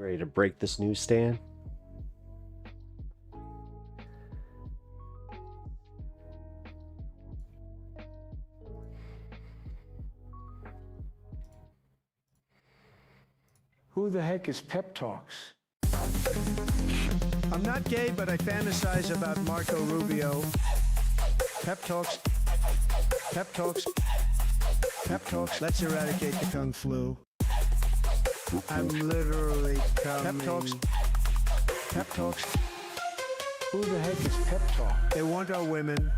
Ready to break this newsstand? Who the heck is Pep Talks? I'm not gay, but I fantasize about Marco Rubio. Pep Talks. Pep Talks. Pep Talks. Let's eradicate the Kung Flu. I'm literally coming. Pep Talks. Pep Talks. Who the heck is Pep Talk? They want our women.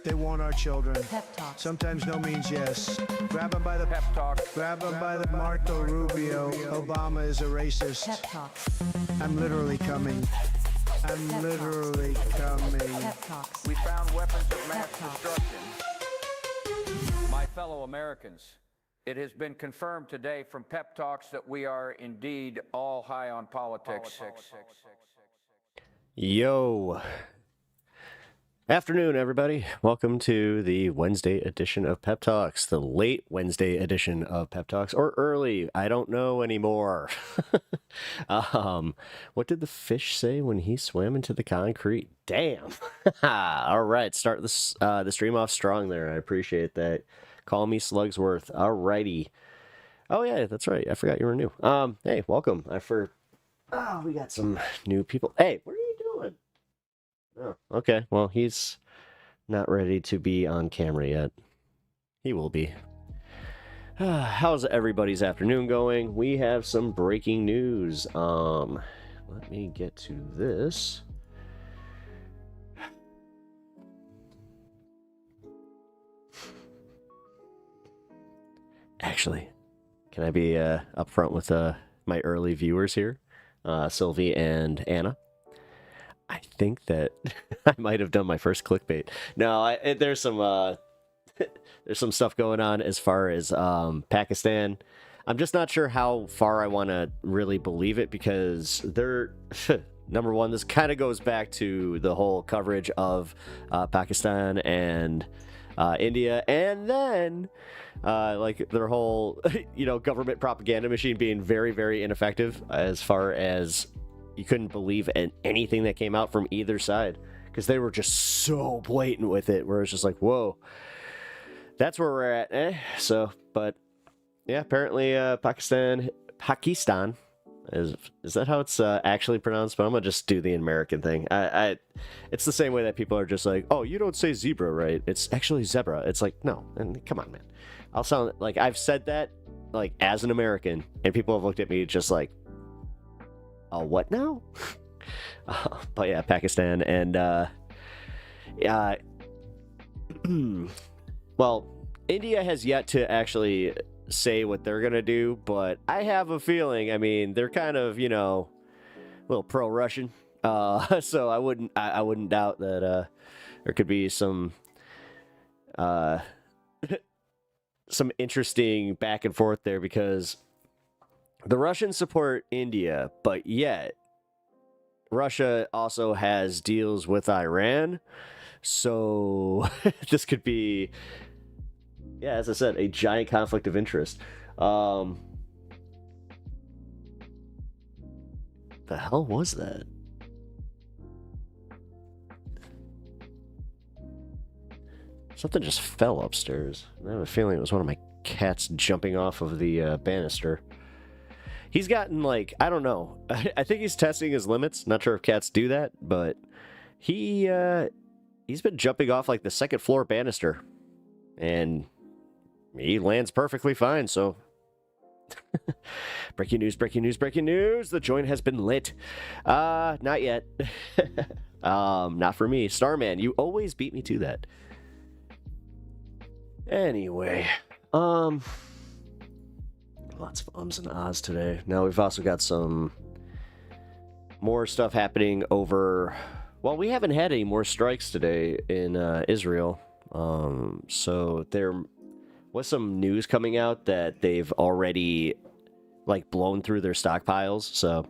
They want our children. Pep Talk. Sometimes no means yes. Grab them by the pep talk. Grab them by the Marco Rubio. Obama is a racist. Pep Talks. I'm literally coming. I'm Pep literally coming. Pep Talks. We found weapons of mass Pep Talks. destruction. My fellow Americans, it has been confirmed today from Pep Talks that we are indeed all high on politics. Yo. Afternoon, everybody. Welcome to the Wednesday edition of Pep Talks, the late Wednesday edition of Pep Talks, or early. I don't know anymore. What did the fish say when he swam into the concrete? Damn. All right, start this the stream off strong there. I appreciate that. Call me Slugsworth. All righty. Oh yeah, that's right. I forgot you were new. Hey, welcome. We got some new people. Hey, what are you doing? Oh, okay. Well, he's not ready to be on camera yet. He will be. How's everybody's afternoon going? We have some breaking news. Let me get to this. Actually, can I be upfront with my early viewers here, Sylvie and Anna? I think that I might have done my first clickbait. No, there's some there's some stuff going on as far as Pakistan. I'm just not sure how far I want to really believe it because they're number one. This kind of goes back to the whole coverage of Pakistan and India, and then like their whole government propaganda machine being very, very ineffective as far as. You couldn't believe anything that came out from either side because they were just so blatant with it where it's just like, whoa, that's where we're at. So, but yeah, apparently Pakistan is that how it's actually pronounced? But I'm gonna just do the American thing. It's the same way that people are just like, oh, you don't say zebra right, it's actually zebra. It's like, no, and come on, man. I'll sound like I've said that like as an American and people have looked at me just like, what now? But yeah, Pakistan and well, India has yet to actually say what they're gonna do, but I have a feeling. I mean, they're kind of a little pro-Russian, so I wouldn't doubt that there could be some some interesting back and forth there because. The Russians support India, but yet Russia also has deals with Iran. So this could be, yeah, as I said, a giant conflict of interest. The hell was that? Something just fell upstairs. I have a feeling it was one of my cats jumping off of the banister. He's gotten, like, I don't know. I think he's testing his limits. Not sure if cats do that, but he's been jumping off, like, the second floor banister. And he lands perfectly fine, so... Breaking news, breaking news, breaking news! The joint has been lit. Not yet. Not for me. Starman, you always beat me to that. Anyway, lots of ums and ahs today. Now we've also got some more stuff happening over... Well, we haven't had any more strikes today in Israel. So there was some news coming out that they've already like blown through their stockpiles. So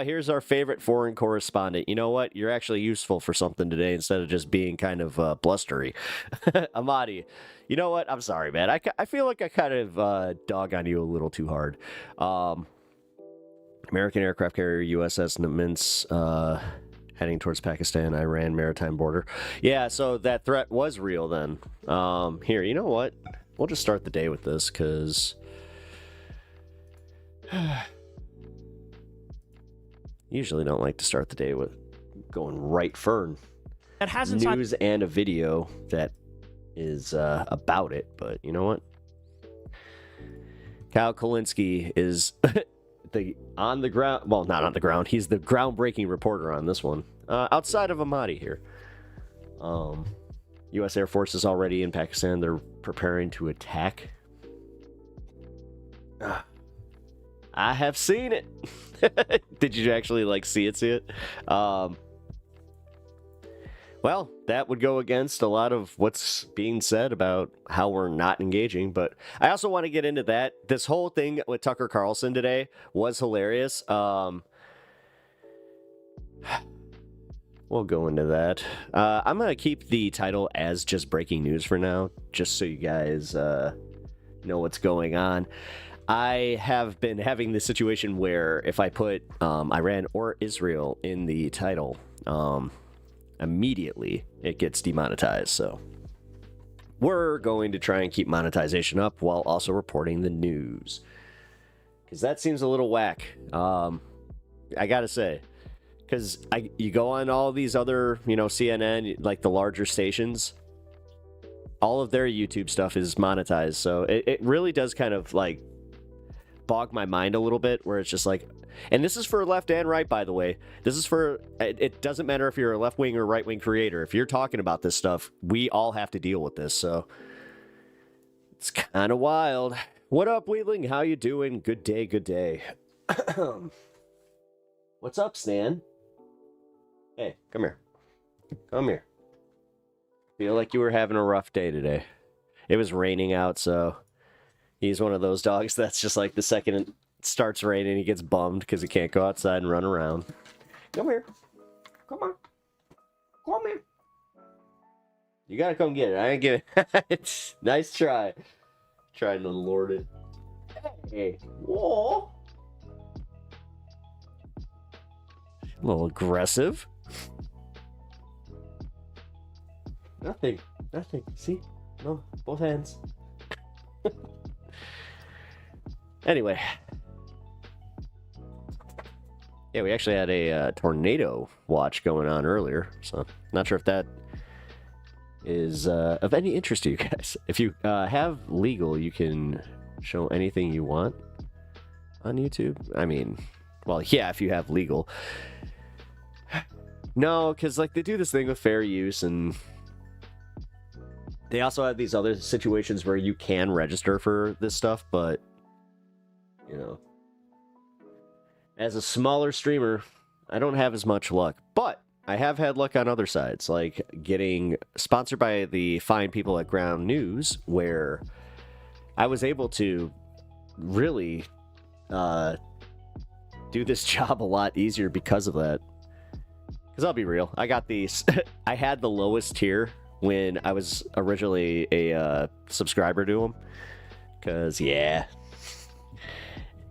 here's our favorite foreign correspondent. You know what? You're actually useful for something today instead of just being kind of blustery. Amadi, you know what? I'm sorry, man. I feel like I kind of dog on you a little too hard. American aircraft carrier USS Nimitz heading towards Pakistan, Iran maritime border. Yeah, so that threat was real then. Here, you know what? We'll just start the day with this, because... usually don't like to start the day with going right for That hasn't news and a video that is about it, but you know what? Kyle Kalinske is the on the ground, well, not on the ground, he's the groundbreaking reporter on this one, outside of Ahmadi here. U.S. Air Force is already in Pakistan. They're preparing to attack. I have seen it. Did you actually like see it? Well, that would go against a lot of what's being said about how we're not engaging, but I also want to get into that. This whole thing with Tucker Carlson today was hilarious. We'll go into that. I'm going to keep the title as just breaking news for now, just so you guys know what's going on. I have been having this situation where if I put Iran or Israel in the title, immediately it gets demonetized. So we're going to try and keep monetization up while also reporting the news, because that seems a little whack. I gotta say, because you go on all these other, CNN, like the larger stations, all of their YouTube stuff is monetized. So it really does kind of like bog my mind a little bit, where it's just like, and this is for left and right, by the way. This is for, it doesn't matter if you're a left-wing or right-wing creator. If you're talking about this stuff, we all have to deal with this. So it's kind of wild. What up, Wheeling? How you doing? Good day, good day. What's up, Stan? Hey, come here. Come here. Feel like you were having a rough day today. It was raining out, so he's one of those dogs that's just like the second it starts raining, he gets bummed because he can't go outside and run around. Come here. Come on. Come here. You gotta come get it. I ain't get it. Nice try. Trying to lord it. Hey. Whoa. A little aggressive. Nothing. Nothing. See? No. Both hands. Anyway. Yeah, we actually had a tornado watch going on earlier, so not sure if that is of any interest to you guys. If you have legal, you can show anything you want on YouTube. I mean, well, yeah, if you have legal. No, because like they do this thing with fair use, and they also have these other situations where you can register for this stuff, but as a smaller streamer, I don't have as much luck, but I have had luck on other sides, like getting sponsored by the fine people at Ground News, where I was able to really do this job a lot easier because of that. Because I'll be real, I got these. I had the lowest tier when I was originally a subscriber to them. Because, yeah,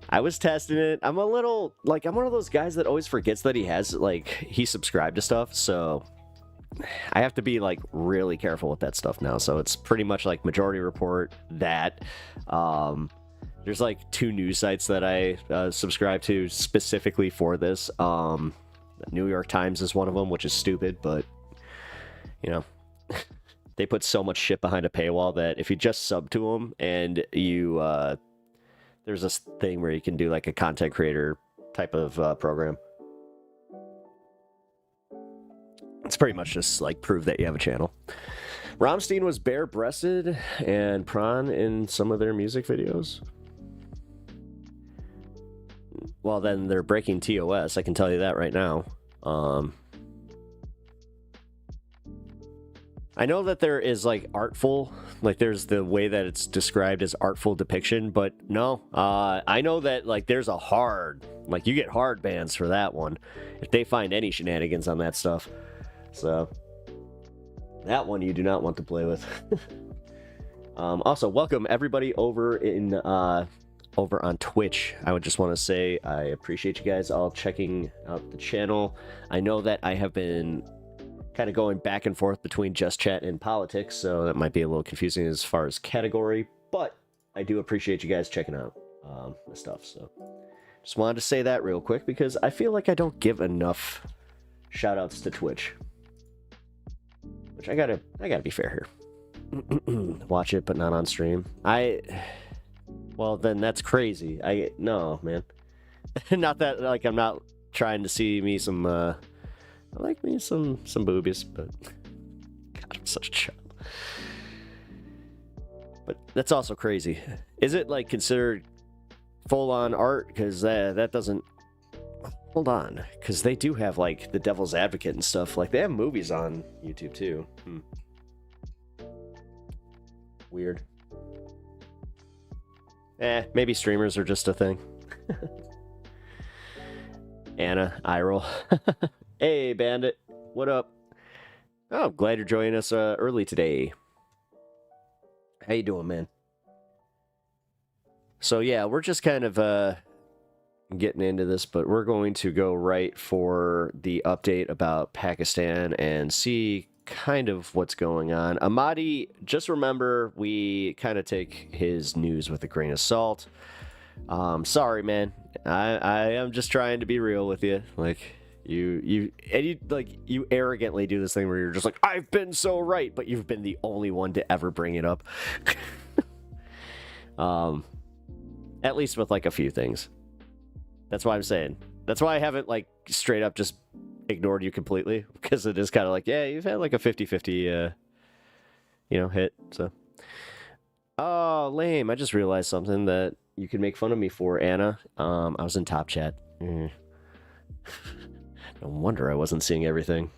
I was testing it. I'm a little, like, I'm one of those guys that always forgets that he's subscribed to stuff. So I have to be, like, really careful with that stuff now. So it's pretty much like Majority Report, that. There's, like, 2 news sites that I subscribe to specifically for this. New York Times is one of them, which is stupid, but, they put so much shit behind a paywall that if you just sub to them and you, there's this thing where you can do like a content creator type of program. It's pretty much just like prove that you have a channel. Rammstein was bare-breasted and prawn in some of their music videos. Well, then they're breaking TOS. I can tell you that right now. I know that there is like artful, like there's the way that it's described as artful depiction, but no, I know that like there's a hard, like you get hard bans for that one if they find any shenanigans on that stuff. So that one you do not want to play with. Also, welcome everybody over in over on Twitch, I would just want to say I appreciate you guys all checking out the channel. I know that I have been kind of going back and forth between Just Chat and politics, so that might be a little confusing as far as category, but I do appreciate you guys checking out the stuff. So just wanted to say that real quick because I feel like I don't give enough shout outs to Twitch, which I gotta be fair here. Watch it but not on stream. Well, then that's crazy. No, man. Not that, like, I'm not trying to see me some I like me some boobies, but God, I'm such a child. But that's also crazy. Is it like considered full-on art? Because that doesn't. Hold on, because they do have like the Devil's Advocate and stuff. Like they have movies on YouTube too. Weird. Maybe streamers are just a thing. Anna, Iroll. Hey, Bandit. What up? Oh, I'm glad you're joining us early today. How you doing, man? So, yeah, we're just kind of getting into this, but we're going to go right for the update about Pakistan and see kind of what's going on. Ahmadi, just remember, we kind of take his news with a grain of salt. Sorry, man. I am just trying to be real with you. Like, you arrogantly do this thing where you're just like, I've been so right, but you've been the only one to ever bring it up. At least with like a few things. That's why I'm saying. That's why I haven't like straight up just ignored you completely, because it is kind of like, yeah, you've had like a 50-50 hit. So oh, lame. I just realized something that you could make fun of me for, Anna. I was in top chat. No wonder I wasn't seeing everything.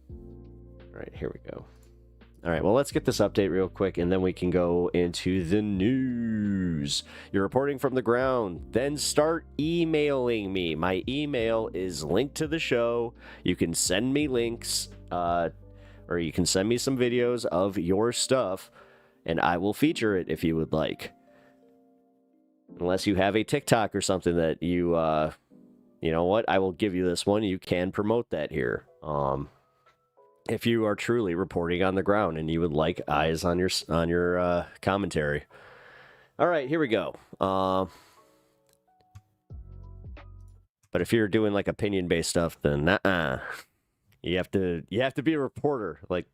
All right, here we go. All right, well, let's get this update real quick, and then we can go into the news. You're reporting from the ground. Then start emailing me. My email is linked to the show. You can send me links, or you can send me some videos of your stuff, and I will feature it if you would like. Unless you have a TikTok or something that you know what? I will give you this one. You can promote that here. If you are truly reporting on the ground and you would like eyes on your commentary. All right, here we go. But if you're doing like opinion-based stuff, then you have to be a reporter. Like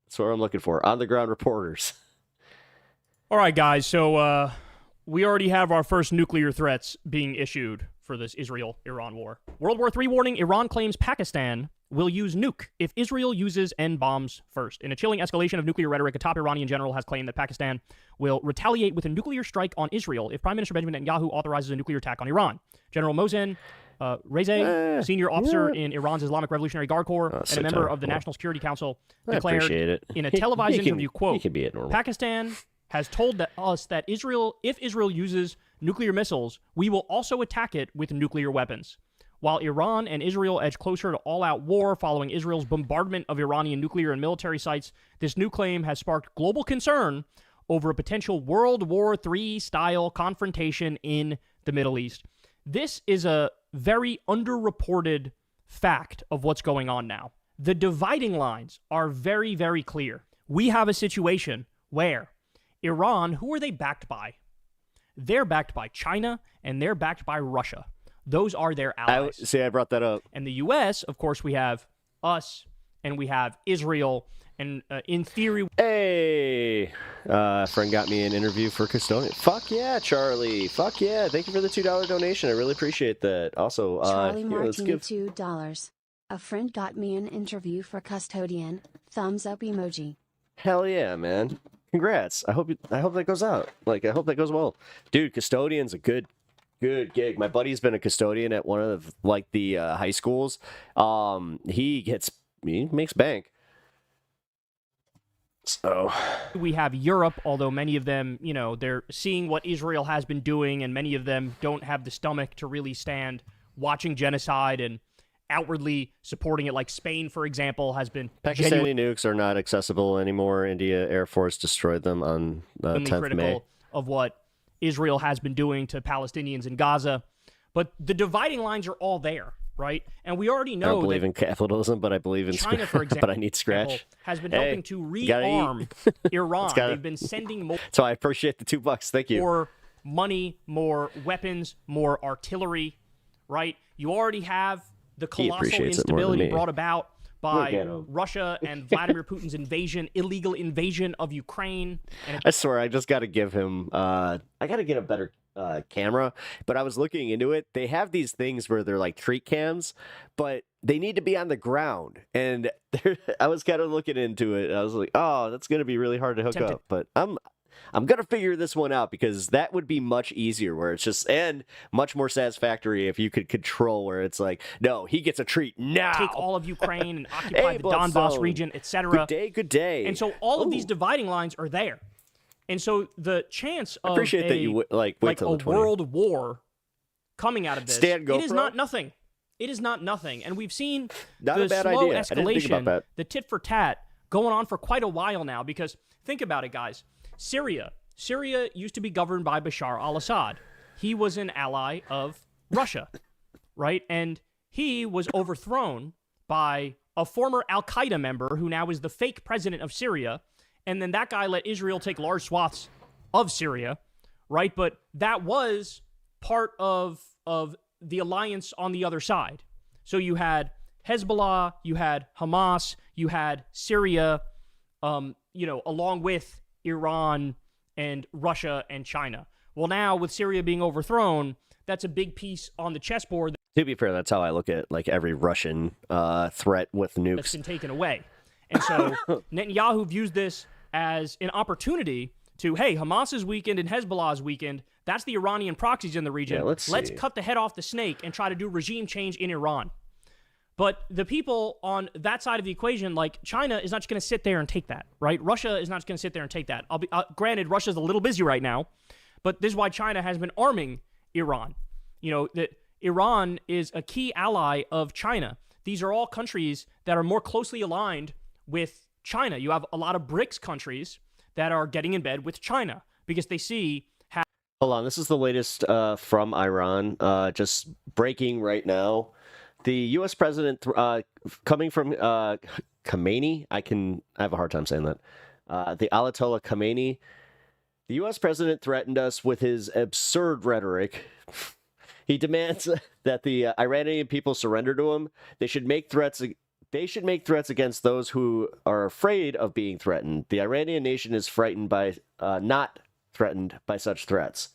that's what I'm looking for. On the ground reporters. All right, guys. So we already have our first nuclear threats being issued for this Israel-Iran war. World War III warning: Iran claims Pakistan will use nuke if Israel uses N-bombs first. In a chilling escalation of nuclear rhetoric, a top Iranian general has claimed that Pakistan will retaliate with a nuclear strike on Israel if Prime Minister Benjamin Netanyahu authorizes a nuclear attack on Iran. General Mohsen Reza, senior officer in Iran's Islamic Revolutionary Guard Corps and a member of the National Security Council, declared in a televised interview, quote, Pakistan has told us that if Israel uses nuclear missiles, we will also attack it with nuclear weapons. While Iran and Israel edge closer to all-out war following Israel's bombardment of Iranian nuclear and military sites, this new claim has sparked global concern over a potential World War III-style confrontation in the Middle East. This is a very underreported fact of what's going on now. The dividing lines are very, very clear. We have a situation where Iran, who are they backed by? They're backed by China, and they're backed by Russia. Those are their allies. I brought that up. And the U.S., of course, we have us, and we have Israel, and in theory... Hey! Friend got me an interview for Custodian. Fuck yeah, Charlie! Fuck yeah! Thank you for the $2 donation. I really appreciate that. Also, Charlie Martini, $2. A friend got me an interview for Custodian. Thumbs up emoji. Hell yeah, man. Congrats. I hope that goes out. Like, I hope that goes well. Dude, Custodian's a good gig. My buddy's been a custodian at one of like the high schools. He makes bank. So we have Europe, although many of them, they're seeing what Israel has been doing, and many of them don't have the stomach to really stand watching genocide and outwardly supporting it. Like Spain, for example, has been Pakistani nukes are not accessible anymore. India Air Force destroyed them on 10th critical May. Of what Israel has been doing to Palestinians in Gaza. But the dividing lines are all there, right? And we already know I don't believe that in capitalism, but I believe in China, for example, but I need Scratch. has been Hey, helping to you gotta rearm Iran. gotta- They've been sending more So I appreciate the $2. Thank you. money, more weapons, more artillery, right? You already have the colossal appreciates it more than instability me. brought about by Look at him. Russia and Vladimir Putin's illegal invasion of Ukraine. And I swear, I just got to give him. I got to get a better camera. But I was looking into it. They have these things where they're like treat cams, but they need to be on the ground. And I was kind of looking into it. And I was like, oh, that's going to be really hard to hook Tempted. up. But I'm gonna figure this one out because that would be much easier. Where it's just and much more satisfactory if you could control where it's like, no, he gets a treat now. take all of Ukraine and occupy Hey, the Donbass Bloodstone. region, etc. Good day, good day. And so all of these Ooh. dividing lines are there. And so the chance of appreciate that you wait till a the 20. world war coming out of this, Stan it is GoPro? not nothing. It is not nothing. And we've seen Not the a bad slow idea. I didn't think about escalation, that. the tit for tat, going on for quite a while now. Because think about it, guys. Syria used to be governed by Bashar al-Assad. He was an ally of Russia, right? And he was overthrown by a former Al-Qaeda member who now is the fake president of Syria. And then that guy let Israel take large swaths of Syria, right? But that was part of the alliance on the other side. So you had Hezbollah, you had Hamas, you had Syria, along with Iran and Russia and China. Well, now with Syria being overthrown, that's a big piece on the chessboard To be fair, that's how I look at like every Russian threat with that's nukes. been taken away. And so Netanyahu views this as an opportunity to, hey, Hamas is weakened and Hezbollah is weakened. That's the Iranian proxies in the region. Yeah, let's see. cut the head off the snake and try to do regime change in Iran. But the people on that side of the equation, like China, is not just going to sit there and take that, right? Russia is not just going to sit there and take that. Granted, Russia's a little busy right now, but this is why China has been arming Iran. That Iran is a key ally of China. These are all countries that are more closely aligned with China. You have a lot of BRICS countries that are getting in bed with China because they see how Hold on, this is the latest from Iran. Just breaking right now. The U.S. president coming from Khamenei. I have a hard time saying that. The Ayatollah Khamenei. The U.S. president threatened us with his absurd rhetoric. He demands that the Iranian people surrender to him. They should make threats. They should make threats against those who are afraid of being threatened. The Iranian nation is frightened by, not threatened by such threats.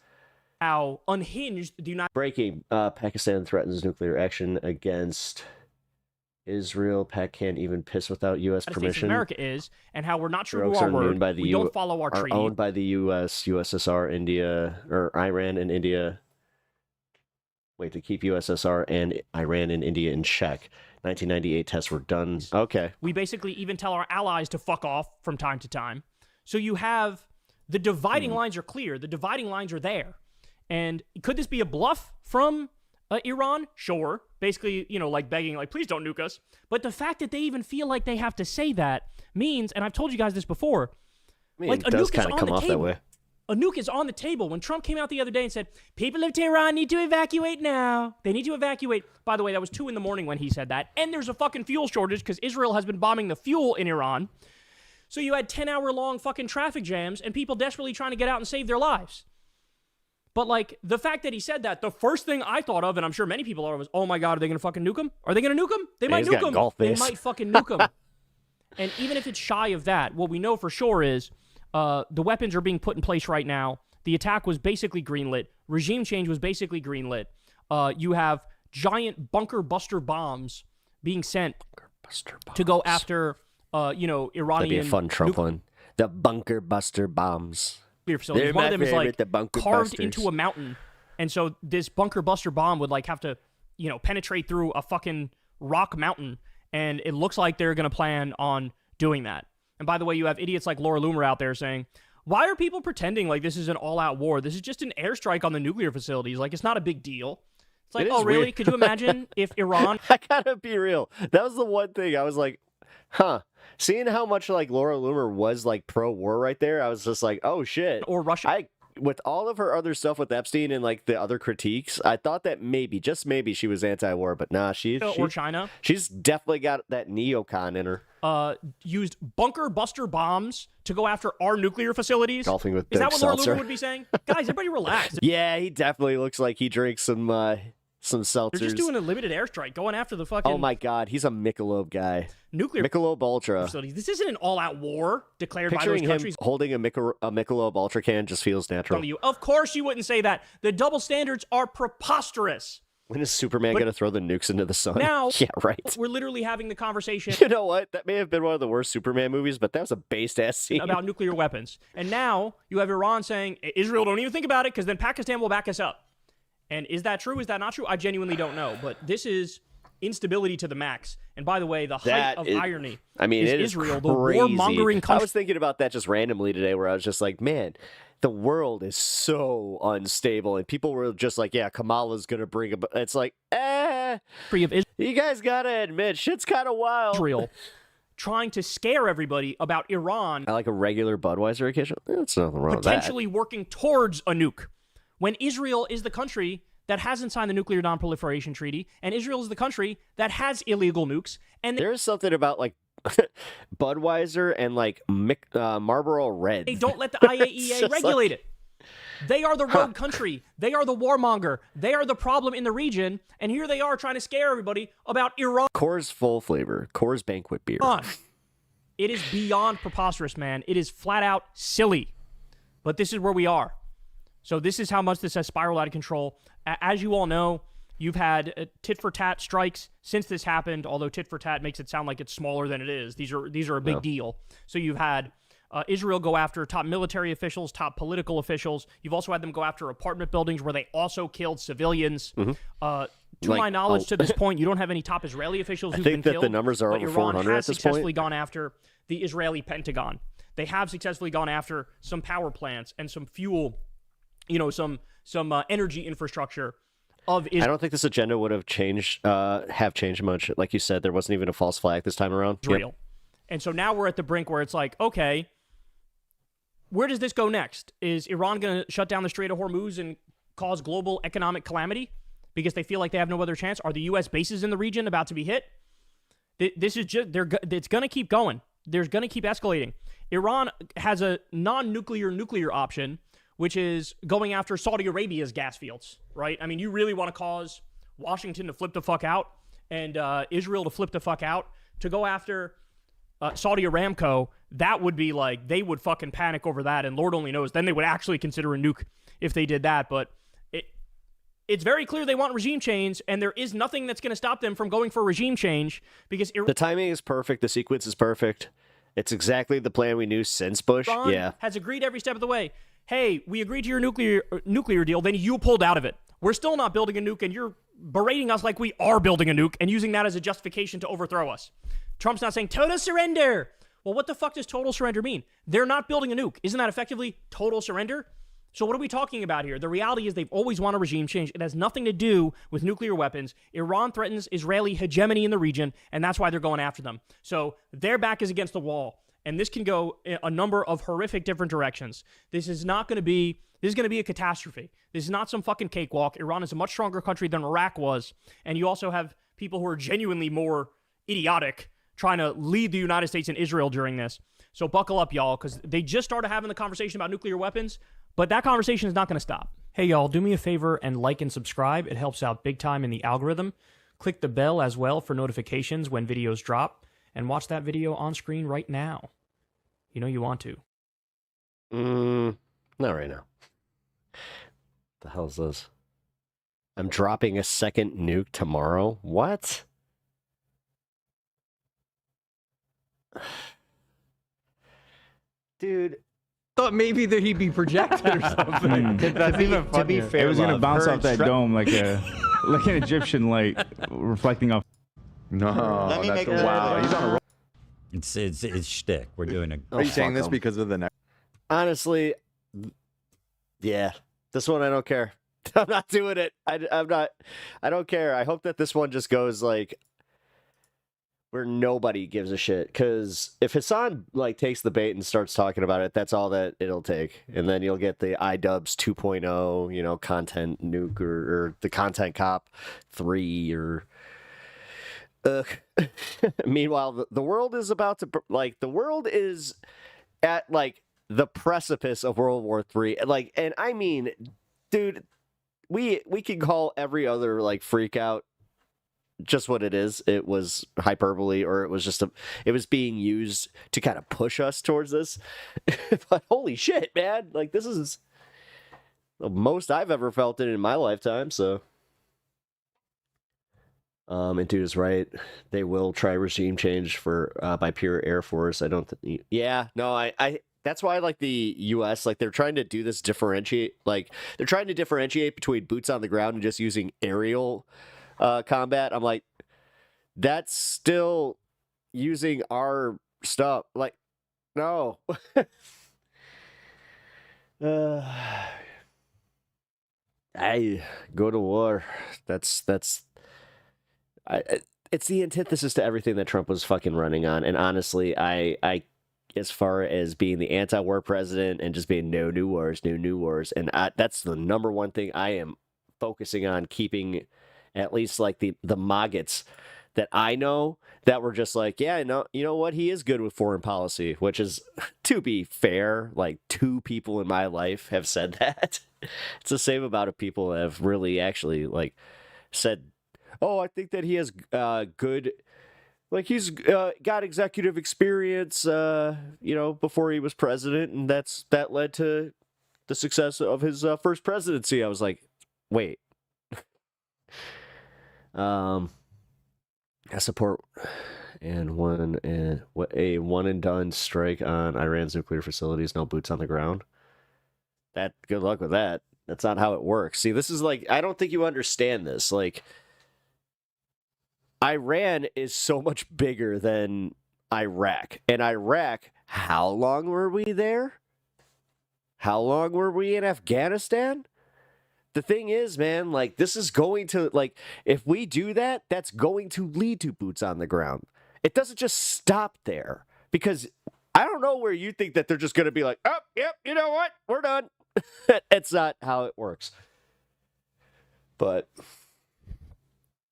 unhinged the United Breaking. Pakistan threatens nuclear action against Israel. Pac can't even piss without U.S. States of permission. America is, and how we're not true Drugs to our are word. owned by the We don't follow our are treaty. owned by the U.S., USSR, India, or Iran and India. Wait, to keep USSR and Iran and India in check. 1998 tests were done. Okay. We basically even tell our allies to fuck off from time to time. So you have the dividing lines are clear. The dividing lines are there. And could this be a bluff from Iran? Sure. Basically, like begging, like, please don't nuke us. But the fact that they even feel like they have to say that means, and I've told you guys this before, I mean, like it a does nuke is kind of on come the off that table. way. A nuke is on the table. When Trump came out the other day and said, people of Tehran need to evacuate now. They need to evacuate. By the way, that was 2 a.m. when he said that. And there's a fucking fuel shortage because Israel has been bombing the fuel in Iran. So you had 10-hour-long fucking traffic jams and people desperately trying to get out and save their lives. But, like, the fact that he said that, the first thing I thought of, and I'm sure many people are, was, oh my God, are they going to fucking nuke him? Are they going to nuke him? They might he's nuke got him. golf They face. might fucking nuke him. And even if it's shy of that, what we know for sure is the weapons are being put in place right now. The attack was basically greenlit. Regime change was basically greenlit. You have giant bunker buster bombs being sent to go after, Iranian That'd be a fun Trump one. The bunker buster bombs. nuclear facilities. They're One of my them is favorite, like the bunker carved busters. into a mountain, and so this bunker buster bomb would like have to, penetrate through a fucking rock mountain, and it looks like they're gonna plan on doing that. And by the way, you have idiots like Laura Loomer out there saying, why are people pretending like this is an all-out war? This is just an airstrike on the nuclear facilities. Like, it's not a big deal. It's like, It is oh, really? weird. Could you imagine if Iran... I gotta be real. That was the one thing I was like, huh. Seeing how much like Laura Loomer was like pro-war right there, I was just like, oh shit. Or Russia... with all of her other stuff with Epstein and like the other critiques, I thought that maybe, just maybe, she was anti-war, but nah, or China. She's definitely got that neocon in her. Used bunker buster bombs to go after our nuclear facilities. Golfing with Is Big that what Laura Seltzer. Luber would be saying? Guys, everybody relax. Yeah, he definitely looks like he drinks some seltzers. They're just doing a limited airstrike, going after the fucking. Oh my God, he's a Michelob guy. Nuclear Michelob Ultra. facilities. This isn't an all-out war declared Picturing by those countries. him holding a Michelob Ultra can just feels natural. Of course, you wouldn't say that. The double standards are preposterous. When is Superman going to throw the nukes into the sun? Now, yeah, right. We're literally having the conversation. You know what? That may have been one of the worst Superman movies, but that was a based-ass scene. About nuclear weapons. And now you have Iran saying, Israel, don't even think about it, because then Pakistan will back us up. And is that true? Is that not true? I genuinely don't know. But this is instability to the max. And by the way, the height of irony is Israel, the warmongering country. I was thinking about that just randomly today, where I was just like, man, the world is so unstable. And people were just like, yeah, Kamala's going to bring it. It's like, you guys got to admit, shit's kind of wild. Israel trying to scare everybody about Iran. I like a regular Budweiser occasion. That's nothing wrong with that. Potentially working towards a nuke. When Israel is the country that hasn't signed the Nuclear Non-Proliferation Treaty, and Israel is the country that has illegal nukes. And there's something about like Budweiser and like Marlboro Red. They don't let the IAEA regulate it. They are the rogue country. They are the warmonger. They are the problem in the region. And here they are trying to scare everybody about Iran. Coors Full Flavor. Coors Banquet Beer. It is beyond preposterous, man. It is flat out silly. But this is where we are. So this is how much this has spiraled out of control. As you all know, you've had tit-for-tat strikes since this happened, although tit-for-tat makes it sound like it's smaller than it is. These are a big deal. So you've had Israel go after top military officials, top political officials. You've also had them go after apartment buildings where they also killed civilians. To my knowledge, to this point, you don't have any top Israeli officials who've been killed. I think that the numbers are over 400 at this point. Iran has successfully gone after the Israeli Pentagon. They have successfully gone after some power plants and some fuel, some energy infrastructure of Israel. I don't think this agenda would have changed much. Like you said, there wasn't even a false flag this time around. Israel. Yep. And so now we're at the brink where it's like, okay, where does this go next? Is Iran going to shut down the Strait of Hormuz and cause global economic calamity because they feel like they have no other chance? Are the U.S. bases in the region about to be hit? This is just, it's going to keep going. There's going to keep escalating. Iran has a nuclear option, which is going after Saudi Arabia's gas fields, right? I mean, you really want to cause Washington to flip the fuck out and Israel to flip the fuck out to go after Saudi Aramco. That would be like, they would fucking panic over that, and Lord only knows, then they would actually consider a nuke if they did that. But it's very clear they want regime change, and there is nothing that's going to stop them from going for regime change because the timing is perfect. The sequence is perfect. It's exactly the plan we knew since Bush. Iran has agreed every step of the way. Hey, we agreed to your nuclear deal, then you pulled out of it. We're still not building a nuke, and you're berating us like we are building a nuke and using that as a justification to overthrow us. Trump's not saying total surrender. Well, what the fuck does total surrender mean? They're not building a nuke. Isn't that effectively total surrender? So what are we talking about here? The reality is they've always wanted regime change. It has nothing to do with nuclear weapons. Iran threatens Israeli hegemony in the region, and that's why they're going after them. So their back is against the wall, and this can go a number of horrific different directions. This is going to be a catastrophe. This is not some fucking cakewalk. Iran is a much stronger country than Iraq was, and you also have people who are genuinely more idiotic trying to lead the United States and Israel during this. So buckle up, y'all, because they just started having the conversation about nuclear weapons, but that conversation is not going to stop. Hey, y'all, do me a favor and like and subscribe. It helps out big time in the algorithm. Click the bell as well for notifications when videos drop, and watch that video on screen right now. You know you want to. Not right now. The hell's this? I'm dropping a second nuke tomorrow? What? Dude, thought maybe that he'd be projected or something. To be fair, it was gonna bounce off that dome like an Egyptian light reflecting off. No, Let me that's make wow. He's on a roll. It's shtick. We're doing a. Are you saying this because of the next? Honestly, yeah. This one I don't care. I'm not doing it. I'm not. I don't care. I hope that this one just goes like where nobody gives a shit. Because if Hassan like takes the bait and starts talking about it, that's all that it'll take, and then you'll get the iDubbbz 2.0, you know, content nuke or the content cop 3 or. Meanwhile, the world is about to like the world is at like the precipice of World War III. Like, and I mean, dude, we can call every other like freak out just what it is. It was hyperbole, or it was just it was being used to kind of push us towards this. But holy shit, man! Like, this is the most I've ever felt it in my lifetime. So, and dude is right. They will try regime change for by pure Air Force. I don't. Yeah, no, I. That's why, like, the U.S., like, they're trying to do this differentiate. Like, they're trying to differentiate between boots on the ground and just using aerial combat. I'm like, that's still using our stuff. Like, no. I go to war. It's the antithesis to everything that Trump was fucking running on. And honestly, I as far as being the anti-war president and just being no new wars, and that's the number one thing I am focusing on, keeping at least like the maggots that I know that were just like, yeah, no, you know what, he is good with foreign policy, which is, to be fair, like 2 people in my life have said that. It's the same amount of people that have really actually like said, oh, I think that he has good, like he's got executive experience, you know, before he was president, and that led to the success of his first presidency. I was like, wait. I support a one and done strike on Iran's nuclear facilities, no boots on the ground. That, good luck with that. That's not how it works. See, this is like, I don't think you understand this. Like, Iran is so much bigger than Iraq. And Iraq, how long were we there? How long were we in Afghanistan? The thing is, man, like, this is going to, like, if we do that, that's going to lead to boots on the ground. It doesn't just stop there, because I don't know where you think that they're just going to be like, oh, yep, you know what? We're done. It's not how it works. But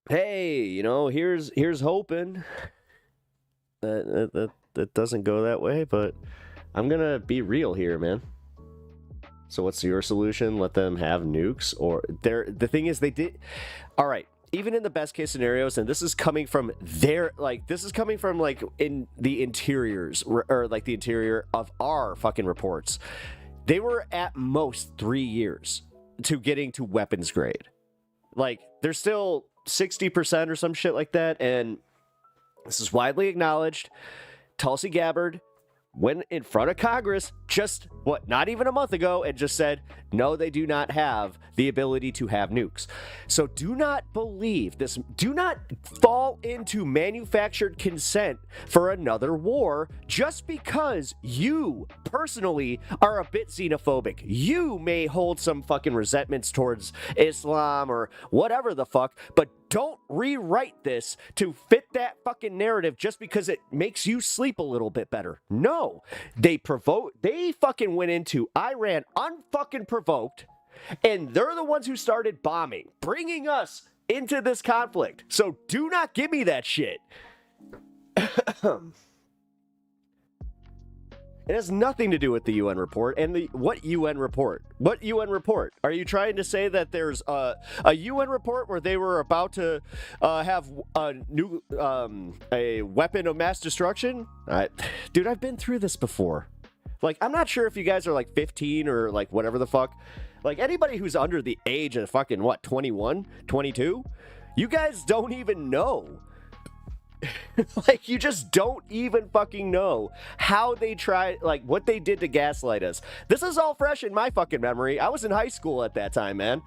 hey, you know, here's hoping that doesn't go that way, but I'm going to be real here, man. So what's your solution? Let them have nukes? Or the thing is, they did. All right. Even in the best case scenarios, and this is coming from like in the interiors, or like the interior of our fucking reports. They were at most 3 years to getting to weapons grade. Like, they're still 60% or some shit like that. And this is widely acknowledged. Tulsi Gabbard went in front of Congress just, not even a month ago, and just said, no, they do not have the ability to have nukes. So do not believe this. Do not fall into manufactured consent for another war just because you personally are a bit xenophobic. You may hold some fucking resentments towards Islam or whatever the fuck, but don't rewrite this to fit that fucking narrative just because it makes you sleep a little bit better. No, they fucking went into Iran unfucking provoked, and they're the ones who started bombing, bringing us into this conflict. So do not give me that shit. It has nothing to do with the UN report. And what UN report? What UN report? Are you trying to say that there's a UN report where they were about to have a weapon of mass destruction? Dude, I've been through this before. Like, I'm not sure if you guys are like 15 or like whatever the fuck. Like, anybody who's under the age of fucking 21, 22, you guys don't even know. Like, you just don't even fucking know how they tried, like, what they did to gaslight us. This is all fresh in my fucking memory. I was in high school at that time, man.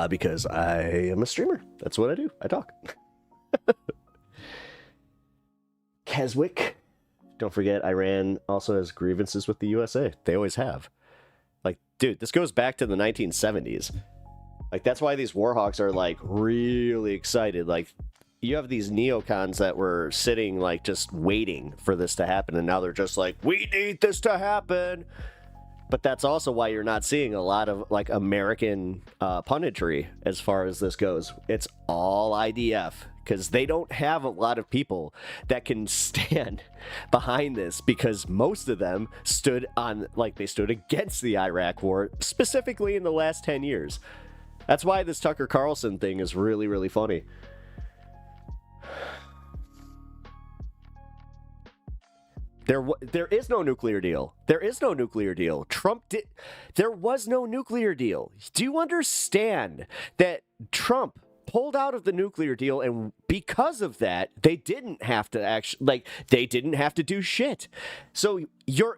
Because I am a streamer. That's what I do. I talk. Keswick. Don't forget, Iran also has grievances with the USA. They always have. Like, dude, this goes back to the 1970s. Like, that's why these warhawks are, like, really excited. Like, you have these neocons that were sitting, like, just waiting for this to happen, and now they're just like, we need this to happen. But that's also why you're not seeing a lot of, like, American punditry as far as this goes. It's all IDF, because they don't have a lot of people that can stand behind this, because most of them stood against the Iraq war, specifically in the last 10 years. That's why this Tucker Carlson thing is really, really funny. There is no nuclear deal. There is no nuclear deal. There was no nuclear deal. Do you understand that Trump pulled out of the nuclear deal, and because of that, they didn't have to they didn't have to do shit. So you're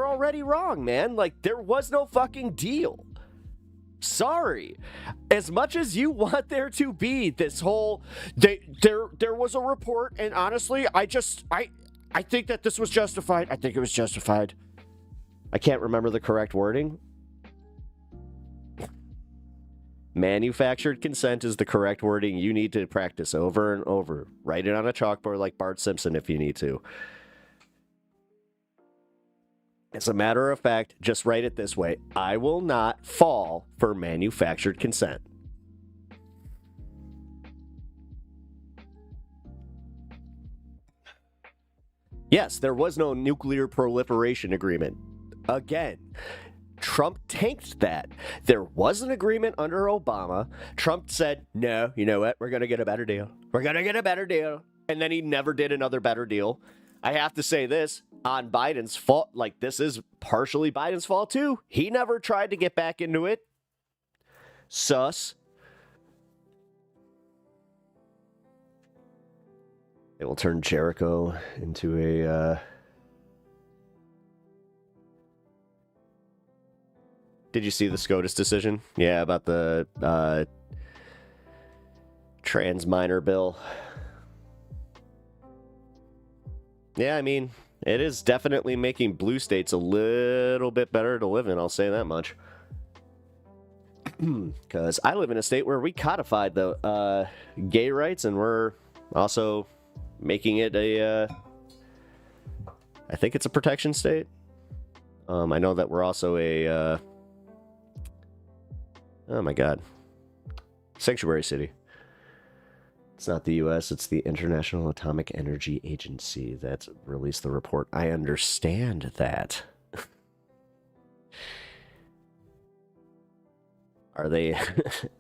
already wrong, man. Like, there was no fucking deal. Sorry. As much as you want there to be this whole there was a report, and honestly, I think that this was justified. I think it was justified. I can't remember the correct wording. Manufactured consent is the correct wording. You need to practice over and over. Write it on a chalkboard like Bart Simpson if you need to. As a matter of fact, just write it this way. I will not fall for manufactured consent. Yes, there was no nuclear proliferation agreement. Again, Trump tanked that. There was an agreement under Obama. Trump said, no, you know what? We're going to get a better deal. We're going to get a better deal. And then he never did another better deal. I have to say this, on Biden's fault, like, this is partially Biden's fault too. He never tried to get back into it. Sus. It will turn Jericho into a, Did you see the SCOTUS decision? Yeah, about the, trans minor bill. Yeah, I mean, it is definitely making blue states a little bit better to live in, I'll say that much. Because I live in a state where we codified the gay rights, and we're also making it a, I think it's a protection state. I know that we're also a, oh my god, sanctuary city. It's not the U.S., it's the International Atomic Energy Agency that's released the report. I understand that. Are they,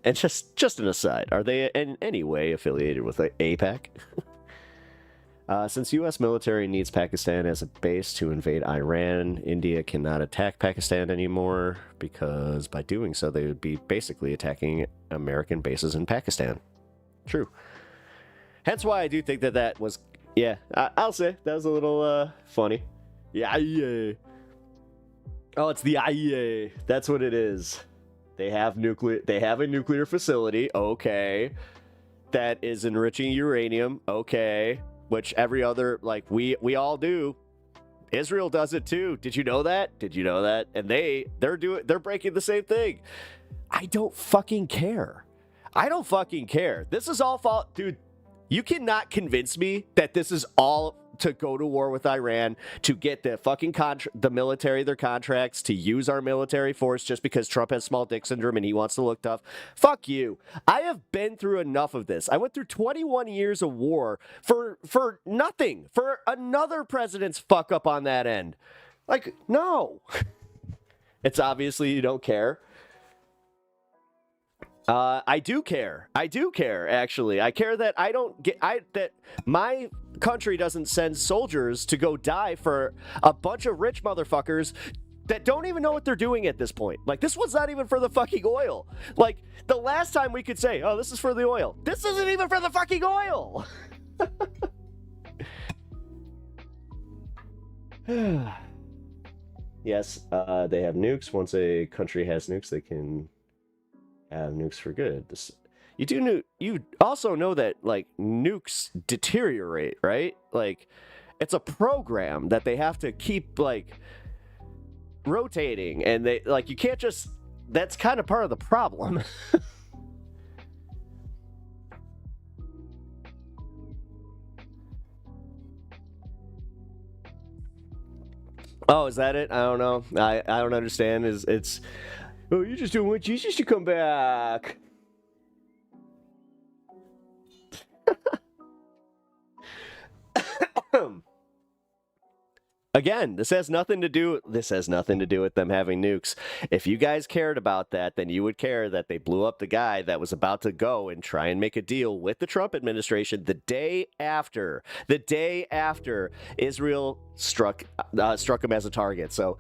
and just an aside, are they in any way affiliated with AIPAC? Since U.S. military needs Pakistan as a base to invade Iran, India cannot attack Pakistan anymore, because by doing so, they would be basically attacking American bases in Pakistan. True. Hence why I do think that was, yeah, I'll say, that was a little, funny. Yeah, yeah. Oh, it's the IEA. That's what it is. They have a nuclear facility, okay. That is enriching uranium, okay. Which every other, like, we all do. Israel does it too. Did you know that? Did you know that? And they're breaking the same thing. I don't fucking care. I don't fucking care. This is all fault, dude. You cannot convince me that this is all to go to war with Iran, to get the fucking the military their contracts, to use our military force just because Trump has small dick syndrome and he wants to look tough. Fuck you. I have been through enough of this. I went through 21 years of war for nothing, for another president's fuck up on that end. Like, no. It's obviously you don't care. I do care. I do care, actually. I care that that my country doesn't send soldiers to go die for a bunch of rich motherfuckers that don't even know what they're doing at this point. Like, this one's not even for the fucking oil. Like, the last time we could say, oh, this is for the oil. This isn't even for the fucking oil. Yes, they have nukes. Once a country has nukes, they can have nukes for good. You also know that, like, nukes deteriorate, right? Like, it's a program that they have to keep, like, rotating, and they like you can't just. That's kind of part of the problem. Oh, is that it? I don't know. I don't understand. It's oh, you just don't want Jesus to come back. Again, this has nothing to do with them having nukes. If you guys cared about that, then you would care that they blew up the guy that was about to go and try and make a deal with the Trump administration the day after Israel struck him as a target. So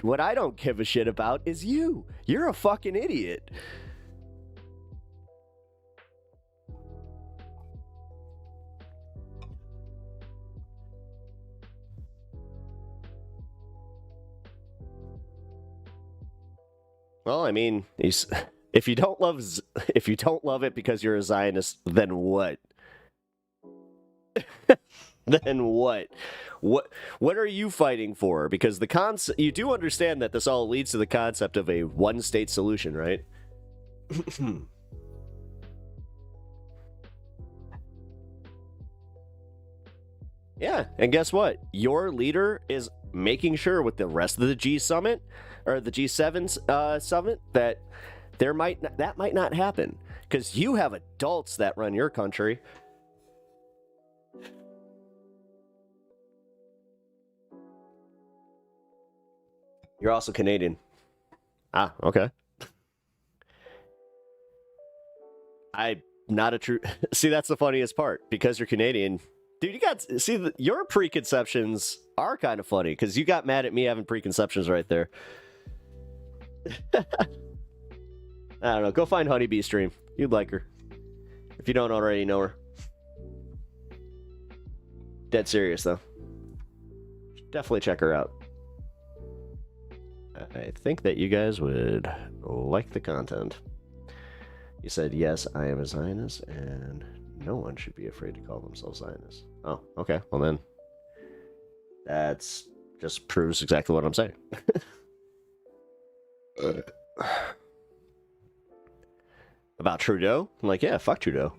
what I don't give a shit about is you. You're a fucking idiot. Well, I mean, if you don't love it because you're a Zionist, then what? Then what? What are you fighting for? Because you do understand that this all leads to the concept of a one-state solution, right? Yeah, and guess what? Your leader is making sure with the rest of the G summit or the G7 summit that that might not happen because you have adults that run your country. You're also Canadian. Ah, okay. I'm not a true. See, that's the funniest part because you're Canadian. Dude, your preconceptions are kind of funny because you got mad at me having preconceptions right there. I don't know. Go find Honeybee stream. You'd like her. If you don't already know her. Dead serious, though. Definitely check her out. I think that you guys would like the content. You said, yes, I am a Zionist, and no one should be afraid to call themselves Zionists. Oh, okay. Well, then, that's just proves exactly what I'm saying. About Trudeau? I'm like, yeah, fuck Trudeau.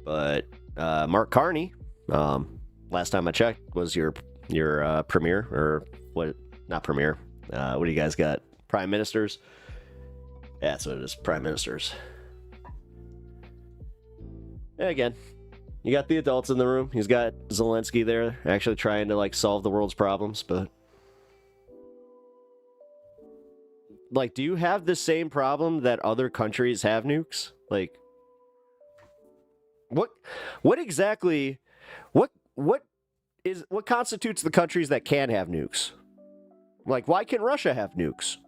But Mark Carney, last time I checked, was your premier, or what? Not premier. What do you guys got? Prime ministers? Yeah, that's what it is. Prime ministers. And again, you got the adults in the room. He's got Zelensky there, actually trying to solve the world's problems. But do you have the same problem that other countries have nukes? What exactly? What constitutes the countries that can have nukes? Why can Russia have nukes?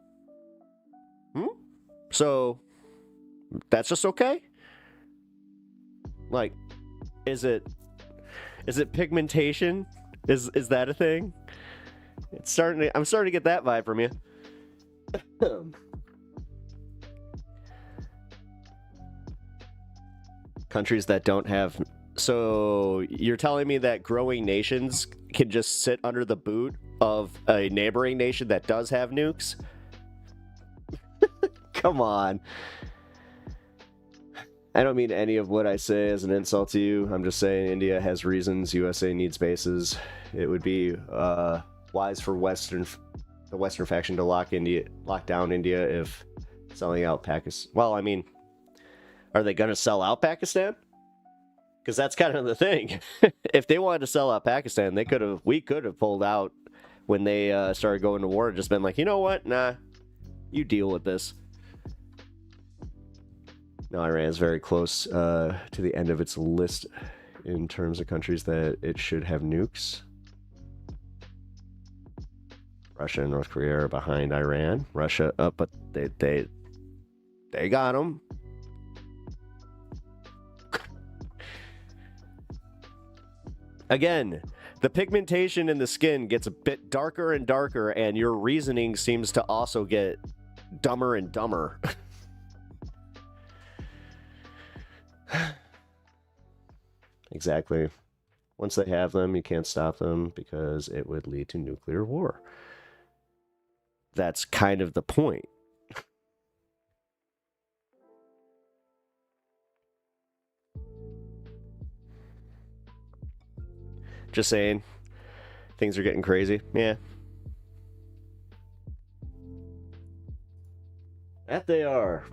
So that's just okay? Is it pigmentation? Is that a thing? I'm starting to get that vibe from you. Countries that don't have. So you're telling me that growing nations can just sit under the boot of a neighboring nation that does have nukes? Come on. I don't mean any of what I say as an insult to you. I'm just saying India has reasons. USA needs bases. It would be wise for the Western faction to lock down India if selling out Pakistan. Well, I mean, are they going to sell out Pakistan? Because that's kind of the thing. If they wanted to sell out Pakistan, we could have pulled out when they started going to war and just been like, you know what? Nah, you deal with this. No, Iran is very close to the end of its list in terms of countries that it should have nukes. Russia and North Korea are behind Iran. Russia up, but they got them. Again, the pigmentation in the skin gets a bit darker and darker, and your reasoning seems to also get dumber and dumber. Exactly. Once they have them, you can't stop them because it would lead to nuclear war. That's kind of the point. Just saying, things are getting crazy. Yeah. That they are.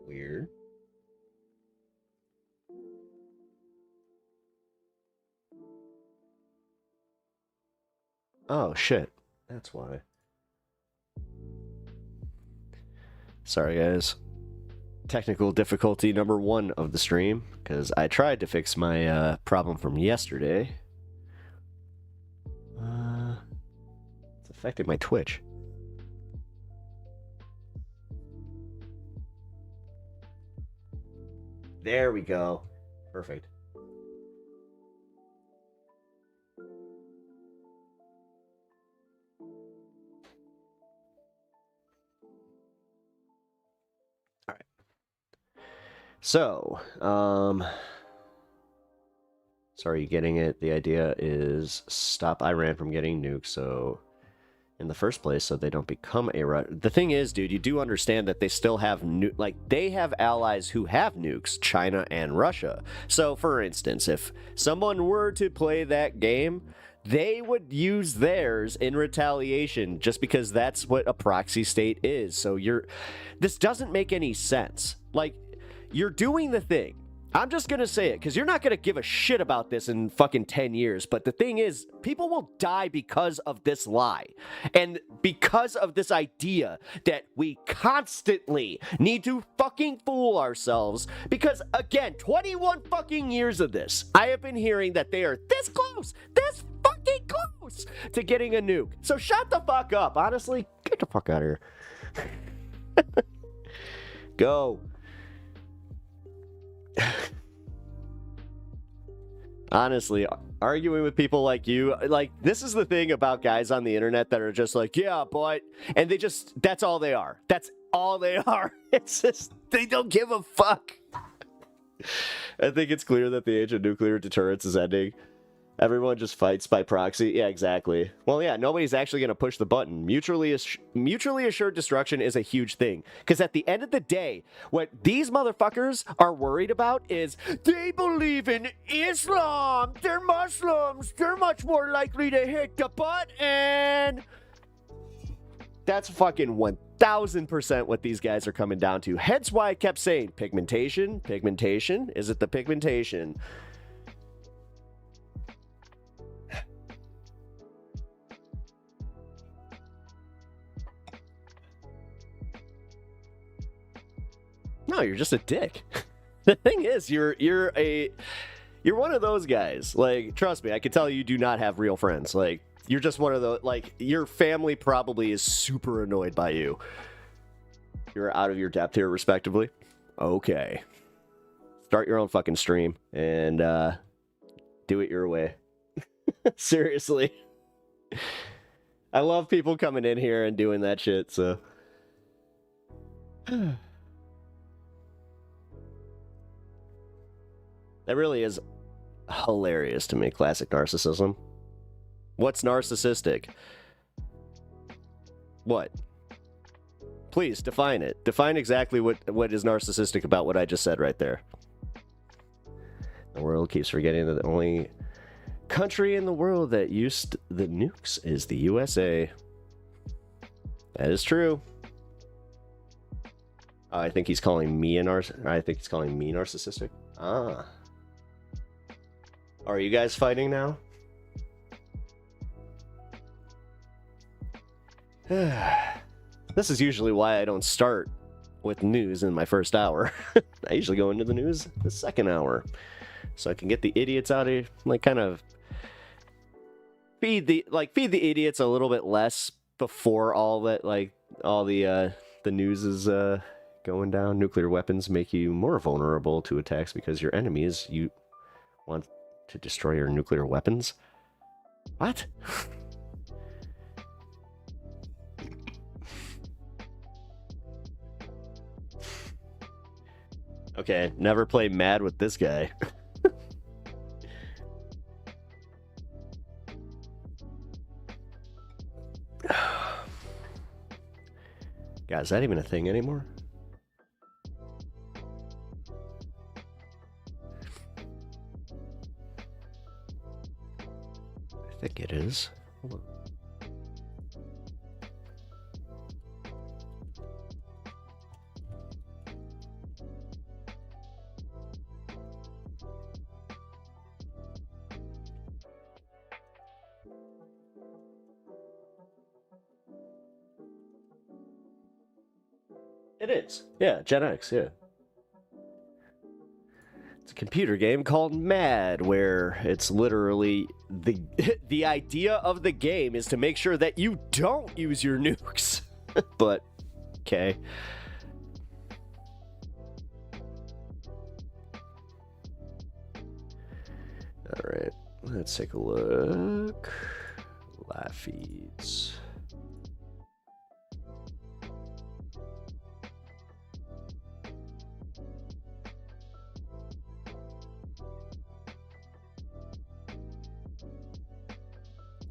Weird. Oh, shit. That's why. Sorry, guys. Technical difficulty number 1 of the stream, because I tried to fix my problem from yesterday. It's affecting my Twitch. There we go. Perfect. All right. So, sorry, you getting it? The idea is stop Iran from getting nukes, so in the first place, so they don't become a... The thing is, dude, you do understand that they still have they have allies who have nukes, China and Russia. So, for instance, if someone were to play that game, they would use theirs in retaliation just because that's what a proxy state is. So this doesn't make any sense. Like, you're doing the thing. I'm just going to say it because you're not going to give a shit about this in fucking 10 years. But the thing is, people will die because of this lie. And because of this idea that we constantly need to fucking fool ourselves. Because, again, 21 fucking years of this, I have been hearing that they are this close, this fucking close to getting a nuke. So shut the fuck up. Honestly, get the fuck out of here. Go. Honestly, arguing with people like you, like, this is the thing about guys on the internet that are just like, yeah, but, and that's all they are. That's all they are. It's just, they don't give a fuck. I think it's clear that the age of nuclear deterrence is ending. Everyone just fights by proxy. Yeah, exactly. Well, yeah, nobody's actually going to push the button. Mutually assured destruction is a huge thing. Because at the end of the day, what these motherfuckers are worried about is they believe in Islam. They're Muslims. They're much more likely to hit the button. That's fucking 1000% what these guys are coming down to. Hence why I kept saying pigmentation, pigmentation. Is it the pigmentation? No, you're just a dick. The thing is, you're one of those guys. Like, trust me, I can tell you do not have real friends. Like, you're just one of those, like, your family probably is super annoyed by you. You're out of your depth here, respectively. Okay. Start your own fucking stream and do it your way. Seriously. I love people coming in here and doing that shit, so... That really is hilarious to me, classic narcissism. What's narcissistic? What? Please, define it. Define exactly what is narcissistic about what I just said right there. The world keeps forgetting that the only country in the world that used the nukes is the USA. That is true. I think he's calling me narcissistic. Ah. Are you guys fighting now? This is usually why I don't start with news in my first hour. I usually go into the news the second hour. So I can get the idiots out of, like, kind of feed the idiots a little bit less before all that, like, all the news is going down. Nuclear weapons make you more vulnerable to attacks because your enemies you want to destroy your nuclear weapons. What? Okay, never play Mad with this guy. God, is that even a thing anymore? I think it is. Hold on. It is. Yeah, Gen X, yeah. It's a computer game called Mad, where it's literally the the idea of the game is to make sure that you don't use your nukes. But okay. All right. Let's take a look. Live feeds.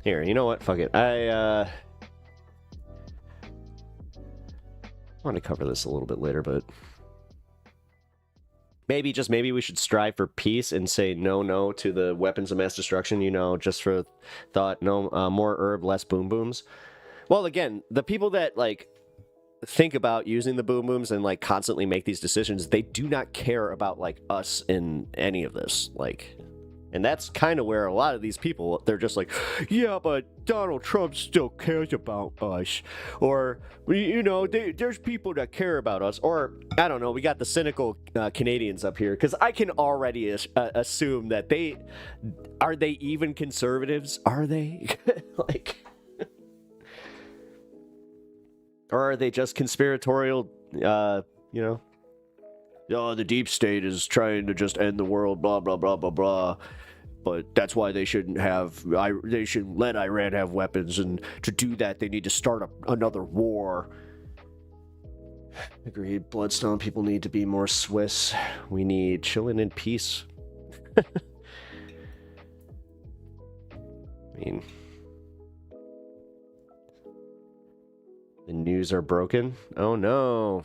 Here, you know what? Fuck it. I want to cover this a little bit later, but maybe, just maybe, we should strive for peace and say no to the weapons of mass destruction, you know, just for thought. No, more herb, less boom booms. Well, again, the people that, like, think about using the boom booms and, like, constantly make these decisions, they do not care about, like, us in any of this. Like... And that's kind of where a lot of these people, they're just like, yeah, but Donald Trump still cares about us. Or, you know, there's people that care about us. Or, I don't know, we got the cynical Canadians up here. Because I can already assume that are they even conservatives? Are they? Like... Or are they just conspiratorial, you know? Oh, the deep state is trying to just end the world, blah, blah, blah, blah, blah. But that's why they shouldn't let Iran have weapons, and to do that, they need to start another war. Agreed. Bloodstone people need to be more Swiss. We need chilling in peace. I mean... The news are broken? Oh no.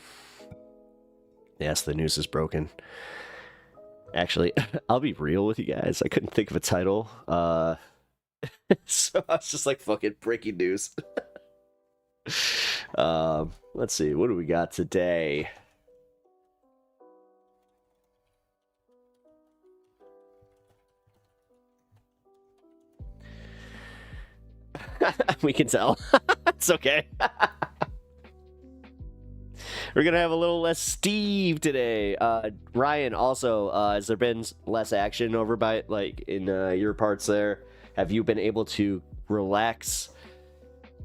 Yes, the news is broken. Actually, I'll be real with you guys. I couldn't think of a title. So I was just like, fucking breaking news. Let's see. What do we got today? We can tell. It's okay. We're gonna have a little less Steve today. Ryan, also, has there been less action over by, like, in your parts there? Have you been able to relax,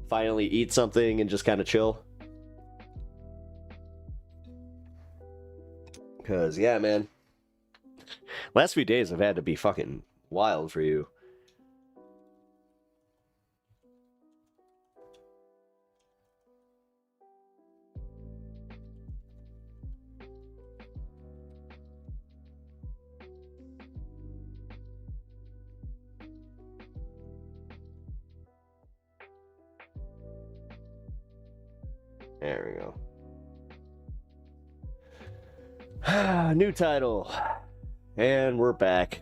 finally eat something, and just kind of chill? Because, yeah, man. Last few days have had to be fucking wild for you. There we go. New title. And we're back.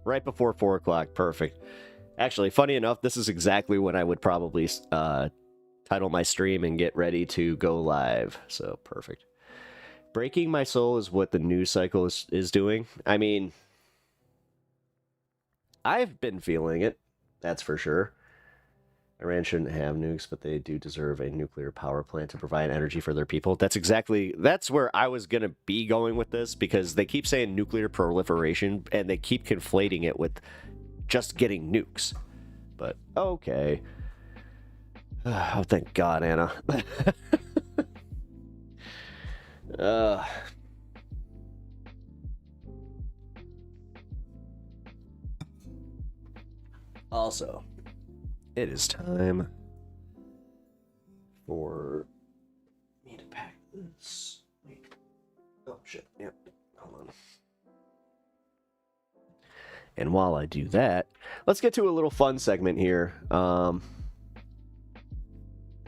Right before 4 o'clock. Perfect. Actually, funny enough, this is exactly when I would probably title my stream and get ready to go live. So, perfect. Breaking my soul is what the news cycle is doing. I mean, I've been feeling it. That's for sure. Iran shouldn't have nukes, but they do deserve a nuclear power plant to provide energy for their people. That's where I was going to be going with this, because they keep saying nuclear proliferation, and they keep conflating it with just getting nukes. But, okay. Oh, thank God, Anna. Also... It is time for me to pack this. Wait. Oh, shit. Yeah. And while I do that, let's get to a little fun segment here that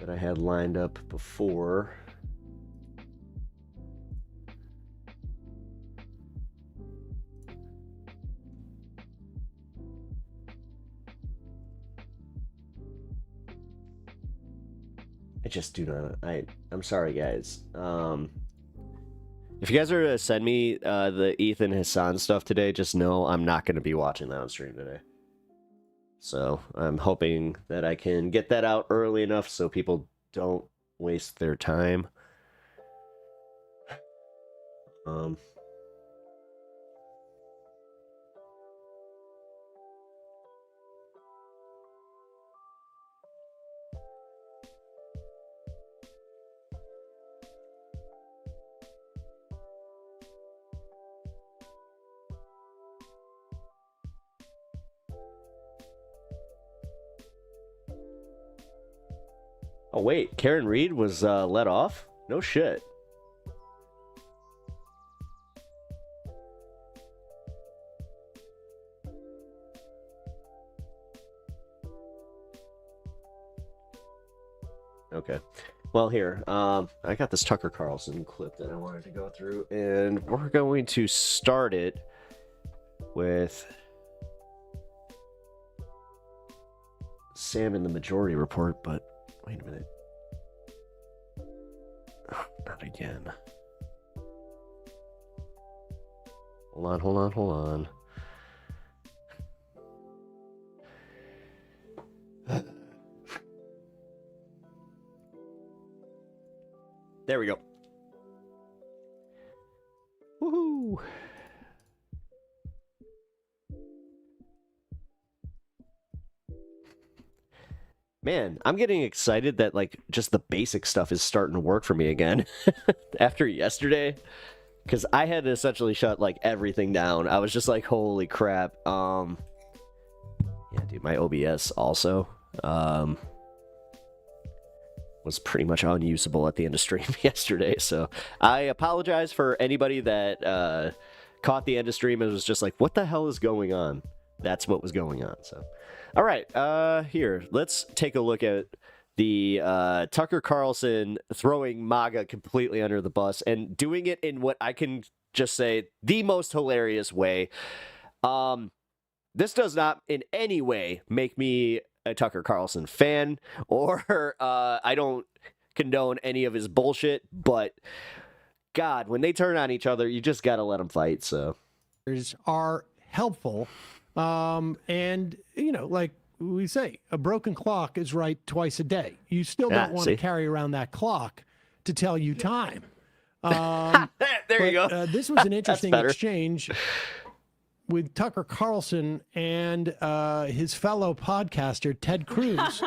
I had lined up before. I just do not. I'm sorry, guys. If you guys are to send me the Ethan Hassan stuff today, just know I'm not going to be watching that on stream today. So I'm hoping that I can get that out early enough so people don't waste their time. Oh wait, Karen Reed was let off? No shit. Okay. Well, here, I got this Tucker Carlson clip that I wanted to go through, and we're going to start it with Sam in the Majority Report, but wait a minute. Oh, not again. Hold on. There we go. Woohoo! Man, I'm getting excited that, like, just the basic stuff is starting to work for me again after yesterday, because I had to essentially shut, like, everything down. I was just like, holy crap. Yeah, dude, my OBS also was pretty much unusable at the end of stream yesterday, so I apologize for anybody that caught the end of stream and was just like, what the hell is going on? That's what was going on. So all right, here, let's take a look at the Tucker Carlson throwing MAGA completely under the bus and doing it in what I can just say the most hilarious way. This does not in any way make me a Tucker Carlson fan, or I don't condone any of his bullshit, but God, when they turn on each other, you just gotta let them fight. So are helpful, and you know, like we say, a broken clock is right twice a day. You still don't want to carry around that clock to tell you time. There you go. This was an interesting exchange with Tucker Carlson and his fellow podcaster, Ted Cruz,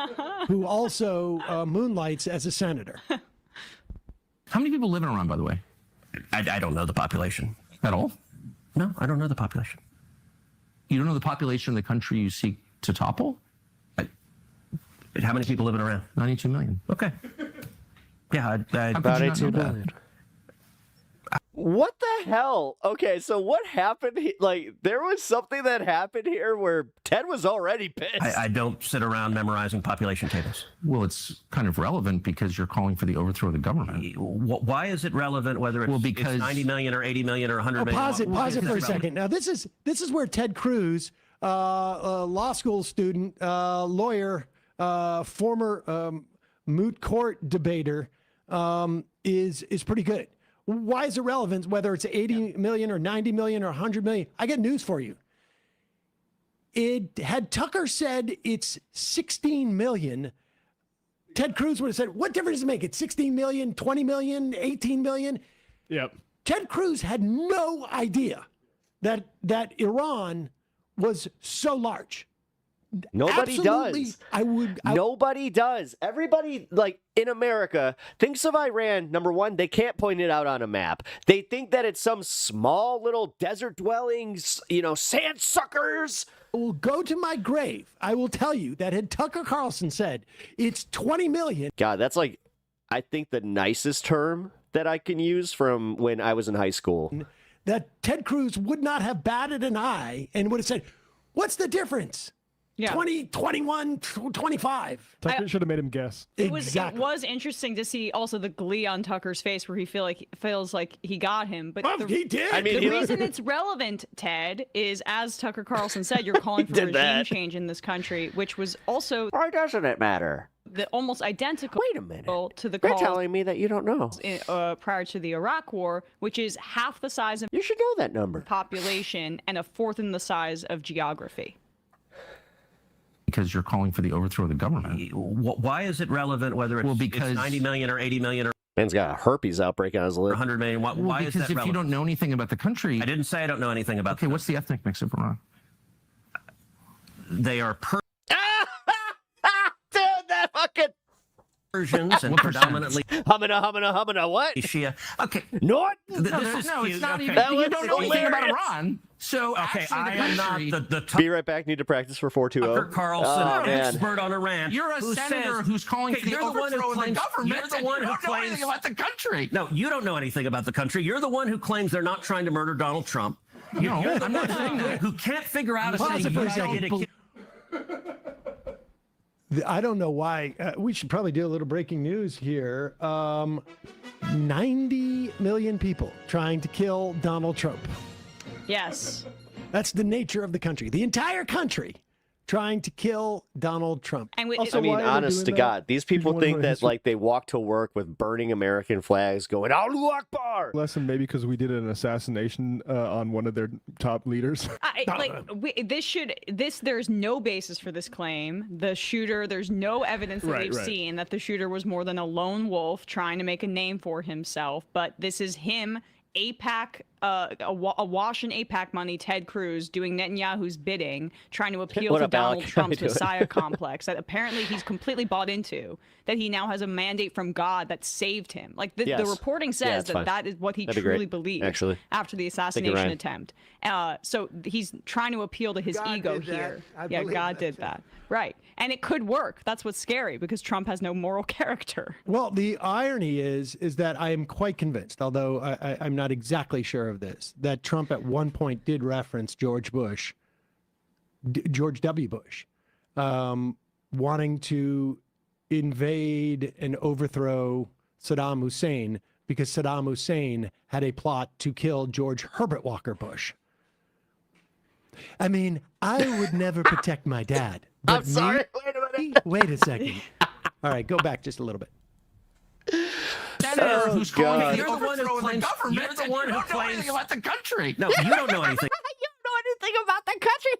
who also moonlights as a senator. How many people live in Iran, by the way? I don't know the population. At all? No, I don't know the population. You don't know the population of the country you seek to topple? How many people live in Iran? 92 million. Okay. Yeah, about 18 million. What the hell? Okay, so what happened? Like, there was something that happened here where Ted was already pissed. I don't sit around memorizing population tables. Well, it's kind of relevant because you're calling for the overthrow of the government. Why is it relevant whether it's, because it's 90 million or 80 million or 100 million? Pause it for a second. Now, this is where Ted Cruz, law school student, lawyer, former moot court debater, is pretty good. Why is it relevant whether it's 80 million or 90 million or 100 million? I got news for you. Had Tucker said it's 16 million, Ted Cruz would have said, what difference does it make? It's 16 million, 20 million, 18 million? Yep. Ted Cruz had no idea that Iran was so large. Nobody Absolutely, does. Nobody does. Everybody, like, in America thinks of Iran. Number one, they can't point it out on a map. They think that it's some small little desert dwellings, sand suckers. I will go to my grave. I will tell you that had Tucker Carlson said it's 20 million. God, that's like, I think the nicest term that I can use from when I was in high school. That Ted Cruz would not have batted an eye and would have said, What's the difference? Yeah. 20, 21, 25. Tucker should have made him guess. It was interesting to see also the glee on Tucker's face where he feels like he got him. But he did. I mean, the reason it's relevant, Ted, is as Tucker Carlson said, you're calling for regime change in this country, which was also why doesn't it matter? Almost identical. Wait a minute. To the You're calls telling me that you don't know. Prior to the Iraq War, which is half the size of you should know that number population and a fourth in the size of geography. Because you're calling for the overthrow of the government. Why is it relevant whether it's, because it's 90 million or 80 million or man's got a herpes outbreak on his lip. 100 million? Why is that because if you don't know anything about the country... I didn't say I don't know anything about Okay, what's the ethnic mix of Iran? They are Dude, that fucking... Persians and predominantly Humana, what? Shia. Okay. Not? No, it's not even. That You don't know anything about hilarious. Iran. So Okay, actually, I the am not country, the Be right back. Need to practice for 420. Tucker Carlson, Oh, man. expert on Iran. You're a who senator says, who's calling okay, for the you're the one who overthrow of the claims, government. You're the one and who you don't know claims anything about the country. No, you don't know anything about the country. You're the one who claims they're not trying to murder Donald Trump. No, You're the I'm not one saying that. who can't figure out a Pause it for a second. I don't know why. We should probably do a little breaking news here. 90 million people trying to kill Donald Trump. Yes. That's the nature of the country. The entire country trying to kill Donald Trump. And I mean, honest to God, these people think that like they walk to work with burning American flags, going Allahu Akbar. Lesson maybe because we did an assassination on one of their top leaders. There's no basis for this claim. The shooter, there's no evidence that we've seen that the shooter was more than a lone wolf trying to make a name for himself. But this is him, AIPAC, awash in AIPAC money, Ted Cruz doing Netanyahu's bidding, trying to appeal to Donald Trump's Messiah complex that apparently he's completely bought into, that he now has a mandate from God that saved him. Like the reporting says that is what he truly believes after the assassination attempt. So he's trying to appeal to his ego here. Yeah, God did that. Right. And it could work. That's what's scary because Trump has no moral character. Well, the irony is that I am quite convinced, although I'm not exactly sure of this, that Trump at one point did reference George W. Bush, wanting to invade and overthrow Saddam Hussein because Saddam Hussein had a plot to kill George Herbert Walker Bush. I mean, I would never protect my dad. But I'm sorry. Wait a second. All right, go back just a little bit. Senator who's calling for the You're the one who overthrow of the claims. government. You're the one who You don't know claims anything about the country. No, you don't know anything About the country.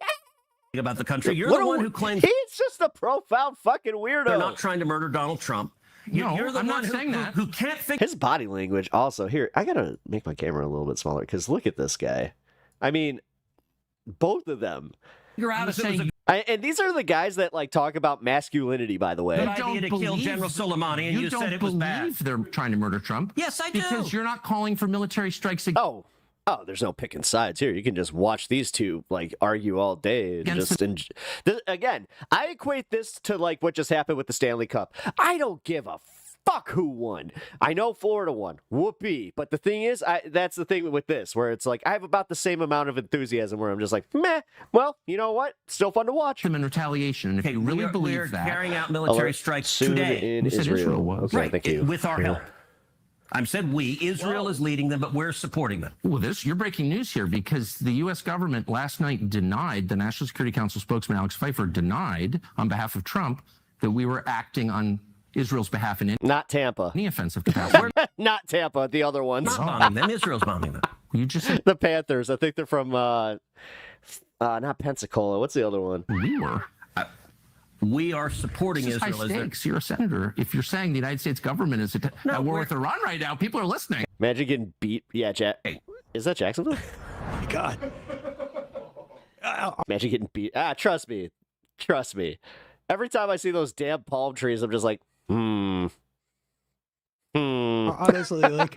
about the country. You're the one who claims he's just a profound fucking weirdo. they're not trying to murder Donald Trump. You're the I'm one not saying that. who can't figure. His body language also. Here, I gotta make my camera a little bit smaller because look at this guy. I mean, both of them. You're out of saying. And these are the guys that like talk about masculinity, by the way. Good idea to kill General Soleimani, and you said it was bad. You don't believe they're trying to murder Trump. Yes, I do. Because you're not calling for military strikes against. Oh, there's no picking sides here. You can just watch these two like argue all day. And again, I equate this to like what just happened with the Stanley Cup. I don't give a fuck who won. I know Florida won. Whoopee. But the thing is, that's the thing with this, where it's like I have about the same amount of enthusiasm where I'm just like, meh, well, you know what? Still fun to watch. Them in retaliation. And if you really believe that. Carrying out military strikes today. In Israel was. Okay, thank you. With our help. I said we. Israel is leading them, but we're supporting them. Well, you're breaking news here because the U.S. government last night denied, the National Security Council spokesman Alex Pfeiffer denied on behalf of Trump that we were acting on Israel's behalf in not Tampa. Any offensive capacity. Not Tampa, the other ones. Not bombing them. Israel's bombing them. You just said the Panthers. I think they're from not Pensacola. What's the other one? We were. We are supporting This is Israel. high stakes. You're a senator. If you're saying the United States government is at war with Iran right now, people are listening. Imagine getting beat. Yeah, is that Jacksonville? Oh my God. Imagine getting beat. Trust me. Every time I see those damn palm trees, I'm just like, Honestly, like,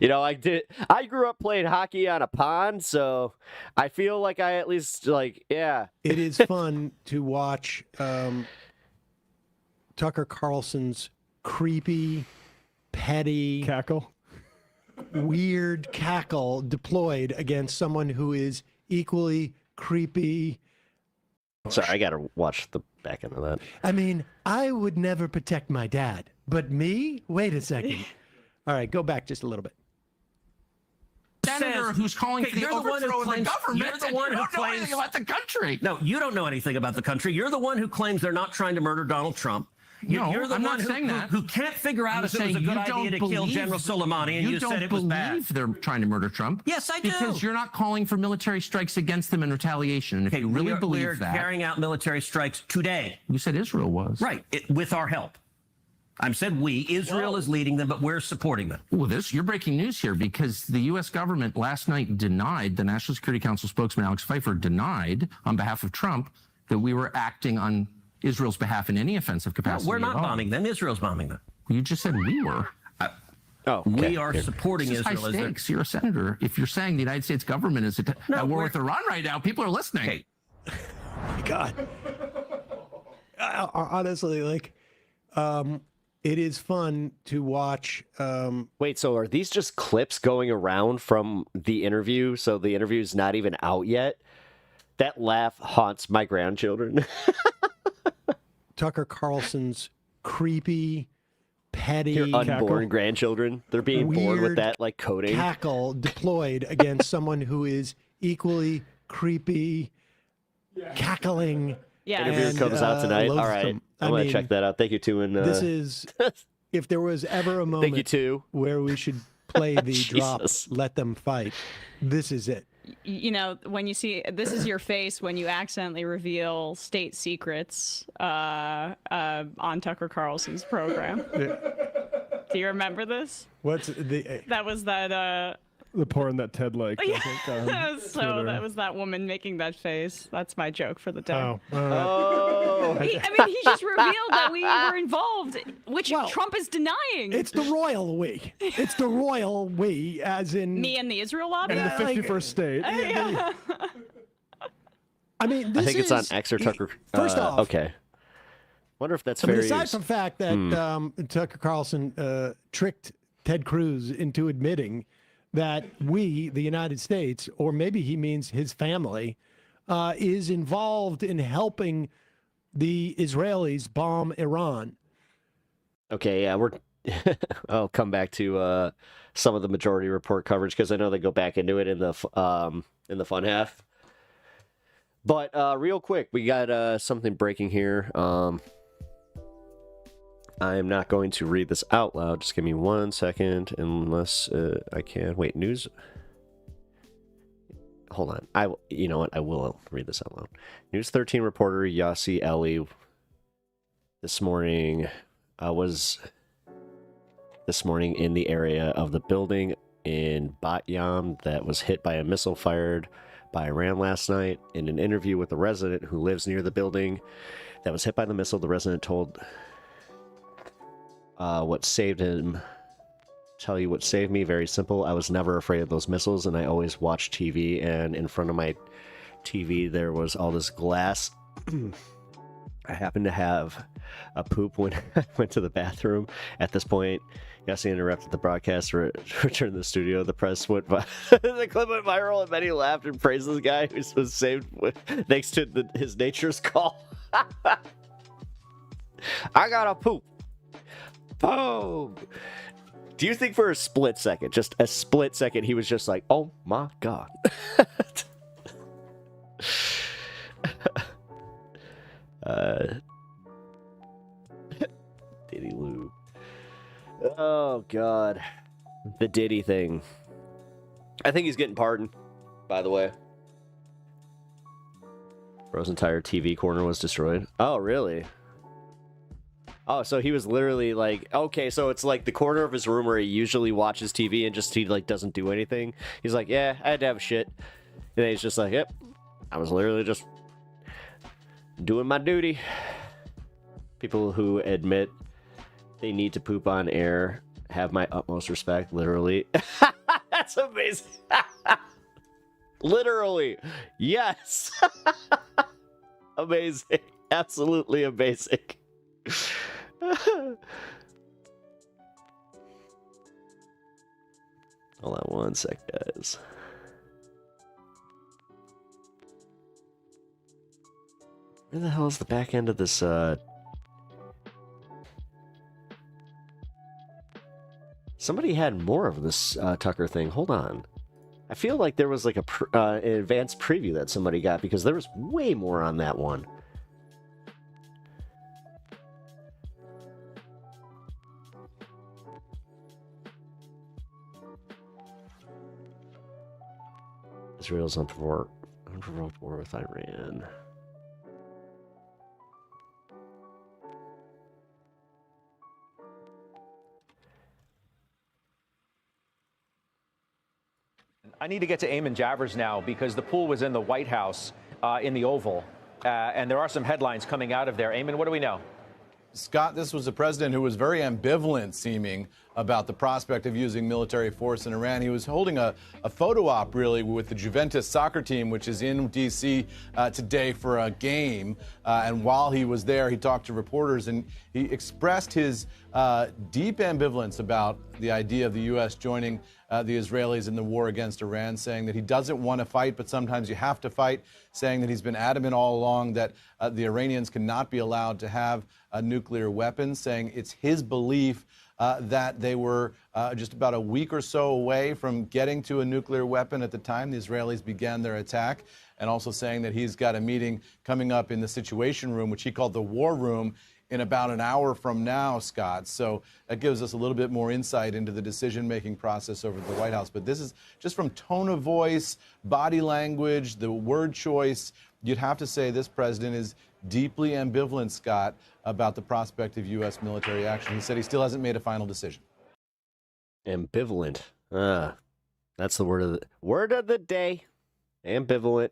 you know, I grew up playing hockey on a pond, so I feel like I at least like, yeah. It is fun to watch Tucker Carlson's creepy, petty cackle, weird cackle deployed against someone who is equally creepy. Sorry, I gotta watch the back end of that. I mean, I would never protect my dad, but me? Wait a second. All right, go back just a little bit. Senator who's calling for the you're the one who overthrow of the claims, government, You're the and one you who don't know claims anything about the country. No, you don't know anything about the country. You're the one who claims they're not trying to murder Donald Trump. No, You're the I'm one not saying that. who can't figure out I'm if it was a saying good you idea don't to kill believe- General Soleimani, and you said it was bad. believe they're trying to murder Trump. Yes, I do. Because you're not calling for military strikes against them in retaliation. And if you really we believe are that, carrying out military strikes today. You said Israel was. Right, with our help. I said we. Israel is leading them, but we're supporting them. Well, you're breaking news here because the U.S. government last night denied, the National Security Council spokesman Alex Pfeiffer denied on behalf of Trump that we were acting on Israel's behalf in any offensive capacity. No, we're not at all. bombing them. Israel's bombing them. You just said we were. We are supporting This is Israel. high stakes. You're a senator. If you're saying the United States government is at war with Iran right now, people are listening. Oh my God. Honestly, like, it is fun to watch. Wait, so are these just clips going around from the interview? So the interview's not even out yet? That laugh haunts my grandchildren. Tucker Carlson's creepy, petty, Your unborn grandchildren. They're being born with weird that, like, coding. cackle deployed against someone who is equally creepy, cackling. Yeah. Interview comes out tonight. All right. loathsome. I'm going to check that out. Thank you, too. And This is, if there was ever a moment Thank you, too. where we should play the drop, Jesus. let them fight, this is it. You know, when you see this is your face when you accidentally reveal state secrets on Tucker Carlson's program. Do you remember this? What's the? That was that. The porn that Ted liked. I Yeah, think, on so Twitter. that was that woman making that face. That's my joke for the day. Oh. Oh. He just revealed that we were involved, which Trump is denying. It's the royal we. It's the royal we, as in Me and the Israel lobby. And the 51st state. I mean, I this think it's on is- X or Tucker. First off, Okay. Wonder if that's I mean, fair aside use. from the fact that Tucker Carlson tricked Ted Cruz into admitting that we, the United States, or maybe he means his family, is involved in helping the Israelis bomb Iran. Okay, yeah, we're. I'll come back to some of the Majority Report coverage because I know they go back into it in the fun half. But real quick, we got something breaking here. I am not going to read this out loud. Just give me 1 second, unless I can. Wait, news. Hold on. You know what? I will read this out loud. News 13 reporter Yossi Eli this morning was in the area of the building in Bat Yam that was hit by a missile fired by Iran last night. In an interview with a resident who lives near the building that was hit by the missile, the resident told what saved him. Tell you what saved me, very simple. I was never afraid of those missiles, and I always watched TV, and in front of my TV there was all this glass. I happened to have a poop when I went to the bathroom. At this point, Yossi interrupted the broadcast, returned to the studio. The press went the clip went viral, and many laughed and praised the guy who was saved thanks to his nature's call. I got a poop. Boom. Do you think for a split second, just a split second, he was just like, oh my God. Diddy Lou. Oh God. The Diddy thing. I think he's getting pardoned, by the way. Bro's entire TV corner was destroyed. Oh, really? Oh, so he was literally like, okay, so it's like the corner of his room where he usually watches TV and just he like doesn't do anything. He's like, yeah, I had to have a shit. And then he's just like, yep, I was literally just doing my duty. People who admit they need to poop on air have my utmost respect, literally. That's amazing. Literally. Yes. Amazing. Absolutely amazing. Hold on 1 sec, guys. Where the hell is the back end of this, Somebody had more of this Tucker thing. Hold on. I feel like there was like an advanced preview that somebody got because there was way more on that one. Israel's unprovoked war with Iran. I need to get to Eamon Javers now because the pool was in the White House in the Oval, and there are some headlines coming out of there. Eamon, what do we know? Scott, this was a president who was very ambivalent seeming about the prospect of using military force in Iran. He was holding a photo op, really, with the Juventus soccer team, which is in D.C. Today for a game. And while he was there, he talked to reporters, and he expressed his deep ambivalence about the idea of the U.S. joining the Israelis in the war against Iran, saying that he doesn't want to fight, but sometimes you have to fight, saying that he's been adamant all along that the Iranians cannot be allowed to have nuclear weapons, saying it's his belief that they were just about a week or so away from getting to a nuclear weapon at the time the Israelis began their attack, and also saying that he's got a meeting coming up in the Situation Room, which he called the War Room, in about an hour from now, Scott. So that gives us a little bit more insight into the decision-making process over at the White House. But this is just from tone of voice, body language, the word choice. You'd have to say this president is deeply ambivalent, Scott, about the prospect of U.S. military action. He said he still hasn't made a final decision. Ambivalent. That's the word of the day. Ambivalent.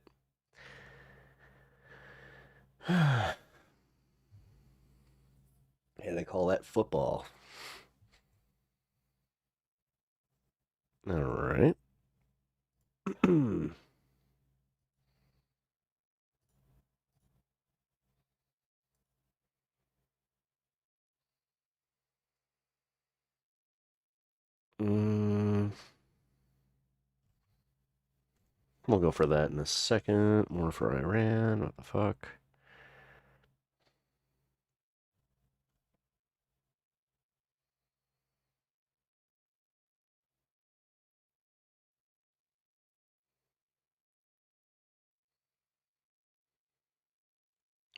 Yeah, they call that football. All right. We'll go for that in a second. More for Iran. What the fuck?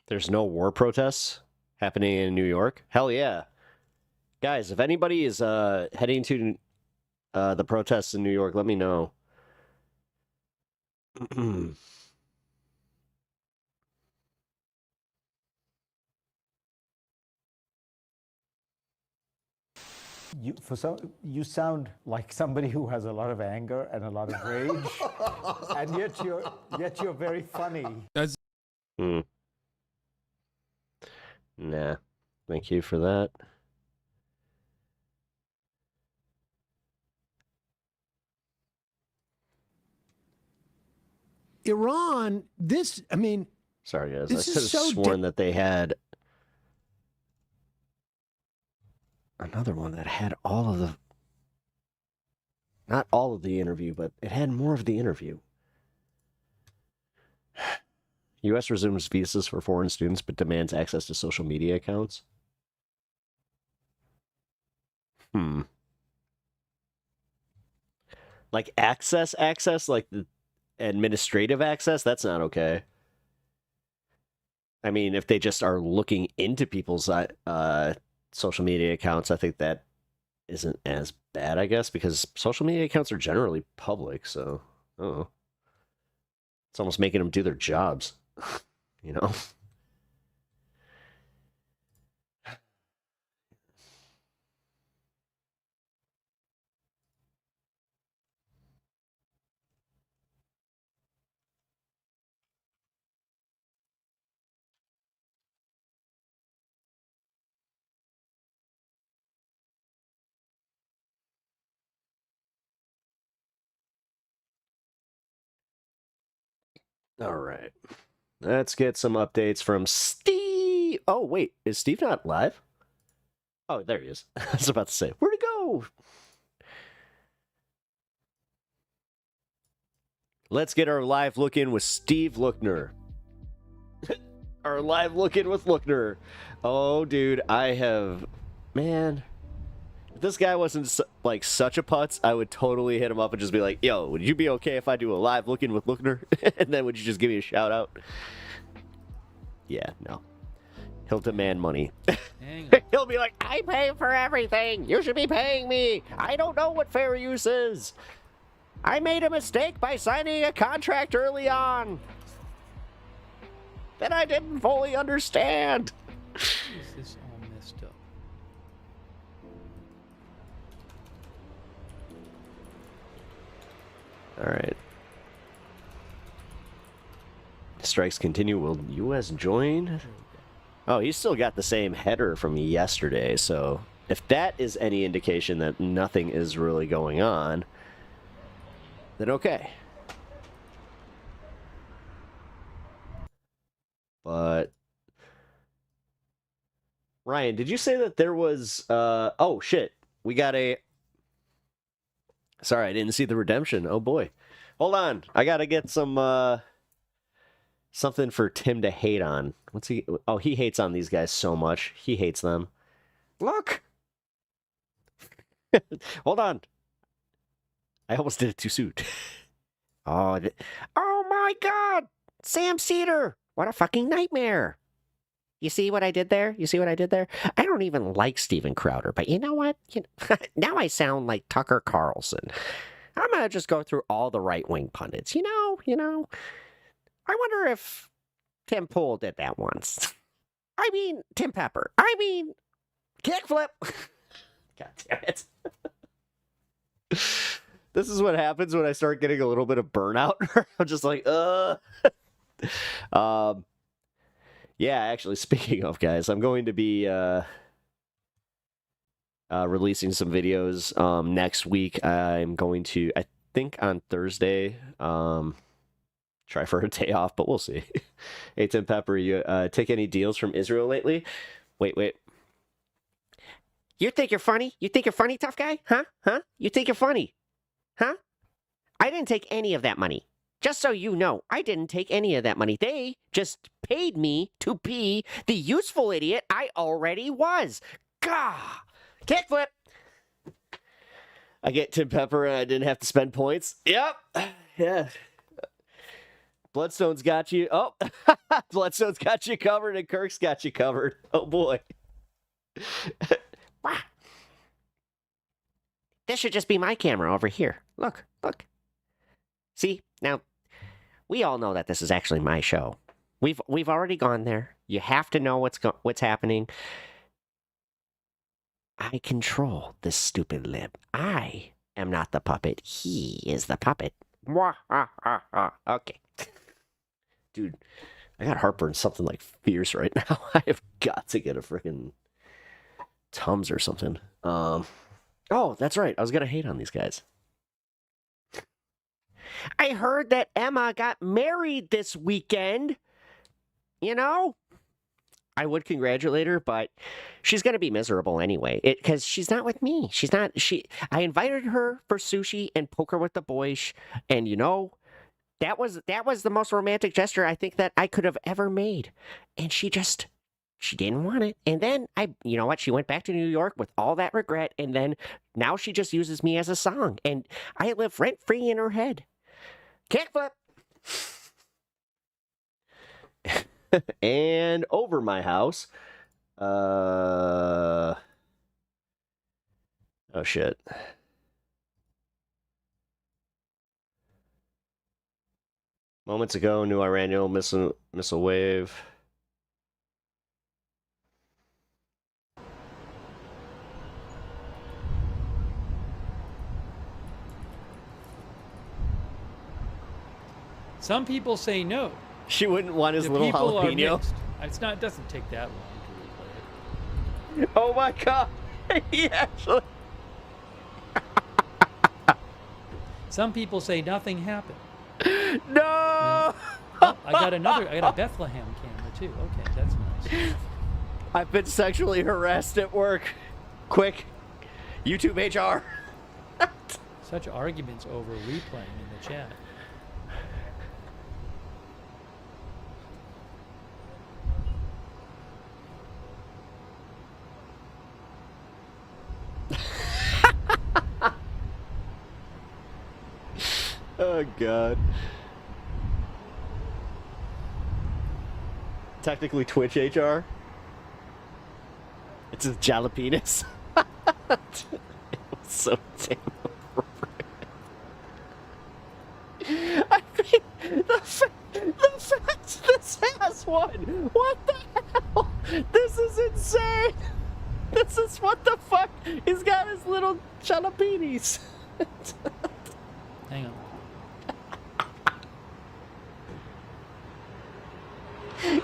There's no war protests happening in New York? Hell yeah. Guys, if anybody is heading to the protests in New York, let me know. You sound like somebody who has a lot of anger and a lot of rage, and yet you're very funny. Nah. Thank you for that. Iran, Sorry, guys. I this could is have so sworn that they had another one that had all of the... Not all of the interview, but it had more of the interview. U.S. resumes visas for foreign students, but demands access to social media accounts. Like access, like the administrative access? That's not okay. I mean, if they just are looking into people's social media accounts, I think that isn't as bad, I guess, because social media accounts are generally public, so, I don't know. It's almost making them do their jobs, you know? All right. Let's get some updates from Steve. Oh, wait. Is Steve not live? Oh, there he is. I was about to say, where'd he go? Let's get our live look in with Steve Lookner. Our live look-in with Lookner. Oh, dude, man, if this guy wasn't like such a putz, I would totally hit him up and just be like, yo, would you be okay if I do a live look-in with Lookner? And then would you just give me a shout out? Yeah, no. He'll demand money. He'll be like, I pay for everything. You should be paying me. I don't know what fair use is. I made a mistake by signing a contract early on that I didn't fully understand. Is this all messed up? All right. Strikes continue. Will U.S. join? Oh, he's still got the same header from yesterday, so if that is any indication that nothing is really going on, then okay. But Ryan, did you say that there was oh shit, we got a sorry, I didn't see the redemption. Oh boy. Hold on. I gotta get some something for Tim to hate on. What's he? Oh, he hates on these guys so much. He hates them. Look. Hold on. I almost did it too soon. Oh my God. Sam Cedar. What a fucking nightmare. You see what I did there? You see what I did there? I don't even like Steven Crowder, but you know what? Now I sound like Tucker Carlson. I'm going to just go through all the right-wing pundits. You know. I wonder if Tim Pool did that once. I mean, Tim Pepper. I mean, kickflip. God damn it. This is what happens when I start getting a little bit of burnout. I'm just like, yeah, actually, speaking of, guys, I'm going to be releasing some videos next week. I'm going to, I think on Thursday, try for a day off, but we'll see. Hey, Tim Pepper, you take any deals from Israel lately? Wait. You think you're funny? You think you're funny, tough guy? Huh? You think you're funny? Huh? I didn't take any of that money. Just so you know, I didn't take any of that money. They just paid me to be the useful idiot I already was. Gah! Kickflip! I get Tim Pepper and I didn't have to spend points. Yep. Yeah. Bloodstone's got you. Oh, Bloodstone's got you covered and Kirk's got you covered. Oh, boy. Wow. This should just be my camera over here. Look. See, now, we all know that this is actually my show. We've already gone there. You have to know what's happening. I control this stupid lib. I am not the puppet. He is the puppet. Okay. Dude, I got heartburn something like fierce right now. I have got to get a freaking Tums or something. Oh, that's right. I was going to hate on these guys. I heard that Emma got married this weekend. You know? I would congratulate her, but she's going to be miserable anyway. Because she's not with me. I invited her for sushi and poker with the boys. And you know, that was the most romantic gesture I think that I could have ever made. And she didn't want it. And then you know what? She went back to New York with all that regret. And then now she just uses me as a song. And I live rent-free in her head. Kickflip! And over my house. Oh, shit. Moments ago, new Iranian missile wave. Some people say no. She wouldn't want his The little people are jalapeno. mixed. It doesn't take that long to replay it. Oh my god. He actually. Some people say nothing happened. No! Oh, I got a Bethlehem camera too. Okay, that's nice. I've been sexually harassed at work. Quick. YouTube HR. Such arguments over replaying in the chat. Oh, God. Technically Twitch HR. It's a jalapenos. It was so damn appropriate. I mean, the fact this has one. What the hell? This is insane. This is what the fuck. He's got his little jalapenos. Hang on.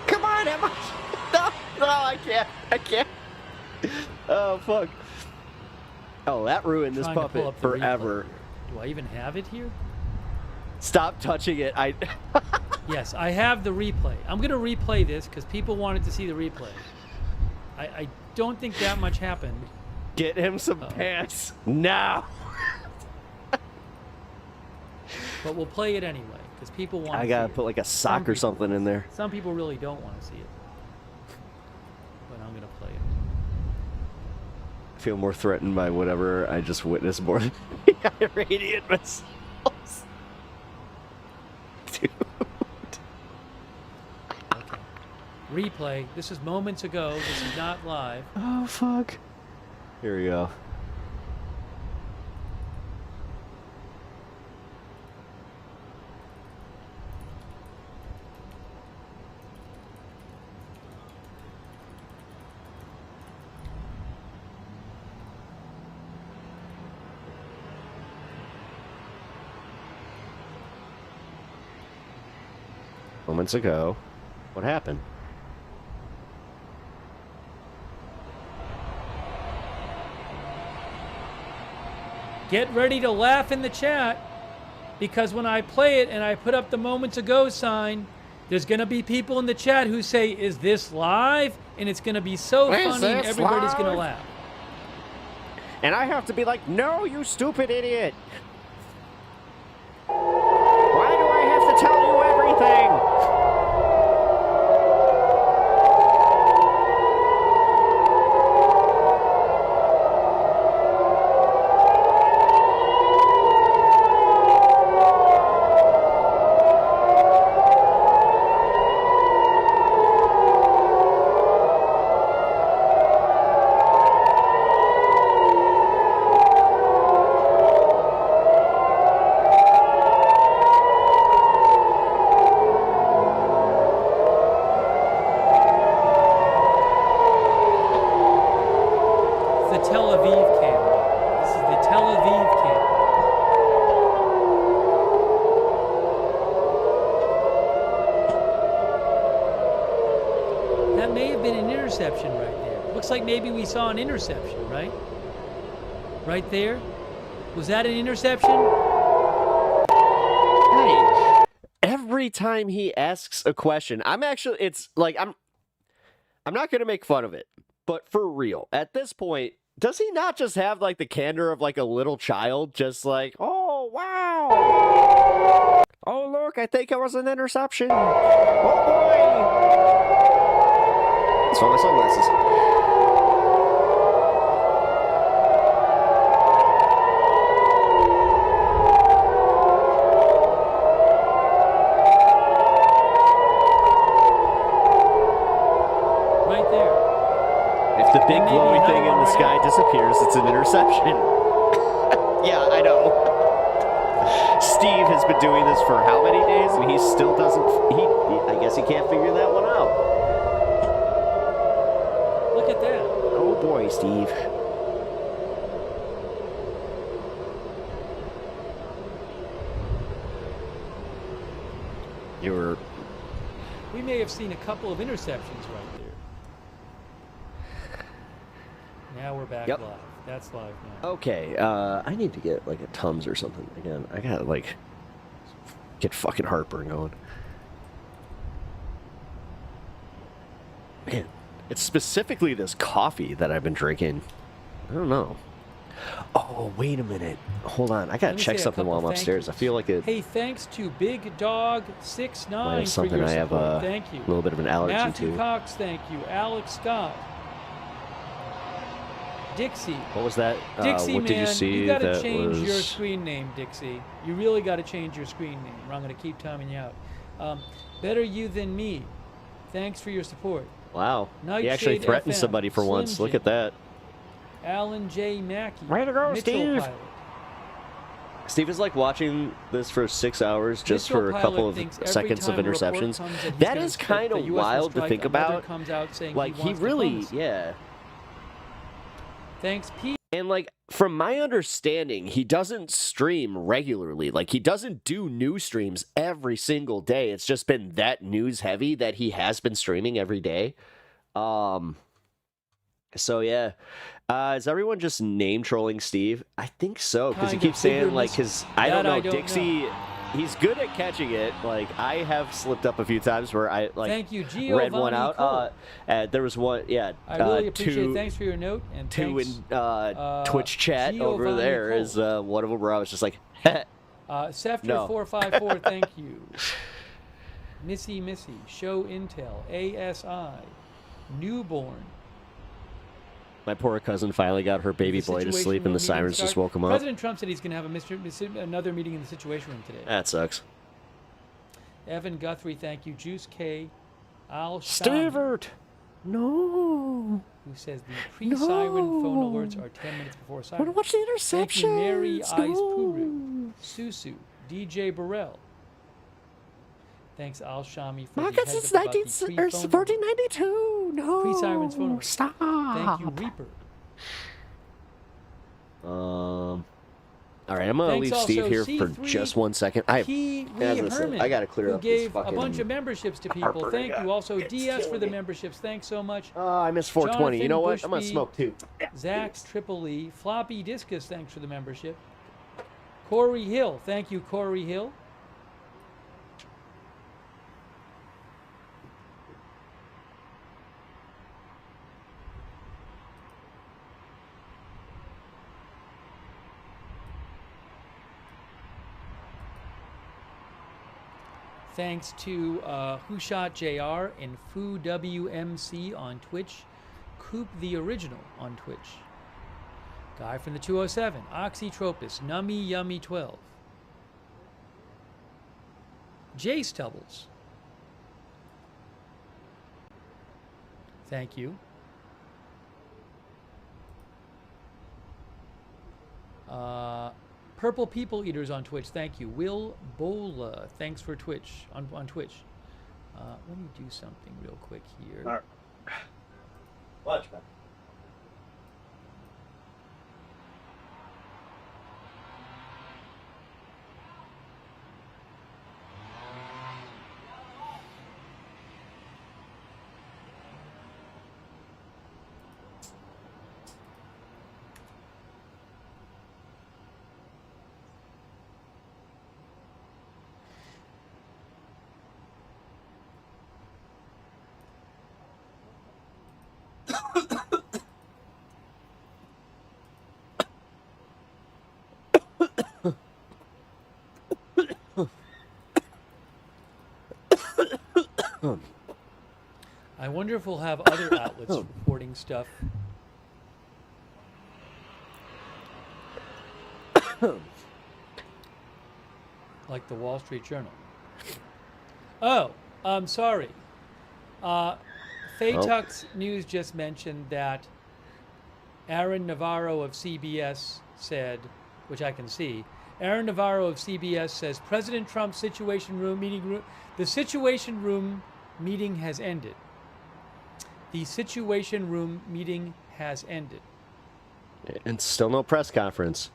Come on, Emma. No, I can't. Oh, fuck. Oh, that ruined this Trying to pull puppet up the forever. replay. Do I even have it here? Stop touching it. Yes, I have the replay. I'm going to replay this because people wanted to see the replay. I don't think that much happened. Get him some pants now. But we'll play it anyway because people want to I see gotta it. put like a sock or something in there. Some people really don't want to see it. But I'm going to play it. I feel more threatened by whatever I just witnessed more than the Iranian missiles. Dude. Okay. Replay. This is moments ago. This is not live. Oh, fuck. Here we go. Moments ago. What happened? Get ready to laugh in the chat because when I play it and I put up the moments ago sign, there's going to be people in the chat who say, is this live? And it's going to be so funny and everybody's going to laugh. And I have to be like, no, you stupid idiot. Why do I have to tell you everything? Maybe we saw an interception, right? Right there? Was that an interception? Hey, every time he asks a question, I'm not going to make fun of it, but for real, at this point, does he not just have like the candor of like a little child, just like, oh, wow. Oh, look, I think it was an interception. Oh, boy. That's why my sunglasses. The big glowy thing in the sky disappears. It's an interception. Yeah, I know. Steve has been doing this for how many days, and he still doesn't. I guess he can't figure that one out. Look at that. Oh boy, Steve. We may have seen a couple of interceptions right there. Now we're back live. That's live now. Okay, I need to get like a Tums or something again. I gotta like get fucking heartburn going. Man, it's specifically this coffee that I've been drinking. I don't know. Oh, wait a minute. Hold on. I gotta check something while I'm upstairs. I feel like it. Hey, thanks to Big Dog 69 might have something for your I have support. Thank you. A little bit of an allergy Matthew to. Cox, thank you. Alex Scott. Dixie. What was that? Dixie, what man, did you see you gotta that change your was... screen name, Dixie. You really gotta change your screen name, or I'm gonna keep timing you out. Better you than me. Thanks for your support. Wow. Nightshade He actually threatened FM, somebody for Slim once. Look Jim, at that. Alan J. Mackey. Way to go, Mitchell Steve. Pilot. Steve is like watching this for 6 hours just Mitchell for a Pilot couple of thinks every seconds of time a report interceptions. comes that he's That gonna is strike, kind the of US will wild to strike, think another about. comes out saying Like, he he wants really, diplomacy. yeah. Thanks, Pete. And, like, from my understanding, he doesn't stream regularly. Like, he doesn't do news streams every single day. It's just been that news heavy that he has been streaming every day. So, yeah. Is everyone just name trolling Steve? I think so, because he Kind of keeps saying, figure like, mis- because I don't that know, I don't Dixie, know. he's good at catching it. Like, I have slipped up a few times where I, like, Thank you, read one Giovanni out. Cole. There was one, yeah. I really appreciate it. two, Thanks for your note. And two thanks, in Twitch chat over Giovanni there Cole. is one of them where I was just like, No. Sefter454, thank you. Missy, Show Intel, ASI, Newborn. My poor cousin finally got her baby The boy to Situation sleep, Room and the meeting sirens just started. woke him up. President Trump said he's going to have another meeting in the Situation Room today. That sucks. Evan Guthrie, thank you. Juice K. Al Shami, Stevert! No! who says the pre-siren phone alerts are 10 minutes before siren. Watch the Thank you, Mary interceptions! Eyes Puru, Susu, DJ Burrell. Thanks, Al Shami, for Marcus, the it's heads up about the pre-phone 1492! No! Pre-sirens phone alert. Stop! Thank you, Reaper. Alright, I'm gonna Thanks leave Steve also here for C3 just 1 second. P. as Lee I said, Herman, I gotta clear who up this gave fucking a bunch of memberships to people. heartburn I Thank got. you. Also, It's DS for killing the me. memberships. Thanks so much. I missed 420. You know what? Jonathan I'm gonna Bushby, smoke too. Zach Tripoli, Floppy Discus, thanks for the membership. Corey Hill, thank you, Corey Hill. Thanks to Who Shot JR and Foo WMC on Twitch, Coop the Original on Twitch, Guy from the 207, Oxytropus, Nummy Yummy 12, Jay Stubbles. Thank you. Purple People Eaters on Twitch. Thank you. Will Bola. Thanks for Twitch on Twitch. Let me do something real quick here. All right. Watch that. I wonder if we'll have other outlets reporting stuff. Like the Wall Street Journal. Oh, I'm sorry. Faytux News just mentioned that Aaron Navarro of CBS said, which I can see, Aaron Navarro of CBS says President Trump's Situation Room meeting, the Situation Room meeting has ended. The Situation Room meeting has ended. And still no press conference.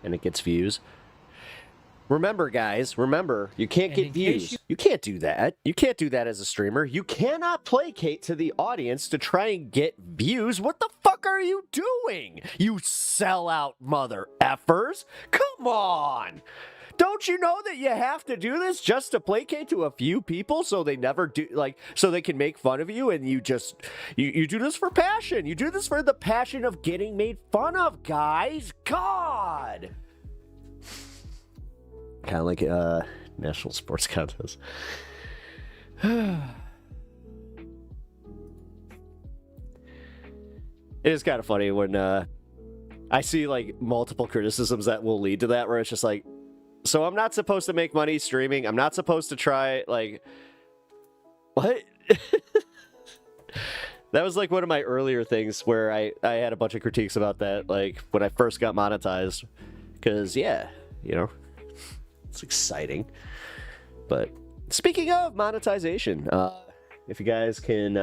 And it gets views. Remember, guys, you can't get views. You can't do that. You can't do that as a streamer. You cannot placate to the audience to try and get views. What the fuck are you doing? You sellout mother effers. Come on. Don't you know that you have to do this just to placate to a few people so they never do, like, so they can make fun of you, and you just, you do this for passion. You do this for the passion of getting made fun of, guys. God. Kind of like national sports contest. it is kind of funny when I see like multiple criticisms that will lead to that, where it's just like, so I'm not supposed to make money streaming. I'm not supposed to try, like, what? That was like one of my earlier things where I had a bunch of critiques about that, like when I first got monetized. Because, yeah, you know, it's exciting. But speaking of monetization, if you guys can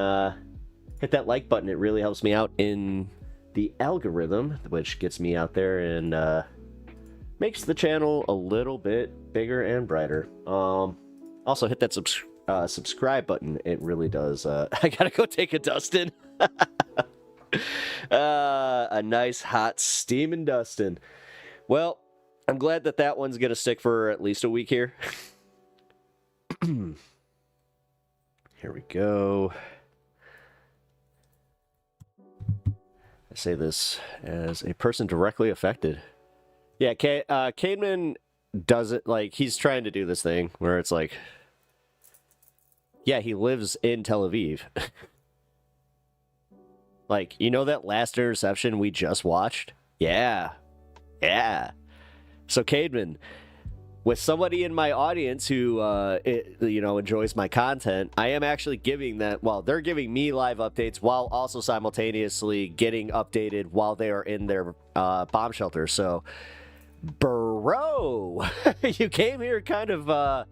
hit that like button, it really helps me out in the algorithm, which gets me out there and makes the channel a little bit bigger and brighter. Also, hit that subscribe button. It really does. I gotta go take a dustin'. A nice hot steaming dustin'. Well, I'm glad that that one's gonna stick for at least a week here. Here we go. I say this as a person directly affected. Yeah, Cademan does it, like, he's trying to do this thing where it's like, yeah, he lives in Tel Aviv. Like, you know that last interception we just watched? Yeah. Yeah. So, Cademan, with somebody in my audience who, enjoys my content, I am actually giving that, well, they're giving me live updates while also simultaneously getting updated while they are in their bomb shelter. So, bro, you came here kind of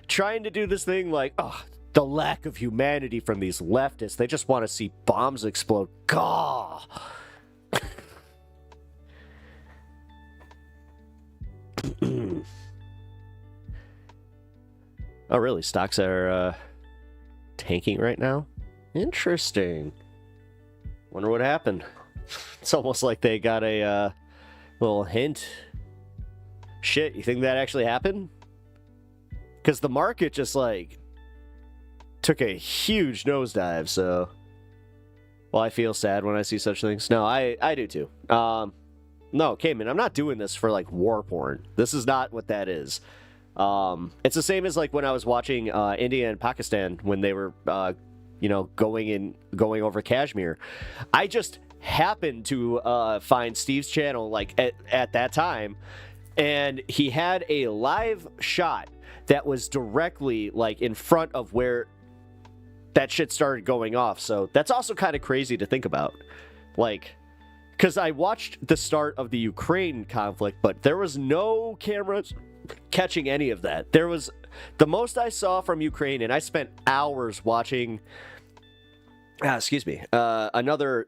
trying to do this thing like, oh, the lack of humanity from these leftists. They just want to see bombs explode. Gah! Oh, really? Stocks are tanking right now? Interesting. Wonder what happened. It's almost like they got a little hint. Shit, you think that actually happened? Because the market just, like, took a huge nosedive, so... Well, I feel sad when I see such things. No, I do too. No, Cayman, I'm not doing this for, like, war porn. This is not what that is. It's the same as, like, when I was watching India and Pakistan when they were, going over Kashmir. I just happened to find Steve's channel, like, at that time, and he had a live shot that was directly, like, in front of where that shit started going off. So that's also kind of crazy to think about. Like, because I watched the start of the Ukraine conflict, but there was no cameras catching any of that. There was the most I saw from Ukraine, and I spent hours watching another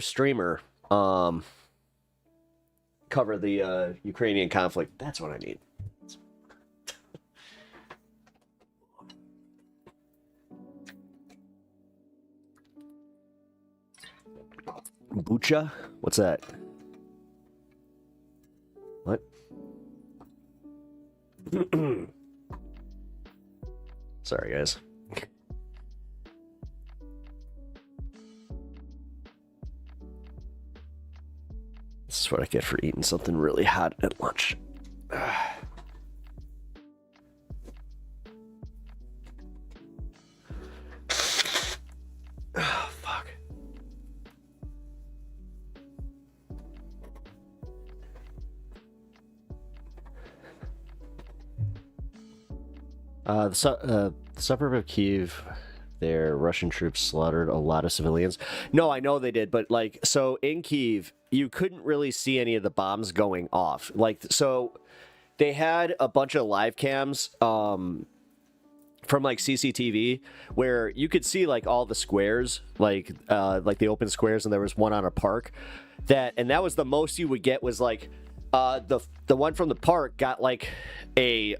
streamer cover the Ukrainian conflict. That's what I need. Bucha? What's that? What? Sorry, guys. This is what I get for eating something really hot at lunch. Oh, fuck. The suburb of Kyiv, their Russian troops slaughtered a lot of civilians. No, I know they did, but, like, so in Kyiv, you couldn't really see any of the bombs going off. Like, so they had a bunch of live cams from, like, CCTV where you could see, like, all the squares, like the open squares, and there was one on a park. And that was the most you would get was, like, the one from the park got like a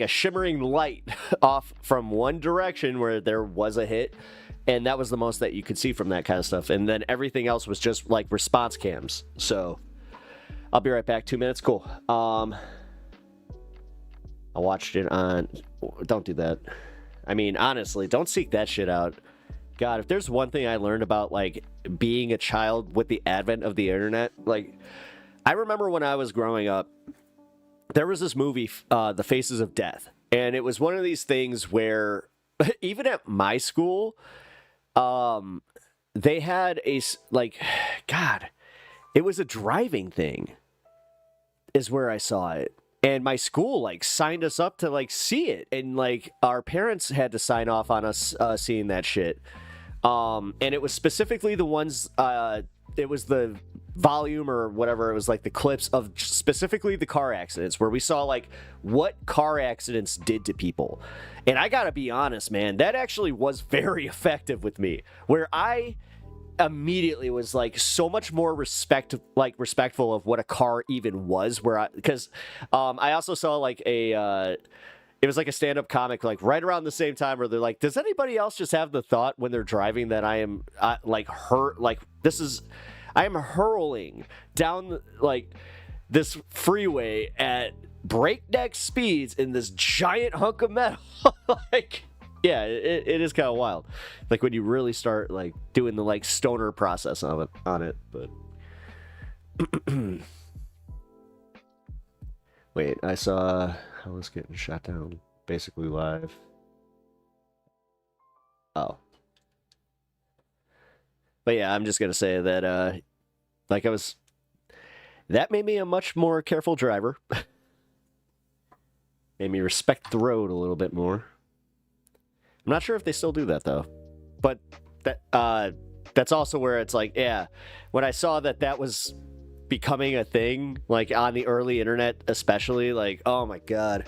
shimmering light off from one direction where there was a hit, and that was the most that you could see from that kind of stuff. And then everything else was just like response cams. So I'll be right back. 2 minutes. Cool. I watched it on. Don't do that. I mean, honestly, don't seek that shit out. God, if there's one thing I learned about, like, being a child with the advent of the internet, like, I remember when I was growing up, there was this movie, The Faces of Death, and it was one of these things where even at my school, they had God, it was a driving thing is where I saw it. And my school like signed us up to like see it. And like our parents had to sign off on us seeing that shit. And it was specifically the ones, it was the volume or whatever. It was like the clips of specifically the car accidents where we saw like what car accidents did to people. And I gotta be honest, man, that actually was very effective with me, where I immediately was like so much more respectful of what a car even was, because I also saw like it was like a stand-up comic like right around the same time where they're like, does anybody else just have the thought when they're driving that I am I am hurling down like this freeway at breakneck speeds in this giant hunk of metal? Like, yeah, it is kind of wild. Like when you really start like doing the like stoner process on it, but wait, I saw I was getting shot down basically live. Oh. But yeah, I'm just gonna say that that made me a much more careful driver. Made me respect the road a little bit more. I'm not sure if they still do that though, but that's also where it's like, yeah, when I saw that was becoming a thing, like on the early internet, especially, like, oh my god,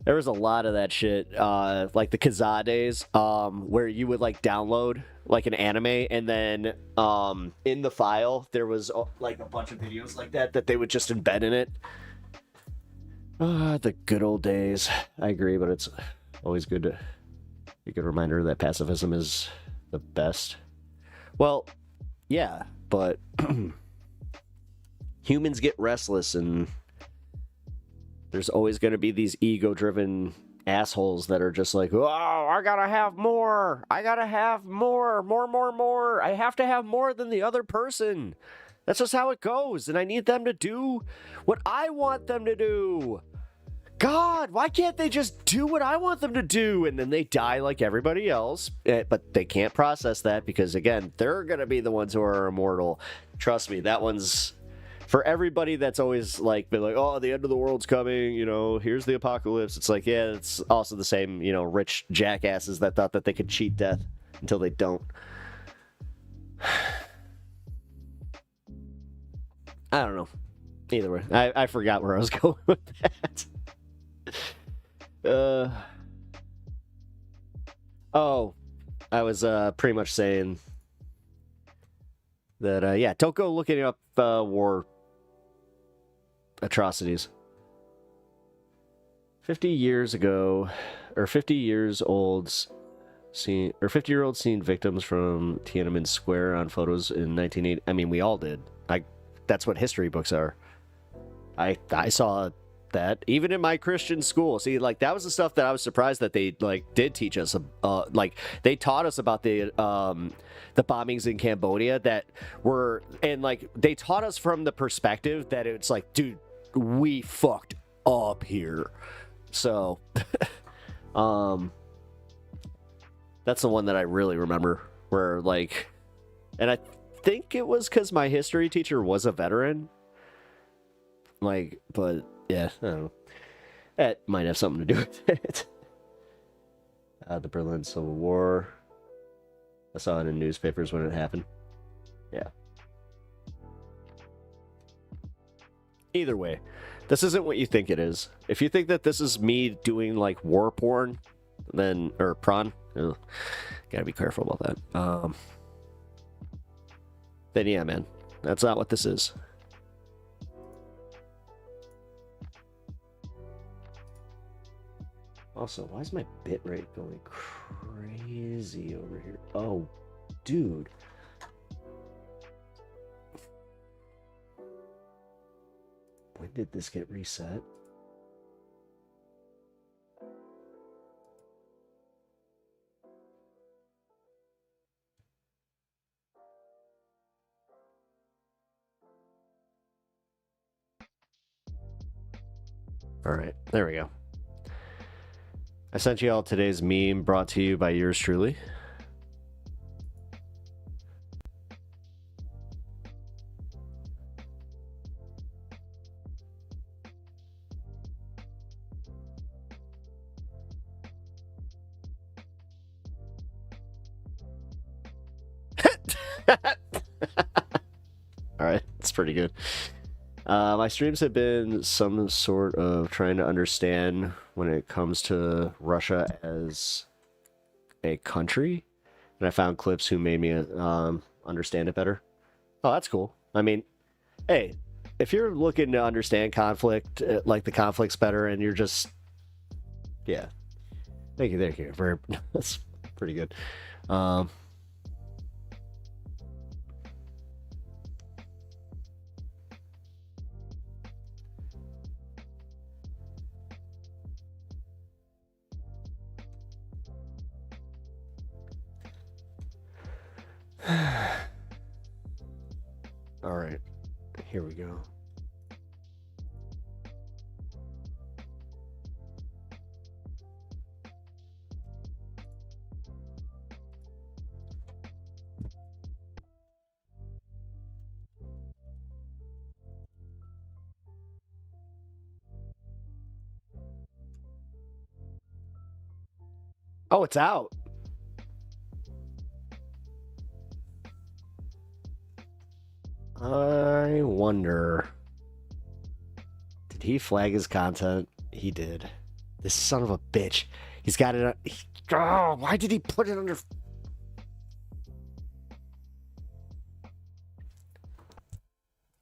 there was a lot of that shit, like the Kazaa days, where you would like download like an anime and then in the file there was like a bunch of videos like that they would just embed in it. The good old days. I agree, but it's always good to be a good reminder that pacifism is the best. Well, yeah, but humans get restless, and there's always going to be these ego-driven assholes that are just like, oh, I gotta have more. I gotta have more. I have to have more than the other person. That's just how it goes, and I need them to do what I want them to do. God, why can't they just do what I want them to do? And then they die like everybody else. But they can't process that because, again, they're going to be the ones who are immortal. Trust me, that one's for everybody that's always like been like, oh, the end of the world's coming, you know, here's the apocalypse. It's like, yeah, it's also the same, you know, rich jackasses that thought that they could cheat death until they don't. I don't know. Either way, I forgot where I was going with that. Oh, I was pretty much saying that yeah, don't go looking up war atrocities. 50 years ago, or 50 years olds seen, or 50-year-old seen victims from Tiananmen Square on photos in 1980. I mean, we all did. That's what history books are. I saw that even in my Christian school. See, like that was the stuff that I was surprised that they like did teach us. Like they taught us about the bombings in Cambodia that were, and like they taught us from the perspective that it's like, dude, we fucked up here. So, that's the one that I really remember. Where like, and I think it was because my history teacher was a veteran. Like, but. Yeah, I don't know. That might have something to do with it. The Berlin Civil War. I saw it in newspapers when it happened. Yeah. Either way, this isn't what you think it is. If you think that this is me doing like war porn, then, or prawn, gotta be careful about that. Then yeah, man, that's not what this is. Also, why is my bitrate going crazy over here? Oh, dude. When did this get reset? All right, there we go. I sent you all today's meme brought to you by yours truly. All right, that's pretty good. My streams have been some sort of trying to understand when it comes to Russia as a country, and I found clips who made me understand it better. Oh, that's cool. I mean, hey, if you're looking to understand conflict, like the conflict's better, and you're just, yeah, thank you. That's pretty good. All right, here we go. Oh, it's out. I wonder. Did he flag his content? He did. This son of a bitch. He's got it. Oh, why did he put it under?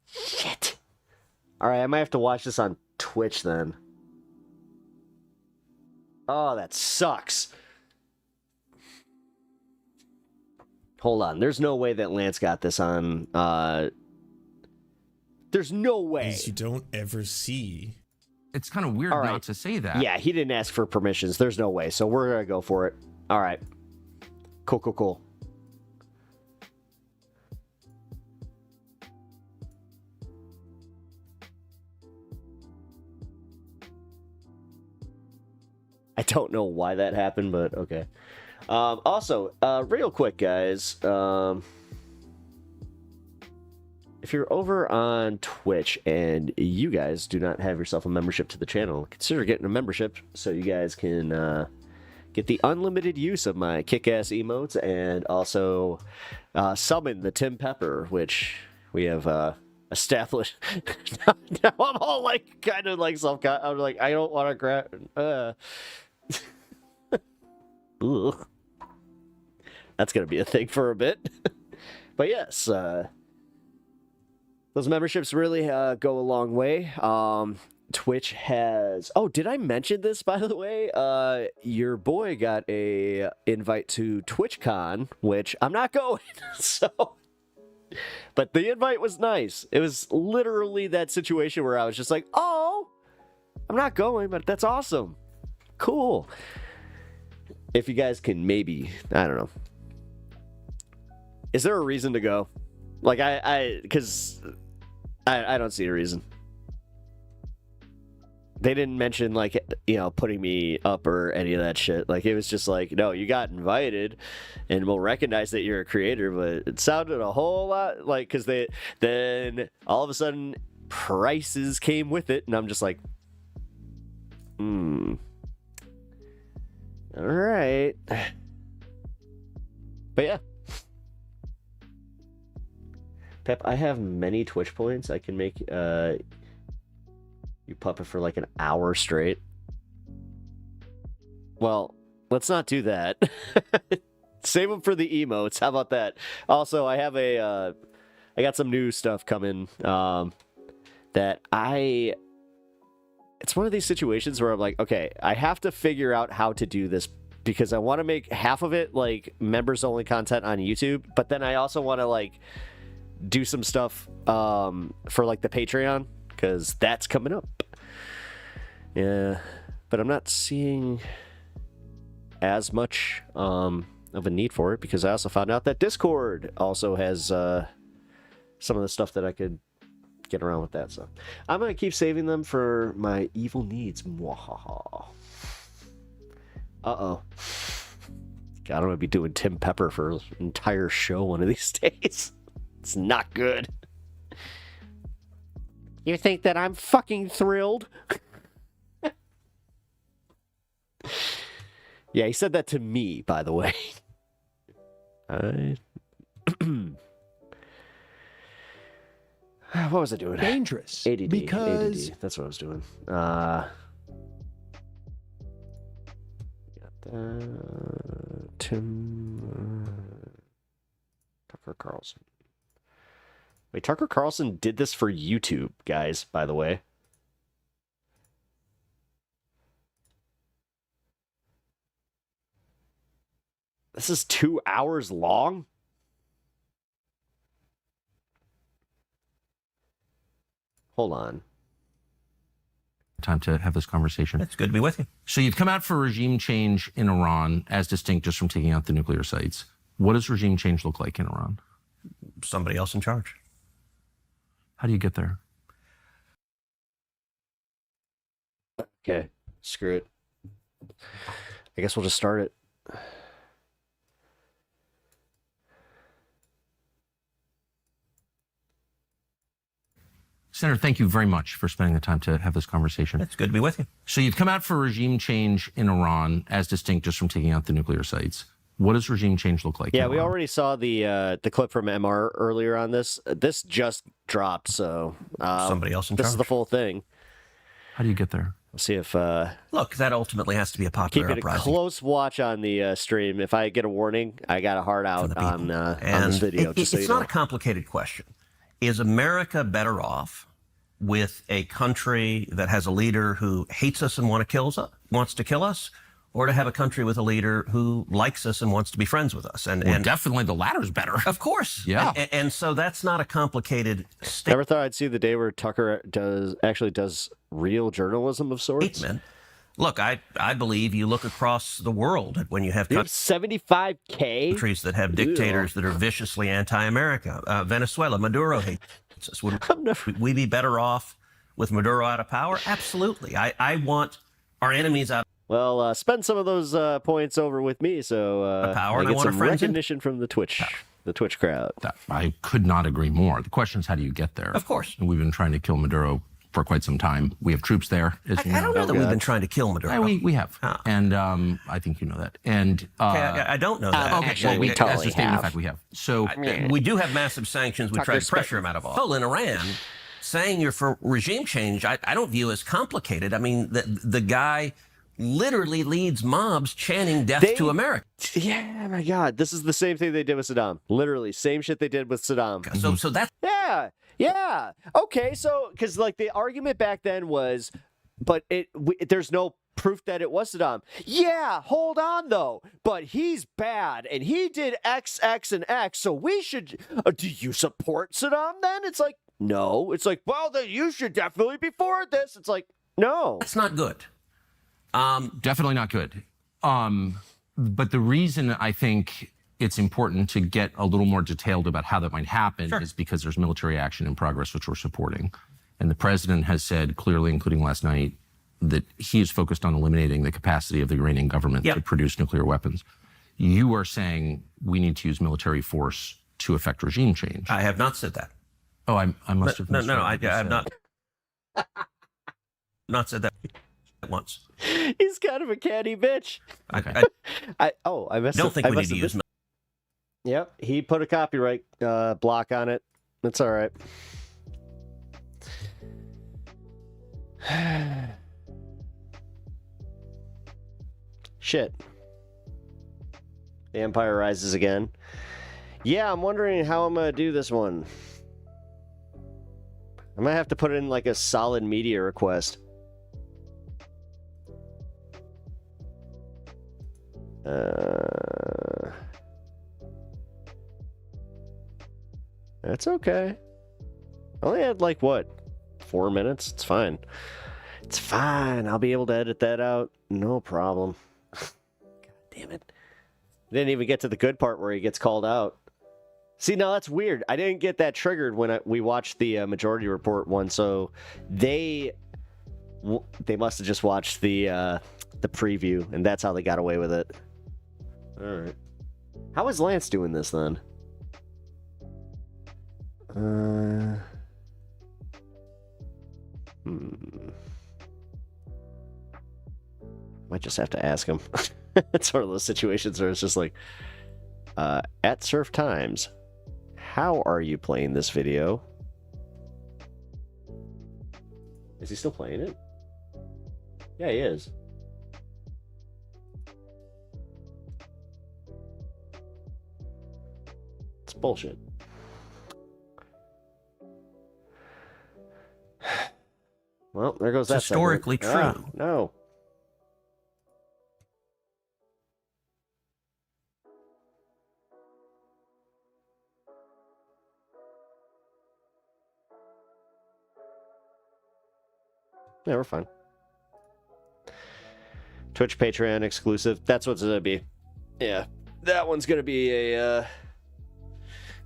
Shit. All right, I might have to watch this on Twitch then. Oh, that sucks. Hold on. There's no way that Lance got this on. There's no way. You don't ever see. It's kind of weird not to say that. Yeah, he didn't ask for permissions. There's no way. So we're going to go for it. All right. Cool. I don't know why that happened, but okay. Also, real quick, guys. If you're over on Twitch and you guys do not have yourself a membership to the channel, consider getting a membership so you guys can get the unlimited use of my kick-ass emotes and also summon the Tim Pepper, which we have established. Now I'm all like kind of like I'm like, I don't want to grab. Ugh. That's gonna be a thing for a bit. But yes, those memberships really go a long way. Twitch has... Oh, did I mention this, by the way? Your boy got a invite to TwitchCon, which I'm not going, so... But the invite was nice. It was literally that situation where I was just like, oh, I'm not going, but that's awesome. Cool. If you guys can maybe... I don't know. Is there a reason to go? Like, because I don't see a reason. They didn't mention, like, you know, putting me up or any of that shit. Like, it was just like, no, you got invited, and we'll recognize that you're a creator, but it sounded a whole lot like, because then all of a sudden, prices came with it, and I'm just like, all right. But yeah. Pep, I have many Twitch points. I can make you puppet for like an hour straight. Well, let's not do that. Save them for the emotes. How about that? Also, I have I got some new stuff coming that it's one of these situations where I'm like, okay, I have to figure out how to do this because I want to make half of it like members only content on YouTube, but then I also want to like do some stuff for like the Patreon because that's coming up. Yeah, but I'm not seeing as much of a need for it because I also found out that Discord also has some of the stuff that I could get around with that. So I'm gonna keep saving them for my evil needs. Mwahaha. Uh-oh. God, I'm going to be doing Tim Pepper for an entire show one of these days. It's not good. You think that I'm fucking thrilled? Yeah, he said that to me, by the way. What was I doing? Dangerous. ADD. Because ADD. That's what I was doing. Tim Tucker Carlson. Wait, Tucker Carlson did this for YouTube, guys, by the way. This is 2 hours long? Hold on. Time to have this conversation. It's good to be with you. So you've come out for regime change in Iran, as distinct just from taking out the nuclear sites. What does regime change look like in Iran? Somebody else in charge. How do you get there? Okay, screw it. I guess we'll just start it. Senator, thank you very much for spending the time to have this conversation. It's good to be with you. So you've come out for regime change in Iran, as distinct just from taking out the nuclear sites. What does regime change look like? Yeah, we already saw the clip from MR earlier on this. This just dropped, so Somebody else in this charge. is the full thing. How do you get there? We'll see if Look, that ultimately has to be a popular keep it a uprising. close watch on the stream. If I get a warning, I got a heart out on this video. It's Just so you not know. a complicated question. Is America better off with a country that has a leader who hates us and wants to kill us, or to have a country with a leader who likes us and wants to be friends with us? And definitely the latter is better. Of course. Yeah. And so that's not a complicated Never thought I'd see the day where Tucker does real journalism of sorts. statement. Look, I believe you look across the world at when you have 75K countries that have dictators that are viciously anti-America. Venezuela, Maduro hates us. Would we be better off with Maduro out of power? Absolutely. I want our enemies out. Well, spend some of those points over with me, so power, I and I get want our some friends in- recognition from the Twitch crowd. I could not agree more. The question is, how do you get there? Of course. And we've been trying to kill Maduro for quite some time. We have troops there, as you know. I don't know that we've been trying to kill Maduro. We have. And I think you know that. And I don't know that. Okay, we totally as a statement have. of fact, we have. So We do have massive sanctions. We try to pressure him out of office. Well, in Iran, saying you're for regime change, I don't view as complicated. I mean, the guy literally leads mobs chanting death to America. Yeah, my God. This is the same thing they did with Saddam. Literally, same shit they did with Saddam. So that's... Yeah. Okay, so, because, like, the argument back then was, but there's no proof that it was Saddam. Yeah, hold on, though. But he's bad, and he did X, X, and X, so we should... do you support Saddam, then? It's like, no. It's like, well, then you should definitely be for this. It's like, no. That's not good. definitely not good. But the reason I think it's important to get a little more detailed about how that might happen is because there's military action in progress, which we're supporting. And the president has said clearly, including last night, that he is focused on eliminating the capacity of the Iranian government to produce nuclear weapons. You are saying we need to use military force to effect regime change. I have not said that. Oh, I must have. No, I have not. Not said that once. He's kind of a catty bitch. Okay. I messed don't up. think I we need messed to up use. this- Yep, he put a copyright block on it. That's all right. Shit. The Empire Rises again. Yeah, I'm wondering how I'm gonna do this one. I might have to put in like a solid media request. That's okay. I only had like what, 4 minutes? It's fine. It's fine. I'll be able to edit that out. No problem. God damn it. Didn't even get to the good part where he gets called out. See, now that's weird. I didn't get that triggered when we watched the Majority Report one, so they must have just watched the the preview, and that's how they got away with it. All right. How is Lance doing this then? Might just have to ask him. It's one of those situations where it's just like, at Surf Times, how are you playing this video? Is he still playing it? Yeah, he is. It's bullshit. Well, there goes that. It's historically segment. true. No. Yeah, we're fine. Twitch Patreon exclusive. That's what's gonna be. Yeah, that one's gonna be a.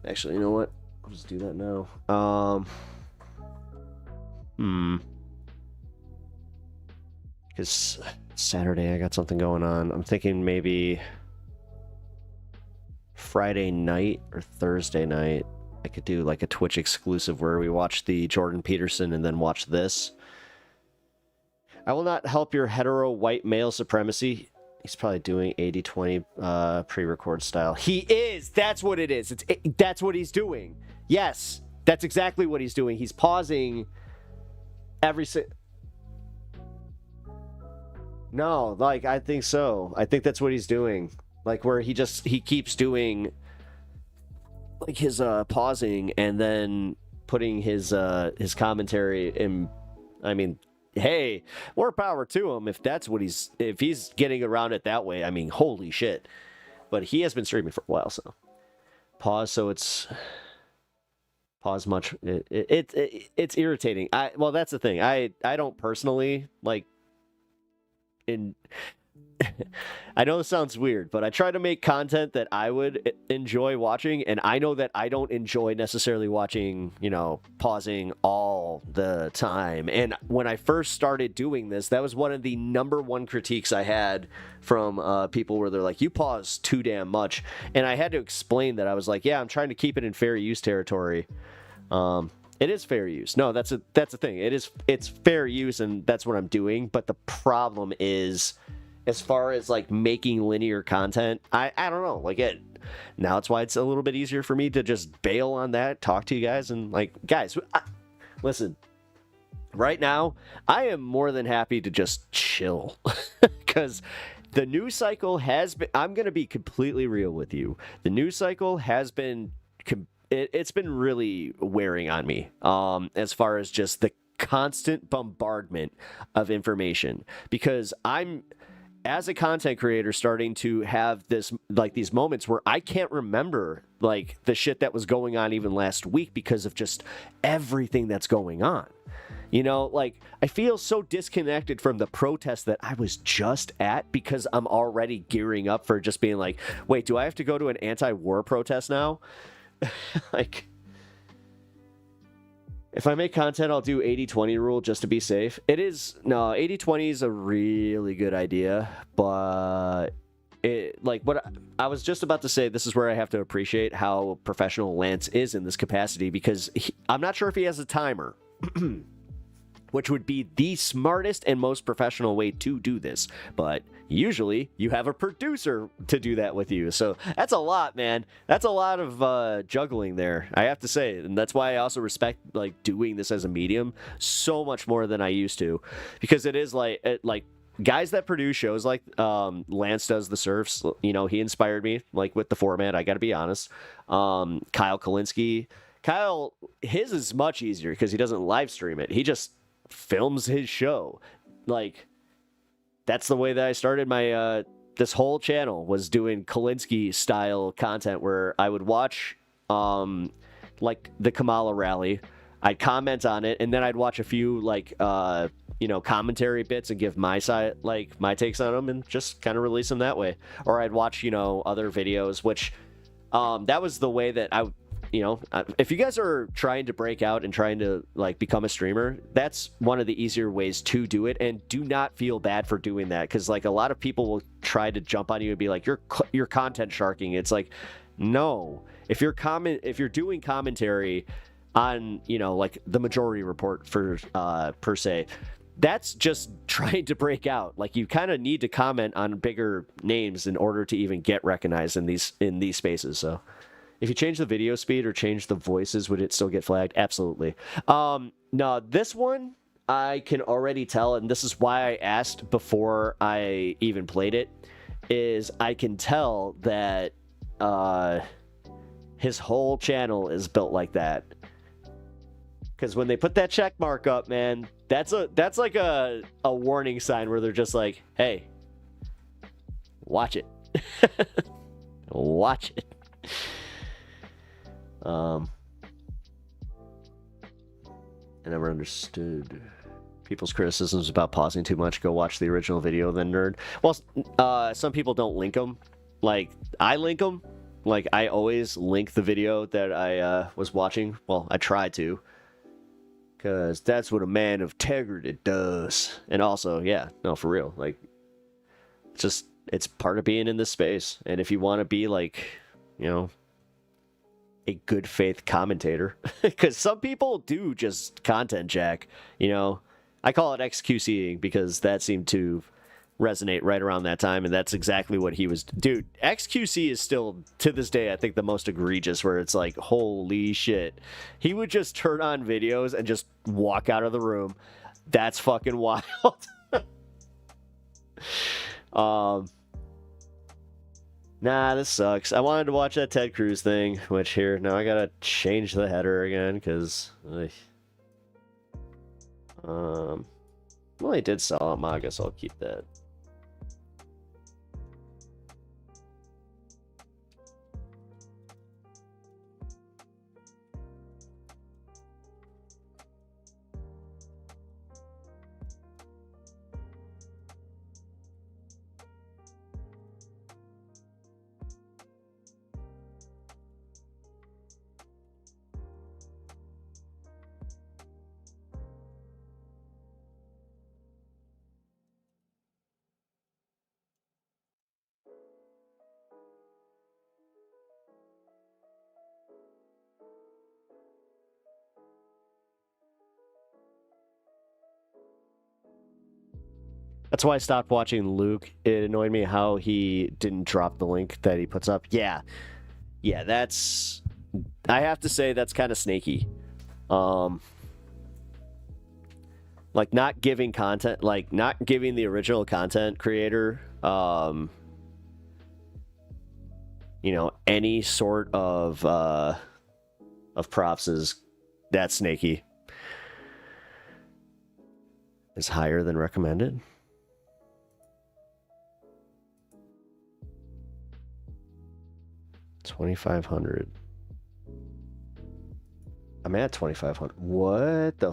Actually, you know what? I'll just do that now. Because Saturday I got something going on. I'm thinking maybe Friday night or Thursday night I could do like a Twitch exclusive where we watch the Jordan Peterson and then watch this. I will not help your hetero white male supremacy. He's probably doing 80-20 pre-record style. He is. That's what it is. That's what he's doing. Yes, that's exactly what he's doing. He's pausing every No, like I think so. I think that's what he's doing. Like where he keeps doing like his pausing and then putting his commentary in. I mean, hey, more power to him if he's getting around it that way. I mean, holy shit. But he has been streaming for a while, so pause. So it's pause much. It's irritating. Well, that's the thing. I don't personally like. I know this sounds weird, but I try to make content that I would enjoy watching, and I know that I don't enjoy necessarily watching, pausing all the time. And when I first started doing this, that was one of the number one critiques I had from people where they're like, you pause too damn much. And I had to explain that. I was like, yeah, I'm trying to keep it in fair use territory. It is fair use. No, that's the thing. It's fair use, and that's what I'm doing. But the problem is, as far as like making linear content, I don't know. Like now it's why it's a little bit easier for me to just bail on that, talk to you guys, and like, guys, listen. Right now, I am more than happy to just chill because the news cycle has been. I'm gonna be completely real with you. The news cycle has been. It's been really wearing on me as far as just the constant bombardment of information, because I'm, as a content creator, starting to have these moments where I can't remember like the shit that was going on even last week because of just everything that's going on. Like I feel so disconnected from the protest that I was just at because I'm already gearing up for just being like, wait, do I have to go to an anti-war protest now? Like, if I make content, I'll do 80-20 rule just to be safe. 80-20 is a really good idea, but what I was just about to say, this is where I have to appreciate how professional Lance is in this capacity, because I'm not sure if he has a timer, which would be the smartest and most professional way to do this. But usually you have a producer to do that with you. So that's a lot, man. That's a lot of juggling there, I have to say. And that's why I also respect like doing this as a medium so much more than I used to, because it is like guys that produce shows like Lance does the Surfs, he inspired me like with the format. I got to be honest. Kyle Kalinske, his is much easier because he doesn't live stream it. He just films his show. Like, that's the way that I started my this whole channel, was doing Kalinske style content where I would watch like the Kamala rally, I'd comment on it, and then I'd watch a few like commentary bits and give my side, like my takes on them, and just kind of release them that way. Or I'd watch other videos, which that was the way that if you guys are trying to break out and trying to like become a streamer, that's one of the easier ways to do it. And do not feel bad for doing that, because like a lot of people will try to jump on you and be like, you're content sharking. It's like, no, if you're doing commentary on, like the Majority Report for per se, that's just trying to break out. Like, you kind of need to comment on bigger names in order to even get recognized in these spaces. So if you change the video speed or change the voices, would it still get flagged? Absolutely. No, this one I can already tell, and this is why I asked before I even played it, is I can tell that his whole channel is built like that. Because when they put that check mark up, man, that's like a warning sign where they're just like, hey, watch it. Watch it. I never understood people's criticisms about pausing too much. Go watch the original video, then nerd. Well, some people don't link them. Like, I link them. Like, I always link the video that I was watching. Well, I try to. Because that's what a man of integrity does. And also, yeah, no, for real. Like, it's part of being in this space. And if you want to be, like, a good faith commentator, because some people do just content jack, I call it XQCing because that seemed to resonate right around that time, and that's exactly what he was. Dude, XQC is still to this day I think the most egregious, where it's like, holy shit, he would just turn on videos and just walk out of the room. That's fucking wild. Nah, this sucks. I wanted to watch that Ted Cruz thing, which here, now I gotta change the header again, because... well, he did sell him. I guess I'll keep that. That's why I stopped watching Luke. It annoyed me how he didn't drop the link that he puts up. Yeah, that's... I have to say that's kind of snaky. Like, not giving content, like, not giving the original content creator, any sort of props that's snaky. Is higher than recommended. 2,500. I'm at 2,500. What the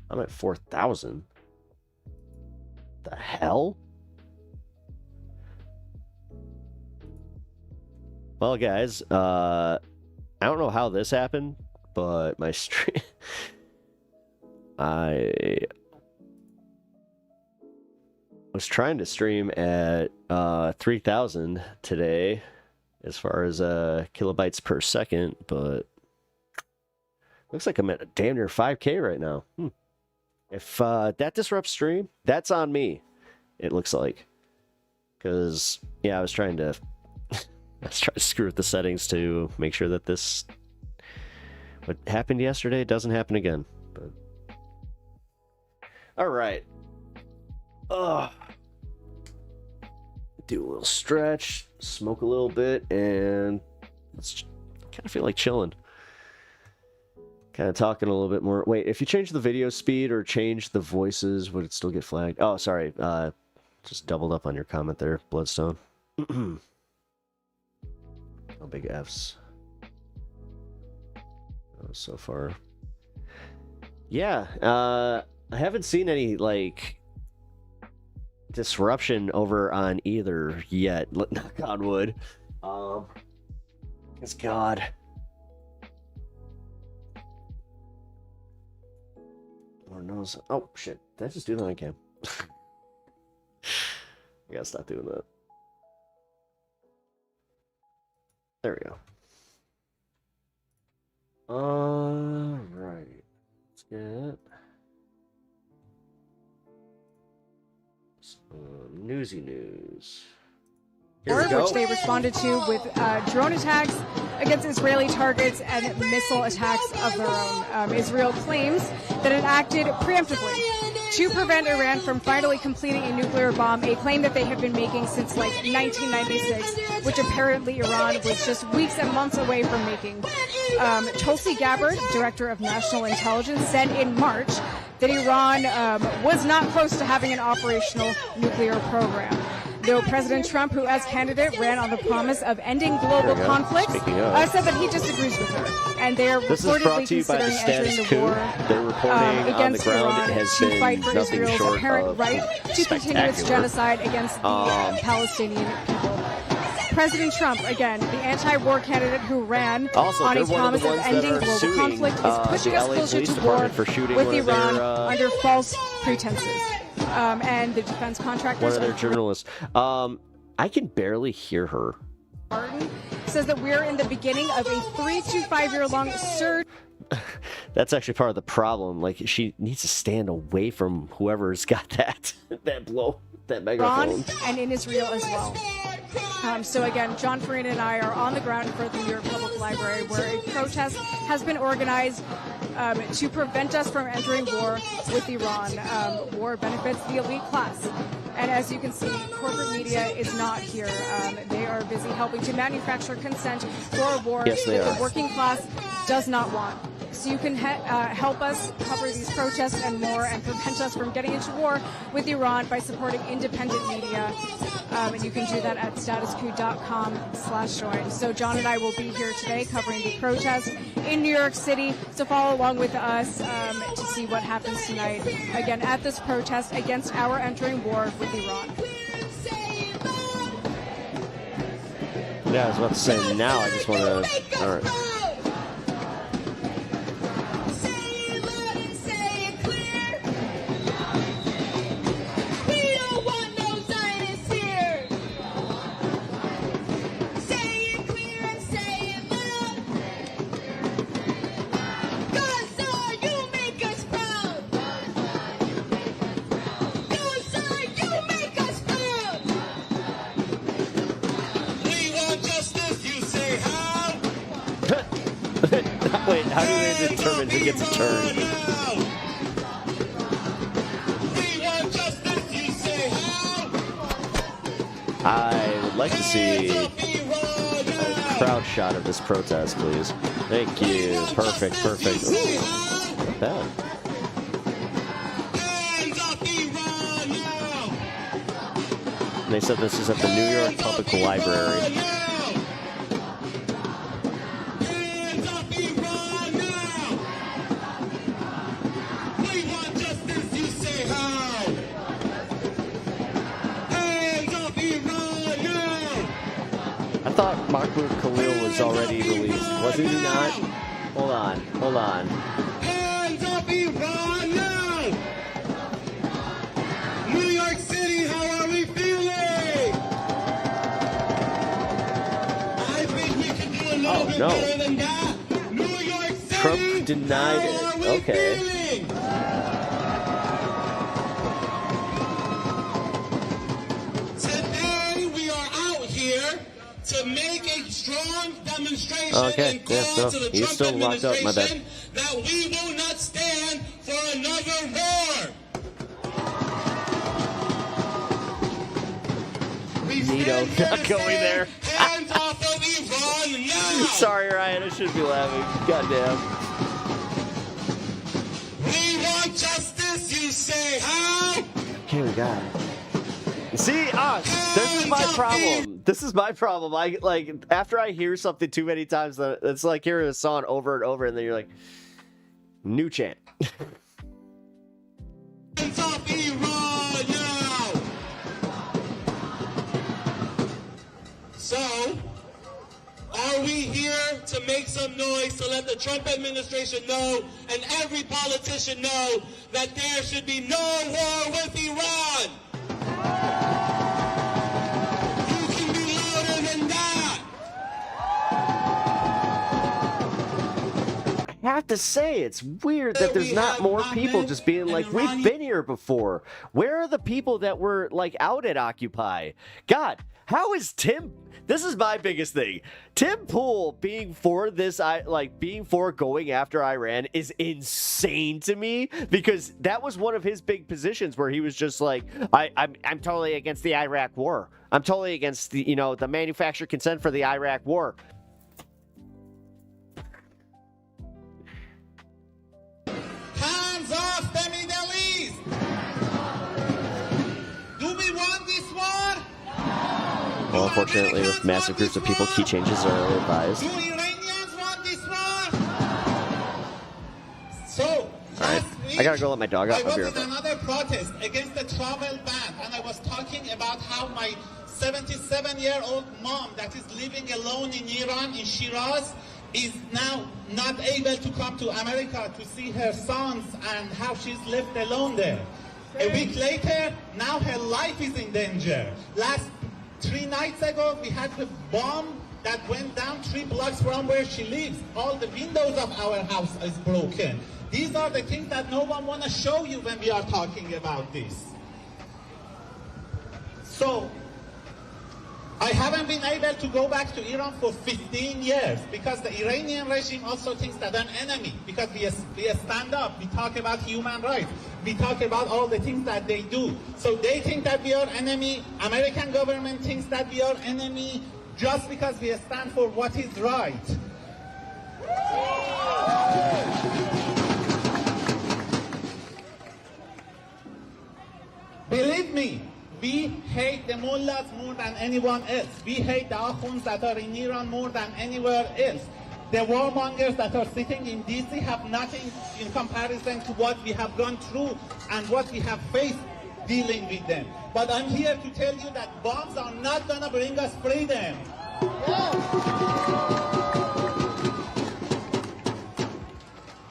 I'm at 4,000. The hell? Well, guys, I don't know how this happened, but my stream... I was trying to stream at 3,000 today as far as kilobytes per second, but looks like I'm at damn near 5K right now. If that disrupts stream, that's on me, it looks like. Because, yeah, I was trying to screw with the settings to make sure that what happened yesterday doesn't happen again. But all right. Do a little stretch, smoke a little bit, and kind of feel like chilling. Kind of talking a little bit more. Wait, if you change the video speed or change the voices, would it still get flagged? Oh, sorry. Just doubled up on your comment there, Bloodstone. Oh, big Fs. Oh, so far. Yeah, I haven't seen any, like, disruption over on either yet. Knock on wood. Because, God, Lord knows. Oh, shit. Did I just do that on cam? I gotta stop doing that. There we go. Alright. Let's get some newsy news. Here we go. Which they responded to with drone attacks against Israeli targets and missile attacks of their own. Israel claims that it acted preemptively to prevent Iran from finally completing a nuclear bomb, a claim that they have been making since like 1996, which apparently Iran was just weeks and months away from making. Tulsi Gabbard, Director of National Intelligence, said in March that Iran was not close to having an operational nuclear program. Though President Trump, who as candidate ran on the promise of ending global conflicts, said that he disagrees with her. And they are reportedly considering entering the war against Iran to fight for Israel's apparent right to continue its genocide against the Palestinian people. President Trump, again, the anti-war candidate who ran on a promise of ending global conflict, is pushing us closer to war with Iran under false pretenses. And the defense contractors... One of their journalists. I can barely hear her. Martin says that we're in the beginning of a 3 to 5 year long surge. That's actually part of the problem. Like, she needs to stand away from whoever's got that megaphone. And in Israel as well. So again, John Farina and I are on the ground for the New York Public Library, where a protest has been organized to prevent us from entering war with Iran. War benefits the elite class. And as you can see, corporate media is not here. They are busy helping to manufacture consent for a war that the working class does not want. So you can help us cover these protests and more and prevent us from getting into war with Iran by supporting independent media. And you can do that at statuscoup.com/join. So John and I will be here today covering the protest in New York City. So follow along with us to see what happens tonight. Again, at this protest against our entering war with Iran. Yeah, I was about to say now. I just want to. All right. Wait, how do they determine who gets a turn? I would like to see a crowd shot of this protest, please. Thank you. Perfect, perfect. Ooh, not bad. They said this is at the New York Public Library. Mahmoud Khalil was already released. Wasn't he not? Hold on, hold on. Hands up Iran now! New York City, how are we feeling? I think we can do a little bit better than that. New York City, Trump denied it. Okay. Today we are out here to make a strong demonstration and call to the Trump administration that we will not stand for another war. Nito not going there. Hands off of Iran now. Sorry, Ryan, I shouldn't be laughing. Goddamn. We want justice, you say, how? Okay, we got it. See, this is my problem. This is my problem. I like after I hear something too many times, it's like hearing a song over and over, and then you're like, new chant. So, are we here to make some noise to let the Trump administration know and every politician know that there should be no war with Iran. You can be louder than that. I have to say, it's weird that there's not more people just being like, we've been here before. Where are the people that were like out at Occupy? God, how is Tim? This is my biggest thing. Tim Pool being for this, being for going after Iran is insane to me, because that was one of his big positions where he was just like, I'm totally against the Iraq war. I'm totally against the, the manufactured consent for the Iraq war. Hands off the Middle East! Do we want this war? Well, unfortunately, with massive groups of people, key changes are advised. Do Iranians want this war? So, Alright, I gotta go let my dog out. I I'll be was right in back. another protest against the travel ban, and I was talking about how my 77-year-old mom that is living alone in Iran, in Shiraz, is now not able to come to America to see her sons, and how she's left alone there. A week later, now her life is in danger. Last 3 nights ago, we had a bomb that went down 3 blocks from where she lives. All the windows of our house is broken. These are the things that no one want to show you when we are talking about this. So, I haven't been able to go back to Iran for 15 years because the Iranian regime also thinks that an enemy, because we stand up, we talk about human rights, we talk about all the things that they do. So they think that we are enemy, American government thinks that we are enemy just because we stand for what is right. Believe me, we hate the mullahs more than anyone else. We hate the akhunds that are in Iran more than anywhere else. The warmongers that are sitting in DC have nothing in comparison to what we have gone through and what we have faced dealing with them. But I'm here to tell you that bombs are not going to bring us freedom.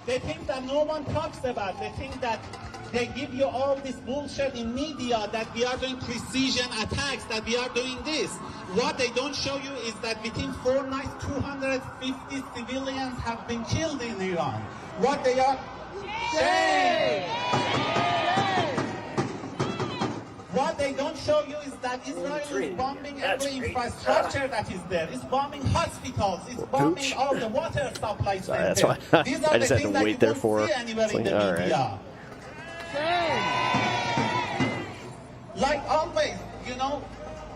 They think that no one talks about. They think that they give you all this bullshit in media that we are doing precision attacks, that we are doing this. What they don't show you is that within 4 nights, 250 civilians have been killed in Iran. What they are... Shame! What they don't show you is that Israel is bombing every infrastructure that is there. It's bombing hospitals. It's bombing all the water supply centers. That's why These are I just the had things to that wait you there don't for. see anywhere It's in like, the all media. Like always, you know,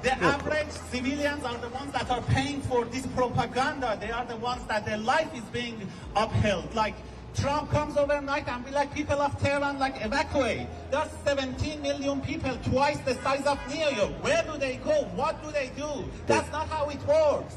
the average civilians are the ones that are paying for this propaganda. They are the ones that their life is being upheld. Like Trump comes overnight and be like, people of Tehran, like, evacuate. There's 17 million people, twice the size of New York. Where do they go? What do they do? That's not how it works.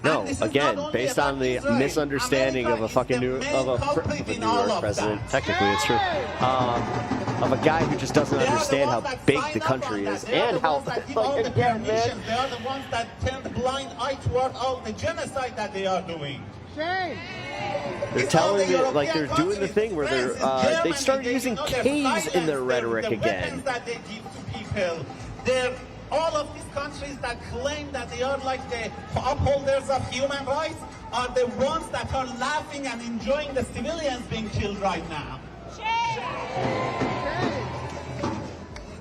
No, again, based on the misunderstanding of a fucking New York president, technically it's true, of a guy who just doesn't understand how big the country is and how, like, again, man. They are the ones that turn the blind eye toward all the genocide that they are doing. They're telling it like they're doing the thing where they're they started using K's in their rhetoric again. That they give to people, they're all of these countries that claim that they are like the upholders of human rights are the ones that are laughing and enjoying the civilians being killed right now.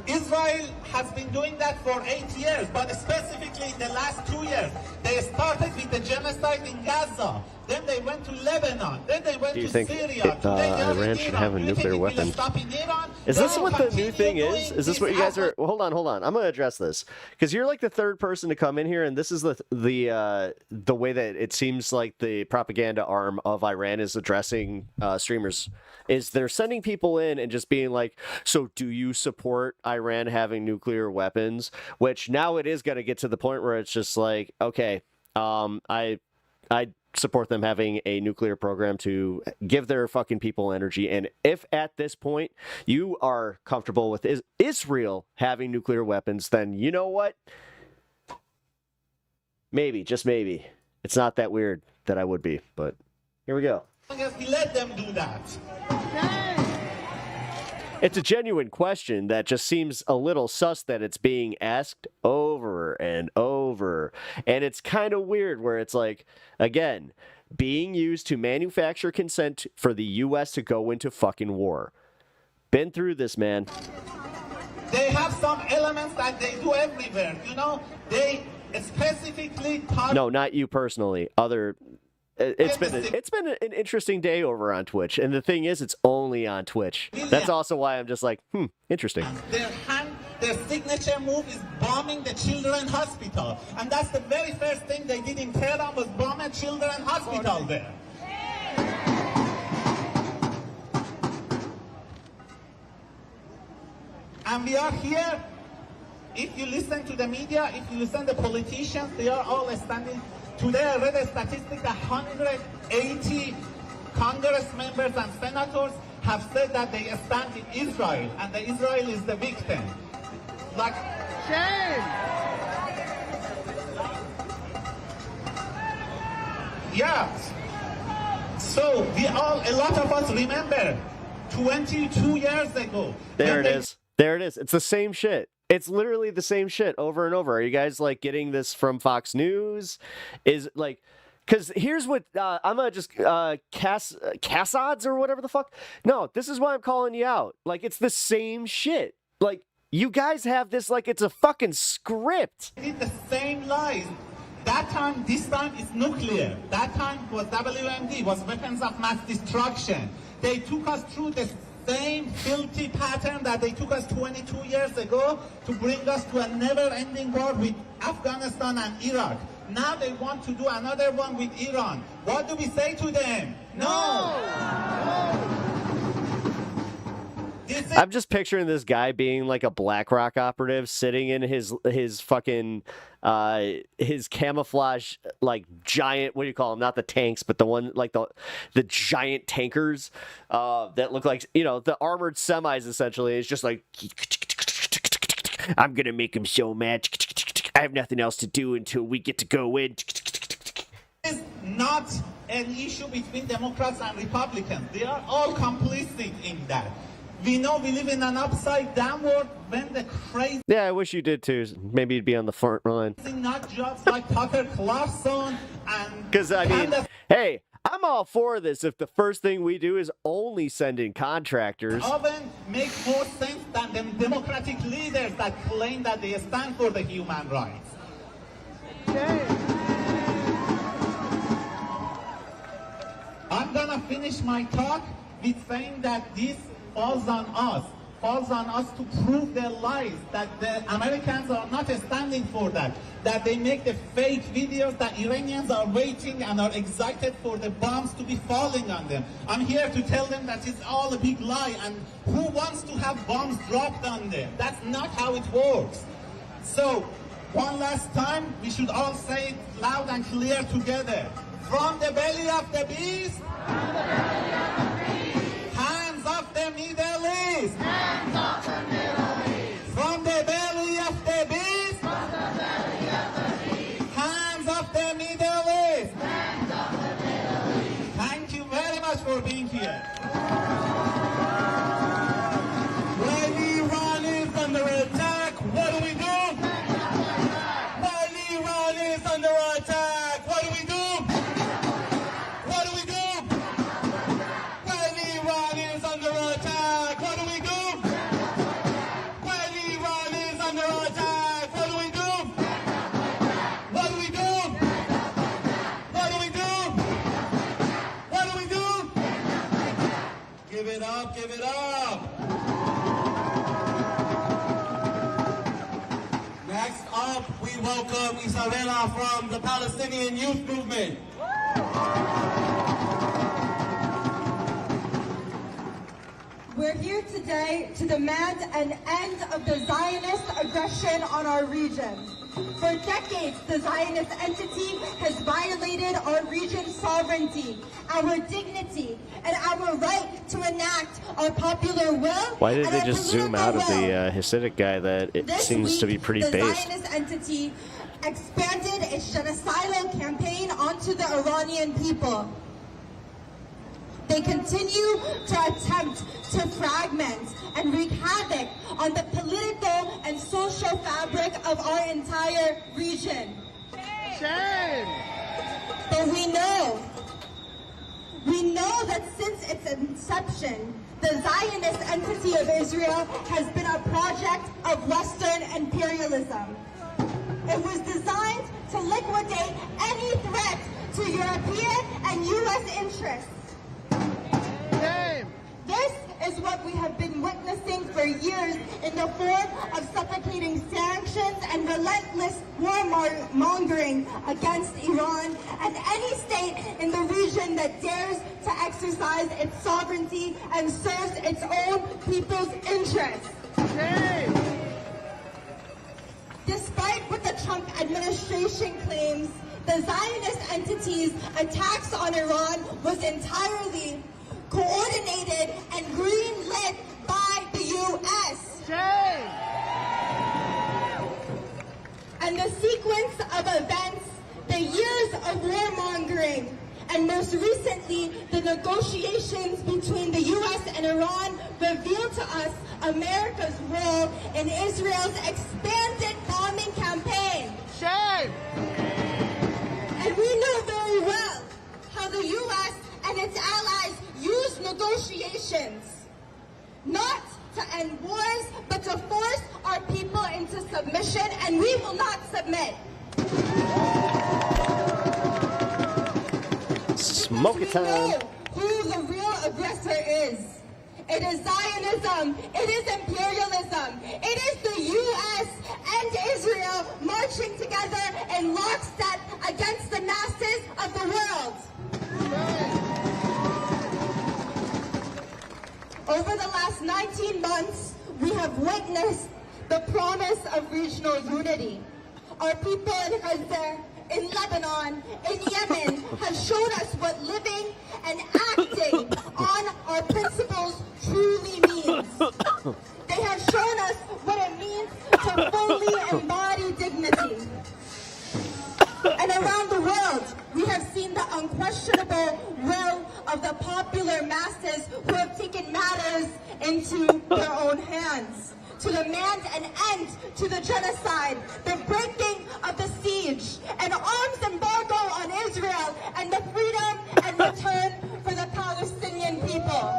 Israel has been doing that for 8 years, but specifically in the last 2 years. They started with the genocide in Gaza, then they went to Lebanon, then they went to Syria. Iran should have a nuclear weapon? Is this what the new thing is? Is this what you guys are... Well, hold on. I'm going to address this. Because you're like the third person to come in here, and this is the way that it seems like the propaganda arm of Iran is addressing streamers. Is they're sending people in and just being like, so do you support Iran having nuclear weapons? Which now it is going to get to the point where it's just like, okay, I support them having a nuclear program to give their fucking people energy. And if at this point you are comfortable with Israel having nuclear weapons, then you know what? maybe, just maybe, it's not that weird that I would be, but here we go. As long as we let them do that. It's a genuine question that just seems a little sus that it's being asked over and over. And it's kind of weird where it's like, again, being used to manufacture consent for the U.S. to go into fucking war. Been through this, man. They have some elements that they do everywhere. You know, they specifically talk. No, not you personally. Other. It's been an interesting day over on Twitch, and the thing is, it's only on Twitch. That's also why I'm just like, interesting. Their signature move is bombing the children's hospital, and that's the very first thing they did in Tehran was bomb a children's hospital there. And we are here. If you listen to the media, if you listen to the politicians, they are all standing. Today I read a statistic that 180 Congress members and senators have said that they stand with Israel, and that Israel is the victim. Like, shame! Yeah. So a lot of us remember 22 years ago. There it is. There it is. It's the same shit. It's literally the same shit over and over. Are you guys like getting this from Fox News? Is like, because here's what I'm gonna just Cass odds or whatever the fuck. No, this is why I'm calling you out. Like, it's the same shit. Like, you guys have this like it's a fucking script. Did the same lies. That time, this time is nuclear. That time was WMD, was weapons of mass destruction. They took us through the same filthy pattern that they took us 22 years ago to bring us to a never-ending war with Afghanistan and Iraq. Now they want to do another one with Iran. What do we say to them? No! I'm just picturing this guy being like a BlackRock operative sitting in his fucking his camouflage like giant, what do you call them? Not the tanks, but the one like the giant tankers that look like, you know, the armored semis essentially. It's just like, I'm gonna make him so mad. I have nothing else to do until we get to go in. It's not an issue between Democrats and Republicans. They are all complicit in that. We know we live in an upside-down world when the crazy... Yeah, I wish you did too. Maybe you'd be on the front line. ...nut jobs like Tucker Carlson and... Because, I mean, hey, I'm all for this if the first thing we do is only send in contractors. ...often make more sense than the Democratic leaders that claim that they stand for the human rights. Okay. I'm gonna finish my talk with saying that this falls on us to prove their lies, that the Americans are not standing for that they make the fake videos, that Iranians are waiting and are excited for the bombs to be falling on them. I'm here to tell them that it's all a big lie, and who wants to have bombs dropped on them? That's not how it works. So, one last time, we should all say it loud and clear together. From the belly of the beast, hands off the Middle East. Hands off the Middle East. From the belly of the beast. From the belly of the beast. Hands off the Middle East. Hands off the Middle East. Thank you very much for being here. When Iran is under attack, what do we do? When Iran is under attack, what do we do? Give it up! Next up, we welcome Isabella from the Palestinian Youth Movement. We're here today to demand an end of the Zionist aggression on our region. For decades, the Zionist entity has violated our region's sovereignty, our dignity, and our right to enact our popular will. Why did and they our just zoom out of the Hasidic guy that it This seems to be week, pretty the based? Zionist entity expanded its genocidal campaign onto the Iranian people. They continue to attempt to fragment and wreak havoc on the political and social fabric of our entire region. Shame! But we know that since its inception, the Zionist entity of Israel has been a project of Western imperialism. It was designed to liquidate any threat to European and U.S. interests. This is what we have been witnessing for years in the form of suffocating sanctions and relentless warmongering against Iran and any state in the region that dares to exercise its sovereignty and serves its own people's interests. Despite what the Trump administration claims, the Zionist entity's attacks on Iran was entirely coordinated and green-lit by the U.S. And the sequence of events, the years of warmongering, and most recently, the negotiations between the U.S. and Iran revealed to us America's role in Israel's expanded bombing campaign. Shame! And we know very well how the U.S. and its allies use negotiations, not to end wars, but to force our people into submission, and we will not submit. Smoke it time. We know who the real aggressor is. It is Zionism. It is imperialism. It is the U.S. and Israel marching together in lockstep against the masses of the world. Over the last 19 months, we have witnessed the promise of regional unity. Our people in Gaza, in Lebanon, in Yemen have shown us what living and acting on our principles truly means. They have shown us what it means to fully embody dignity. And around the world, we have seen the unquestionable will of the popular masses who have taken matters into their own hands to demand an end to the genocide, the breaking of the siege, an arms embargo on Israel, and the freedom and return for the Palestinian people.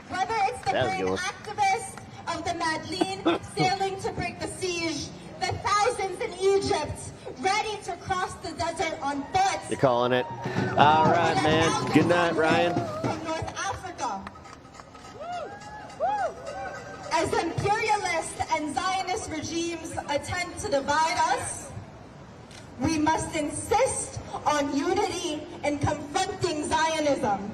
Whether it's the brave activists of the Madleen sailing to break the siege, the thousands in Egypt ready to cross the desert on foot. You're calling it. All right, man. Good night, Ryan. From North Africa. As imperialist and Zionist regimes attempt to divide us, we must insist on unity in confronting Zionism.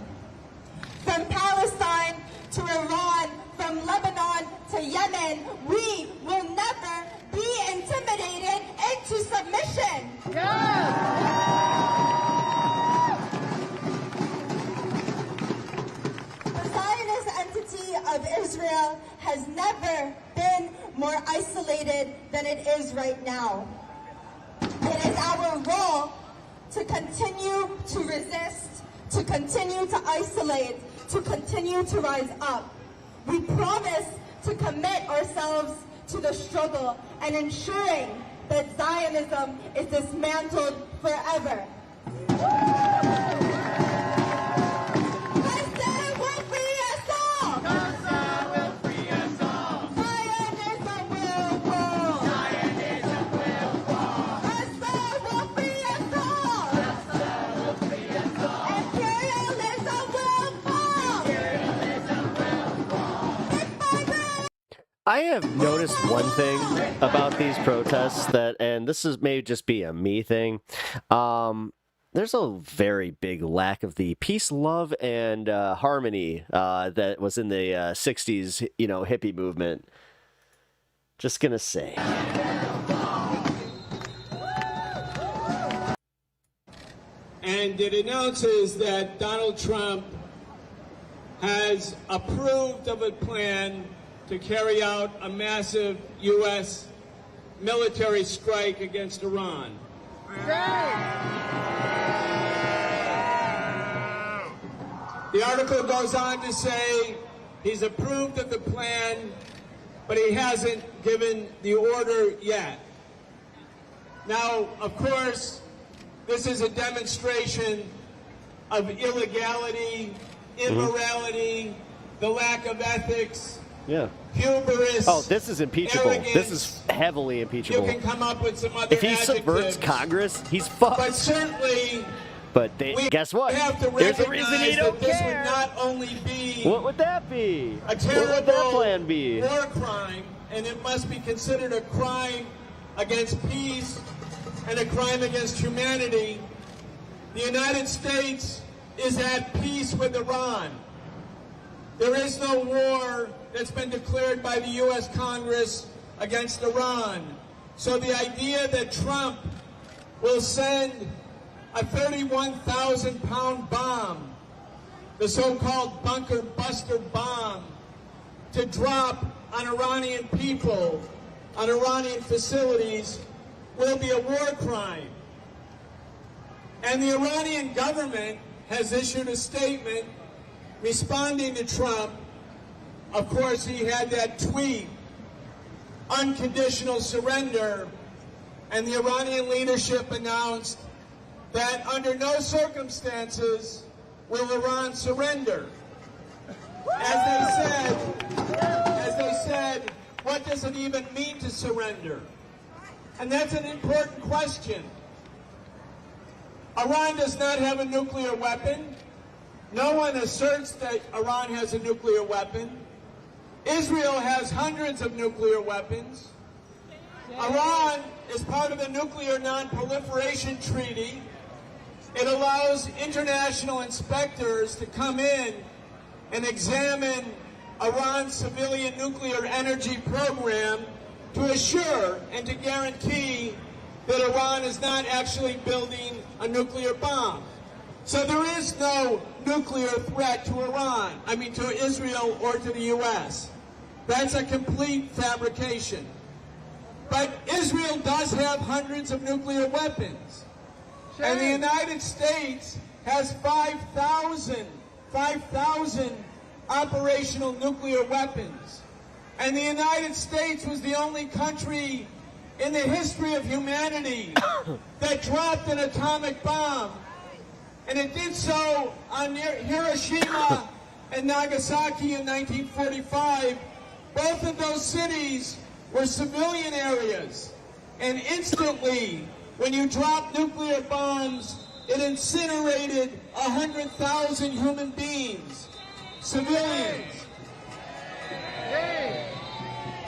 From Palestine to Iran, from Lebanon to Yemen, we will never be intimidated into submission. The Zionist entity of Israel has never been more isolated than it is right now. It is our role to continue to resist, to continue to isolate, to continue to rise up. We promise to commit ourselves to the struggle and ensuring that Zionism is dismantled forever. I have noticed one thing about these protests that, and this is may just be a me thing. there's a very big lack of the peace, love, and harmony that was in the 60s, hippie movement. Just gonna say. And it announces that Donald Trump has approved of a plan to carry out a massive U.S. military strike against Iran. The article goes on to say he's approved of the plan, but he hasn't given the order yet. Now, of course, this is a demonstration of illegality, immorality, the lack of ethics, hubris. Oh, this is impeachable. Arrogance. This is heavily impeachable. You can come up with some other If he subverts adjectives, Congress, he's fucked. but certainly But guess what? we have to There's a reason recognize he don't that this care. would not only be What would that be? a What would that terrible plan be? war crime, and it must be considered a crime against peace and a crime against humanity. The United States is at peace with Iran. There is no war that's been declared by the U.S. Congress against Iran. So the idea that Trump will send a 31,000-pound bomb, the so-called bunker buster bomb, to drop on Iranian people, on Iranian facilities, will be a war crime. And the Iranian government has issued a statement responding to Trump. Of course, he had that tweet, unconditional surrender, and the Iranian leadership announced that under no circumstances will Iran surrender. As they said, what does it even mean to surrender? And that's an important question. Iran does not have a nuclear weapon. No one asserts that Iran has a nuclear weapon. Israel has hundreds of nuclear weapons. Iran is part of the Nuclear Non-Proliferation Treaty. It allows international inspectors to come in and examine Iran's civilian nuclear energy program to assure and to guarantee that Iran is not actually building a nuclear bomb. So there is no nuclear threat to to Israel or to the U.S. That's a complete fabrication. But Israel does have hundreds of nuclear weapons. And the United States has 5,000 operational nuclear weapons. And the United States was the only country in the history of humanity that dropped an atomic bomb. And it did so on Hiroshima and Nagasaki in 1945. Both of those cities were civilian areas. And instantly, when you drop nuclear bombs, it incinerated 100,000 human beings, civilians.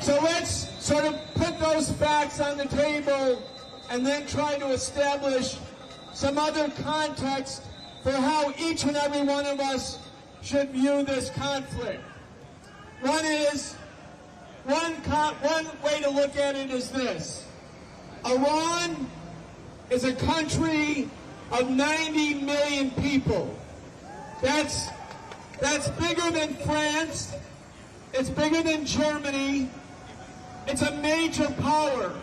So let's sort of put those facts on the table and then try to establish some other context for how each and every one of us should view this conflict. One way to look at it is this. Iran is a country of 90 million people. That's bigger than France. It's bigger than Germany. It's a major power.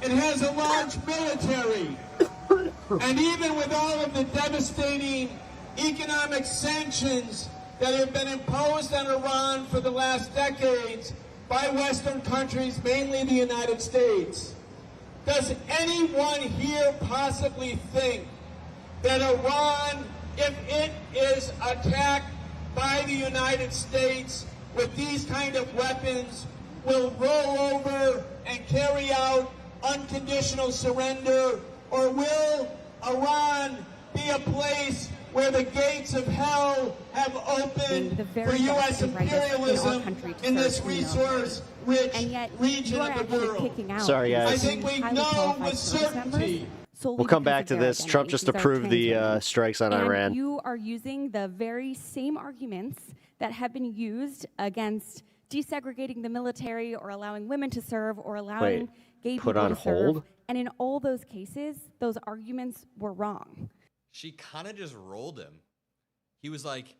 It has a large military. And even with all of the devastating economic sanctions that have been imposed on Iran for the last decades by Western countries, mainly the United States, does anyone here possibly think that Iran, if it is attacked by the United States with these kind of weapons, will roll over and carry out unconditional surrender? Or will Iran be a place where the gates of hell have opened for U.S. imperialism in this resource-rich region of the world? Sorry, guys. I think we know with certainty solely We'll come because back of to their this. Trump identity. just These are approved trans the women. strikes on And Iran. you are using the very same arguments that have been used against desegregating the military or allowing women to serve or allowing gay put people on to serve. hold? And in all those cases, those arguments were wrong. She kind of just rolled him. He was like,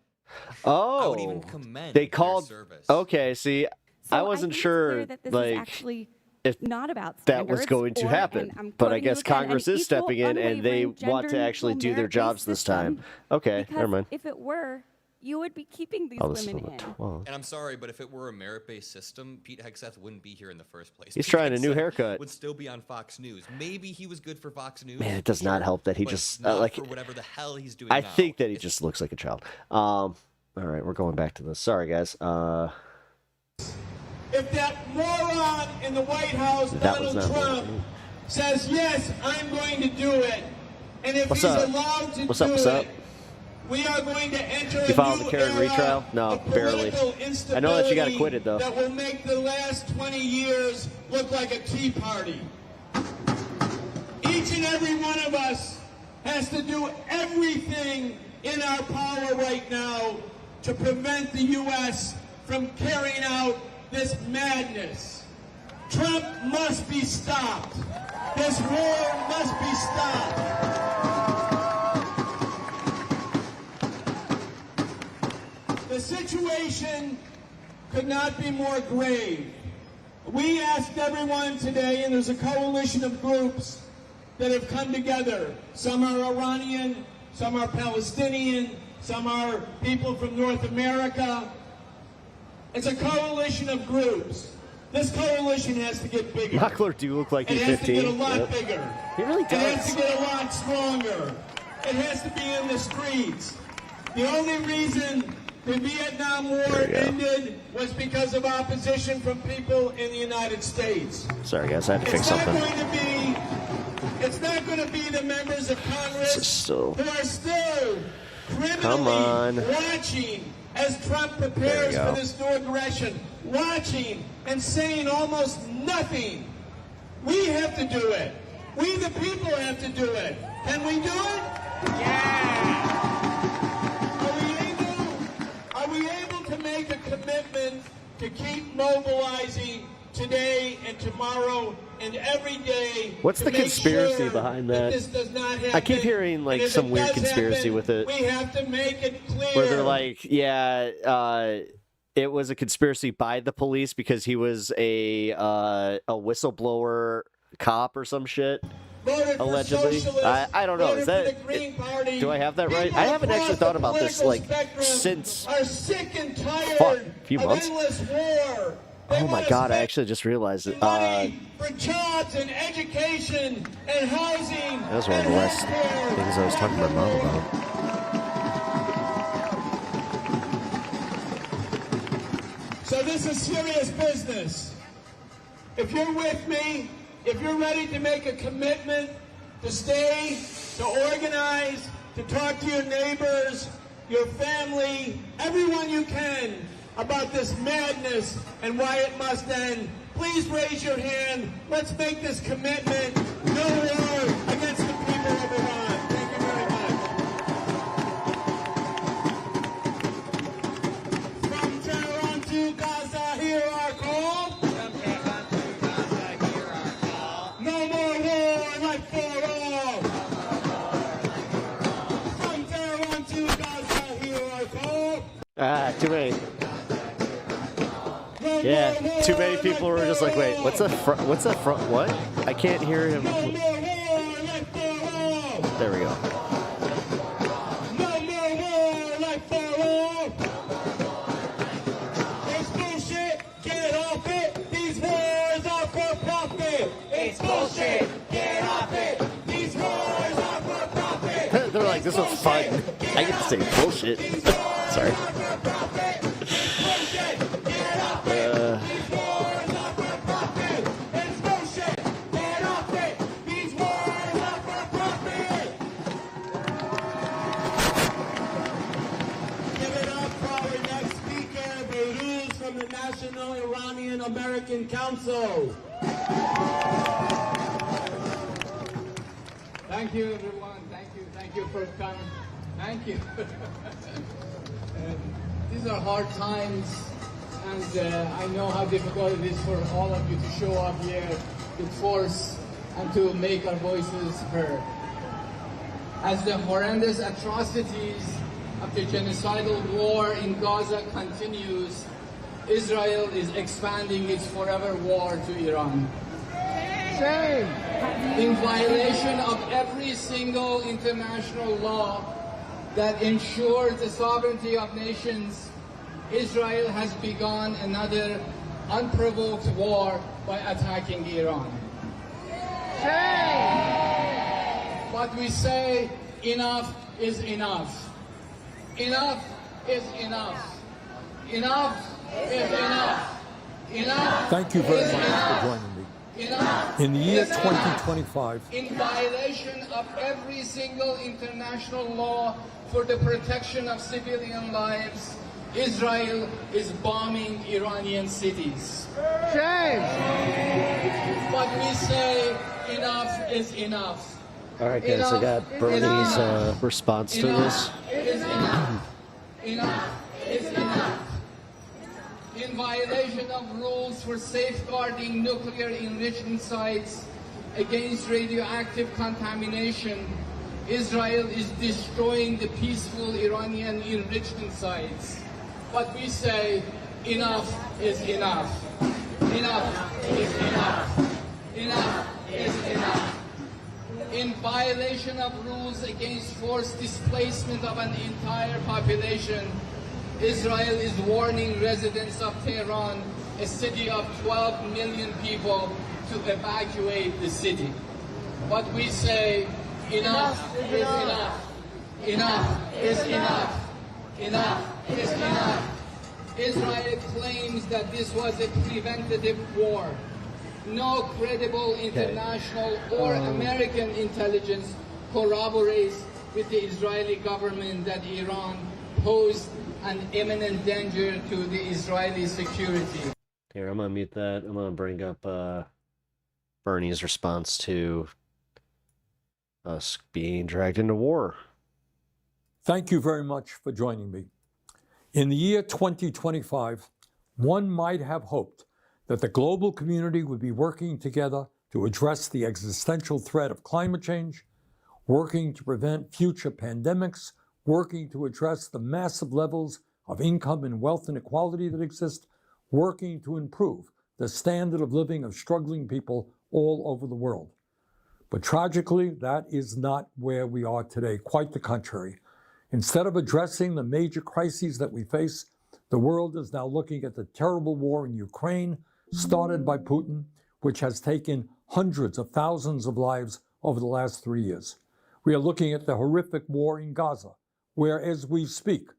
Oh, I would even commend they their called. service. Okay, see, So I wasn't think it's sure clear that this is like actually if not about that was standards going to or- happen, and I'm but I quoting you guess again, Congress an is equal, stepping in and they unwavering, want to actually do their gender-neutral, jobs this time. system. Okay, Because never mind. if it were, you would be keeping these Oh, this is women on in. the 12th. And I'm sorry, but if it were a merit-based system, Pete Hegseth wouldn't be here in the first place. He's Pete trying a new Hegseth haircut. Would still be on Fox News. Maybe he was good for Fox News. Man, it does not help that he but just not like for whatever the hell he's doing I now. think that he just looks like a child. All right, we're going back to this. Sorry, guys. If that moron in the White House, That was Donald not Trump, says, yes, I'm going to do it, and if What's he's up? allowed to What's do up? What's up? it, we are going to enter You a filed new the Karen era retrial? No, of barely. political I know that you got instability acquitted though. that will make the last 20 years look like a tea party. Each and every one of us has to do everything in our power right now to prevent the U.S. from carrying out this madness. Trump must be stopped. This war must be stopped. The situation could not be more grave. We asked everyone today, and there's a coalition of groups that have come together. Some are Iranian, some are Palestinian, some are people from North America. It's a coalition of groups. This coalition has to get bigger. Mockler do look like It he's has to 15. get a lot Yep. bigger. He really It has does. to get a lot stronger. It has to be in the streets. The only reason the Vietnam War ended was because of opposition from people in the United States. Sorry, guys. I had to fix something. It's not going to be the members of Congress So, who are still come on. criminally watching as Trump There prepares we go. for this new aggression, watching and saying almost nothing. We have to do it. We the people have to do it. Can we do it? Yeah. Are we able to make a commitment to keep mobilizing today and tomorrow and every day? What's to the make conspiracy sure behind that? This does not happen. I keep hearing like And if some it weird does conspiracy happen, with it, we have to make it clear. where they're like, yeah, it was a conspiracy by the police because he was a whistleblower cop or some shit. Allegedly, I don't know. Is that? Do I have that right? I haven't actually thought about this like since are sick and tired a few of months. endless war. Oh my god! I actually just realized it. For jobs and education and housing. That was one of the last things I was talking to my mom about. So this is serious business. If you're with me, if you're ready to make a commitment to stay, to organize, to talk to your neighbors, your family, everyone you can about this madness and why it must end, please raise your hand. Let's make this commitment. No war against the people of Iran. Thank you very much. From Tehran to Gaza, hear our call. No more war, like for all. From Tehran to Gaza, hear our call. Too many. Yeah, too many people were just like, wait, what's the front? What's that front? What? I can't hear him. There we go. No more war, like for all. It's bullshit, get off it. These wars are for profit. It's bullshit, get off it. These wars are for profit. They're like, this was fun. I get to say bullshit. Sorry. From the National Iranian American Council. Thank Thank you, everyone. Thank you for coming. Thank you. These are hard times, and I know how difficult it is for all of you to show up here with force and to make our voices heard. As the horrendous atrocities of the genocidal war in Gaza continues, Israel is expanding its forever war to Iran. Shame. In violation of every single international law that ensures the sovereignty of nations, Israel has begun another unprovoked war by attacking Iran. But we say enough is enough. Enough is enough. Enough is enough. Enough. Thank you very is much enough. for joining me. Enough In the year is enough. 2025, In violation of every single international law for the protection of civilian lives, Israel is bombing Iranian cities. Shame. But we say enough is enough. All right, guys, I got Bernie's response to this. Is enough. Enough is enough. In violation of rules for safeguarding nuclear enrichment sites against radioactive contamination, Israel is destroying the peaceful Iranian enrichment sites. But we say enough is enough. Enough is enough. Enough is enough. In violation of rules against forced displacement of an entire population, Israel is warning residents of Tehran, a city of 12 million people, to evacuate the city. But we say enough is enough. Enough is enough. Enough is enough. Israel claims that this was a preventative war. No credible international or American intelligence corroborates with the Israeli government that Iran posed an imminent danger to the Israeli security. Here, I'm gonna mute that. I'm gonna bring up Bernie's response to us being dragged into war. thank you very much for joining me. In the year 2025, one might have hoped that the global community would be working together to address the existential threat of climate change, working to prevent future pandemics, working to address the massive levels of income and wealth inequality that exist, working to improve the standard of living of struggling people all over the world. But tragically, that is not where we are today, quite the contrary. Instead of addressing the major crises that we face, the world is now looking at the terrible war in Ukraine, started by Putin, which has taken hundreds of thousands of lives over the last 3 years. We are looking at the horrific war in Gaza, where, as we speak,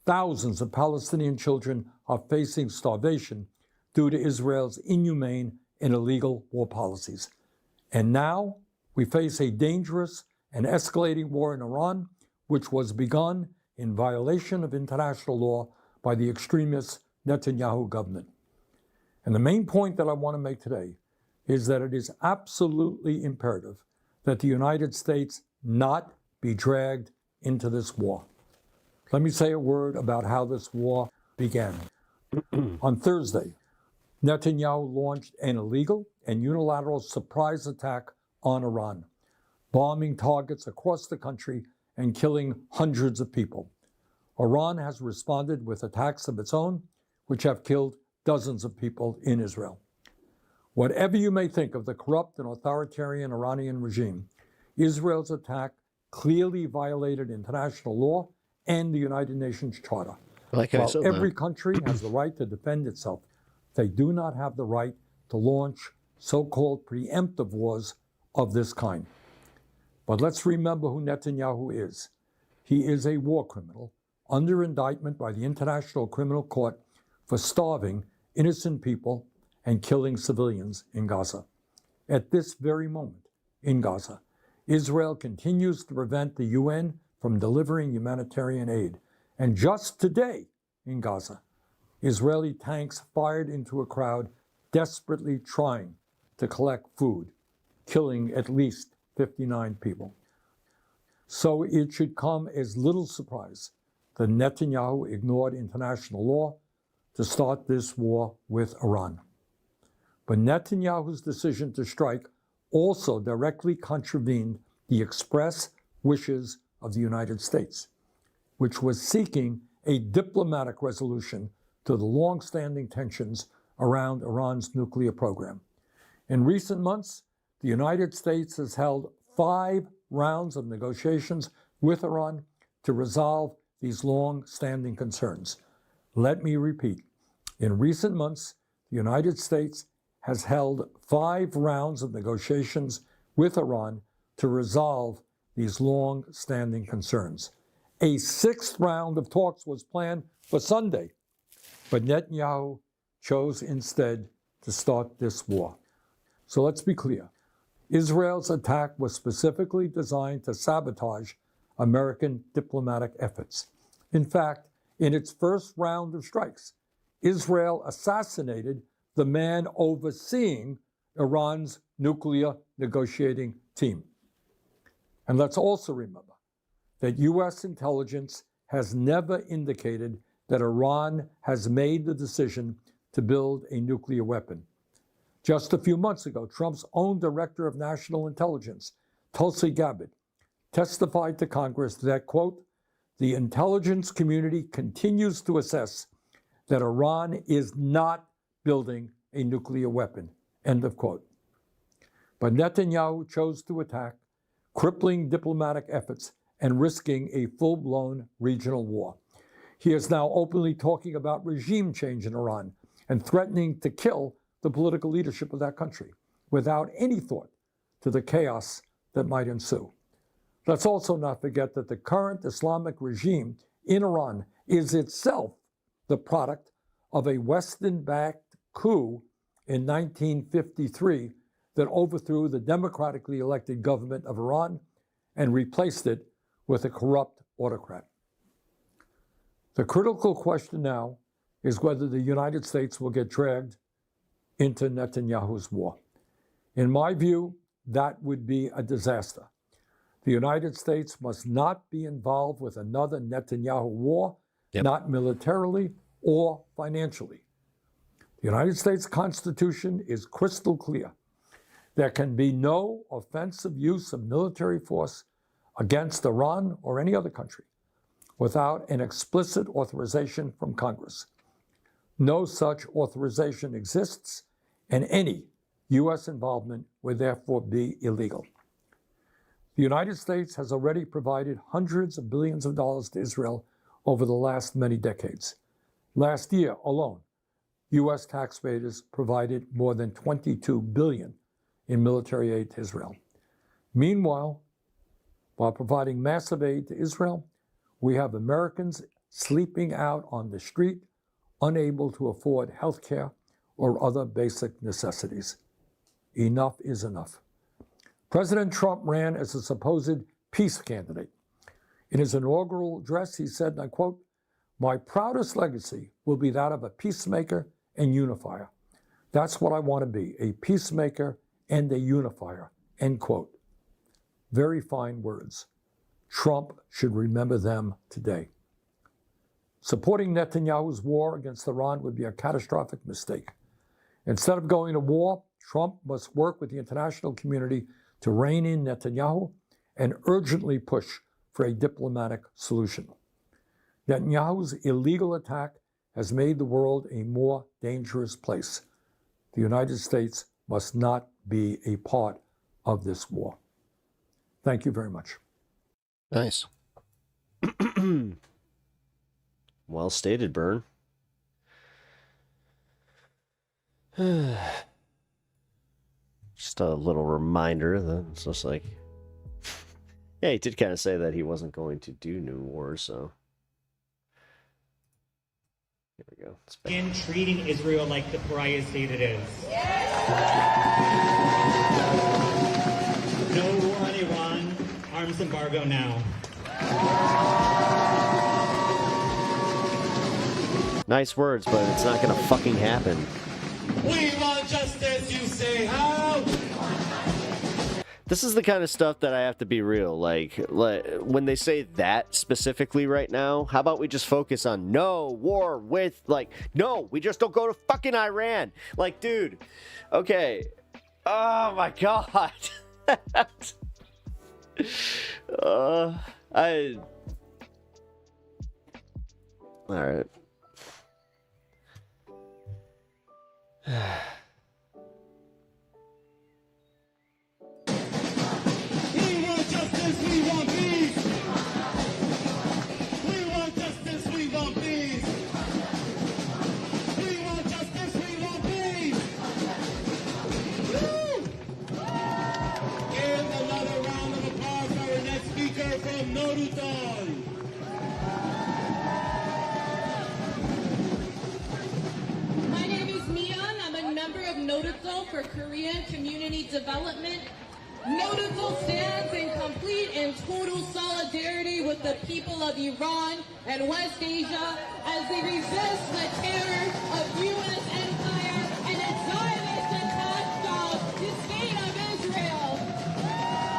thousands of Palestinian children are facing starvation due to Israel's inhumane and illegal war policies. And now we face a dangerous and escalating war in Iran, which was begun in violation of international law by the extremist Netanyahu government. And the main point that I want to make today is that it is absolutely imperative that the United States not be dragged into this war. Let me say a word about how this war began. On Thursday, Netanyahu launched an illegal and unilateral surprise attack on Iran, bombing targets across the country and killing hundreds of people. Iran has responded with attacks of its own, which have killed dozens of people in Israel. Whatever you may think of the corrupt and authoritarian Iranian regime, Israel's attack clearly violated international law and the United Nations Charter. While every country has the right to defend itself, they do not have the right to launch so-called preemptive wars of this kind. But let's remember who Netanyahu is. He is a war criminal under indictment by the International Criminal Court for starving innocent people and killing civilians in Gaza. At this very moment in Gaza, Israel continues to prevent the UN from delivering humanitarian aid. And just today in Gaza, Israeli tanks fired into a crowd desperately trying to collect food, killing at least 59 people. So it should come as little surprise that Netanyahu ignored international law to start this war with Iran. But Netanyahu's decision to strike also directly contravened the express wishes of the United States, which was seeking a diplomatic resolution to the long-standing tensions around Iran's nuclear program. In recent months, the United States has held 5 rounds of negotiations with Iran to resolve these long-standing concerns. Let me repeat. In recent months, the United States has held 5 rounds of negotiations with Iran to resolve these long-standing concerns. A 6th round of talks was planned for Sunday, but Netanyahu chose instead to start this war. So let's be clear. Israel's attack was specifically designed to sabotage American diplomatic efforts. In fact, in its first round of strikes, Israel assassinated the man overseeing Iran's nuclear negotiating team. And let's also remember that U.S. intelligence has never indicated that Iran has made the decision to build a nuclear weapon. Just a few months ago, Trump's own Director of National Intelligence, Tulsi Gabbard, testified to Congress that, quote, the intelligence community continues to assess that Iran is not building a nuclear weapon, end of quote. But Netanyahu chose to attack, crippling diplomatic efforts and risking a full-blown regional war. He is now openly talking about regime change in Iran and threatening to kill the political leadership of that country without any thought to the chaos that might ensue. Let's also not forget that the current Islamic regime in Iran is itself the product of a Western-backed coup in 1953 that overthrew the democratically elected government of Iran and replaced it with a corrupt autocrat. The critical question now is whether the United States will get dragged into Netanyahu's war. In my view, that would be a disaster. The United States must not be involved with another Netanyahu war, not militarily or financially. The United States Constitution is crystal clear. There can be no offensive use of military force against Iran or any other country without an explicit authorization from Congress. No such authorization exists, and any U.S. involvement would therefore be illegal. The United States has already provided hundreds of billions of dollars to Israel over the last many decades. Last year alone, U.S. taxpayers provided more than $22 billion in military aid to Israel. Meanwhile, while providing massive aid to Israel, we have Americans sleeping out on the street, unable to afford health care or other basic necessities. Enough is enough. President Trump ran as a supposed peace candidate. In his inaugural address, he said, and I quote, "My proudest legacy will be that of a peacemaker and unifier. That's what I want to be, a peacemaker and a unifier," end quote. Very fine words. Trump should remember them today. Supporting Netanyahu's war against Iran would be a catastrophic mistake. Instead of going to war, Trump must work with the international community to rein in Netanyahu and urgently push for a diplomatic solution. Netanyahu's illegal attack has made the world a more dangerous place. The United States must not be a part of this war. Thank you very much. Nice. Well stated, Byrne. Just a little reminder that it's just like, yeah, he did kind of say that he wasn't going to do new wars, so here we go. Begin treating Israel like the pariah state it is. No war on Iran, arms embargo now. Nice words, but it's not gonna fucking happen. We want justice, you say how? This is the kind of stuff that I have to be real. Like when they say that specifically right now, how about we just focus on no war with, like, no, we just don't go to fucking Iran. Like, dude, okay. Oh my God. All right. My name is Mian. I'm a member of Nodutal for Korean Community Development. Nodutal stands in complete and total solidarity with the people of Iran and West Asia as they resist the terror of U.S. empire and its Zionist attack on the state of Israel.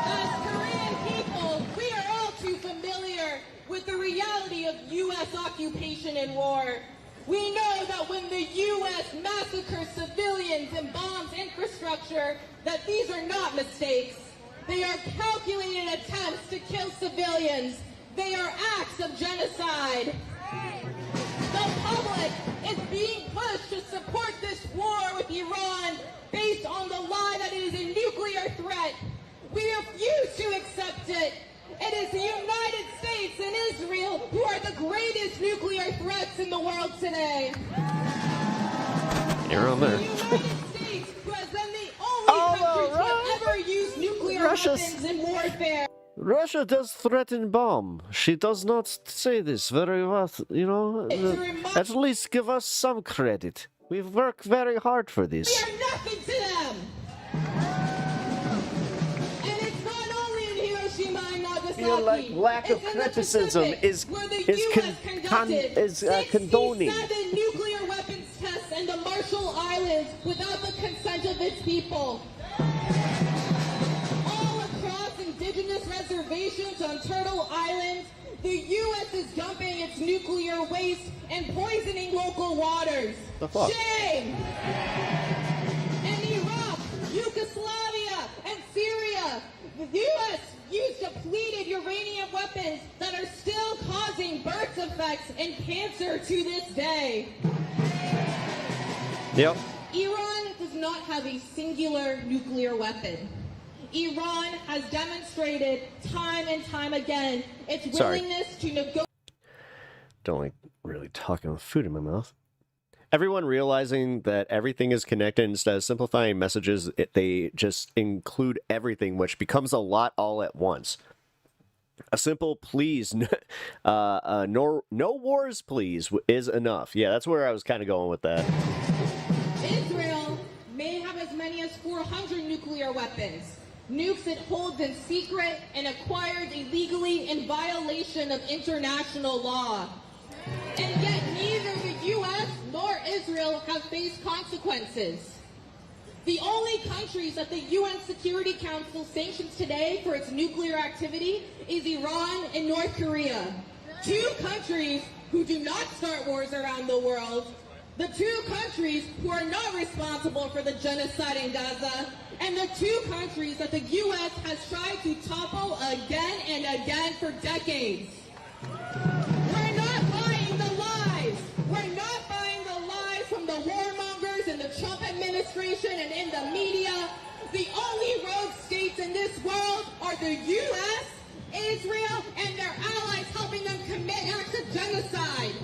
As Korean people, we are all too familiar with the reality of U.S. occupation and war. We know that when the U.S. massacres civilians and bombs infrastructure, that these are not mistakes. They are calculated attempts to kill civilians. They are acts of genocide. The public is being pushed to support this war with Iran based on the lie that it is a nuclear threat. We refuse to accept it. It is the United States and Israel who are the greatest nuclear threats in the world today. You're on there. The United States, who has been the only country to have ever used nuclear weapons in warfare. Russia does threaten bomb. She does not say this very well, you know. At least give us some credit. We've worked very hard for this. We are nothing to them. And it's not only in Hiroshima and Nagasaki. Feel like lack of criticism is condoning. 67 nuclear weapons tests in the Marshall Islands without the consent of its people. All across indigenous reservations on Turtle Island, the U.S. is dumping its nuclear waste and poisoning local waters. The fuck? Shame! In Iraq, Yugoslavia, and Syria, the U.S. used depleted uranium weapons that are still causing birth defects and cancer to this day. Yep. Iran does not have a singular nuclear weapon. Iran has demonstrated time and time again its willingness to negotiate. Don't like really talking with food in my mouth. Everyone realizing that everything is connected, instead of simplifying messages, they just include everything, which becomes a lot all at once. A simple please, no wars please is enough. Yeah, that's where I was kind of going with that. Israel may have as many as 400 nuclear weapons. Nukes it holds in secret and acquired illegally in violation of international law. And yet neither the U.S. nor Israel have faced consequences. The only countries that the UN Security Council sanctions today for its nuclear activity is Iran and North Korea. Two countries who do not start wars around the world. The two countries who are not responsible for the genocide in Gaza, and the two countries that the U.S. has tried to topple again and again for decades. We're not buying the lies. We're not buying the lies from the warmongers in the Trump administration and in the media. The only rogue states in this world are the U.S., Israel, and their allies helping them commit acts of genocide.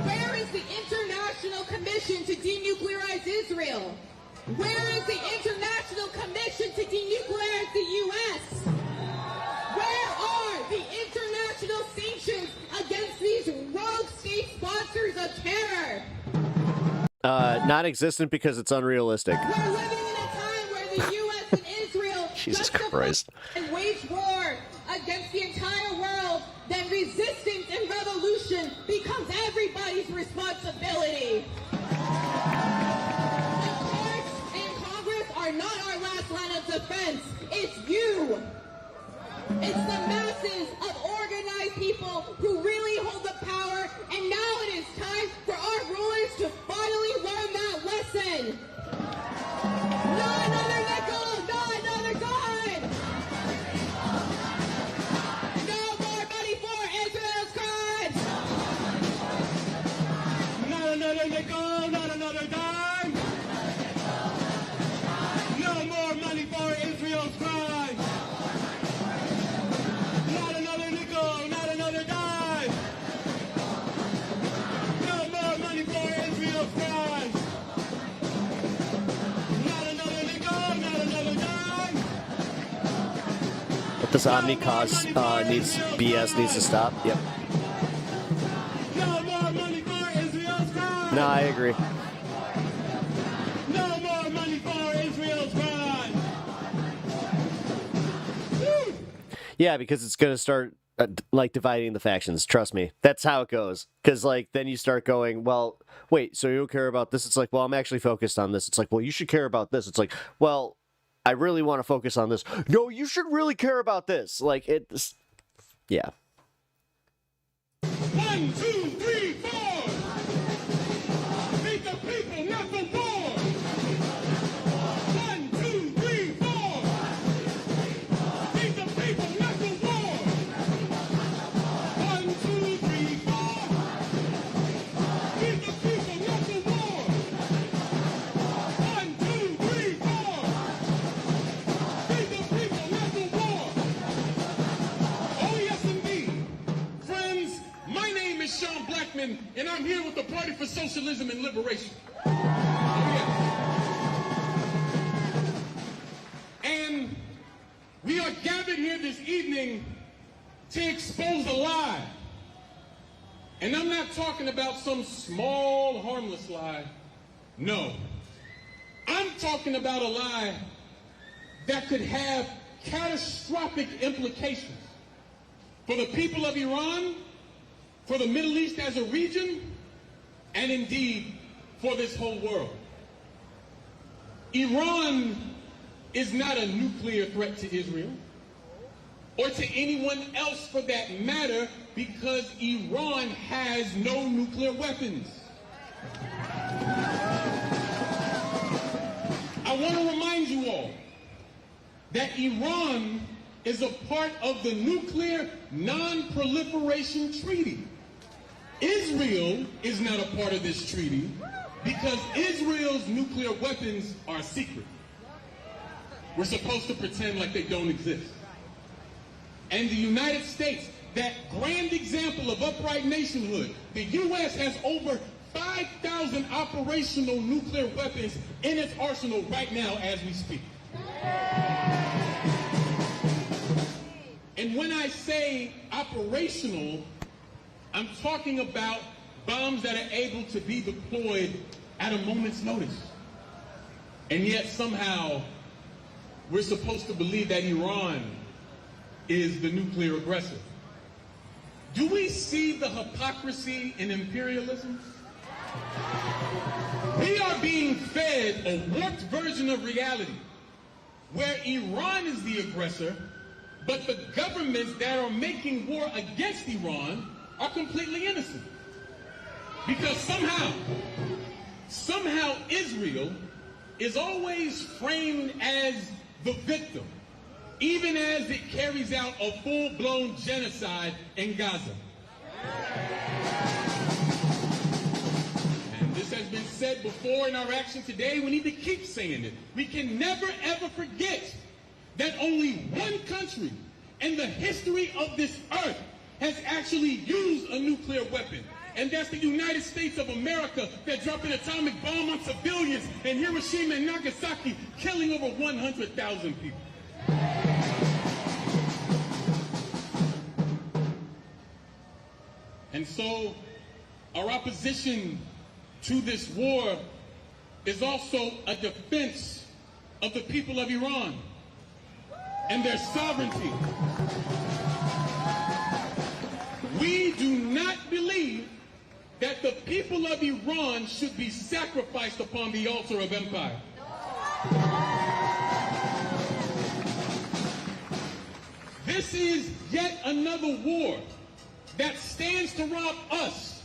Where is the International Commission to denuclearize Israel? Where is the International Commission to denuclearize the U.S.? Where are the international sanctions against these rogue state sponsors of terror? Non-existent because it's unrealistic. We're living in a time where the U.S. and Israel Jesus Christ. and wage war against the entire world, then resistance and revolution becomes everybody's responsibility. The courts and Congress are not our last This Omni cause BS needs to stop. Yep. No more money for Israel's crime. No, I agree. No more money for Israel's crime. Yeah, because it's going to start like dividing the factions. Trust me. That's how it goes. Because like then you start going, well, wait, so you don't care about this? It's like, well, I'm actually focused on this. It's like, well, you should care about this. It's like, well, I really want to focus on this. No, you should really care about this. Like it's, yeah. 1, 2, 3, 4. Beat the people, not the war. 1, 2, 3, 4. Beat the people, not the war. 1, 2, 3, 4. Beat the people, not the war. 1, 2, 3, 4. Beat the people, not the war. Oh yes, indeed. Friends, my name is Sean Blackman, and I'm here with the Party for Socialism and Liberation. Oh, yes. And we are gathered here this evening to expose a lie. And I'm not talking about some small, harmless lie. No. I'm talking about a lie that could have catastrophic implications for the people of Iran, for the Middle East as a region, and indeed for this whole world. Iran is not a nuclear threat to Israel, or to anyone else for that matter, because Iran has no nuclear weapons. I want to remind you all that Iran is a part of the Nuclear Non-Proliferation Treaty. Israel is not a part of this treaty because Israel's nuclear weapons are secret. We're supposed to pretend like they don't exist. And the United States, that grand example of upright nationhood, the U.S. has over 5,000 operational nuclear weapons in its arsenal right now as we speak. And when I say operational, I'm talking about bombs that are able to be deployed at a moment's notice. And yet somehow we're supposed to believe that Iran is the nuclear aggressor. Do we see the hypocrisy in imperialism? We are being fed a warped version of reality where Iran is the aggressor, but the governments that are making war against Iran are completely innocent. Because somehow Israel is always framed as the victim, even as it carries out a full-blown genocide in Gaza. And this has been said before in our action today. We need to keep saying it. We can never, ever forget that only one country in the history of this earth has actually used a nuclear weapon. And that's the United States of America that dropped an atomic bomb on civilians in Hiroshima and Nagasaki, killing over 100,000 people. And so our opposition to this war is also a defense of the people of Iran and their sovereignty. We do not believe that the people of Iran should be sacrificed upon the altar of empire. This is yet another war that stands to rob us,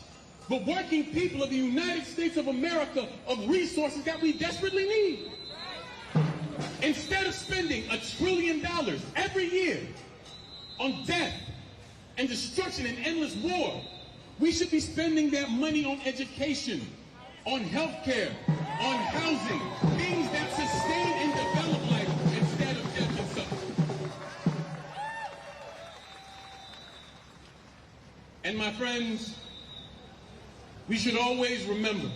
the working people of the United States of America, of resources that we desperately need. Instead of spending $1 trillion every year on death and destruction and endless war, we should be spending that money on education, on healthcare, on housing, things that sustain and develop life instead of death and suffering. And my friends, we should always remember,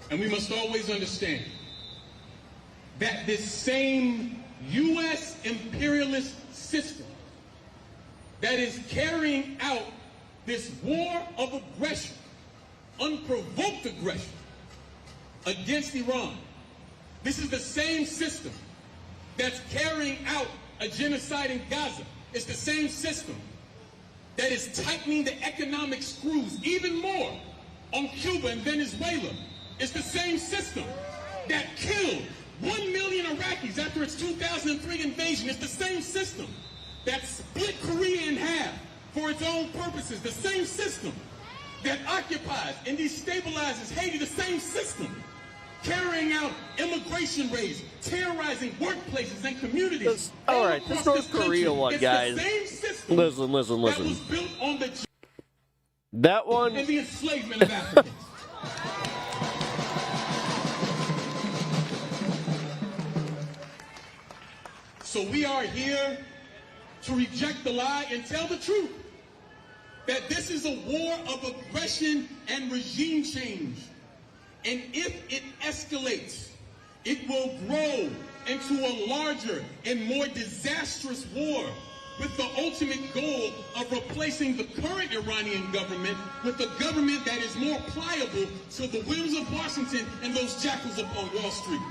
and we must always understand, that this same U.S. imperialist system that is carrying out this war of aggression, unprovoked aggression, against Iran. This is the same system that's carrying out a genocide in Gaza. It's the same system that is tightening the economic screws even more on Cuba and Venezuela. It's the same system that killed 1 million Iraqis after its 2003 invasion. It's the same system that split Korea in half for its own purposes. The same system that occupies and destabilizes Haiti. The same system carrying out immigration raids, terrorizing workplaces and communities. All right, this North Korea one, guys. Listen. That was built on the that one and the enslavement of Africans. So we are here to reject the lie and tell the truth that this is a war of aggression and regime change. And if it escalates, it will grow into a larger and more disastrous war with the ultimate goal of replacing the current Iranian government with a government that is more pliable to the whims of Washington and those jackals upon Wall Street.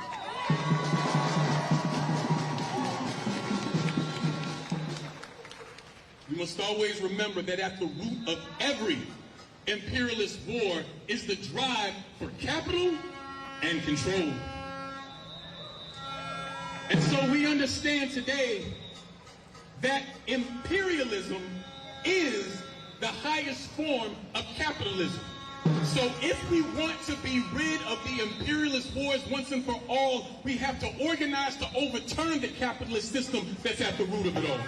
We must always remember that at the root of every imperialist war is the drive for capital and control. And so we understand today that imperialism is the highest form of capitalism. So if we want to be rid of the imperialist wars once and for all, we have to organize to overturn the capitalist system that's at the root of it all.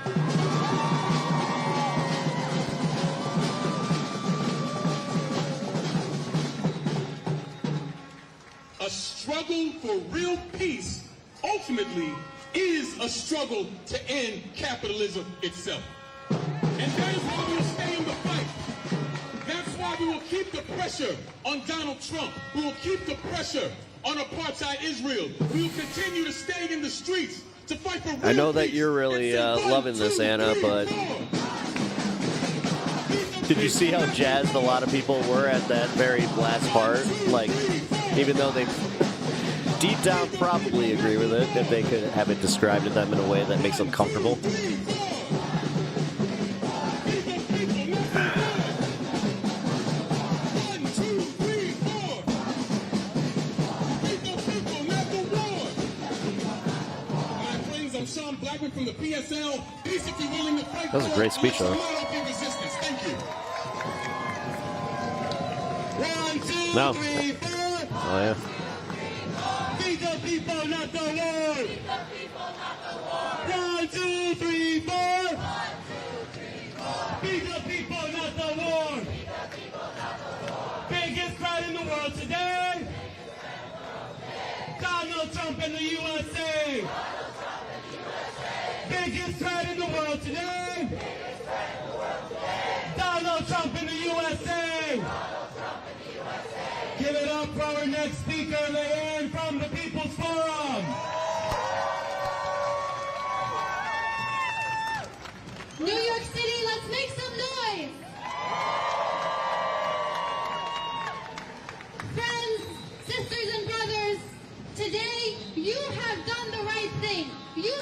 A struggle for real peace ultimately is a struggle to end capitalism itself. And that is why we will stay in the fight. That's why we will keep the pressure on Donald Trump. We will keep the pressure on apartheid Israel. We will continue to stay in the streets to fight for real peace. I know that you're really loving this, Anna, but did you see how jazzed a lot of people were at that very last part? Like, even though they deep down probably agree with it, if they could have it described to them in a way that makes them comfortable. From the PSL, basically willing to fight. That was a great speech, though. Thank you. 1, 2, No. 3, 4. Oh, yeah. Feed the people, not the war. Feed the people, not the war. 1, 2, 3, 4. 1, 2, 3, 4. Feed the people, not the war. Feed the people, not the war. Biggest crowd in the world today. Donald Trump in the USA. Biggest threat in the world today. Donald Trump in the USA. Give it up for our next speaker, Leanne from the People's Forum. New York City, let's make some noise. Friends, sisters, and brothers, today you have done the right thing.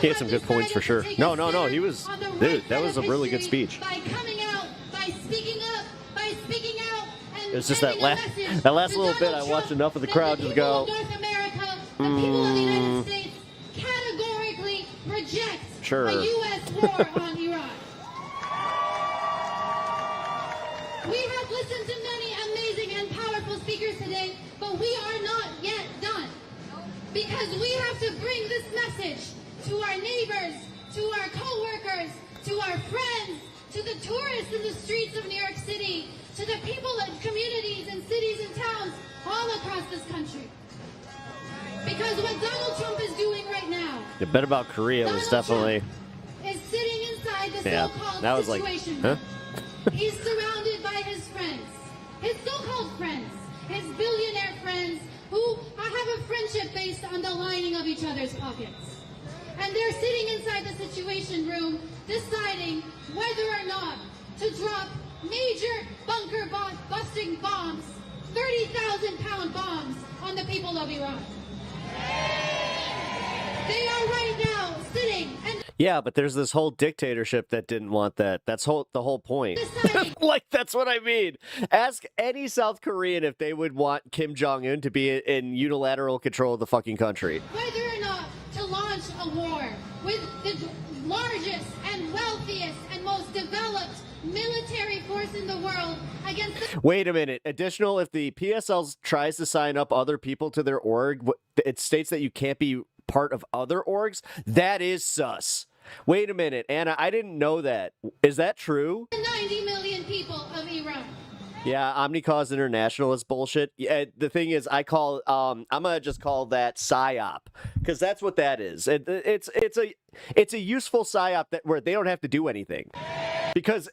He had some good points for sure. No, he was, dude, that was a really good speech. By coming out, by speaking up, by speaking out, and it's just that last little bit, I watched enough of the crowd just go, North America, the people of the United States categorically reject a U.S. war on Iran. We have listened to many amazing and powerful speakers today, but we are not yet done. Because we have to bring this message to our neighbors, to our co-workers, to our friends, to the tourists in the streets of New York City, to the people and communities and cities and towns all across this country. Because what Donald Trump is doing right now, the bet about Korea was definitely is sitting inside the so-called that was situation. Like, He's surrounded by his friends, his so-called friends, his billionaire friends who have a friendship based on the lining of each other's pockets. And they're sitting inside the Situation Room deciding whether or not to drop major bunker busting bombs, 30,000-pound bombs on the people of Iran. They are right now sitting and Yeah, but there's this whole dictatorship that didn't want that. That's the whole point. Like, that's what I mean. Ask any South Korean if they would want Kim Jong-un to be in unilateral control of the fucking country. whether or not to launch a war with the largest and wealthiest and most developed military force in the world against the Wait a minute. Additional, if the PSL tries to sign up other people to their org, it states that you can't be part of other orgs. That is sus. Wait a minute, Anna, I didn't know that. Is that true? 90 million people of Iran. Yeah, Omnicause International is bullshit. Yeah, the thing is, I'm gonna just call that psyop because that's what that is. It's a useful psyop where they don't have to do anything because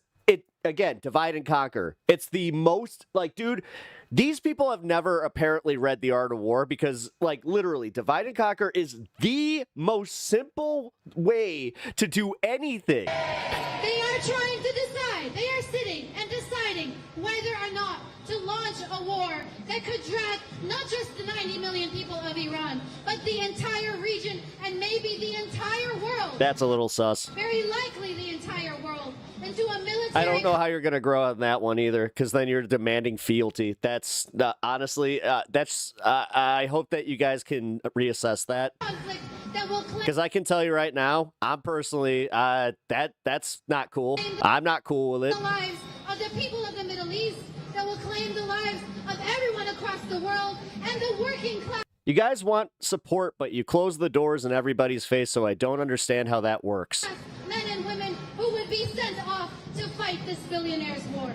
again, divide and conquer. It's the most, like, dude, these people have never apparently read The Art of War because, like, literally, divide and conquer is the most simple way to do anything. They are trying to decide. They are sitting and deciding whether or not to launch a war that could drag not just the 90 million people of Iran, but the entire region and maybe the entire world. That's a little sus. Very likely the entire world into a military. I don't know how you're going to grow on that one either, because then you're demanding fealty. That's honestly, I hope that you guys can reassess that. conflict that will claim Because I can tell you right now, I'm personally, that's not cool. I'm not cool with it. the lives of the people of the Middle East, that will claim the lives of everyone across the world and the working class. You guys want support, but you close the doors in everybody's face, so I don't understand how that works. Men and women who would be sent off to fight this billionaire's war.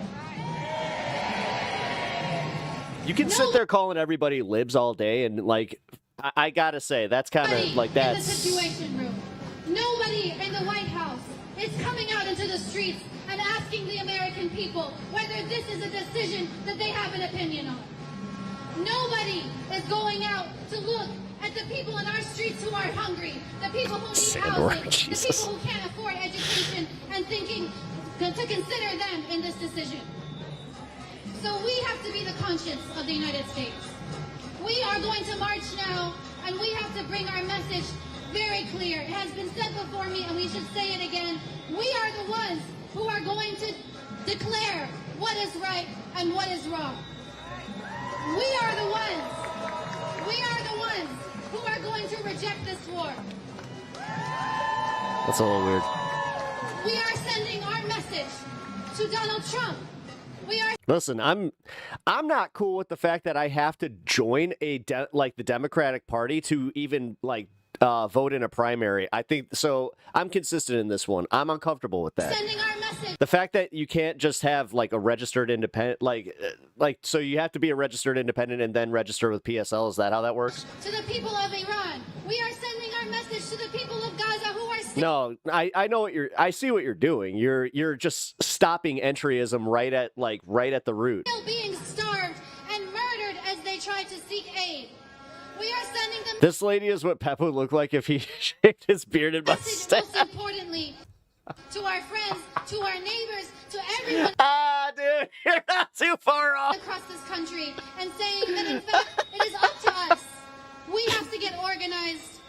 You can sit there calling everybody libs all day, and, like, I gotta say, that's kind of, like, In the that's... Situation Room. Nobody in the White House is coming out into the streets and asking the American people whether this is a decision that they have an opinion on. Nobody is going out to look at the people in our streets who are hungry, the people who need housing, the people who can't afford education, and thinking to consider them in this decision. So we have to be the conscience of the United States. We are going to march now, and we have to bring our message very clear. It has been said before me, and we should say it again. We are the ones who are going to declare what is right and what is wrong. We are the ones who are going to reject this war. That's a little weird. We are sending our message to Donald Trump. We are. Listen, I'm not cool with the fact that I have to join the Democratic Party to even, like, vote in a primary. I think so. I'm consistent in this one. I'm uncomfortable with that. Sending our message. The fact that you can't just have, like, a registered independent, like so you have to be a registered independent and then register with PSL. Is that how that works? To the people of Iran, we are sending our message to the people of Gaza who are still No, I know what I see what you're doing. You're just stopping entryism right at the root. being starved and murdered as they try to seek aid. We are sending them. This lady is what Pep would look like if he shaved his beard and mustache. Most importantly, to our friends, to our neighbors, to everyone. Dude, you're not too far off. Across this country, and saying that in fact it is up to us. We have to get organized.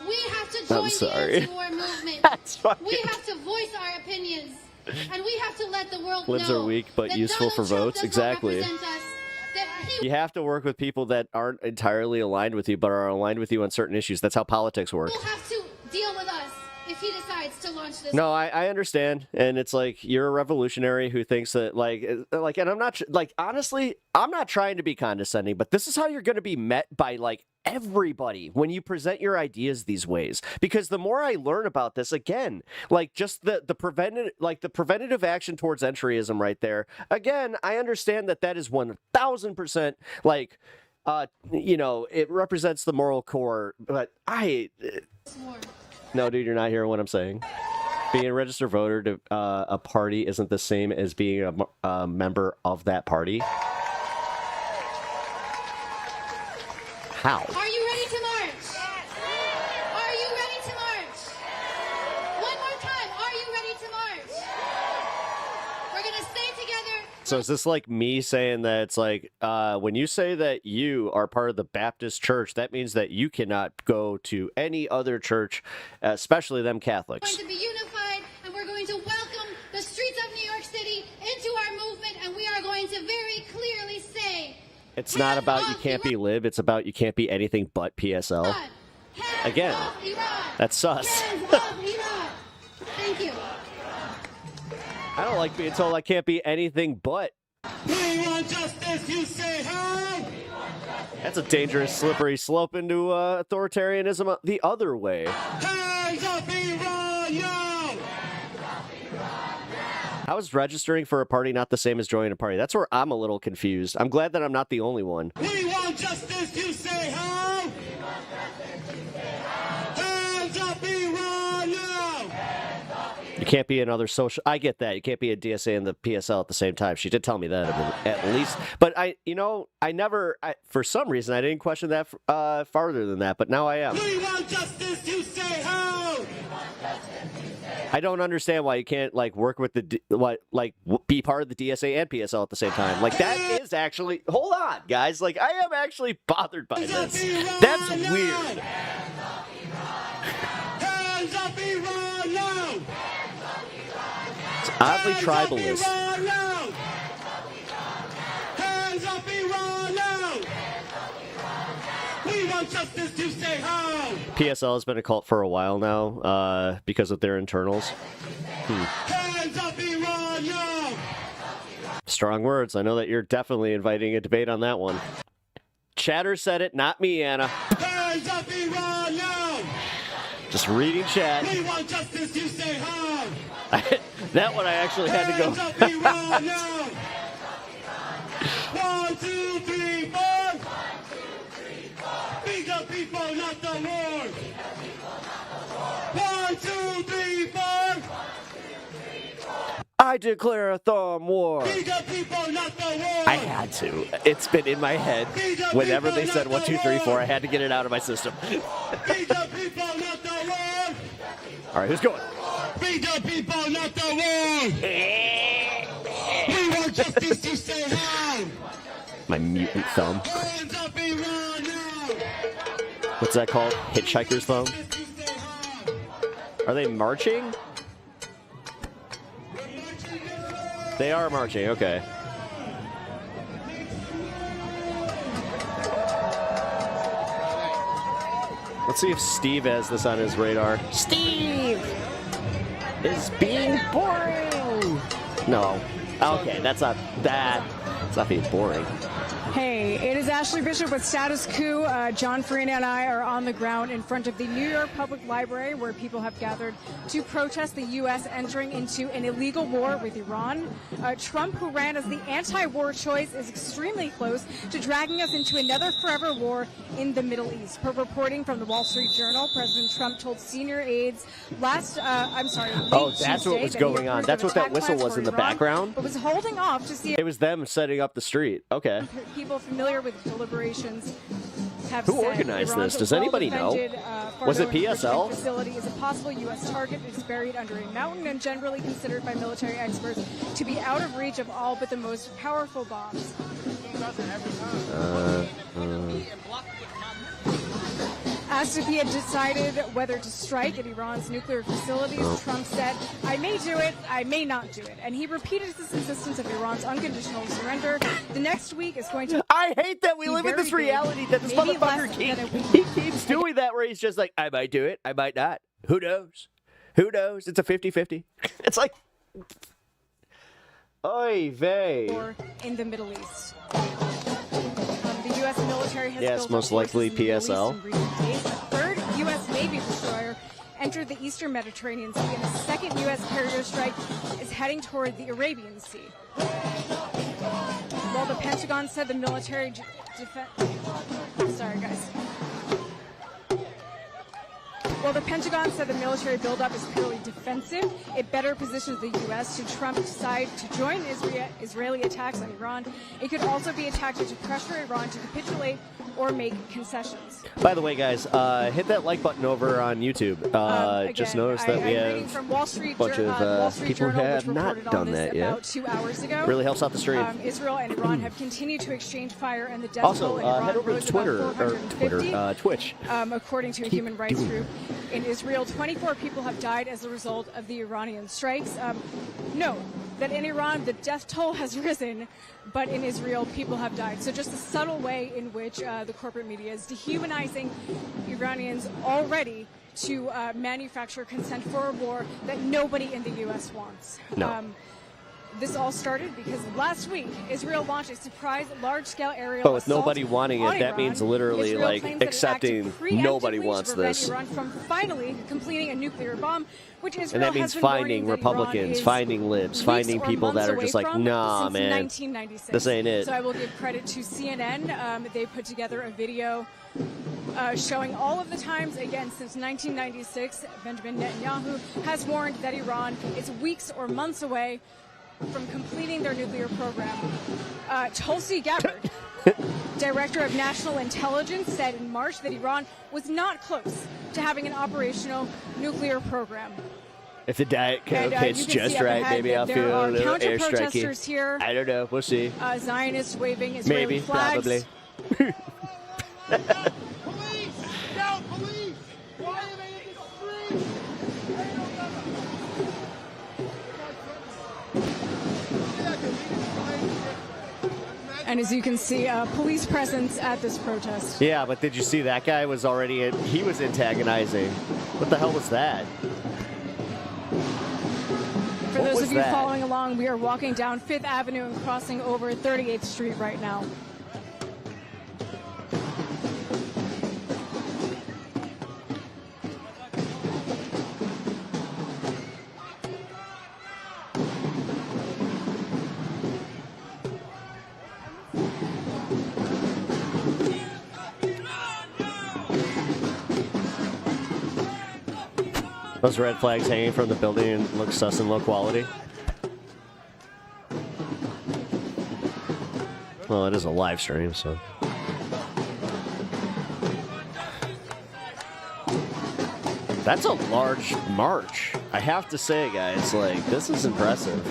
We have to join the anti-war movement. We have to voice our opinions, and we have to let the world Libs know are weak but that useful Donald for Trump votes. does not Exactly. represent us, that he You have to work with people that aren't entirely aligned with you, but are aligned with you on certain issues. That's how politics works. will have to deal with us if he decides to launch this. No, I understand, and it's like you're a revolutionary who thinks that like, and I'm not like honestly, I'm not trying to be condescending, but this is how you're going to be met by like everybody when you present your ideas these ways. Because the more I learn about this, again, like just the preventative action towards entryism right there. Again, I understand that is 1,000% like. It represents the moral core, but no, dude, you're not hearing what I'm saying. Being a registered voter to a party isn't the same as being a member of that party. How? Are you ready to march? Are you ready to march? One more time. Are you ready to So is this like me saying that it's like, when you say that you are part of the Baptist church, that means that you cannot go to any other church, especially them Catholics? We're going to be unified, and we're going to welcome the streets of New York City into our movement, and we are going to very clearly say, It's not about you can't be lib, it's about you can't be anything but PSL. Again, that's sus. thank you. I don't like being told I can't be anything but. We want justice, you say how? That's a dangerous, slippery slope into authoritarianism the other way. Hands up, Iran, yo! How is registering for a party not the same as joining a party? That's where I'm a little confused. I'm glad that I'm not the only one. We want justice, you say how? Hands up, Iran, yo! You can't be another social. I get that. You can't be a DSA and the PSL at the same time. She did tell me that at least. But I never, for some reason, I didn't question that farther than that. But now I am. We want justice, you say how? I don't understand why you can't work with be part of the DSA and PSL at the same time. Like that is actually. Hold on, guys. Like I am actually bothered by this. That's weird. Hands up, Iran, yo! It's oddly tribalist. Hands up, Iran, yo! We want justice to say how! PSL has been a cult for a while now because of their internals. Hands up, Iran, yo! Strong words. I know that you're definitely inviting a debate on that one. Chatter said it, not me, Anna. Hands up, Iran, yo! Just reading chat. We want justice, you say how! That one I actually had to go. Hands up, Iran, yo! 1, 2, 3, 4! Be the people, not the war! 1, 2, 3, 4! I declare a thumb war. Be the people, not the war! I had to. It's been in my head. Whenever they said 1, 2, 3, 4, I had to get it out of my system. Be the people, not the war! All right, who's going? Be the people, not the war! We want justice, you say how! My mutant thumb. Hands up, Iran, now! What's that called? Hitchhiker's thumb? Are they marching? They are marching, okay. Let's see if Steve has this on his radar. Steve is being boring. No. Okay, that's not that. It's not being boring. Hey, it is Ashley Bishop with Status Quo. John Farina and I are on the ground in front of the New York Public Library where people have gathered to protest the U.S. entering into an illegal war with Iran. Trump, who ran as the anti-war choice, is extremely close to dragging us into another forever war in the Middle East. Per reporting from the Wall Street Journal, President Trump told senior aides late Oh, that's what Tuesday was that he going on. approved That's of what that attack whistle plans was for in the Iran, background. but was holding off to see It was them setting up the street. Okay. people familiar with deliberations have Who said organized Iran's this? Does anybody know? well-defended, Was it Fordo enrichment PSL? facility is a possible U.S. target. It is buried under a mountain and generally considered by military experts to be out of reach of all but the most powerful bombs. Asked if he had decided whether to strike at Iran's nuclear facilities, Trump said, "I may do it, I may not do it." And he repeated his insistence of Iran's unconditional surrender. The next week is going to... I hate that we live in this reality that this motherfucker keeps doing that where he's just like, I might do it, I might not. Who knows? Who knows? It's a 50-50. It's like... Oy vey. War in the Middle East. The U.S. military has Yes, built most up forces likely in the Middle East PSL. in recent days. The third U.S. Navy destroyer entered the Eastern Mediterranean Sea, and the second U.S. carrier strike is heading toward the Arabian Sea. While the Pentagon said the military While the Pentagon said the military buildup is purely defensive, it better positions the U.S. should Trump decide to join Israeli attacks on Iran. It could also be a tactic to pressure Iran to capitulate or make concessions. By the way, guys, hit that like button over on YouTube. Just noticed that we have from Wall Street, a bunch of people who have not done that yet. About 2 hours ago. Really helps out the stream. Israel and Iran have continued to exchange fire, and the death Also, toll in Iran head over rose to Twitter, about or 450, Twitch. According to a human rights group. In Israel, 24 people have died as a result of the Iranian strikes. Note that in Iran, the death toll has risen, but in Israel, people have died. So just a subtle way in which the corporate media is dehumanizing Iranians already to manufacture consent for a war that nobody in the U.S. wants. No. This all started because last week, Israel launched a surprise large-scale aerial But with assault nobody wanting it, on that Iran. means literally Israel like claims that it accepting acted nobody preemptively wants to prevent this. Iran from finally completing a nuclear bomb, which Israel And that means has been finding warning that Iran Republicans, is finding libs, weeks finding or people months that are away just like, from nah, since man, 1996. this ain't it. So I will give credit to CNN. They put together a video showing all of the times, again, since 1996, Benjamin Netanyahu has warned that Iran is weeks or months away from completing their nuclear program. Tulsi Gabbard, Director of National Intelligence, said in March that Iran was not close to having an operational nuclear program. If the diet And, Coke's you can just see up right, ahead maybe that I'll there feel are a little counter-protesters airstrikey. here. I don't know. We'll see. Zionists waving Israeli Maybe, flags. probably. Police! No, police! Why are they in the street? And as you can see, police presence at this protest. Yeah, but did you see that guy was already he was antagonizing. What the hell was that? For What those was of you that? following along, we are walking down 5th Avenue and crossing over 38th Street right now. Those red flags hanging from the building and look sus and low quality. Well, it is a live stream, so. That's a large march. I have to say, guys, like, this is impressive.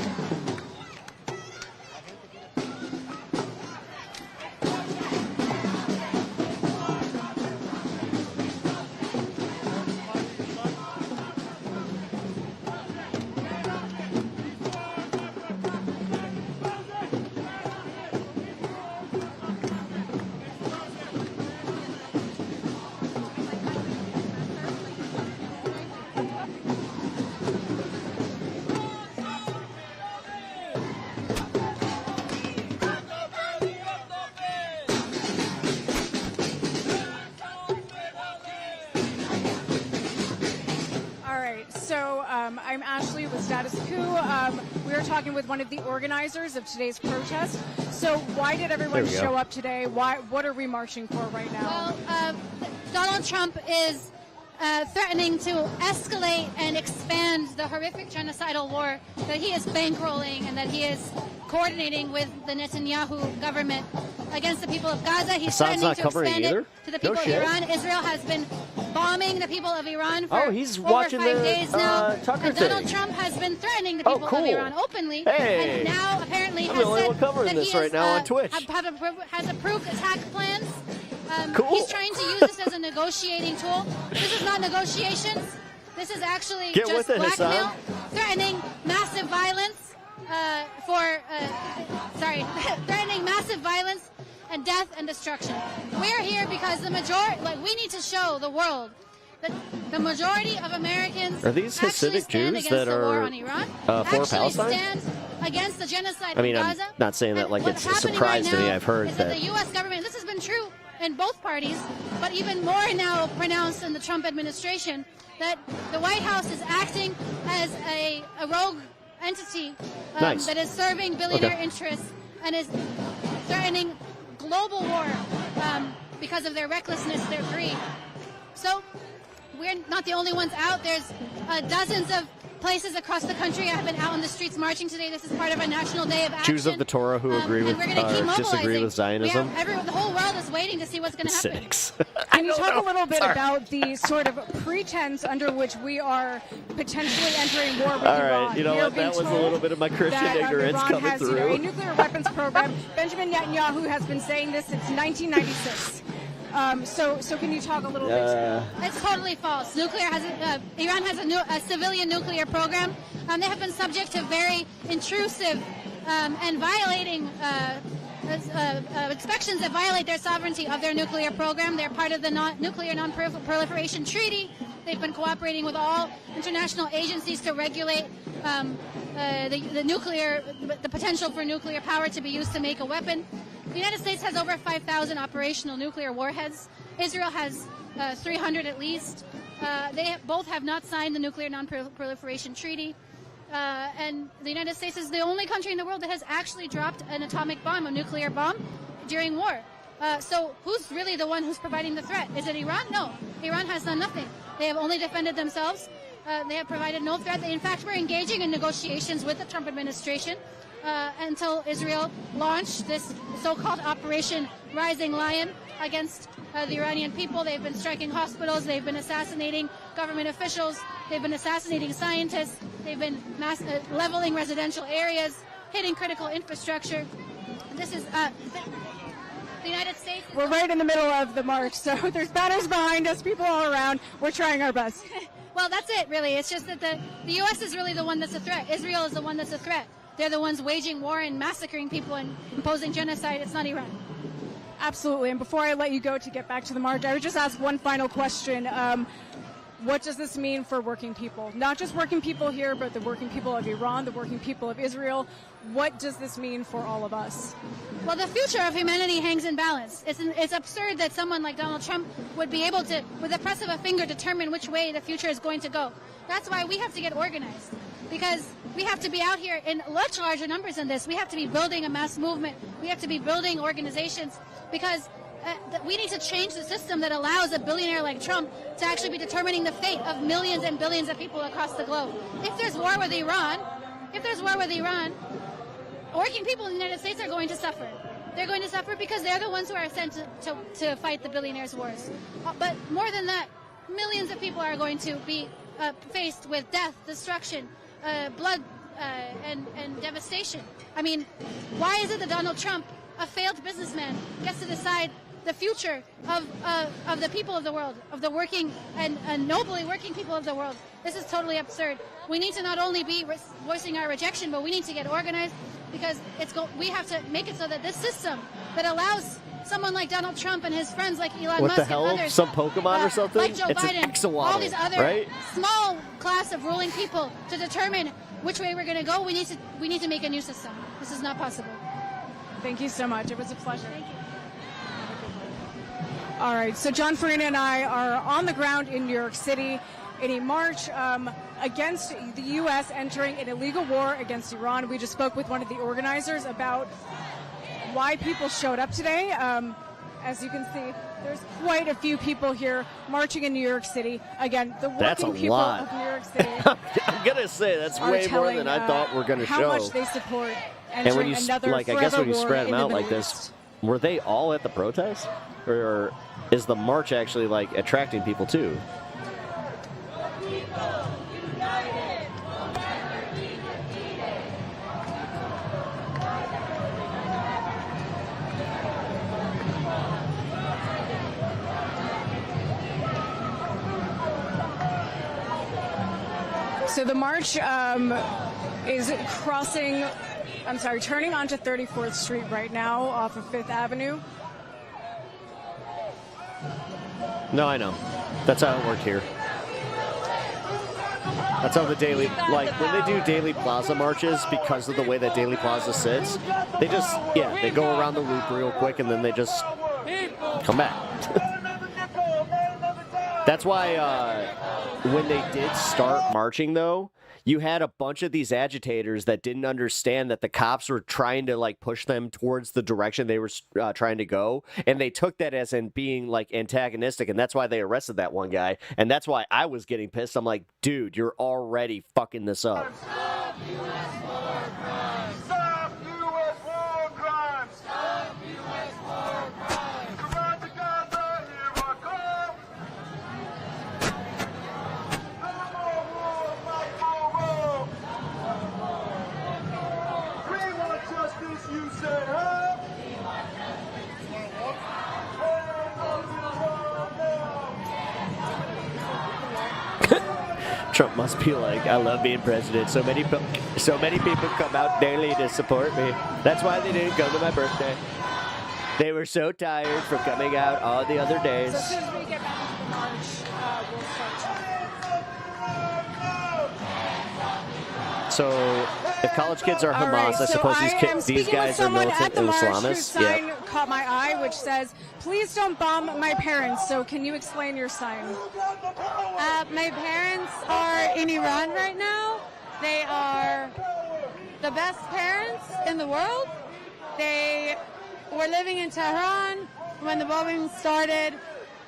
I'm Ashley with Status Quo. We are talking with one of the organizers of today's protest. So why did everyone show up today? What are we marching for right now? Well, Donald Trump is threatening to escalate and expand the horrific genocidal war that he is bankrolling and that he is coordinating with the Netanyahu government against the people of Gaza. He's threatening to expand it to the people of Iran. Israel has been bombing the people of Iran for he's over watching 5 the, days now. Tucker And Donald thing. Trump has been threatening the people of Iran openly. Hey. And now apparently I'm has the only said one covering that this he right is, now on Twitch. has approved attack plans. Cool. He's trying to use this as a negotiating tool. This is not negotiations. This is actually Get just with it, blackmail, Hassan. threatening massive violence threatening massive violence and death and destruction. We're here because we need to show the world that the majority of Americans Are these actually Hasidic stand Jews against that the war are on Iran, for actually Palestine? stand against the genocide I mean, in I'm Gaza. not saying that And like what's it's a happening surprise right to me. now I've heard is that. the U.S. government, this has been true in both parties, but even more now pronounced in the Trump administration, that the White House is acting as a rogue entity Nice. that is serving billionaire Okay. interests and is threatening global war because of their recklessness, their greed. So we're not the only ones out. There's dozens of places across the country have been out on the streets marching today. This is part of a national day of action. Jews of the Torah who agree with and we're gonna keep or disagree mobilizing. with Zionism. The whole world is waiting to see what's going to happen. Cynics. Can you talk a little bit about the sort of pretense under which we are potentially entering war with All Iran? right, you know We are what? That being was a told little bit of my Christian that, ignorance Iran coming has, through. a nuclear weapons program. Benjamin Netanyahu has been saying this since 1996. So can you talk a little bit? It's totally false. Iran has a civilian nuclear program. They have been subject to very intrusive and violating inspections that violate their sovereignty of their nuclear program. They're part of the Nuclear Non-Proliferation Treaty. They've been cooperating with all international agencies to regulate the potential for nuclear power to be used to make a weapon. The United States has over 5,000 operational nuclear warheads. Israel has 300 at least. They both have not signed the Nuclear Non-Proliferation Treaty. And the United States is the only country in the world that has actually dropped an atomic bomb, a nuclear bomb, during war. So who's really the one who's providing the threat? Is it Iran? No. Iran has done nothing. They have only defended themselves. They have provided no threat. In fact, we're engaging in negotiations with the Trump administration until Israel launched this so-called Operation Rising Lion against the Iranian people. They've been striking hospitals. They've been assassinating government officials. They've been assassinating scientists. They've been leveling residential areas, hitting critical infrastructure. This is the United States. We're right in the middle of the march, so there's banners behind us, people all around. We're trying our best. Well, that's it, really. It's just that the U.S. is really the one that's a threat. Israel is the one that's a threat. They're the ones waging war and massacring people and imposing genocide. It's not Iran. Absolutely. And before I let you go to get back to the march, I would just ask one final question. What does this mean for working people? Not just working people here, but the working people of Iran, the working people of Israel. What does this mean for all of us? Well, the future of humanity hangs in balance. It's absurd that someone like Donald Trump would be able to, with the press of a finger, determine which way the future is going to go. That's why we have to get organized, because we have to be out here in much larger numbers than this. We have to be building a mass movement. We have to be building organizations, because we need to change the system that allows a billionaire like Trump to actually be determining the fate of millions and billions of people across the globe. If there's war with Iran, working people in the United States are going to suffer. They're going to suffer because they're the ones who are sent to fight the billionaires' wars. But more than that, millions of people are going to be faced with death, destruction, blood, and devastation. I mean, why is it that Donald Trump, a failed businessman, gets to decide the future of the people of the world, of the working and nobly working people of the world? This is totally absurd. We need to not only be voicing our rejection, but we need to get organized, because we have to make it so that this system that allows someone like Donald Trump and his friends like Elon What Musk the hell? and others, Some Pokemon or something? like Joe It's Biden, an axolotl, all these other right? small class of ruling people, to determine which way we're going to go, we need to make a new system. This is not possible. Thank you so much. It was a pleasure. Thank you. All right, so John Farina and I are on the ground in New York City in a march against the U.S. entering an illegal war against Iran. We just spoke with one of the organizers about why people showed up today. As you can see, there's quite a few people here marching in New York City. Again, the working people of New York City. I'm going to say that's way more than I thought we're going to show. How much they support And when entering you, another I guess when you forever spread them war in out the like Middle this, East. were they all at the protest? Or is the march actually like attracting people too? So the march is turning onto 34th Street right now off of 5th Avenue. No, I know. That's how it worked here. That's how the Daily, like when they do Daily Plaza marches, because of the way that Daily Plaza sits, they just, they go around the loop real quick and then they just come back. That's why when they did start marching, though, you had a bunch of these agitators that didn't understand that the cops were trying to like push them towards the direction they were trying to go, and they took that as in being like antagonistic, and that's why they arrested that one guy, and that's why I was getting pissed. I'm like, dude, you're already fucking this up. Stop U.S. war crimes! Stop U.S. war crimes! Stop U.S. war crimes! Come on together, here I come! No more war, fight for war! We want justice, you said, huh? We want justice, you said, Trump must be like, I love being president. So many people come out daily to support me. That's why they didn't come to my birthday. They were so tired from coming out all the other days. So as soon as we get back into the march, we'll start. So if college kids are All Hamas, right, I suppose these guys are militant Islamists. Whose sign caught my eye, which says, "Please don't bomb my parents." So can you explain your sign? My parents are in Iran right now. They are the best parents in the world. They were living in Tehran when the bombing started,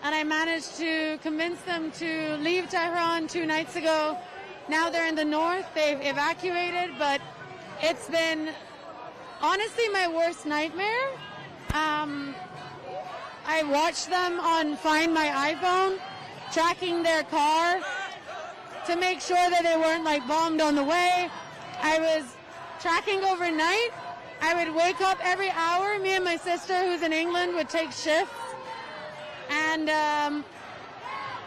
and I managed to convince them to leave Tehran 2 nights ago. Now they're in the north. They've evacuated, but it's been honestly my worst nightmare. I watched them on Find My iPhone, tracking their car to make sure that they weren't like bombed on the way. I was tracking overnight. I would wake up every hour. Me and my sister, who's in England, would take shifts. And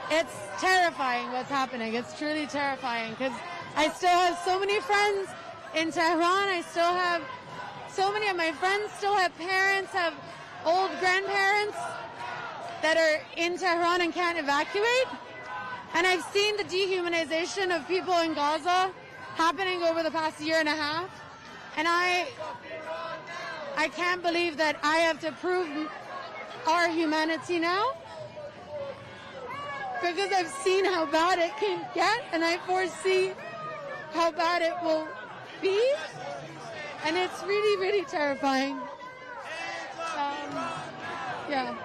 it's terrifying what's happening. It's truly terrifying because I still have so many friends in Tehran. I still have so many of my friends still have parents, have old grandparents that are in Tehran and can't evacuate. And I've seen the dehumanization of people in Gaza happening over the past year and a half. And I can't believe that I have to prove our humanity now, because I've seen how bad it can get, and I foresee how bad it will be, and it's really, really terrifying. Yeah.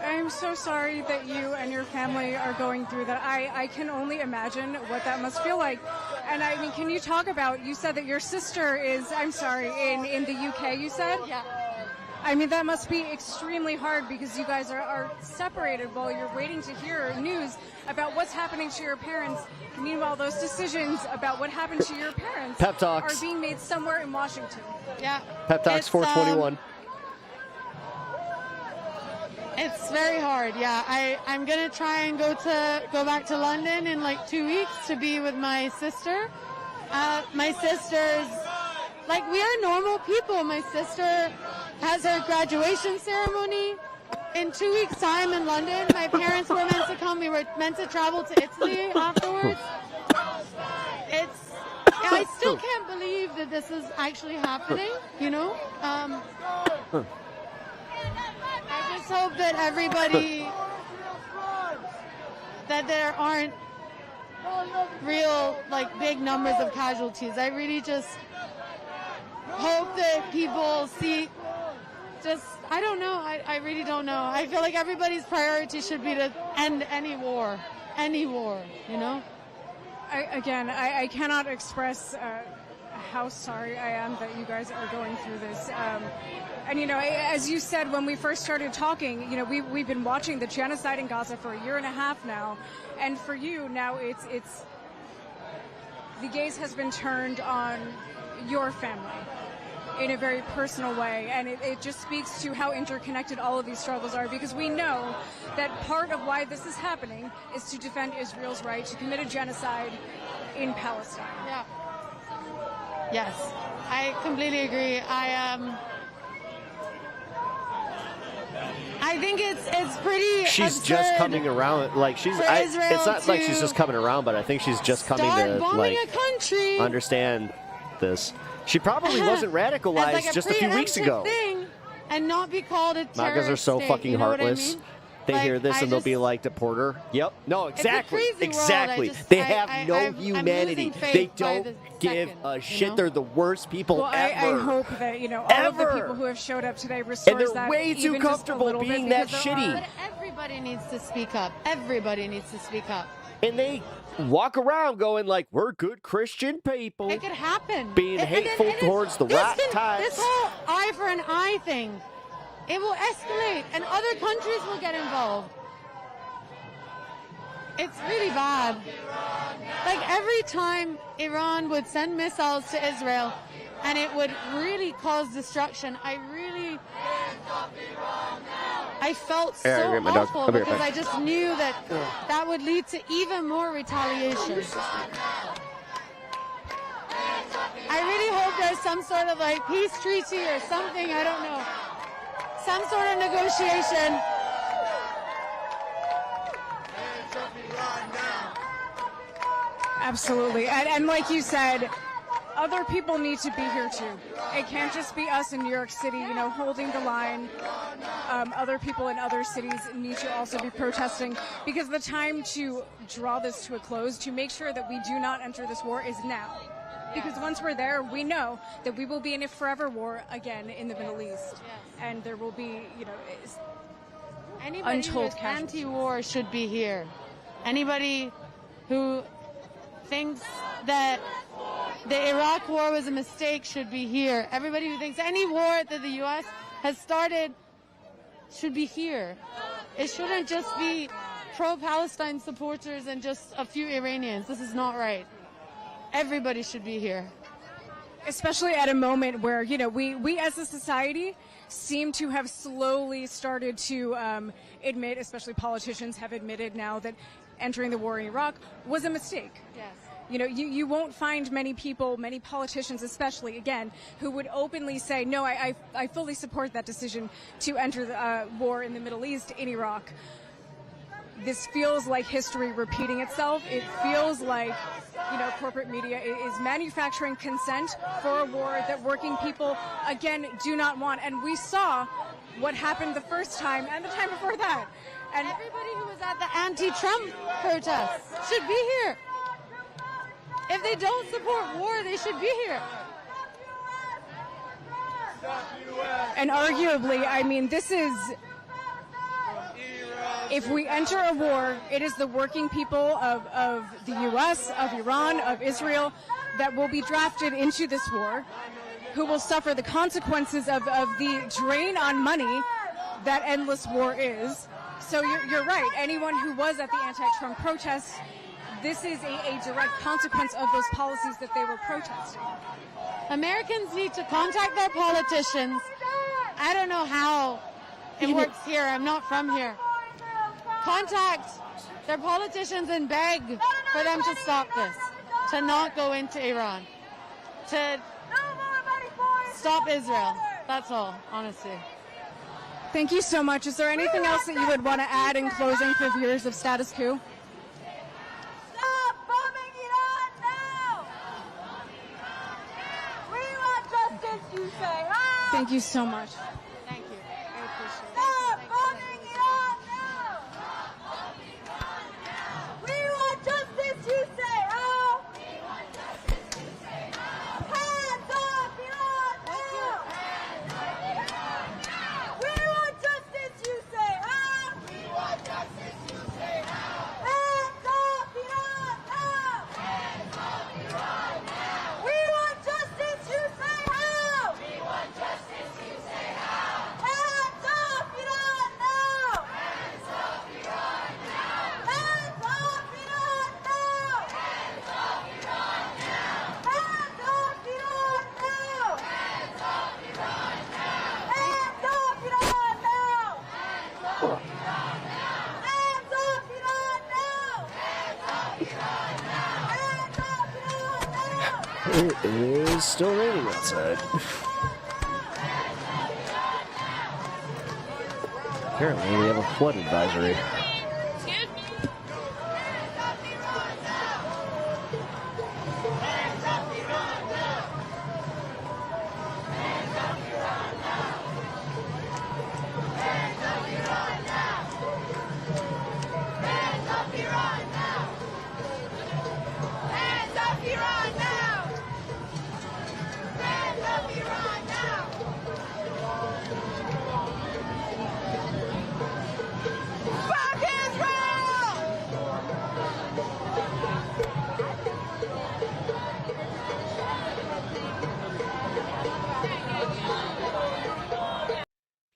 I'm so sorry that you and your family are going through that. I can only imagine what that must feel like. And I mean, can you talk about, you said that your sister is, I'm sorry, in the UK, you said? Yeah. I mean, that must be extremely hard because you guys are separated while you're waiting to hear news about what's happening to your parents. Meanwhile, those decisions about what happened to your parents Pep talks. are being made somewhere in Washington. Yeah. Pep Talks 421. It's very hard, yeah. I'm gonna try and go back to London in like 2 weeks to be with my sister. My sister's, like, we are normal people. My sister has her graduation ceremony in 2 weeks' time in London. My parents were meant to come. We were meant to travel to Italy afterwards. I still can't believe that this is actually happening, you know? I just hope that everybody, that there aren't real, like, big numbers of casualties. I really just hope that people see, I don't know, I really don't know. I feel like everybody's priority should be to end any war, you know? I cannot express how sorry I am that you guys are going through this. And, you know, as you said when we first started talking, you know, we've been watching the genocide in Gaza for 1.5 years now. And for you, now it's the gaze has been turned on your family in a very personal way. And it just speaks to how interconnected all of these struggles are, because we know that part of why this is happening is to defend Israel's right to commit a genocide in Palestine. Yeah. Yes, I completely agree. I think it's pretty She's absurd just coming around. Like it's not like she's just coming around, but I think she's just coming to like a country. understand this. She probably wasn't radicalized like just a few weeks ago. Thing and not be called a terrorist MAGAs are so state, fucking you know heartless. What I mean? They Like, hear this I and they'll just- be like, deport her. Yep. No, It's a exactly. crazy world. Exactly. I just- They I- have I- no I'm humanity. losing faith They by don't the give second, a you shit. know? They're the worst people Well, ever. I hope that, all of the Ever. people who have showed up today restores And they're that way too even just a comfortable little bit, being that because there shitty. are- But everybody needs to speak up. Everybody needs to speak up. And they walk around going like, we're good Christian people. It could happen. Being hateful towards the right types. This whole eye for an eye thing, it will escalate, and other countries will get involved. It's really bad. Like every time Iran would send missiles to Israel, and it would really cause destruction, I felt so Yeah, I'll get my dog. awful I'll be right because back. I just knew that that would lead to even more retaliation. I really hope there's some sort of like peace treaty or something, I don't know. Some sort of negotiation. Absolutely. And like you said, other people need to be here too. It can't just be us in New York City, holding the line. Other people in other cities need to also be protesting, because the time to draw this to a close, to make sure that we do not enter this war, is now. Because once we're there, we know that we will be in a forever war again in the Middle East. And there will be, Anybody who untold is casualties. anti-war should be here. Anybody who thinks that the Iraq war was a mistake should be here. Everybody who thinks any war that the U.S. has started should be here. It shouldn't just be pro-Palestine supporters and just a few Iranians. This is not right. Everybody should be here. Especially at a moment where, we as a society seem to have slowly started to admit, especially politicians have admitted now, that entering the war in Iraq was a mistake. Yes. You won't find many people, many politicians especially, again, who would openly say, no, I fully support that decision to enter the war in the Middle East, in Iraq. This feels like history repeating itself. It feels like, corporate media is manufacturing consent for a war that working people, again, do not want. And we saw what happened the first time and the time before that. And everybody who was at the anti-Trump protests should be here. If they don't support war, they should be here. And arguably, this is, if we enter a war, it is the working people of the U.S., of Iran, of Israel that will be drafted into this war, who will suffer the consequences of the drain on money that endless war is. So you're right. Anyone who was at the anti-Trump protests, this is a direct consequence of those policies that they were protesting. Americans need to contact their politicians. I don't know how it works here. I'm not from here. Contact their politicians and beg for them to stop this, to not go into Iran, to stop Israel. That's all, honestly. Thank you so much. Is there anything else that you would want to add in closing for viewers of Status Coup? Stop bombing Iran now! We want justice, you say, huh? Thank you so much. Thank you. I appreciate it. Stop bombing Iran now! We want justice, you say, huh? Hands off Iran now! We want justice, you say, huh? We want justice, you say, huh? Hands off Iran now! Hands off Iran now! We want justice, you say, how? We want justice, you say, how? Hands off Iran now! Hands off Iran now! Hands off Iran now! Hands off Iran now! Hands off Iran now! Hands off Iran now! Hands off Iran now! Hands off Iran now! Hands off Iran now! Hands off Iran now! Hands off Iran now! It is still raining outside. Apparently, we have a flood advisory.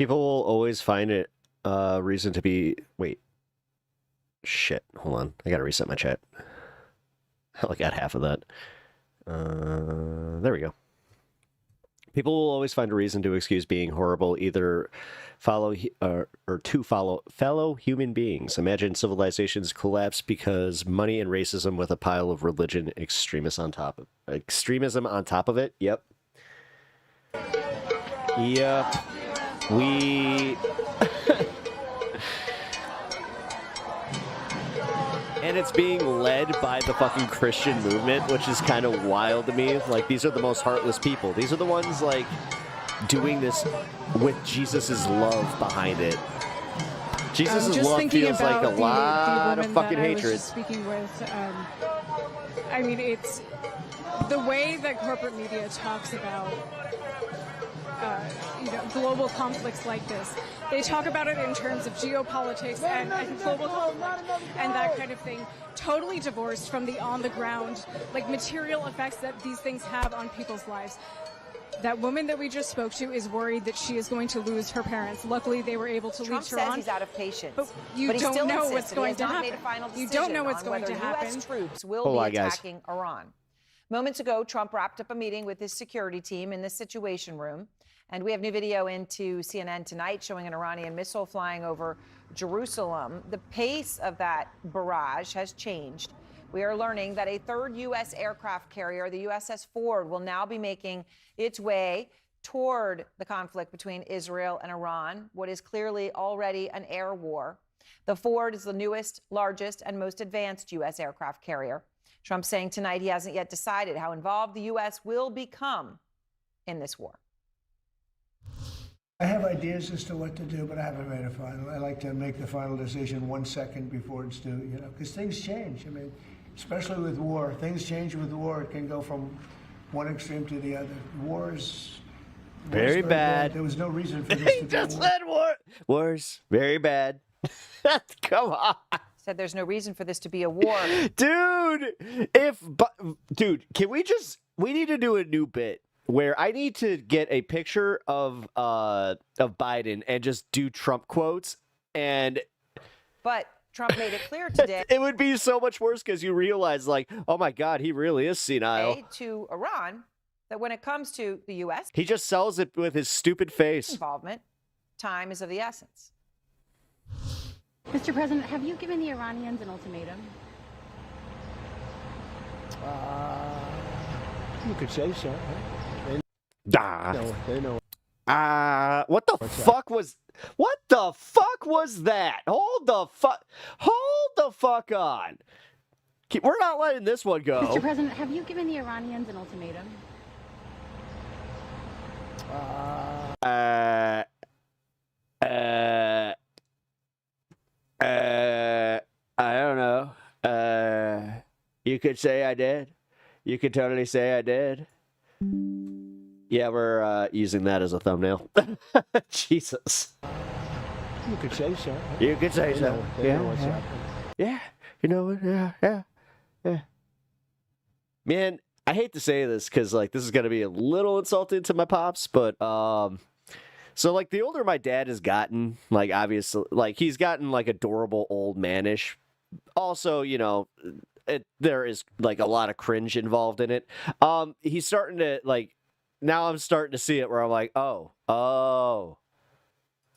People will always find it reason to be... Wait. Shit. Hold on. I gotta reset my chat. I only got half of that. There we go. People will always find a reason to excuse being horrible, either follow or to follow fellow human beings. Imagine civilizations collapse because money and racism with a pile of religion extremism on top of it. Yep. Yep. We... And it's being led by the fucking Christian movement, which is kind of wild to me. Like, these are the most heartless people. These are the ones, like, doing this with Jesus's love behind it. Jesus's love feels like a lot of fucking hatred. Speaking with, I mean, it's the way that corporate media talks about global conflicts like this. They talk about it in terms of geopolitics and global conflict and that kind of thing, totally divorced from the on-the-ground, like, material effects that these things have on people's lives. That woman that we just spoke to is worried that she is going to lose her parents. Luckily, they were able to Trump leave Tehran. says he's out of patience, but you he don't still know insists what's that going he has to not happen. made a final You decision don't know what's on going whether to happen. U.S. troops will Hold be on, guys. attacking Iran. Moments ago, Trump wrapped up a meeting with his security team in the Situation Room. And we have new video into CNN tonight showing an Iranian missile flying over Jerusalem. The pace of that barrage has changed. We are learning that a third U.S. aircraft carrier, the USS Ford, will now be making its way toward the conflict between Israel and Iran, what is clearly already an air war. The Ford is the newest, largest, and most advanced U.S. aircraft carrier. Trump saying tonight he hasn't yet decided how involved the U.S. will become in this war. I have ideas as to what to do, but I haven't made a final. I like to make the final decision 1 second before it's due, because things change. I mean, especially with war. Things change with war. It can go from one extreme to the other. Wars Very bad. There was no reason for this to be a war. Said wars. Very bad. Come on. Said there's no reason for this to be a war. Dude, can we need to do a new bit where I need to get a picture of Biden and just do Trump quotes, But Trump made it clear today. It would be so much worse because you realize, like, oh my God, he really is senile. To Iran, that when it comes to the U.S., he just sells it with his stupid face. Involvement, time is of the essence. Mr. President, have you given the Iranians an ultimatum? You could say so. They know. What the fuck was that? Hold the fuck on. We're not letting this one go. Mr. President, have you given the Iranians an ultimatum? I don't know. You could say I did. You could totally say I did. Yeah, we're using that as a thumbnail. Jesus. You could say so. You could say so. They know what's happening. Yeah. You know what? Yeah. Man, I hate to say this because, like, this is going to be a little insulting to my pops, but, so, like, the older my dad has gotten, like, obviously, like, he's gotten, like, adorable old manish. Also, there is, like, a lot of cringe involved in it. He's starting to, like, now I'm starting to see it where I'm like, oh,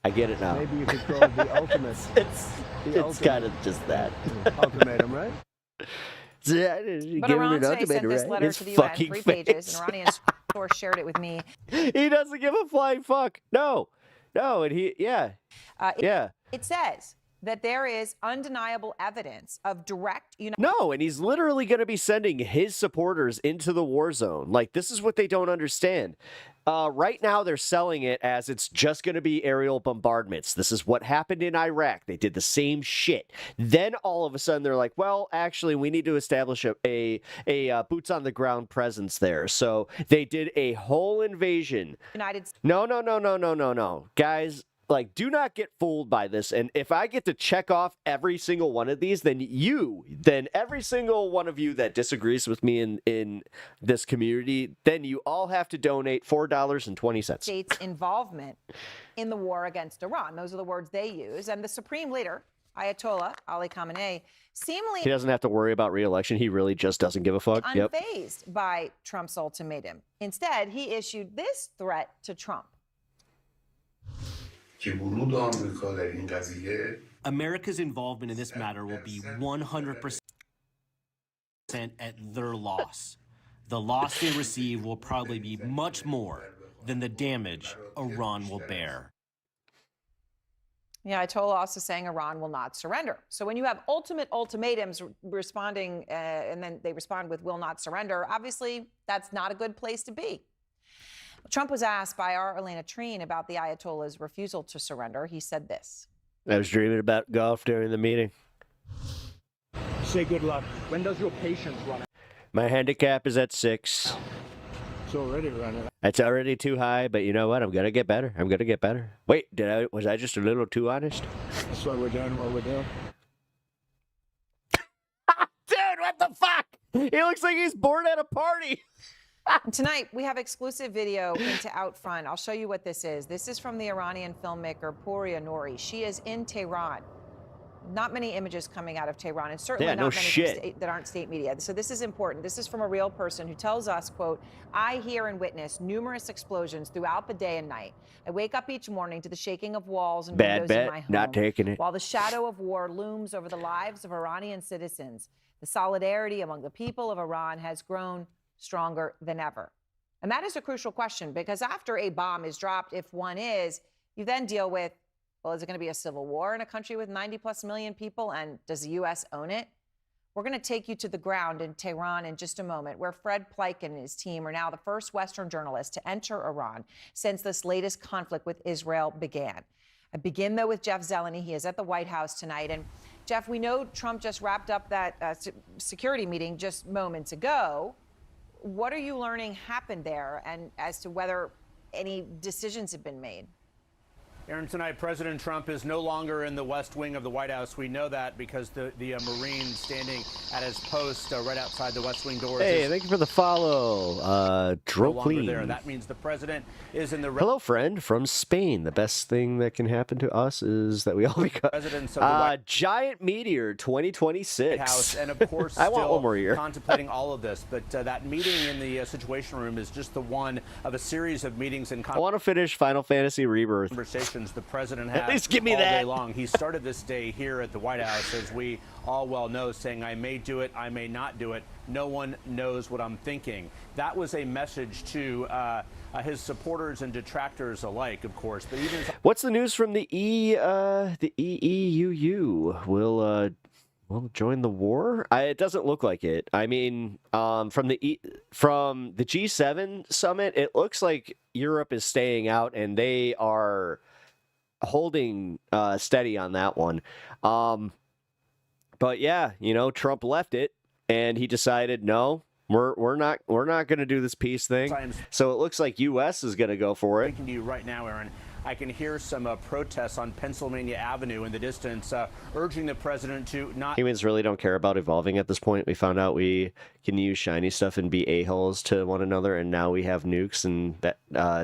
I get it now. Maybe you could call it the ultimate. It's kind of just that. Ultimatum, right? But Iran today sent this letter to the UN, 3 pages. An Iranian source shared it with me. He doesn't give a flying fuck. No, and It says that there is undeniable evidence of direct No, and he's literally going to be sending his supporters into the war zone. Like, this is what they don't understand. Right now, they're selling it as it's just going to be aerial bombardments. This is what happened in Iraq. They did the same shit. Then all of a sudden, they're like, well, actually, we need to establish a boots-on-the-ground presence there. So they did a whole invasion. United No. Guys, Like, do not get fooled by this. And if I get to check off every single one of these, then every single one of you that disagrees with me in this community, then you all have to donate $4.20. States' involvement in the war against Iran. Those are the words they use. And the supreme leader, Ayatollah Ali Khamenei, seemingly He doesn't have to worry about re-election. He really just doesn't give a fuck. Yep. unfazed by Trump's ultimatum. Instead, he issued this threat to Trump. America's involvement in this matter will be 100% at their loss. The loss they receive will probably be much more than the damage Iran will bear. Yeah, Ayatollah also saying Iran will not surrender. So when you have ultimatums responding, and then they respond with will not surrender, obviously that's not a good place to be. Trump was asked by our Elena Treen about the Ayatollah's refusal to surrender. He said this. I was dreaming about golf during the meeting. Say good luck. When does your patience run out? My handicap is at 6. It's already running out. It's already too high, but you know what? I'm going to get better. I'm going to get better. Wait, was I just a little too honest? That's why we're doing what we're doing. Dude, what the fuck? He looks like he's bored at a party. And tonight, we have exclusive video into Out Front. I'll show you what this is. This is from the Iranian filmmaker Pouria Nouri. She is in Tehran. Not many images coming out of Tehran, and certainly not many that aren't state media. So this is important. This is from a real person who tells us, quote, I hear and witness numerous explosions throughout the day and night. I wake up each morning to the shaking of walls and windows in my home. Not taking it. While the shadow of war looms over the lives of Iranian citizens, the solidarity among the people of Iran has grown stronger than ever. And that is a crucial question, because after a bomb is dropped, if one is, you then deal with, well, is it going to be a civil war in a country with 90+ million people? And does the U.S. own it? We're going to take you to the ground in Tehran in just a moment, where Fred Pleiken and his team are now the first Western journalists to enter Iran since this latest conflict with Israel began. I begin, though, with Jeff Zeleny. He is at the White House tonight. And Jeff, we know Trump just wrapped up that security meeting just moments ago. What are you learning happened there, and as to whether any decisions have been made? Aaron, tonight, President Trump is no longer in the West Wing of the White House. We know that because the Marine standing at his post right outside the West Wing doors. Hey, thank you for the follow. Droclean. There. That means the president is in the... Hello, friend from Spain. The best thing that can happen to us is that we all become... Giant Meteor 2026. House, and of course, I want one more year. Contemplating all of this, but that meeting in the Situation Room is just the one of a series of meetings and... I want to finish Final Fantasy Rebirth. Conversations the president had At least give me all that. day long. He started this day here at the White House, as we all well know, saying, I may do it, I may not do it. No one knows what I'm thinking. That was a message to his supporters and detractors alike, of course. But even what's the news from the EEUU? Will join the war? It doesn't look like it. I mean, from the G7 summit, it looks like Europe is staying out, and they are holding steady on that one. But yeah, Trump left it, and he decided, no, we're not going to do this peace thing. So it looks like U.S. is going to go for it. Speaking to you right now, Aaron, I can hear some protests on Pennsylvania Avenue in the distance, urging the president to not... Humans really don't care about evolving at this point. We found out we can use shiny stuff and be a-holes to one another, and now we have nukes and that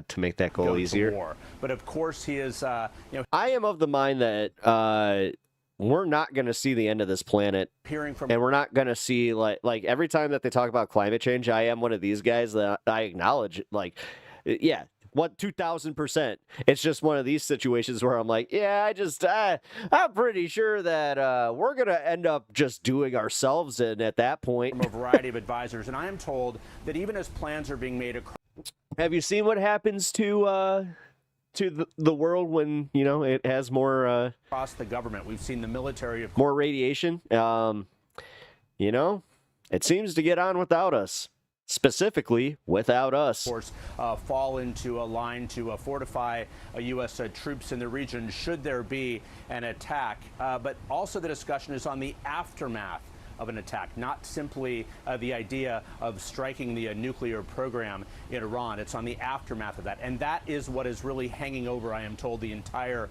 to make that goal easier. War. But of course, he is... I am of the mind that we're not going to see the end of this planet, and we're not going to see like every time that they talk about climate change, I am one of these guys that I acknowledge, yeah. 2,000%. It's just one of these situations where I'm like, yeah, I'm pretty sure that we're going to end up just doing ourselves in at that point. From a variety of advisors, and I am told that even as plans are being made across... Have you seen what happens to the world when, it has more... across the government, we've seen the military... More radiation. It seems to get on without us. Specifically, without us. Of course, fall into a line to fortify U.S. Troops in the region should there be an attack. But also the discussion is on the aftermath of an attack, not simply the idea of striking the nuclear program in Iran. It's on the aftermath of that. And that is what is really hanging over, I am told, the entire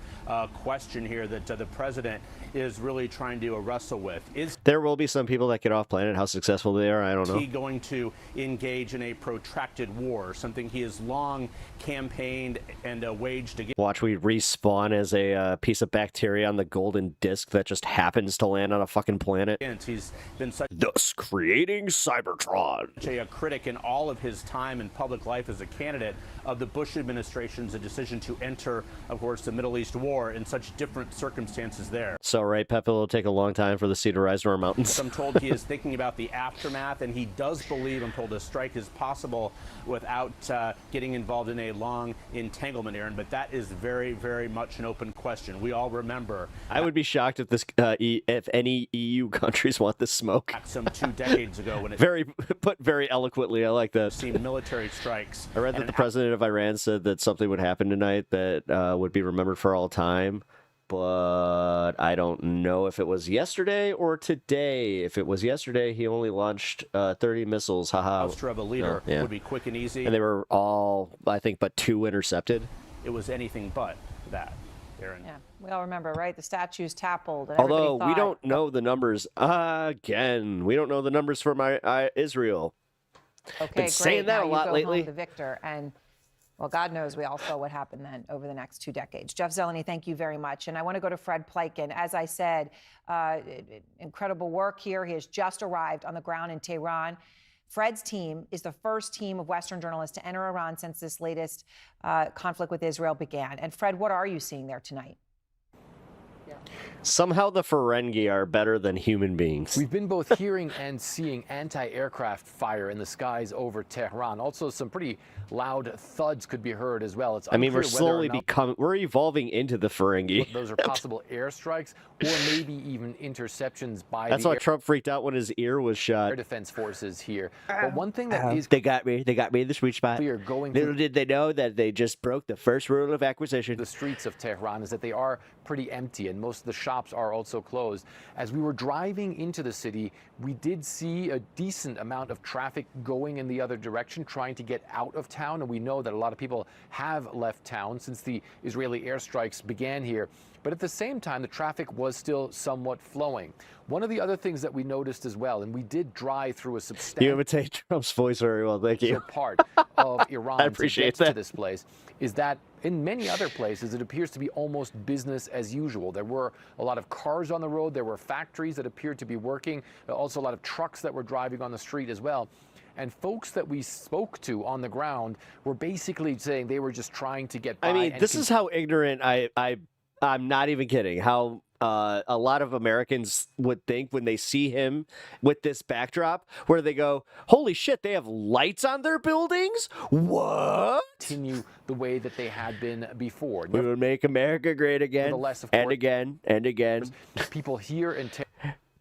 question here that the president is really trying to wrestle with. Is There will be some people that get off planet. How successful they are, I don't know. he going to engage in a protracted war, something he has long campaigned and waged against? Watch we respawn as a piece of bacteria on the golden disc that just happens to land on a fucking planet. He's been such thus creating Cybertron. A critic in all of his time in public life as a candidate of the Bush administration's decision to enter, of course, the Middle East war in such different circumstances there. So, right, Pepe, it'll take a long time for the sea to rise to our mountains. I'm told he is thinking about the aftermath, and he does believe, I'm told, a strike is possible without getting involved in a long entanglement, Aaron. But that is very, very much an open question. We all remember. I would be shocked if this, if any EU countries want this smoke. Some 2 decades ago, when it put very eloquently. I like that. Seen military strikes. I read that the president of Iran said that something would happen tonight that would be remembered for all time. But I don't know if it was yesterday or today. If it was yesterday, he only launched 30 missiles. Haha. Of a leader yeah. would be quick and easy. And they were all, I think, but 2 intercepted. It was anything but that, Aaron. Yeah, we all remember, right? The statues toppled. And Although we thought, don't know the numbers. Again, we don't know the numbers for Israel. Okay, Been saying great. that Now a you lot go lately. Home the victor, and well, God knows we all saw what happened then over the next 2 decades. Jeff Zeleny, thank you very much. And I want to go to Fred Pleitgen. As I said, incredible work here. He has just arrived on the ground in Tehran. Fred's team is the first team of Western journalists to enter Iran since this latest conflict with Israel began. And Fred, what are you seeing there tonight? Somehow the Ferengi are better than human beings. We've been both hearing and seeing anti-aircraft fire in the skies over Tehran. Also, some pretty loud thuds could be heard as well. It's I mean, we're unclear whether or slowly not we're evolving into the Ferengi. those are possible airstrikes or maybe even interceptions by That's the why Trump freaked out when his ear was shot. air defense forces here. But one thing that is They got me in the sweet spot. clear going Little through did they know that they just broke the first rule of acquisition. the streets of Tehran is that they are pretty empty, and most of the shops are also closed. As we were driving into the city, we did see a decent amount of traffic going in the other direction, trying to get out of town, and we know that a lot of people have left town since the Israeli airstrikes began here. But at the same time, the traffic was still somewhat flowing. One of the other things that we noticed as well, and we did drive through a substantial You imitate Trump's voice very well, thank you. part of Iran I appreciate to get that. to this place, is that in many other places, it appears to be almost business as usual. There were a lot of cars on the road. There were factories that appeared to be working. Also a lot of trucks that were driving on the street as well. And folks that we spoke to on the ground were basically saying they were just trying to get by. I mean, and this is how ignorant I'm not even kidding. How a lot of Americans would think when they see him with this backdrop, where they go, "Holy shit, they have lights on their buildings? What?" continue the way that they had been before. We will make America great again, Nevertheless, of and course, again, and again. people here in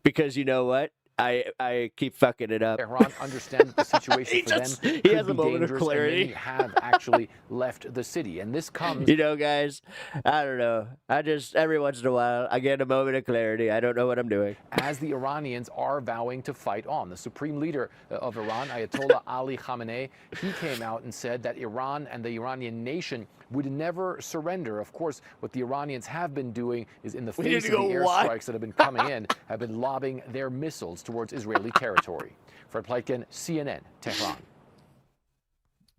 Because you know what? I keep fucking it up. Tehran understand that the situation for them he could has a be moment of dangerous, and clarity. many have actually left the city. And this comes You know, guys, I don't know. I just, every once in a while, I get a moment of clarity. I don't know what I'm doing. as the Iranians are vowing to fight on. The supreme leader of Iran, Ayatollah Ali Khamenei, he came out and said that Iran and the Iranian nation would never surrender. Of course, what the Iranians have been doing is, in the We need face to of the go what? airstrikes that have been coming in, have been lobbing their missiles towards Israeli territory. Fred Pleitgen, CNN, Tehran.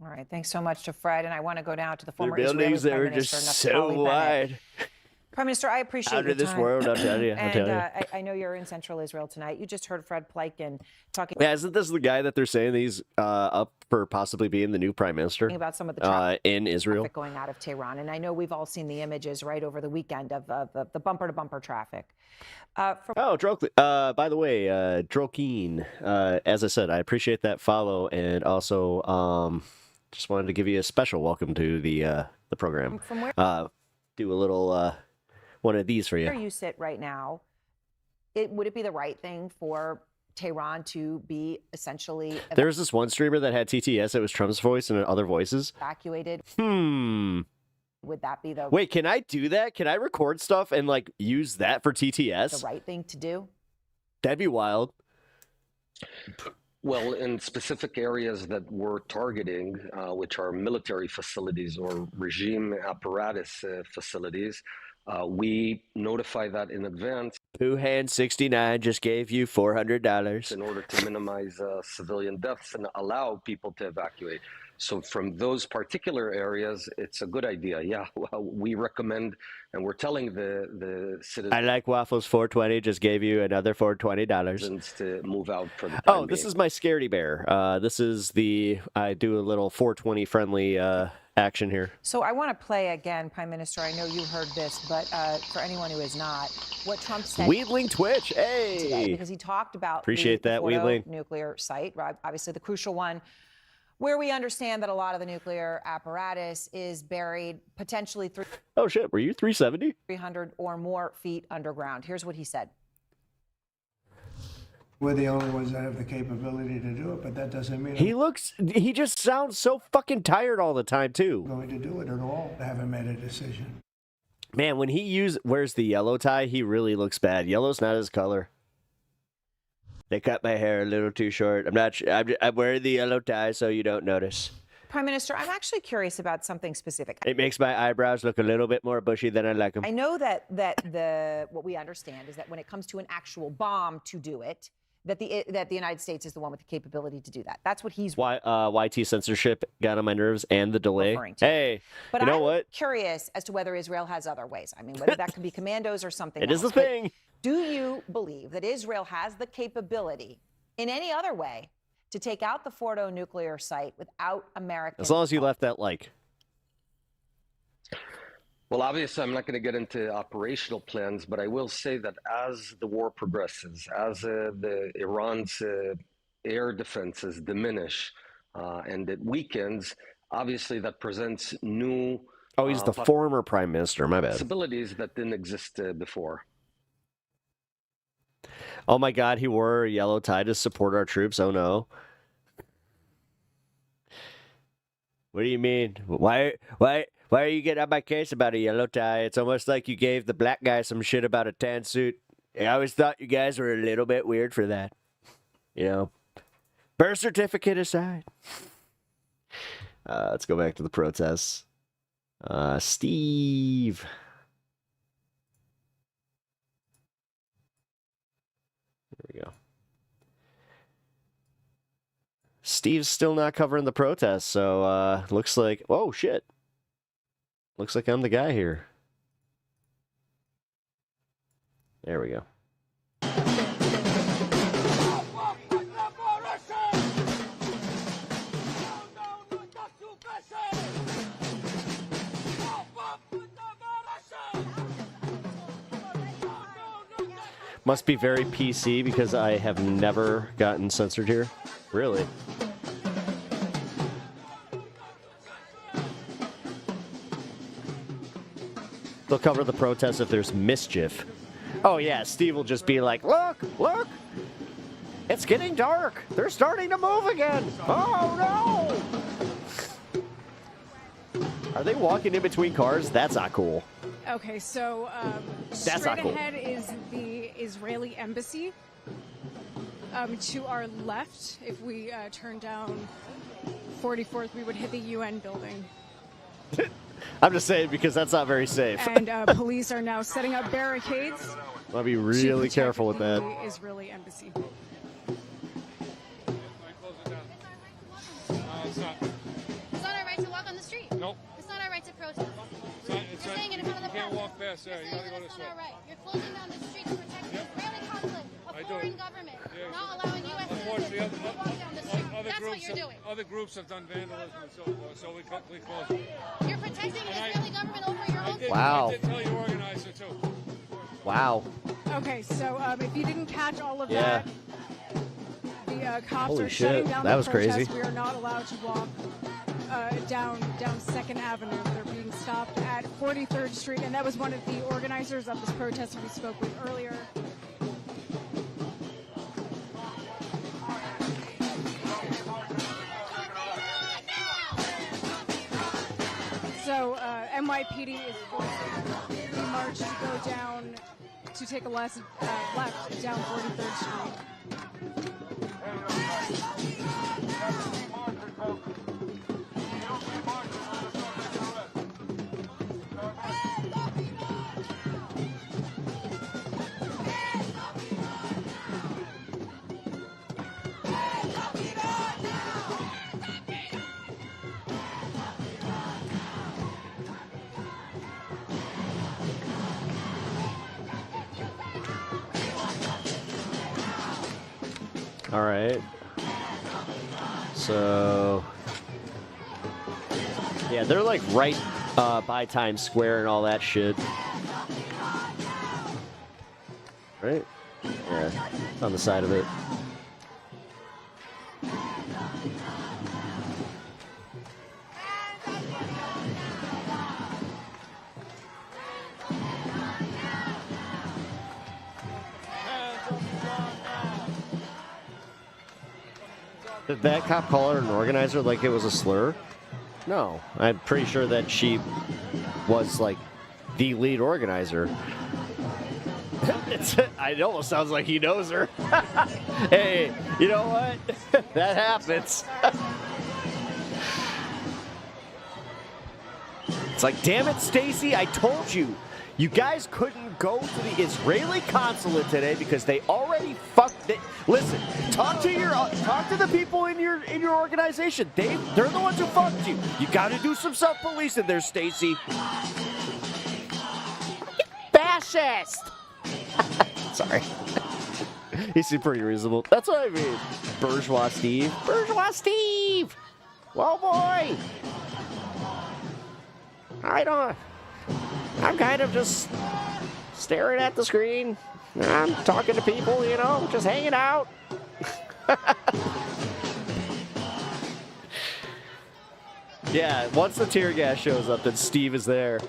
All right, thanks so much to Fred. And I want to go now to the Their former buildings, they Israeli were Prime just Minister so Naftali Bennett. wide. Prime Minister, I appreciate Out your of this time. world, I'll tell you. And I know you're in central Israel tonight. You just heard Fred Pleitgen talking Yeah, isn't this the guy that they're saying he's up for possibly being the new prime minister about some of the traffic in Israel? going out of Tehran. And I know we've all seen the images right over the weekend of the bumper-to-bumper traffic. By the way, Drokeen, as I said, I appreciate that follow, and also just wanted to give you a special welcome to the program. From where Do a little one of these for you. where you sit right now, would it be the right thing for Tehran to be essentially There was this one streamer that had TTS. It was Trump's voice and other voices. evacuated? Would that be the Wait, can I do that? Can I record stuff and like use that for TTS? the right thing to do? That'd be wild. Well, in specific areas that we're targeting, which are military facilities or regime apparatus facilities, we notify that in advance. Pooh Hand 69 just gave you $400 in order to minimize civilian deaths and allow people to evacuate. So from those particular areas, it's a good idea. Yeah, well, we recommend, and we're telling the citizens. I like Waffles 420 just gave you another $420 to move out for the time Oh, this being. is my Scaredy Bear. This is I do a little 420 friendly action here. So I want to play again, Prime Minister. I know you heard this, but for anyone who is not, what Trump said Wheatling Twitch, hey! today, because he talked about Appreciate that, Fordo Wheatling. nuclear site, right? Obviously the crucial one, where we understand that a lot of the nuclear apparatus is buried potentially Oh shit, were you 370? 300 or more feet underground. Here's what he said. We're the only ones that have the capability to do it, but that doesn't mean He just sounds so fucking tired all the time too. I'm going to do it at all. I haven't made a decision. Man, when he wears the yellow tie, he really looks bad. Yellow's not his color. They cut my hair a little too short. I'm wearing the yellow tie so you don't notice. Prime Minister, I'm actually curious about something specific. It makes my eyebrows look a little bit more bushy than I like them. I know that what we understand is that when it comes to an actual bomb to do it, that the United States is the one with the capability to do that. That's what he's YT censorship got on my nerves and the delay. referring to. Hey, But you know I'm what? curious as to whether Israel has other ways. I mean, whether that could be commandos or something It else. is the But thing. do you believe that Israel has the capability in any other way to take out the Fordo nuclear site without American? As long as you left that like. Well, obviously, I'm not going to get into operational plans, but I will say that as the war progresses, as Iran's air defenses diminish and it weakens, obviously that presents new Oh, he's the former prime minister. My bad. possibilities that didn't exist before. Oh my God, he wore a yellow tie to support our troops. Oh no. What do you mean? Why are you getting on my case about a yellow tie? It's almost like you gave the black guy some shit about a tan suit. I always thought you guys were a little bit weird for that. You know, birth certificate aside. Let's go back to the protests. Steve. There we go. Steve's still not covering the protests, so looks like, oh shit. Looks like I'm the guy here. There we go. Must be very PC because I have never gotten censored here. Really? They'll cover the protest if there's mischief. Oh yeah, Steve will just be like, look, it's getting dark. They're starting to move again. Oh no! Are they walking in between cars? That's not cool. Okay, so That's straight not cool. ahead is the Israeli embassy. To our left, if we turn down 44th, we would hit the UN building. I'm just saying because that's not very safe. And police are now setting up barricades. I'll be to really protect careful with that. the Israeli embassy. It's not our right to walk on the street. Nope. It's not our right to protest. You're saying it in front of the You can't press. walk past there. You You're gotta saying go that this it's not way. our right. You're closing down the street to protect the Israeli consulate, a I do. foreign government, Yeah. not allowing U.S. Unfortunately, citizens to walk down the street. That's what you're doing. Other groups have done vandalism and so forth, so we closed it. You're protecting an Israeli government over your own. Wow. I did tell you organizer too. Wow. Okay, so if you didn't catch all of Yeah. that, the cops Holy are shit, shutting down that the was protest. crazy. We are not allowed to walk down 2nd Avenue. They're being stopped at 43rd Street, and that was one of the organizers of this protest we spoke with earlier. So NYPD is forcing the march to go down, to take a left down 43rd Street. All right. So, yeah, they're like right by Times Square and all that shit. Right? Yeah, it's on the side of it. Did that cop call her an organizer like it was a slur? No. I'm pretty sure that she was like the lead organizer. It almost sounds like he knows her. Hey, you know what? That happens. It's like, damn it, Stacy, I told you. You guys couldn't go to the Israeli consulate today because they already fucked it. Listen, talk to the people in your organization. They're the ones who fucked you. You got to do some self-policing there, Stacy. Fascist. Sorry. He seemed pretty reasonable. That's what I mean. Bourgeois Steve. Bourgeois Steve. Well, boy. I'm kind of just staring at the screen. I'm talking to people, you know, just hanging out. Yeah, once the tear gas shows up, then Steve is there.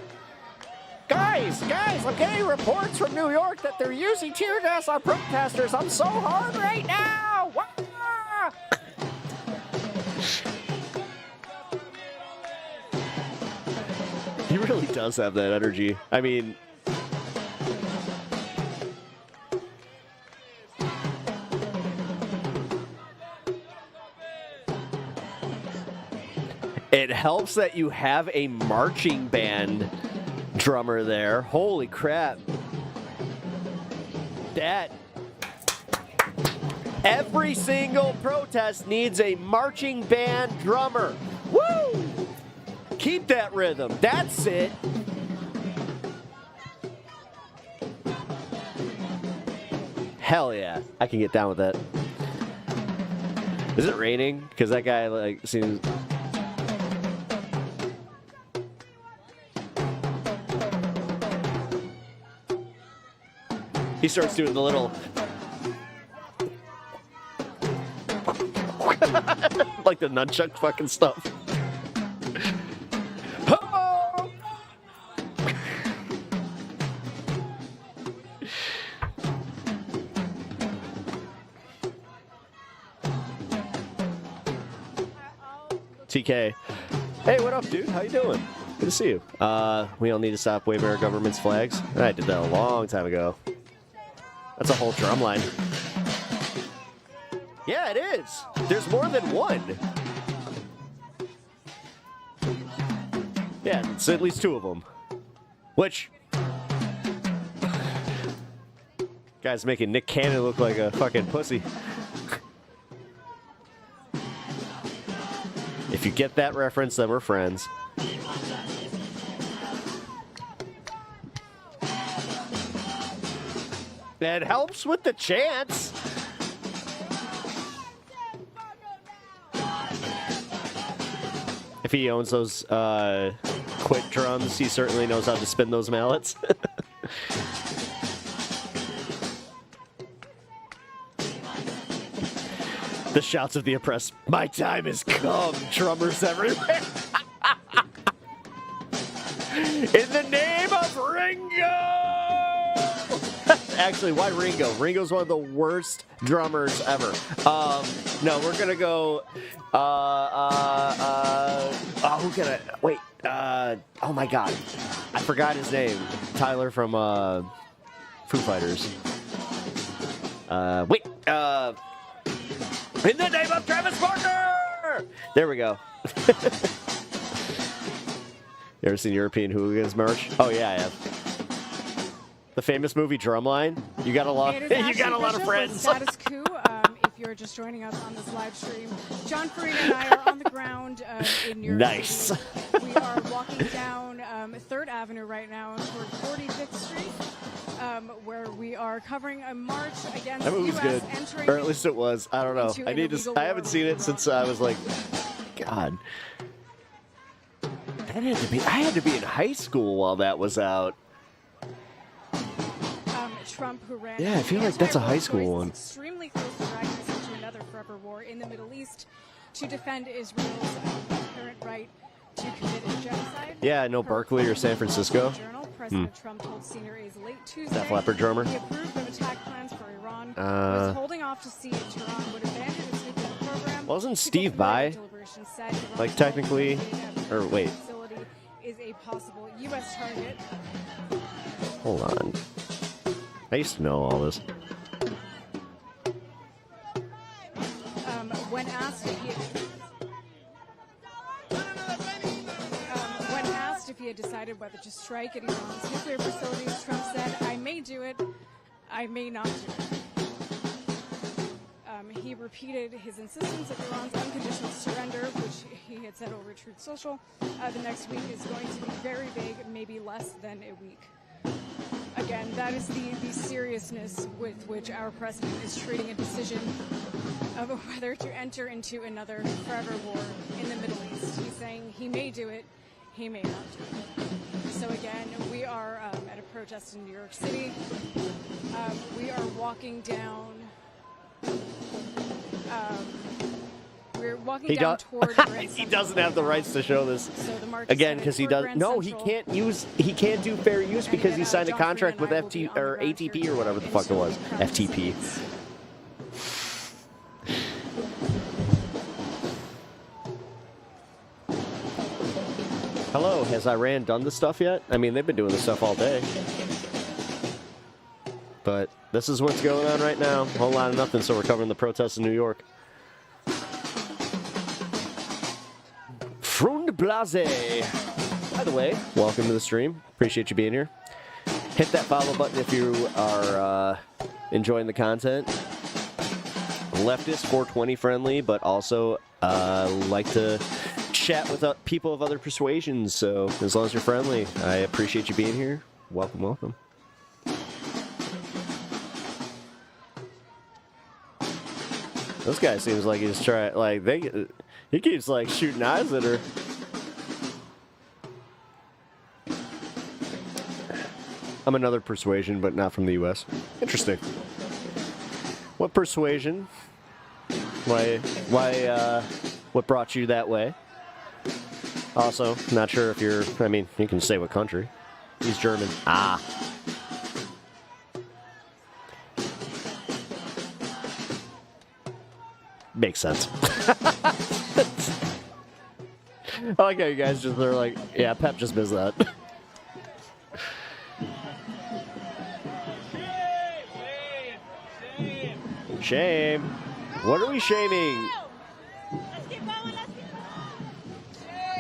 Guys, I'm getting reports from New York that they're using tear gas on protesters. I'm so hard right now. Wah! He really does have that energy. I mean, it helps that you have a marching band drummer there. Holy crap. That every single protest needs a marching band drummer. Woo! Keep that rhythm. That's it. Hell yeah. I can get down with that. Is it raining? Because that guy, like, seems... He starts doing the little... like the nunchuck fucking stuff. TK. Hey, what up, dude? How you doing? Good to see you. We all need to stop waving our government's flags. I did that a long time ago. That's a whole drum line. Yeah, it is. There's more than one. Yeah, it's at least two of them. Which... Guy's making Nick Cannon look like a fucking pussy. If you get that reference, then we're friends. That helps with the chants. If he owns those quit drums, he certainly knows how to spin those mallets. The shouts of the oppressed, my time has come, drummers everywhere. In the name of Ringo! Actually, why Ringo? Ringo's one of the worst drummers ever. No, we're gonna go, who can I, wait, oh my god. I forgot his name. Tyler from, Foo Fighters. In the name of Travis Barker! There we go. You ever seen European Hooligans March? Oh yeah, I have. The famous movie Drumline. You got a lot. You got a lot of friends. Status Coup. If you're just joining us on this live stream, John Farina and I are on the ground in New York. Nice. We we are walking down 3rd Avenue right now toward 45th Street, where we are covering a march against That movie was U.S. good, entering or at least it was. I don't know. into I an need to. illegal I haven't war seen with it since I was like, God. That had to be. I had to be in high school while that was out. Trump, who ran Yeah, I feel like that's a high school one. Extremely close to dragging us into another forever war in the Middle East to defend Israel's apparent right to commit genocide. Yeah, I know Berkeley or San Francisco. Journal, President Trump told senior aides late Tuesday Def Leppard drummer. he approved of attack plans for Iran, was holding off to see if Tehran would abandon its nuclear program. Wasn't Steve by? Said Like technically, or wait. facility is a possible U.S. target. Hold on. I used to know all this. When asked if he had decided whether to strike at Iran's nuclear facilities, Trump said, "I may do it, I may not do it." He repeated his insistence of Iran's unconditional surrender, which he had said over Truth Social. The next week is going to be very big, maybe less than a week. Again, that is the seriousness with which our president is treating a decision of whether to enter into another forever war in the Middle East. He's saying he may do it, he may not do it. So again, we are at a protest in New York City. We are walking down. We're walking down toward Grand He doesn't have the rights to show this. So the march is Again, headed because he toward does. Grand No, he Central. can't use. He can't do fair use because he signed a contract with FT or ATP or whatever the fuck it was. FTP. Hello, has Iran done this stuff yet? I mean, they've been doing this stuff all day. But this is what's going on right now. A whole lot of nothing, so we're covering the protests in New York. Frund Blase. By the way, welcome to the stream. Appreciate you being here. Hit that follow button if you are enjoying the content. Leftist, 420 friendly, but also like to chat with people of other persuasions. So as long as you're friendly, I appreciate you being here. Welcome, welcome. This guy seems like he's trying, like, he keeps, like, shooting eyes at her. I'm another persuasion, but not from the U.S. Interesting. What persuasion? What brought you that way? Also, not sure if you're, I mean, you can say what country. He's German. Ah. Makes sense. I like how you guys just are like, yeah, Pep just missed that. Shame. What are we shaming?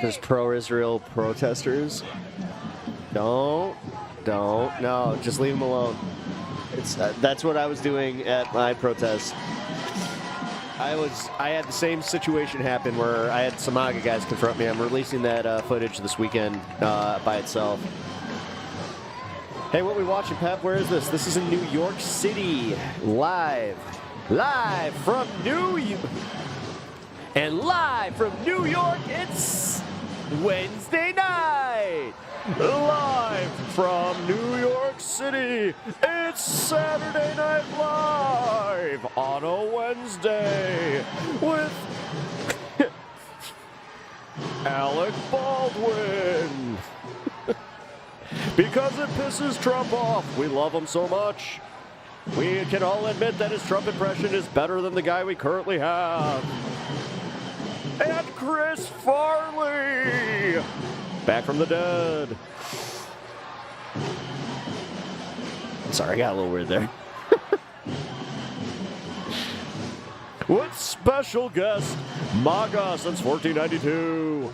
There's pro-Israel protesters. No, just leave them alone. It's that's what I was doing at my protest. I had the same situation happen where I had some MAGA guys confront me. I'm releasing that footage this weekend by itself. Hey, what we watching, Pep? Where is this? This is in New York City, live from New York, and live from New York. It's Wednesday night. Live from New York City, it's Saturday Night Live on a Wednesday with Alec Baldwin. Because it pisses Trump off. We love him so much. We can all admit that his Trump impression is better than the guy we currently have. And Chris Farley, back from the dead. Sorry, I got a little weird there. With special guest, MAGA since 1492.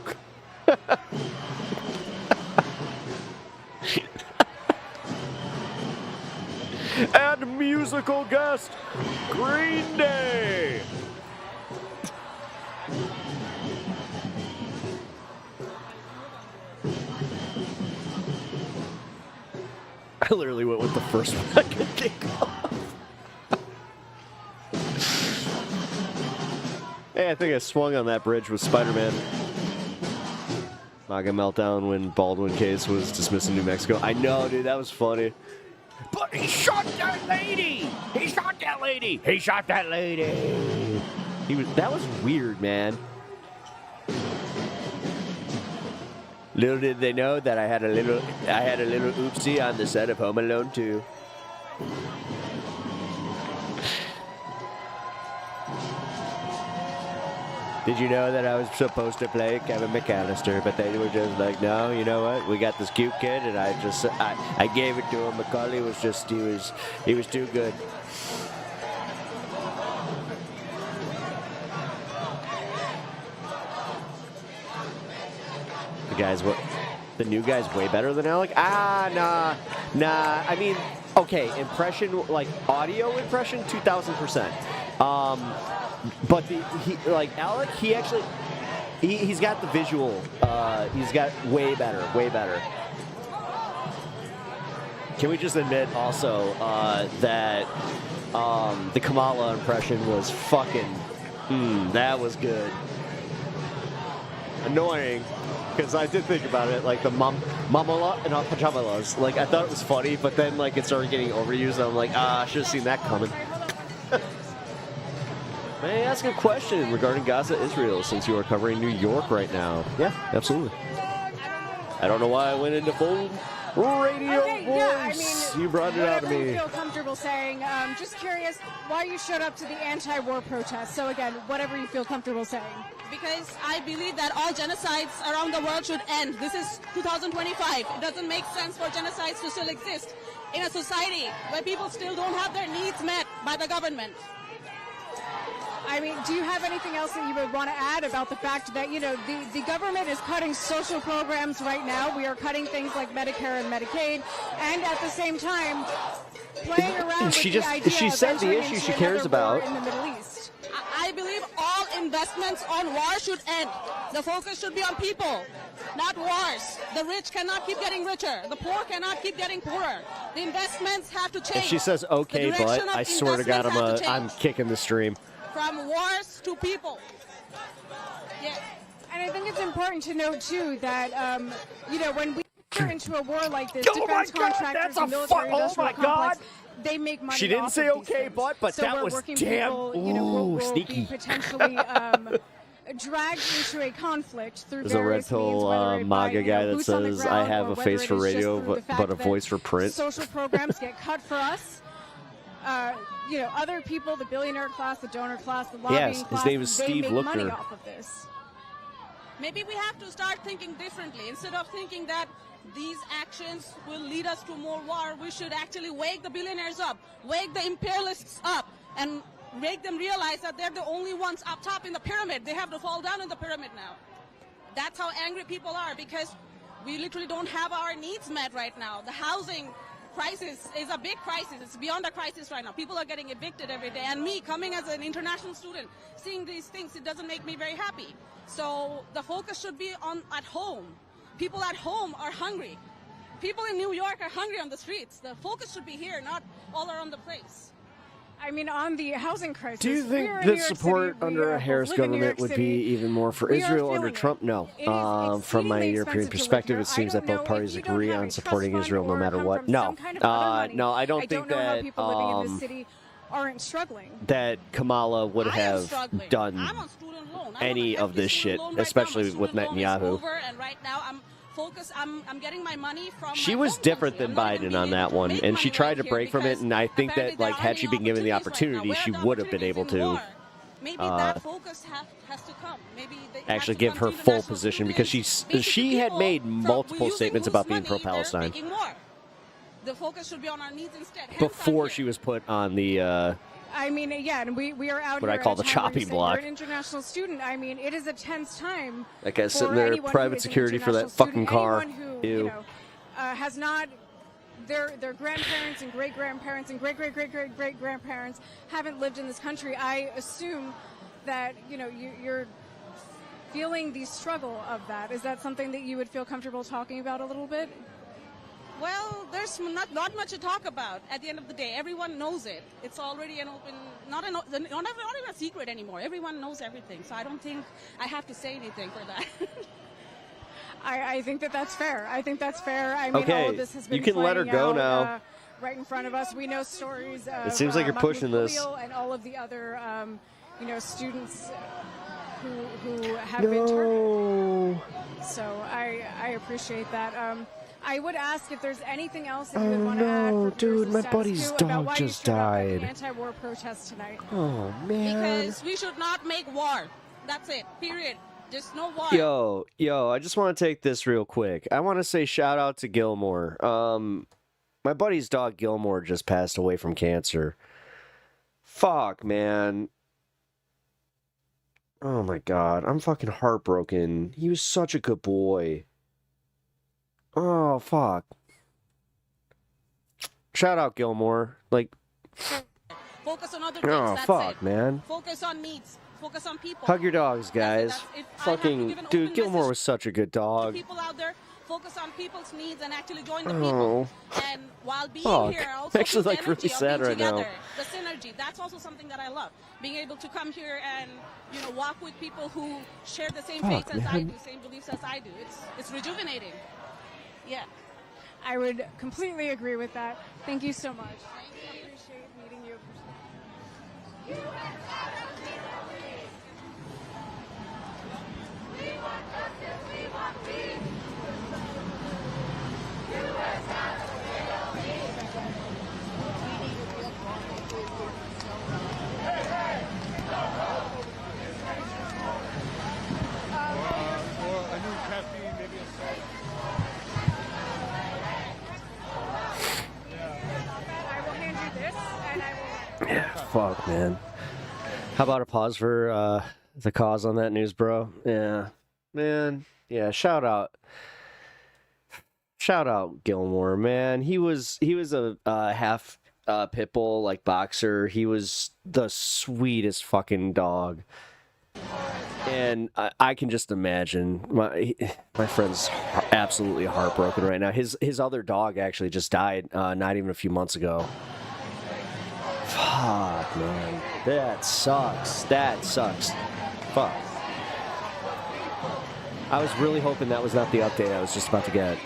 And musical guest, Green Day. I literally went with the first one I could think of. Hey, I think I swung on that bridge with Spider-Man. MAGA meltdown when Baldwin case was dismissed in New Mexico. I know, dude, that was funny. But he shot that lady! He shot that lady! He shot that lady! That was weird, man. Little did they know that I had a little oopsie on the set of Home Alone 2. Did you know that I was supposed to play Kevin McAllister, but they were just like, no, you know what? We got this cute kid, and I gave it to him. Macaulay was just, he was too good. The new guy's way better than Alec? Nah. I mean, okay, impression, like audio impression, 2,000%. But Alec, he actually, he's got the visual. He's got way better. Can we just admit also that the Kamala impression was fucking, that was good. Annoying. Because I did think about it, like the mamala and pajamalas. Like, I thought it was funny, but then, like, it started getting overused, and I'm like, I should have seen that coming. May I ask a question regarding Gaza, Israel, since you are covering New York right now? Yeah, absolutely. I don't know why I went into full radio voice. You brought it out of me. You feel comfortable saying. Just curious why you showed up to the anti-war protest. So again, whatever you feel comfortable saying. Because I believe that all genocides around the world should end. This is 2025. It doesn't make sense for genocides to still exist in a society where people still don't have their needs met by the government. I mean, do you have anything else that you would want to add about the fact that, you know, the government is cutting social programs right now? We are cutting things like Medicare and Medicaid, and at the same time, playing around with the idea she said the issue she cares about in the Middle East. I believe all investments on war should end. The focus should be on people, not wars. The rich cannot keep getting richer. The poor cannot keep getting poorer. The investments have to change. If she says okay, but I swear to God, I'm kicking the stream. From wars to people. Yeah. And I think it's important to note, too, that, you know, when we enter into a war like this, defense contractors and military industrial complex, they make money. She didn't say okay, but so that was damn people, you know, will sneaky. be potentially dragged into a conflict through There's a red pill MAGA guy that says, I have a face for radio, but a voice for print. Social programs get cut for us. You know, other people, the billionaire class, the donor class, the lobbying class, his name is Steve they make money Lookner. off of this. Maybe we have to start thinking differently. Instead of thinking that these actions will lead us to more war, we should actually wake the billionaires up, wake the imperialists up, and make them realize that they're the only ones up top in the pyramid. They have to fall down in the pyramid now. That's how angry people are, because we literally don't have our needs met right now. The housing crisis is a big crisis. It's beyond a crisis right now. People are getting evicted every day. And me, coming as an international student, seeing these things, it doesn't make me very happy. So the focus should be at home. People at home are hungry. People in New York are hungry on the streets. The focus should be here, not all around the place. I mean, on the housing crisis. Do you think that support under a Harris government would be even more for Israel under Trump? No. From my European perspective, it seems that both parties agree on supporting Israel no matter what. No. No, I don't think that aren't struggling. That Kamala would have done any of this shit, especially with Netanyahu. And right now I'm getting my money from she was different than Biden on that one, and she tried to break from it, and I think that, like, had she been given the opportunity, she would have been able to maybe that focus has to come. Maybe actually give her full position, because she had made multiple statements about being pro-Palestine. The focus should be on our needs instead. Before she was put on the I mean, yeah, and we are out what here I call the chopping block. You're an international student. I mean, it is a tense time. That guy's sitting there, private security for that fucking car. Who, you know, has not their grandparents and great grandparents and great grandparents haven't lived in this country. I assume that, you know, you're feeling the struggle of that. Is that something that you would feel comfortable talking about a little bit? Well, there's not much to talk about at the end of the day. Everyone knows it. It's already an open, not even a secret anymore. Everyone knows everything. So I don't think I have to say anything for that. I think that's fair. I think that's fair. I mean, Okay, all of this has been you can let her playing go out, now. Right in front of us. We know stories of It seems like you're Mahmoud pushing this. Khalil and all of the other, students who have been targeted. So I appreciate that. I would ask if there's anything else that you would want to add. No, for dude, my status buddy's quo about dog why you just showed up at died. the anti-war protest tonight. Oh, man. Because we should not make war. That's it. Period. Just no war. Yo, I just want to take this real quick. I want to say shout out to Gilmore. My buddy's dog Gilmore just passed away from cancer. Fuck, man. Oh my god, I'm fucking heartbroken. He was such a good boy. Oh, fuck. Shout out Gilmore. Like, Focus on other things. oh, That's fuck, it. man. Focus on needs. Focus on people. Hug your dogs, guys. If I have to Fucking, give an dude, open Gilmore message was such a good to dog. people out there, focus on people's needs and actually join the Oh. people. And while being Fuck. here, I I'm also actually, feel like, the really energy of sad being right now. together. The synergy. That's also something that I love. Being able to come here and walk with people who share the same faith as I do, same beliefs as I do. It's rejuvenating. Yeah. I would completely agree with that. Thank you so much. I appreciate meeting you. Yeah, fuck, man. How about a pause for the cause on that news, bro? Yeah, man. Yeah, shout out Gilmore, man. He was a half pit bull like boxer. He was the sweetest fucking dog. And I can just imagine my friend's absolutely heartbroken right now. His other dog actually just died not even a few months ago. Fuck, man. That sucks. Fuck. I was really hoping that was not the update I was just about to get.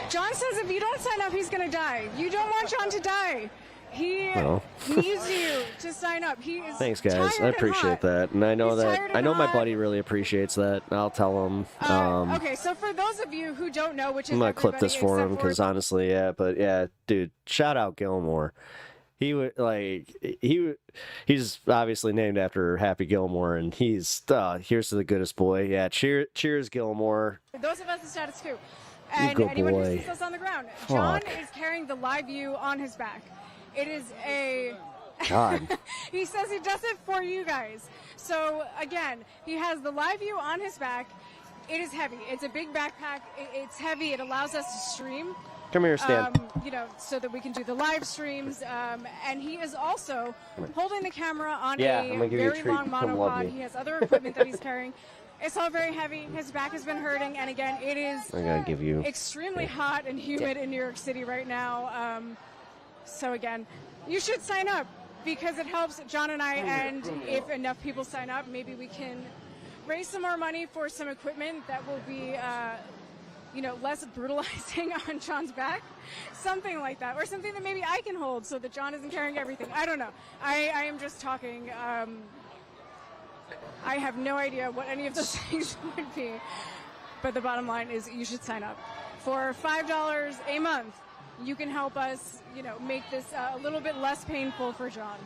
John says if you don't sign up, he's going to die. You don't want John to die. He Well. needs you to sign up. He is Thanks, guys. tired I and appreciate hot. that, and I know He's that tired I and know my hot. buddy really appreciates that. I'll tell him. Okay, so for those of you who don't know, which is I'm gonna clip this for everybody him except because honestly, yeah. But yeah, dude, shout out Gilmore. He would he's obviously named after Happy Gilmore, and he's here's to the goodest boy. Yeah, cheers, Gilmore. for those of us in status quo, You and good anyone boy. who sees us on the ground, John Fuck. is carrying the live view on his back. It is a. God. He says he does it for you guys. So again, he has the live view on his back. It is heavy. It's a big backpack. It's heavy. It allows us to stream. Come here, Stan. So that we can do the live streams. And he is also holding the camera on Yeah, I'm a gonna give you a very treat. long Come love monopod. me. He has other equipment that he's carrying. It's all very heavy. His back has been hurting. And again, it is I gotta give you extremely hot and humid in New York City right now. So again, you should sign up because it helps John and I. And if enough people sign up, maybe we can raise some more money for some equipment that will be, less brutalizing on John's back, something like that, or something that maybe I can hold so that John isn't carrying everything. I don't know. I am just talking. I have no idea what any of those things would be, but the bottom line is you should sign up. For $5 a month, you can help us, make this a little bit less painful for John.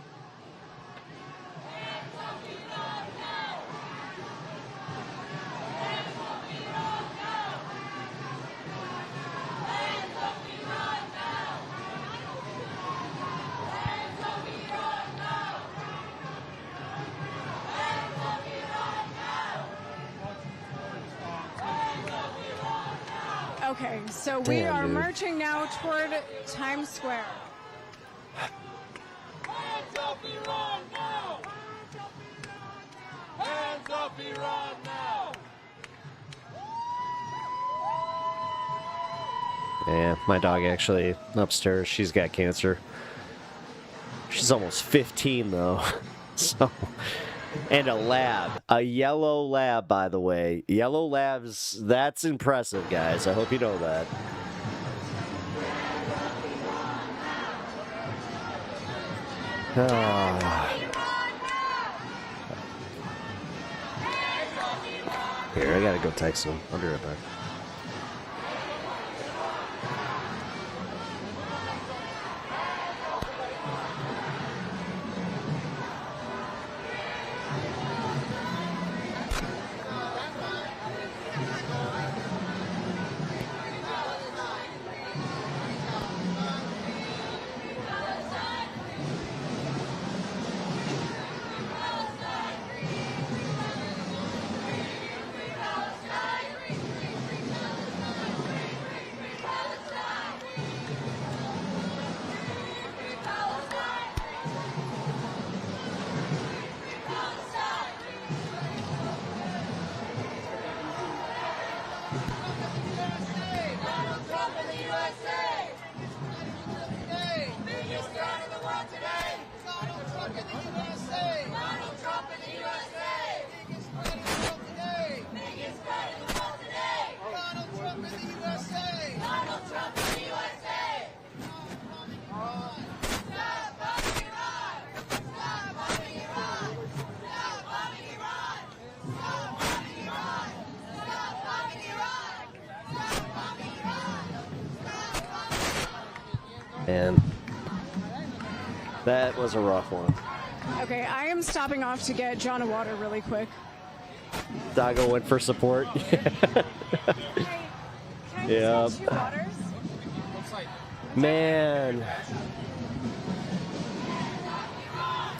Okay, so we Damn, are dude. marching now toward Times Square. Hands up Iran now! Hands up Iran now! Yeah, my dog actually upstairs, she's got cancer. She's almost 15 though. So, and a lab. A yellow lab, by the way. Yellow labs, that's impressive, guys. I hope you know that. Here, I gotta go text him. I'll be right back. And that was a rough one. Okay, I am stopping off to get John a water really quick. Dago went for support. Yep. Man.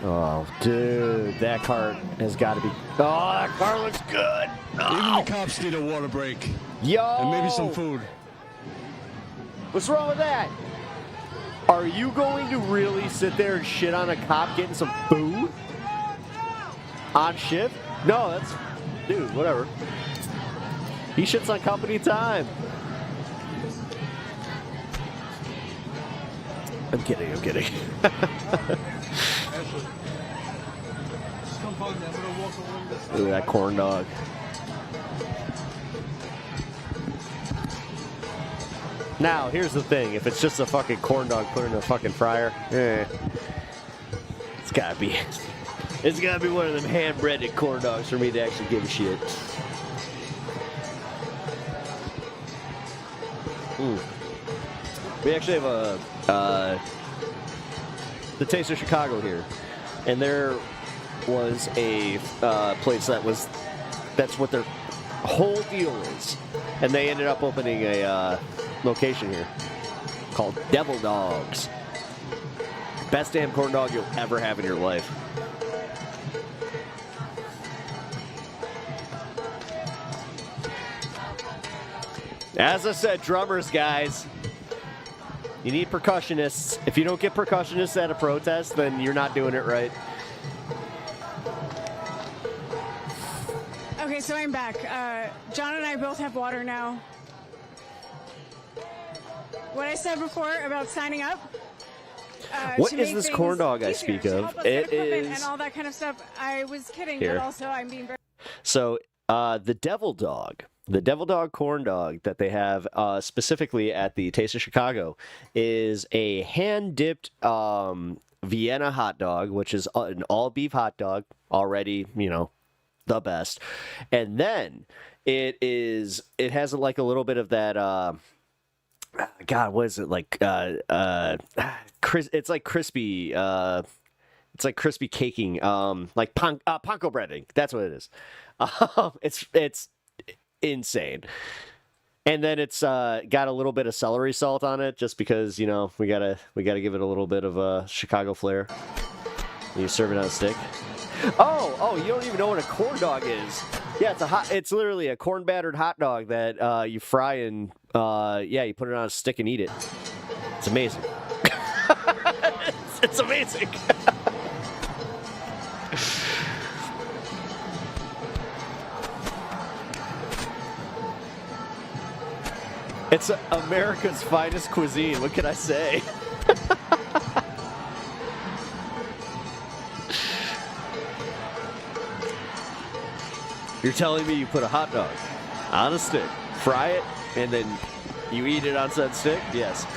Oh, dude, that cart has got to be. Oh, that car looks good. Oh. Even the cops need a water break. Yo. And maybe some food. What's wrong with that? Are you going to really sit there and shit on a cop getting some food? On shift? No, that's... Dude, whatever. He shits on company time. I'm kidding, I'm kidding. Look at that corn dog. Now, here's the thing. If it's just a fucking corn dog put in a fucking fryer, it's gotta be one of them hand-breaded corn dogs for me to actually give a shit. We actually have the Taste of Chicago here, and there was a place that's what their whole deal is, and they ended up opening a location here called Devil Dogs. Best damn corn dog you'll ever have in your life. As I said, drummers, guys. You need percussionists. If you don't get percussionists at a protest, then you're not doing it right. Okay, so I'm back. John and I both have water now. What I said before about signing up. What is this corn dog I speak of? It is... And all that kind of stuff. I was kidding, Here. but also I'm being very... So, the Devil Dog corn dog that they have specifically at the Taste of Chicago is a hand-dipped Vienna hot dog, which is an all-beef hot dog, already, you know, the best. And then it has like a little bit of that... God, what is it like? It's like crispy. It's like crispy caking. Like panko breading. That's what it is. It's insane. And then it's got a little bit of celery salt on it, just because, you know, we gotta give it a little bit of a Chicago flair. You serve it on a stick. Oh, you don't even know what a corn dog is. Yeah, it's literally a corn battered hot dog that you fry and you put it on a stick and eat it. It's amazing. it's amazing. It's America's finest cuisine. What can I say? You're telling me you put a hot dog on a stick, fry it, and then you eat it on said stick? Yes.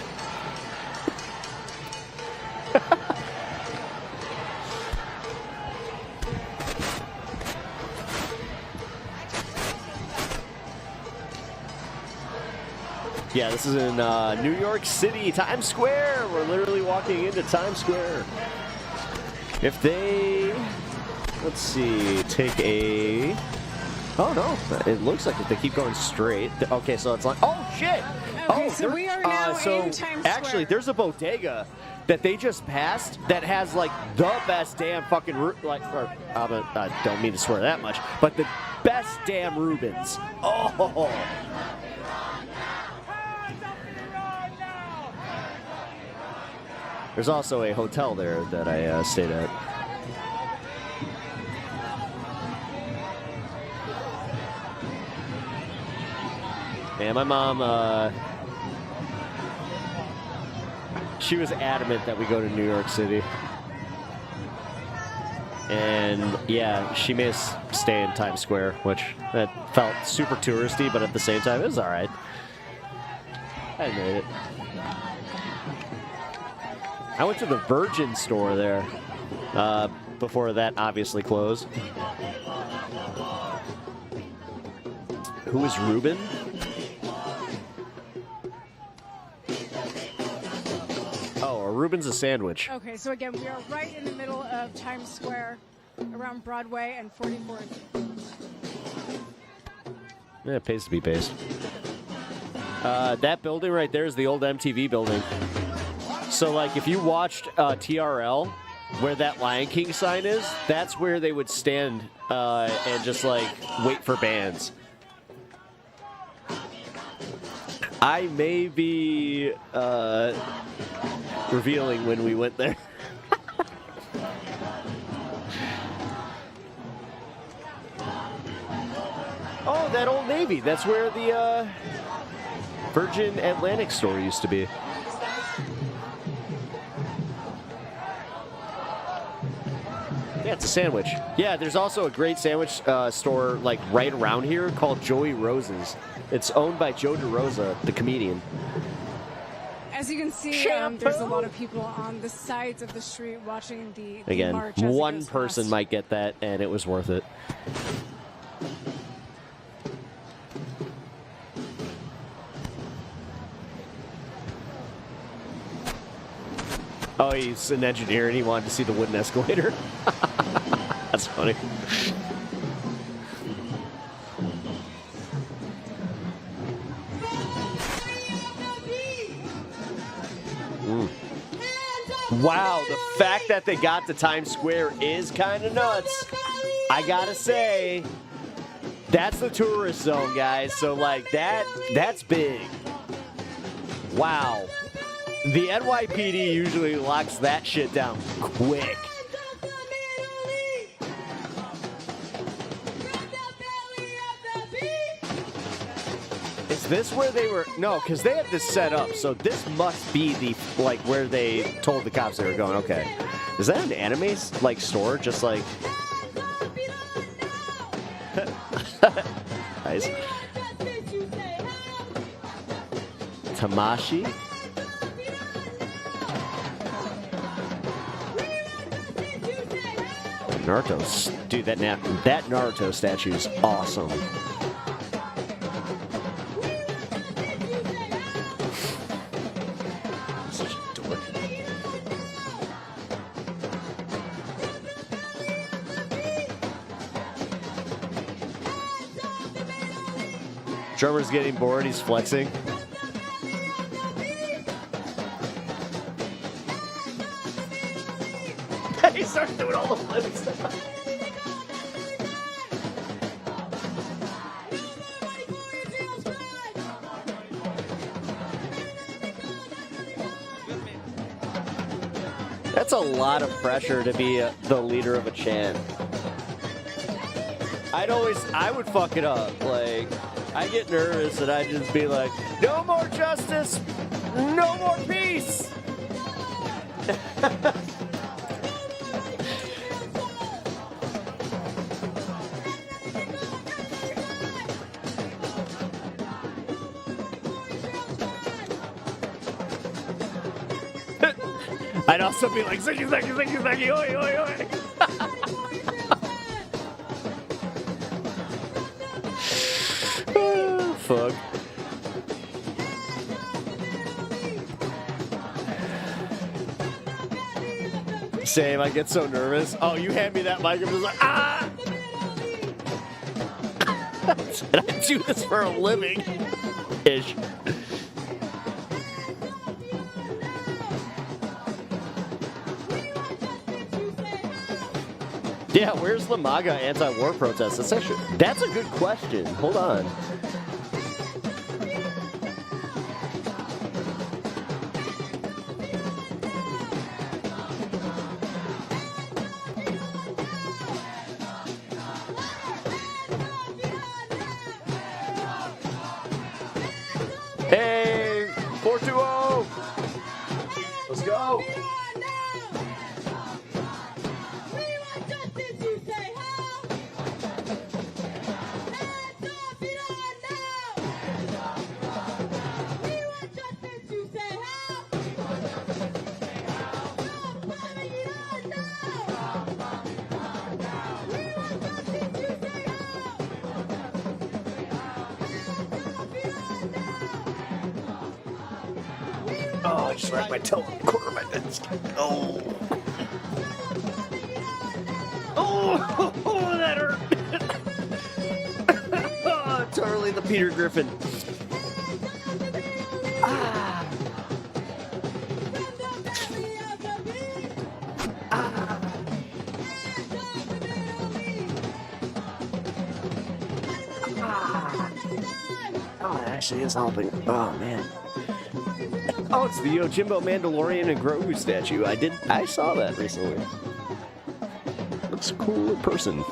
Yeah, this is in New York City, Times Square. We're literally walking into Times Square. If they, let's see, take a, oh no, it looks like if they keep going straight. Okay, so it's like, oh shit! Okay, so we are now in Times Square. Actually, there's a bodega that they just passed that has like the best damn fucking, I don't mean to swear that much, but the best damn Reubens. Oh! There's also a hotel there that I stayed at. And my mom, she was adamant that we go to New York City. And yeah, she made us stay in Times Square, which that felt super touristy, but at the same time, it was all right. I made it. I went to the Virgin store there before that obviously closed. Who is Reuben? Oh, a Reuben's a sandwich. Okay, so again, we are right in the middle of Times Square, around Broadway and 44th. Yeah, it pays to be based. That building right there is the old MTV building. So, like, if you watched TRL, where that Lion King sign is, that's where they would stand and just, like, wait for bands. I may be revealing when we went there. Oh, that Old Navy. That's where the Virgin Atlantic store used to be. Yeah, it's a sandwich. Yeah, there's also a great sandwich store like right around here called Joey Rose's. It's owned by Joe DeRosa, the comedian. As you can see, there's a lot of people on the sides of the street watching the Again, march. As one it goes person past. might get that, and it was worth it. Oh, he's an engineer and he wanted to see the wooden escalator. That's funny. Wow, the fact that they got to Times Square is kind of nuts. I gotta say, that's the tourist zone, guys. So, like, that's big. Wow. The NYPD usually locks that shit down quick. Is this where they were? No, because they had this set up. So this must be the, like, where they told the cops they were going. Okay. Is that an anime, like, store? Just like... Nice. Tamashi? Naruto, dude, that Naruto statue is awesome. Such a dork. Drummer's getting bored, he's flexing. He starts doing all the flips. That's a lot of pressure to be the leader of a chant. I would fuck it up. Like, I get nervous and I just be like, no more justice, no more peace. I'd also be like, ziggy, ziggy, ziggy, ziggy, oi, oi, oi. Oh, fuck. Same, I get so nervous. Oh, you hand me that mic, I'm just like, ah! And I do this for a living. Ish. Yeah, where's the MAGA anti-war protest? That's a good question. Hold on. Hey, 420. Let's go. Oh, I just wrapped my toe on the corner of my desk. Oh. Oh, that hurt. Oh, totally the Peter Griffin. Ah. Ah. Ah. Oh, it actually is helping. Oh, man. Oh, it's the Yojimbo Mandalorian and Grogu statue. I saw that recently. Looks cool in person.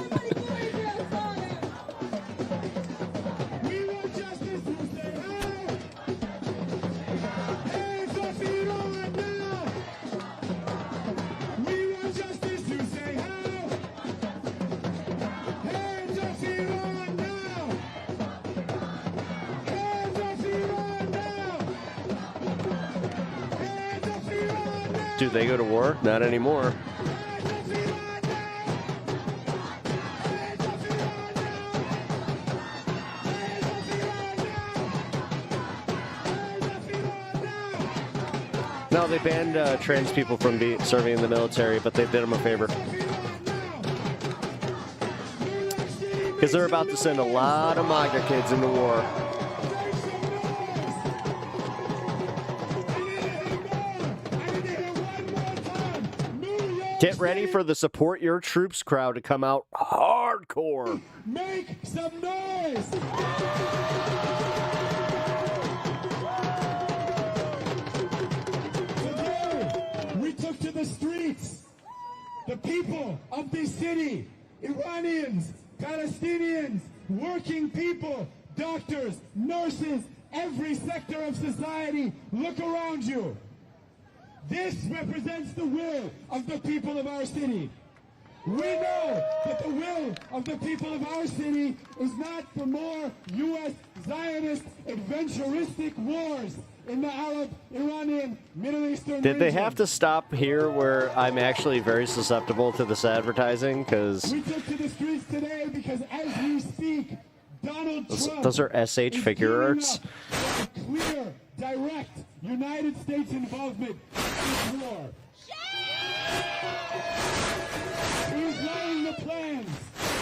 Do they go to war? Not anymore. No, they banned trans people from serving in the military, but they did them a favor. Because they're about to send a lot of MAGA kids into war. Get ready for the Support Your Troops crowd to come out hardcore. Make some noise! Today, we took to the streets. The people of this city, Iranians, Palestinians, working people, doctors, nurses, every sector of society, look around you. This represents the will of the people of our city. We know that the will of the people of our city is not for more U.S. Zionist adventuristic wars in the Arab, Iranian, Middle Eastern Did they region. have to stop here where I'm actually very susceptible to this advertising? Because We took to the streets today because as we speak, Donald Trump those are SH figure arts. a clear, direct United States involvement in this war. He's laying the plans.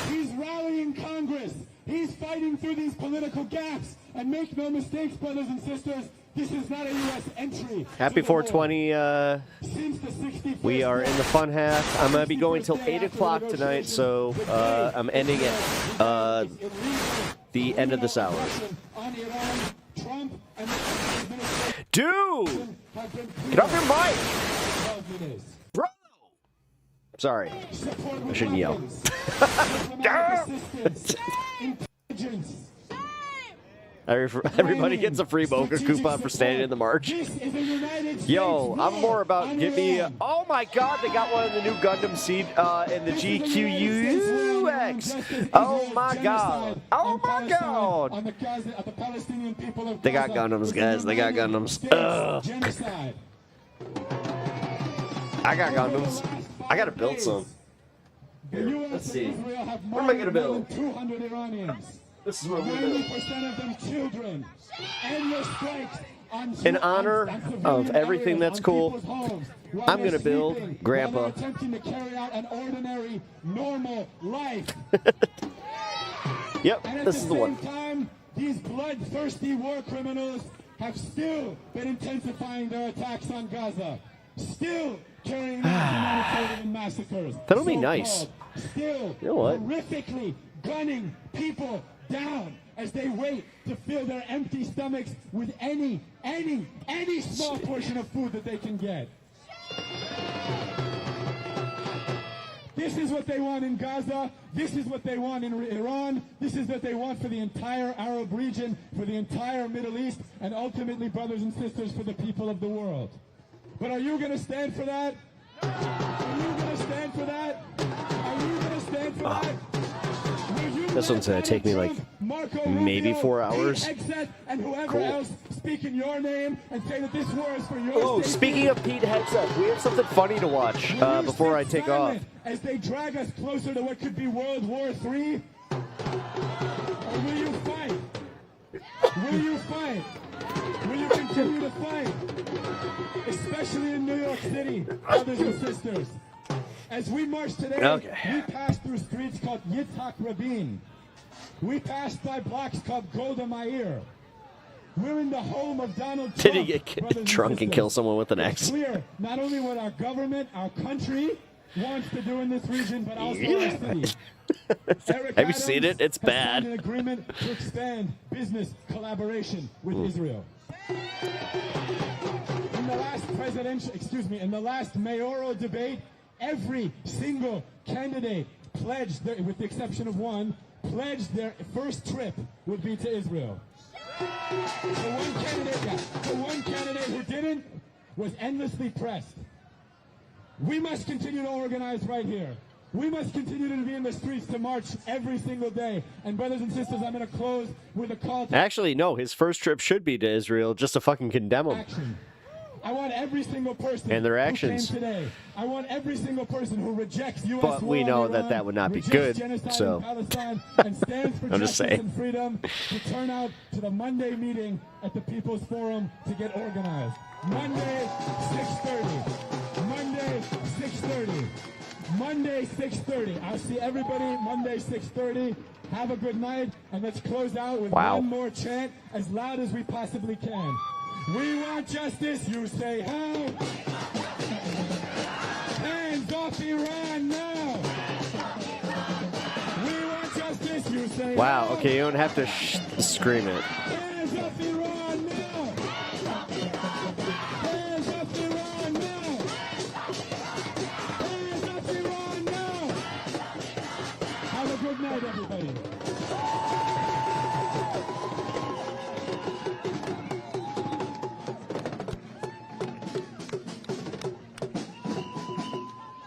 He's rallying Congress. He's fighting through these political gaps. And make no mistakes, brothers and sisters, this is not a U.S. entry. Happy 420. We are in the fun half. I'm going to be going till 8 o'clock tonight, so I'm ending at the end of this hour. Dude! Get off your mic! Bro! Sorry. I shouldn't yell. Everybody gets a free Mocha coupon for standing in the march. Yo, I'm more about give me. Oh my God, they got one of the new Gundam seed in the GQUX. Oh my God. Oh my God. They got Gundams, guys. They got Gundams. I got Gundams. I gotta build some. Here, let's see. What am I gonna build? 200 Iranians. This is what we're doing. 90% of them children. Endless strikes In honor of everything that's cool, I'm gonna build Grandpa. Attempting to carry out an ordinary, normal life. Yep, And at this is the one. same time, these bloodthirsty war criminals have still been intensifying their attacks on Gaza. Still carrying out humanitarian massacres. That'll be nice. So-called. Still You know what? horrifically gunning people down as they wait to fill their empty stomachs with any small portion of food that they can get. This is what they want in Gaza. This is what they want in Iran. This is what they want for the entire Arab region, for the entire Middle East, and ultimately, brothers and sisters, for the people of the world. But are you going to stand for that? Are you going to stand for that? Are you going to stand for that? This one's gonna take me like maybe 4 hours. And whoever Cool. else speak in your name and say that this war is for your Oh, safety. speaking of Pete Hegseth, we have something funny to watch before I take off. As they drag us closer to what could be World War III, or will you fight? Will you fight? Will you continue to fight? Especially in New York City, brothers and sisters. As we march today, we pass through streets called Yitzhak Rabin. We pass by blocks called Golda Meir. We're in the home of Donald Trump. Did he get drunk and kill someone with an axe? It's clear not only what our government, our country wants to do in this region, but also our city. Have you seen it? It's bad. An agreement to expand business collaboration with Israel. In the last mayoral debate, every single candidate pledged, with the exception of one, pledged their first trip would be to Israel. The one candidate who didn't was endlessly pressed. We must continue to organize right here. We must continue to be in the streets to march every single day. And brothers and sisters, I'm going to close with a call to Actually, no, his first trip should be to Israel just to fucking condemn them. action. I want every single person And their actions. who came today. I want every single person who rejects U.S. But we war know on that Iran, that would not be rejects good, genocide so. in Palestine, and stands for I'm just justice saying. and freedom to turn out to the Monday meeting at the People's Forum to get organized. Monday, 6:30. Monday, 6:30. Monday, 6:30. I'll see everybody Monday, 6:30. Have a good night, and let's close out with one more chant as loud as we possibly can. We want justice, you say how? Hands off Iran now! We want justice, you say Wow, how? okay, you don't have to scream it. Hands off Iran now! Hands off Iran now! Hands off Iran now! Have a good night, everybody.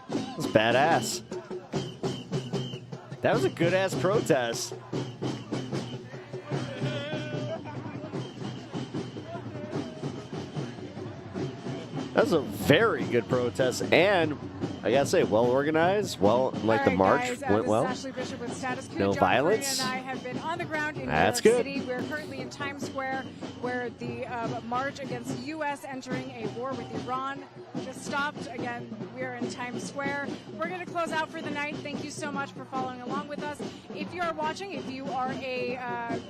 That's badass. That was a good ass protest. That was a very good protest, and I gotta say, well organized. Well, like the march went well. This is Ashley Bishop with Status Quo. No John violence. Curry and I have been on the ground in That's New York good. City. We're currently in Times Square, where the march against U.S. entering a war with Iran just stopped. Again, we're in Times Square. We're going to close out for the night. Thank you so much for following along with us. If you are watching, if you are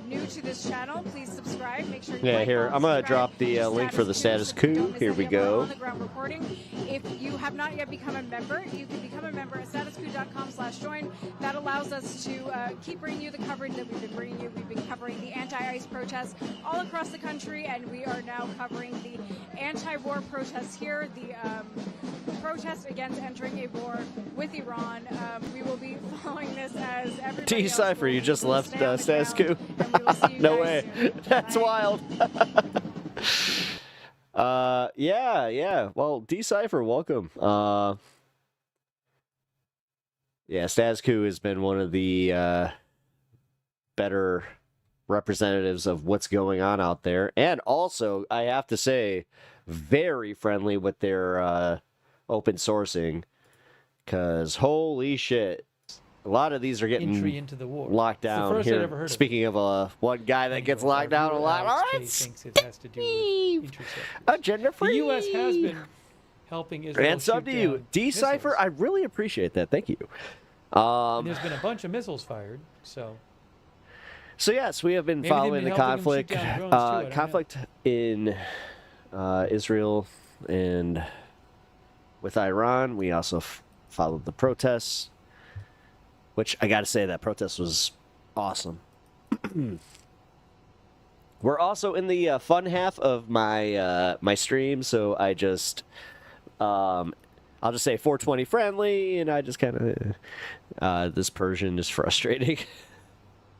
new to this channel, please subscribe. Make sure you Yeah, like, here, comment, I'm gonna subscribe. drop the link for the status coup. Here we go. on-the-ground reporting. If you have not yet become a member, you can become a member at statusquo.com/join. That allows us to keep bringing you the coverage that we've been bringing you. We've been covering the anti-ICE protests all across the country, and we are now covering the anti-war protests here, the protest against entering a war with Iran. We will be following this as everybody else Decipher, will you just left stay on the status quo. ground, and we will see you No guys way. soon. That's Bye. wild. Yeah. Well, Decipher, welcome. Yeah, status quo has been one of the better representatives of what's going on out there, and also I have to say, very friendly with their open sourcing, because holy shit, a lot of these are getting entry into the war. locked It's the down first I'd here. ever heard of Speaking of one guy that gets locked down a lot, Alex all K right, thinks it has to do with interceptors. agenda free. The U.S. has been helping Israel And some shoot to you, down Decipher. missiles. I really appreciate that. Thank you. And there's been a bunch of missiles fired, so So yes, we have been maybe they've following been the helping them conflict, shoot down drones, too, I don't know. conflict in Israel and with Iran. We also followed the protests, which I got to say that protest was awesome. We're also in the fun half of my my stream, so I just I'll just say 420 friendly, and I just kind of this Persian is frustrating.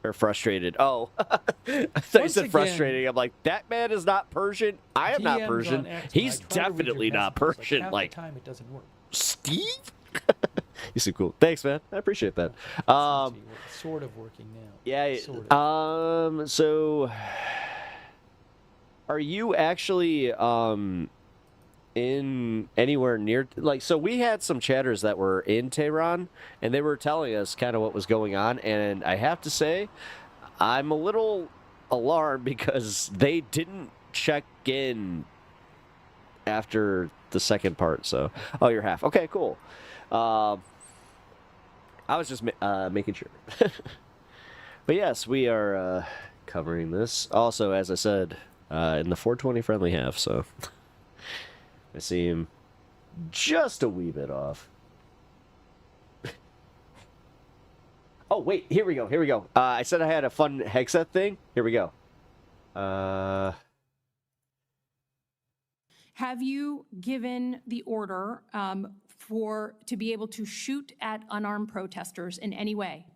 Or frustrated. Oh, I thought you Once said again, frustrating. I'm like, that man is not Persian. I am not DMs Persian. on X, when He's I try to read your definitely not messages, Persian. half Like, the time it doesn't work. Steve? You seem cool. Thanks, man. I appreciate that. It's sort of working now. Yeah. Sort of. So, are you actually in anywhere near, like, so we had some chatters that were in Tehran, and they were telling us kind of what was going on, and I have to say, I'm a little alarmed because they didn't check in after the second part. So, oh, you're half. Okay, cool. I was just making sure. But yes, we are covering this. Also, as I said, in the 420 friendly half, so I see him just a wee bit off. Oh, wait, here we go. I said I had a fun headset thing. Here we go. Have you given the order to be able to shoot at unarmed protesters in any way?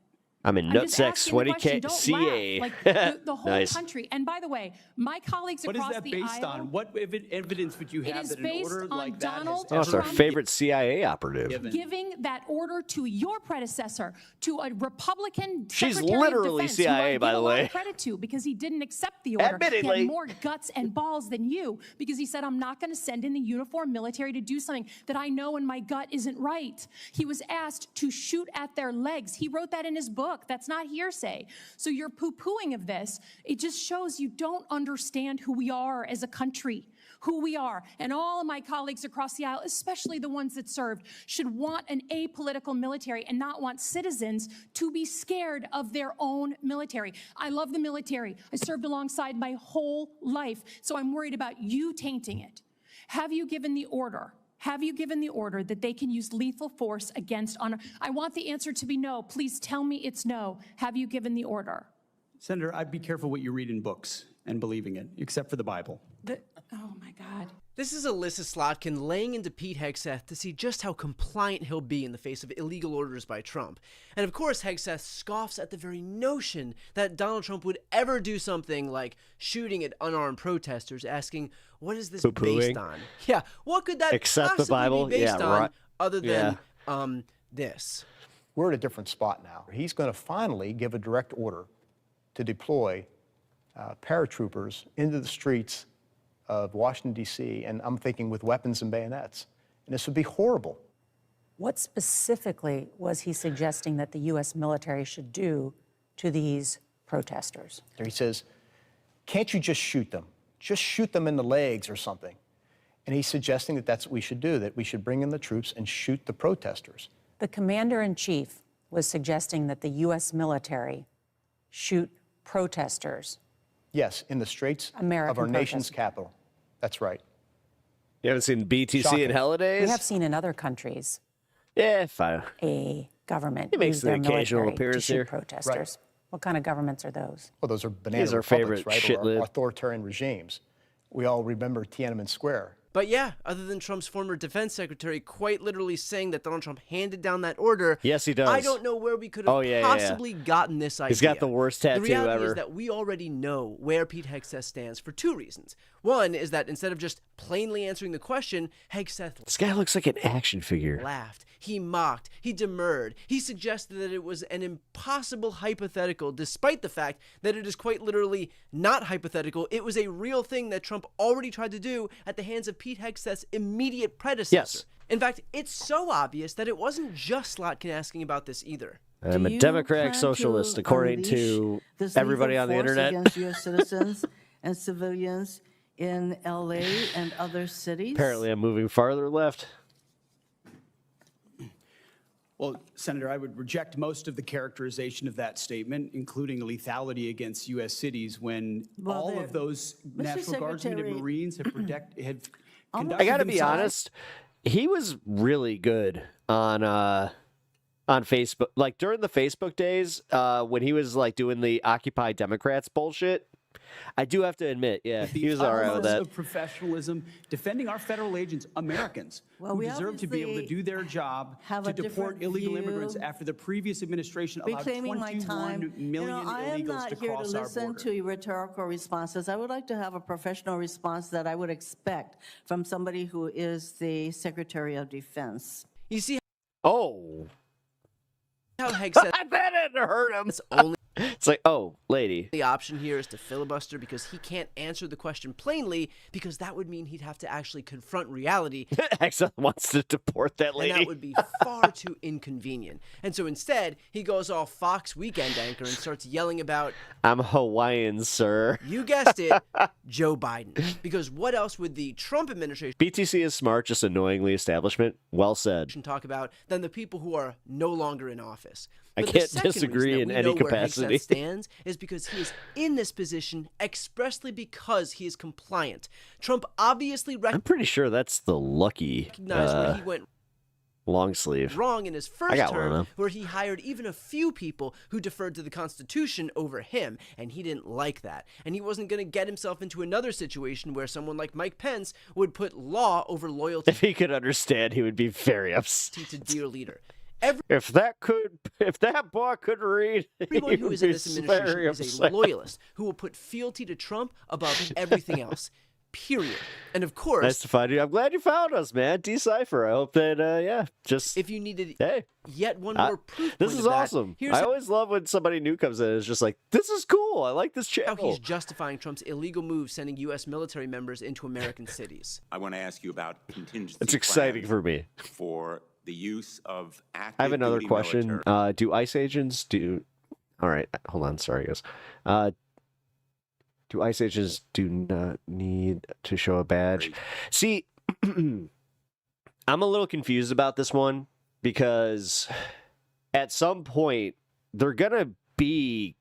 I'm in I'm just nutsack, asking the sweaty question. Don't CA. laugh. Like the whole Nice. country. And by the way, my colleagues What is across that the based aisle, on? What evidence would you It have is that an based order on like that has Donald Oh, it's our ever Trump favorite CIA operative. giving that order to your predecessor, to a Republican She's Secretary literally of Defense, who CIA, I by give the a lot way. of credit to because he didn't accept the order. He Admittedly. had more guts and balls than you because he said, I'm not going to send in the uniformed military to do something that I know in my gut isn't right. He was asked to shoot at their legs. He wrote that in his book. That's not hearsay. So your poo-pooing of this, it just shows you don't understand who we are as a country. Who we are. And all of my colleagues across the aisle, especially the ones that served, should want an apolitical military and not want citizens to be scared of their own military. I love the military. I served alongside my whole life, so I'm worried about you tainting it. Have you given the order? Have you given the order that they can use lethal force against honor? I want the answer to be no. Please tell me it's no. Have you given the order? Senator, I'd be careful what you read in books and believing it, except for the Bible. Oh my God. This is Alyssa Slotkin laying into Pete Hegseth to see just how compliant he'll be in the face of illegal orders by Trump. And of course, Hegseth scoffs at the very notion that Donald Trump would ever do something like shooting at unarmed protesters, asking, what is this based on? Yeah, what could that Except the possibly Bible? be based Yeah, on right. other than Yeah. this? We're at a different spot now. He's going to finally give a direct order to deploy paratroopers into the streets of Washington, D.C., and I'm thinking with weapons and bayonets. And this would be horrible. What specifically was he suggesting that the U.S. military should do to these protesters? He says, can't you just shoot them? Just shoot them in the legs or something. And he's suggesting that that's what we should do, that we should bring in the troops and shoot the protesters. The commander-in-chief was suggesting that the U.S. military shoot protesters. Yes, in the streets of our nation's capital. That's right. You haven't seen BTC Shocking. in holidays? We have seen in other countries Yeah, fine. a government He makes use the their occasional military to appearance shoot here. protesters. Right. What kind of governments are those? Well, those are banana These are republics, favorite right? shit Or lib. authoritarian regimes. We all remember Tiananmen Square. But yeah, other than Trump's former defense secretary quite literally saying that Donald Trump handed down that order, Yes, he does. I don't know where we could have possibly gotten this idea. He's got the worst tattoo The reality ever. is that we already know where Pete Hegseth stands for two reasons. One is that instead of just plainly answering the question, Hegseth This guy looks like an action figure. laughed, he mocked, he demurred, he suggested that it was an impossible hypothetical, despite the fact that it is quite literally not hypothetical. It was a real thing that Trump already tried to do at the hands of Pete Hegseth's immediate predecessor. Yes. In fact, it's so obvious that it wasn't just Slotkin asking about this either. I'm a democratic socialist, according to everybody on the internet. Against U.S. citizens and civilians in L.A. and other cities? Apparently, I'm moving farther left. Well, Senator, I would reject most of the characterization of that statement, including lethality against U.S. cities, when all of those National Guardsmen and Marines have conducted I got to be themselves- honest. He was really good on Facebook. Like during the Facebook days, when he was like doing the Occupy Democrats bullshit. I do have to admit, yeah, he was all right with that. Of professionalism, defending our federal agents, Americans, Well, who we deserve to be able to obviously do their job have to a deport different illegal view. immigrants after the previous administration allowed Reclaiming my 21 time. million I am illegals not to here to cross our listen border. to rhetorical responses. I would like to have a professional response that I would expect from somebody who is the Secretary of Defense. You see Oh, how Hegseth that didn't hurt him. It's only It's like, oh, lady. the option here is to filibuster because he can't answer the question plainly, because that would mean he'd have to actually confront reality. Hegseth wants to deport that lady. And that would be far too inconvenient. And so instead, he goes all Fox weekend anchor and starts yelling about, I'm Hawaiian, sir. you guessed it, Joe Biden. Because what else would the Trump administration BTC is smart, just annoyingly establishment. Well said. talk about than the people who are no longer in office? I But the can't second disagree reason in that we any know where capacity. Hegseth stands is because he is in this position expressly because he is compliant. Trump obviously I'm pretty sure that's the lucky recognized where he went long sleeve. wrong in his first I got one of term, them. where he hired even a few people who deferred to the Constitution over him, and he didn't like that. And he wasn't going to get himself into another situation where someone like Mike Pence would put law over loyalty If he could understand, he would be very upset. to dear leader. If that boy could read, Everyone he who would is in be this very administration is a upset. loyalist who will put fealty to Trump above everything else. Period. And of course, Nice to find you. I'm glad you found us, man. Decipher. I hope that, yeah, just if you needed hey, yet one more proof this point is of that, awesome. here's I how- always love when somebody new comes in and is just like, this is cool. I like this how channel. he's justifying Trump's illegal move sending U.S. military members into American cities. I want to ask you about contingency It's exciting plans for me. for the use of active I have another duty question. military. Do ICE agents do? All right, hold on. Sorry, guys. Do ICE agents do not need to show a badge? See, I'm a little confused about this one because at some point they're gonna be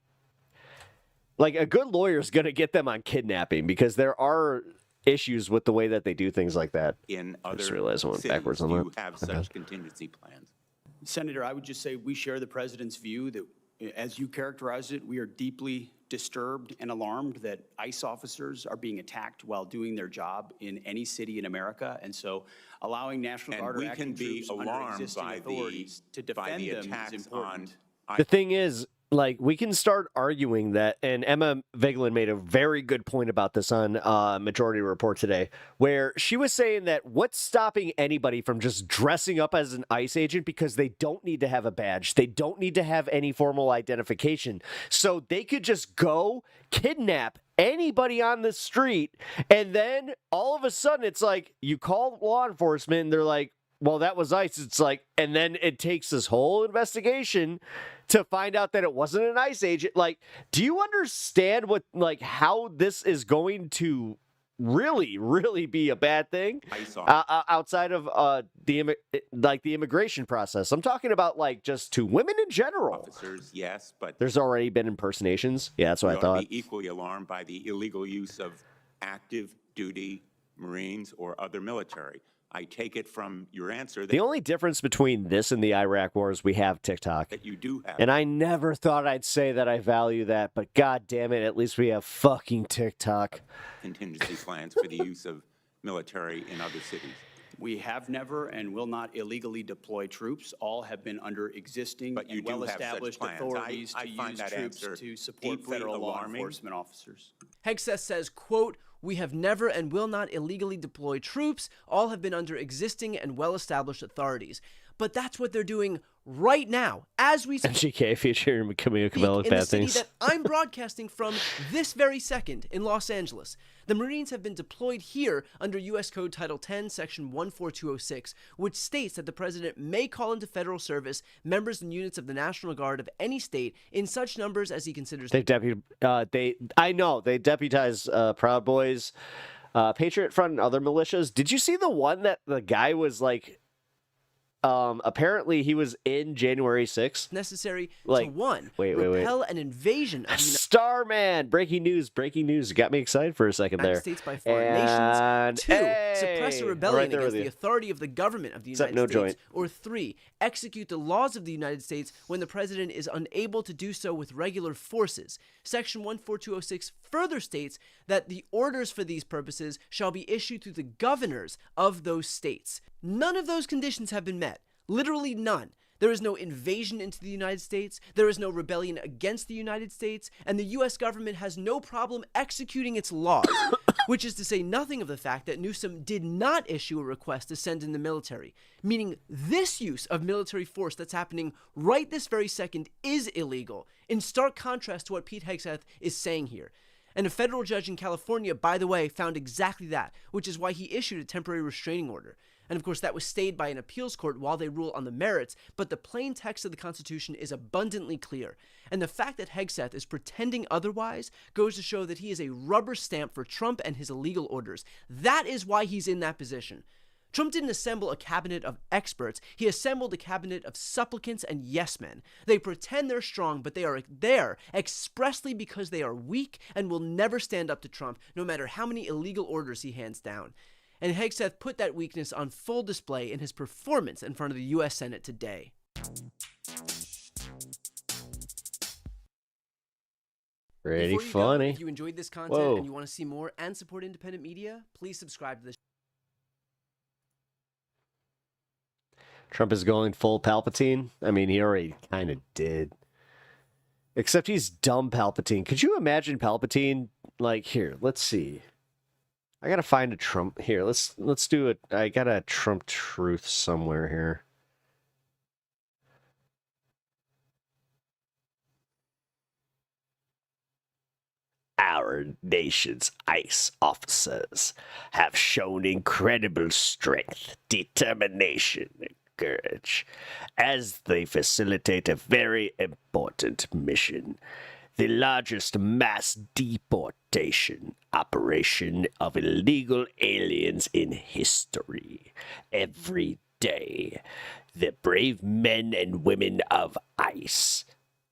like a good lawyer is gonna get them on kidnapping because there are issues with the way that they do things like that. In I other just realized I went cities, backwards on do that. you have My bad. such contingency plans? Senator, I would just say we share the president's view that, as you characterized it, we are deeply disturbed and alarmed that ICE officers are being attacked while doing their job in any city in America. And so allowing National And Guard or we active can be troops under alarmed existing by authorities to defend them attacks is important. The thing is, like, we can start arguing that, and Emma Vigeland made a very good point about this on Majority Report today, where she was saying that what's stopping anybody from just dressing up as an ICE agent because they don't need to have a badge, they don't need to have any formal identification, so they could just go kidnap anybody on the street, and then all of a sudden it's like you call law enforcement and they're like, well, that was ICE. It's like, and then it takes this whole investigation to find out that it wasn't an ICE agent. Like, do you understand what, like, how this is going to really, really be a bad thing outside of the immigration process? I'm talking about like just to women in general. Officers, yes, but There's already been impersonations. Yeah, that's what we I ought thought. to be equally alarmed by the illegal use of active duty Marines or other military. I take it from your answer The only difference between this and the Iraq War is we have TikTok. that you do have. And I never thought I'd say that I value that, but god damn it, at least we have fucking TikTok. Contingency plans for the use of military in other cities. We have never and will not illegally deploy troops. All have been under existing But you and do have well-established such plans. authorities I to find use that troops answer to support deeply federal law alarming. enforcement officers. Hegseth says, quote, "We have never and will not illegally deploy troops. All have been under existing and well-established authorities." But that's what they're doing right now, as we speak, MGK featuring Camille Cabello with in the bad city things. that I'm broadcasting from this very second in Los Angeles. The Marines have been deployed here under U.S. Code Title 10, Section 14206, which states that the President may call into federal service members and units of the National Guard of any state in such numbers as he considers. They deputize Proud Boys, Patriot Front, and other militias. Did you see the one that the guy was like? Apparently he was in January 6th. Necessary Like, to one, wait. repel an invasion of the Starman! Breaking news! You got me excited for a second United there. States by foreign And nations. 2, suppress hey, a rebellion right there against with the you. authority of the government of the Except United no States. joint. Or 3, execute the laws of the United States when the president is unable to do so with regular forces. Section 14206 further states that the orders for these purposes shall be issued through the governors of those states. None of those conditions have been met. Literally none. There is no invasion into the United States, there is no rebellion against the United States, and the U.S. government has no problem executing its laws, which is to say nothing of the fact that Newsom did not issue a request to send in the military, meaning this use of military force that's happening right this very second is illegal, in stark contrast to what Pete Hegseth is saying here. And a federal judge in California, by the way, found exactly that, which is why he issued a temporary restraining order. And of course, that was stayed by an appeals court while they rule on the merits, but the plain text of the Constitution is abundantly clear. And the fact that Hegseth is pretending otherwise goes to show that he is a rubber stamp for Trump and his illegal orders. That is why he's in that position. Trump didn't assemble a cabinet of experts. He assembled a cabinet of supplicants and yes-men. They pretend they're strong, but they are there expressly because they are weak and will never stand up to Trump, no matter how many illegal orders he hands down. And Hegseth put that weakness on full display in his performance in front of the U.S. Senate today. Pretty Before you go, funny. if you enjoyed this content Whoa. and you want to see more and support independent media, please subscribe to this. Trump is going full Palpatine. I mean, he already kind of did. Except he's dumb Palpatine. Could you imagine Palpatine? Like, here, let's see. I gotta find a Trump here. Let's do it. I got a Trump truth somewhere here. Our nation's ICE officers have shown incredible strength, determination, and courage as they facilitate a very important mission. The largest mass deportation operation of illegal aliens in history. Every day, the brave men and women of ICE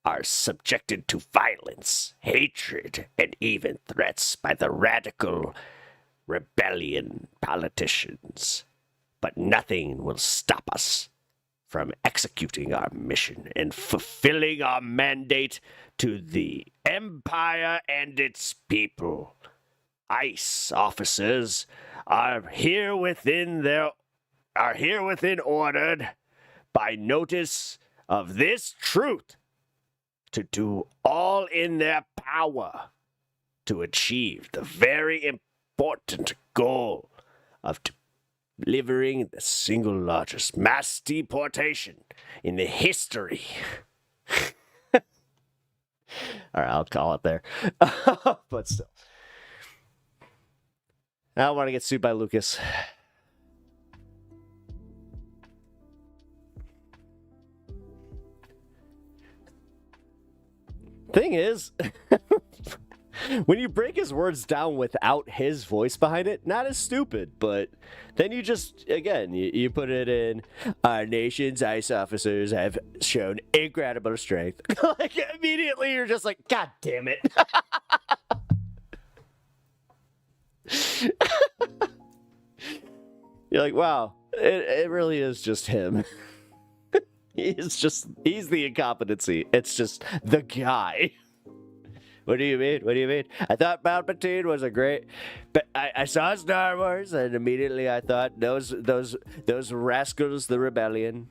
are subjected to violence, hatred, and even threats by the radical rebellion politicians. But nothing will stop us from executing our mission and fulfilling our mandate to the empire and its people. ICE officers are herewith ordered by notice of this truth to do all in their power to achieve the very important goal of delivering the single largest mass deportation in the history. All right, I'll call it there. But still. I don't want to get sued by Lucas. Thing is, when you break his words down without his voice behind it, not as stupid, but then you just, again, you put it in, our nation's ICE officers have shown incredible strength. Like, immediately you're just like, God damn it. You're like, wow, it really is just him. He's the incompetency. It's just the guy. What do you mean? What do you mean? I thought Palpatine was a great, but I saw Star Wars and immediately I thought those rascals, the rebellion,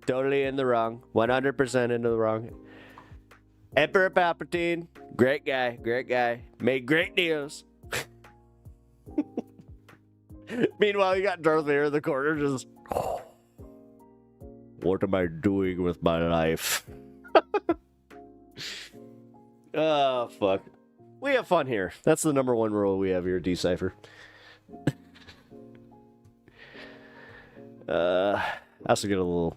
totally in the wrong, 100% in the wrong. Emperor Palpatine, great guy, made great deals. Meanwhile, you got Darth Vader in the corner just, what am I doing with my life? Oh, fuck. We have fun here. That's the number one rule we have here, Decipher. I also get a little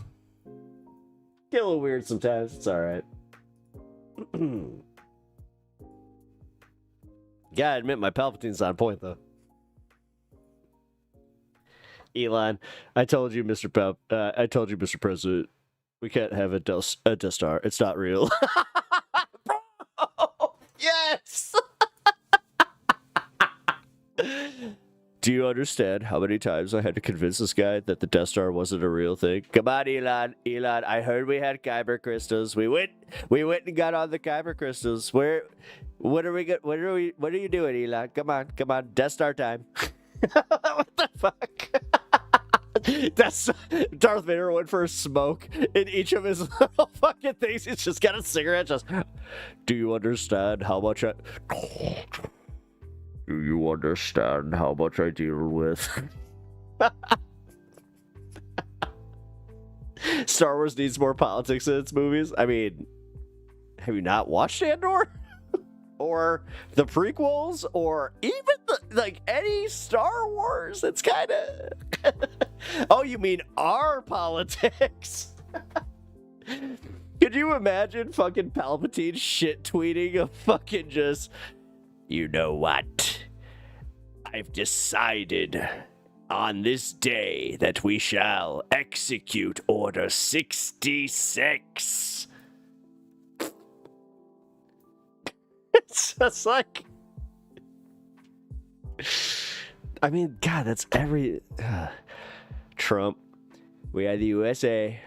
weird sometimes. It's alright. Gotta admit, my Palpatine's on point, though. Elon, I told you, Mr. President, we can't have a Death Star. It's not real. Yes! Do you understand how many times I had to convince this guy that the Death Star wasn't a real thing? Come on, Elon. I heard we had kyber crystals. We went and got on the kyber crystals. What are you doing, Elon? Come on. Death Star time. What the fuck? That's Darth Vader went for a smoke in each of his little fucking things. He's just got a cigarette. Just, do you understand how much I deal with? Star Wars needs more politics in its movies. I mean, have you not watched Andor? Or the prequels, or even any Star Wars? It's kind of... Oh, you mean our politics? Could you imagine fucking Palpatine shit tweeting a fucking just, you know what? I've decided on this day that we shall execute Order 66. It's just like, I mean, God, that's every Trump. We are the USA.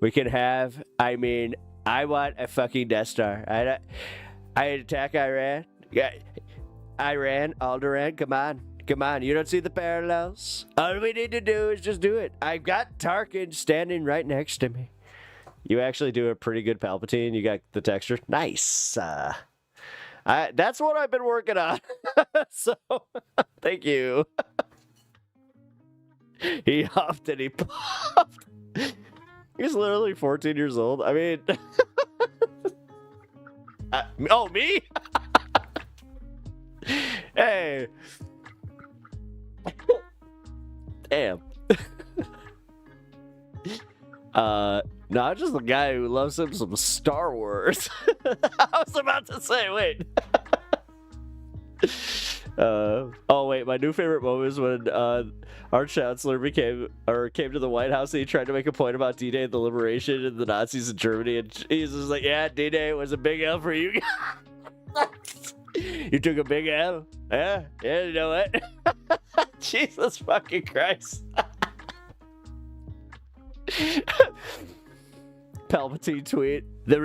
We can have. I mean, I want a fucking Death Star. I attack Iran. Yeah, Iran, Alderaan. Come on. You don't see the parallels. All we need to do is just do it. I've got Tarkin standing right next to me. You actually do a pretty good Palpatine. You got the texture. Nice. That's what I've been working on. So, thank you. He huffed and he puffed. He's literally 14 years old. I mean... oh, me? Hey. Damn. No, I'm just the guy who loves him some Star Wars. I was about to say, wait. Oh wait, my new favorite moment is when our chancellor came to the White House and he tried to make a point about D-Day and the liberation and the Nazis in Germany, and he's just like, yeah, D-Day was a big L for you guys. You took a big L? Yeah, you know what? Jesus fucking Christ. Palpatine tweet, the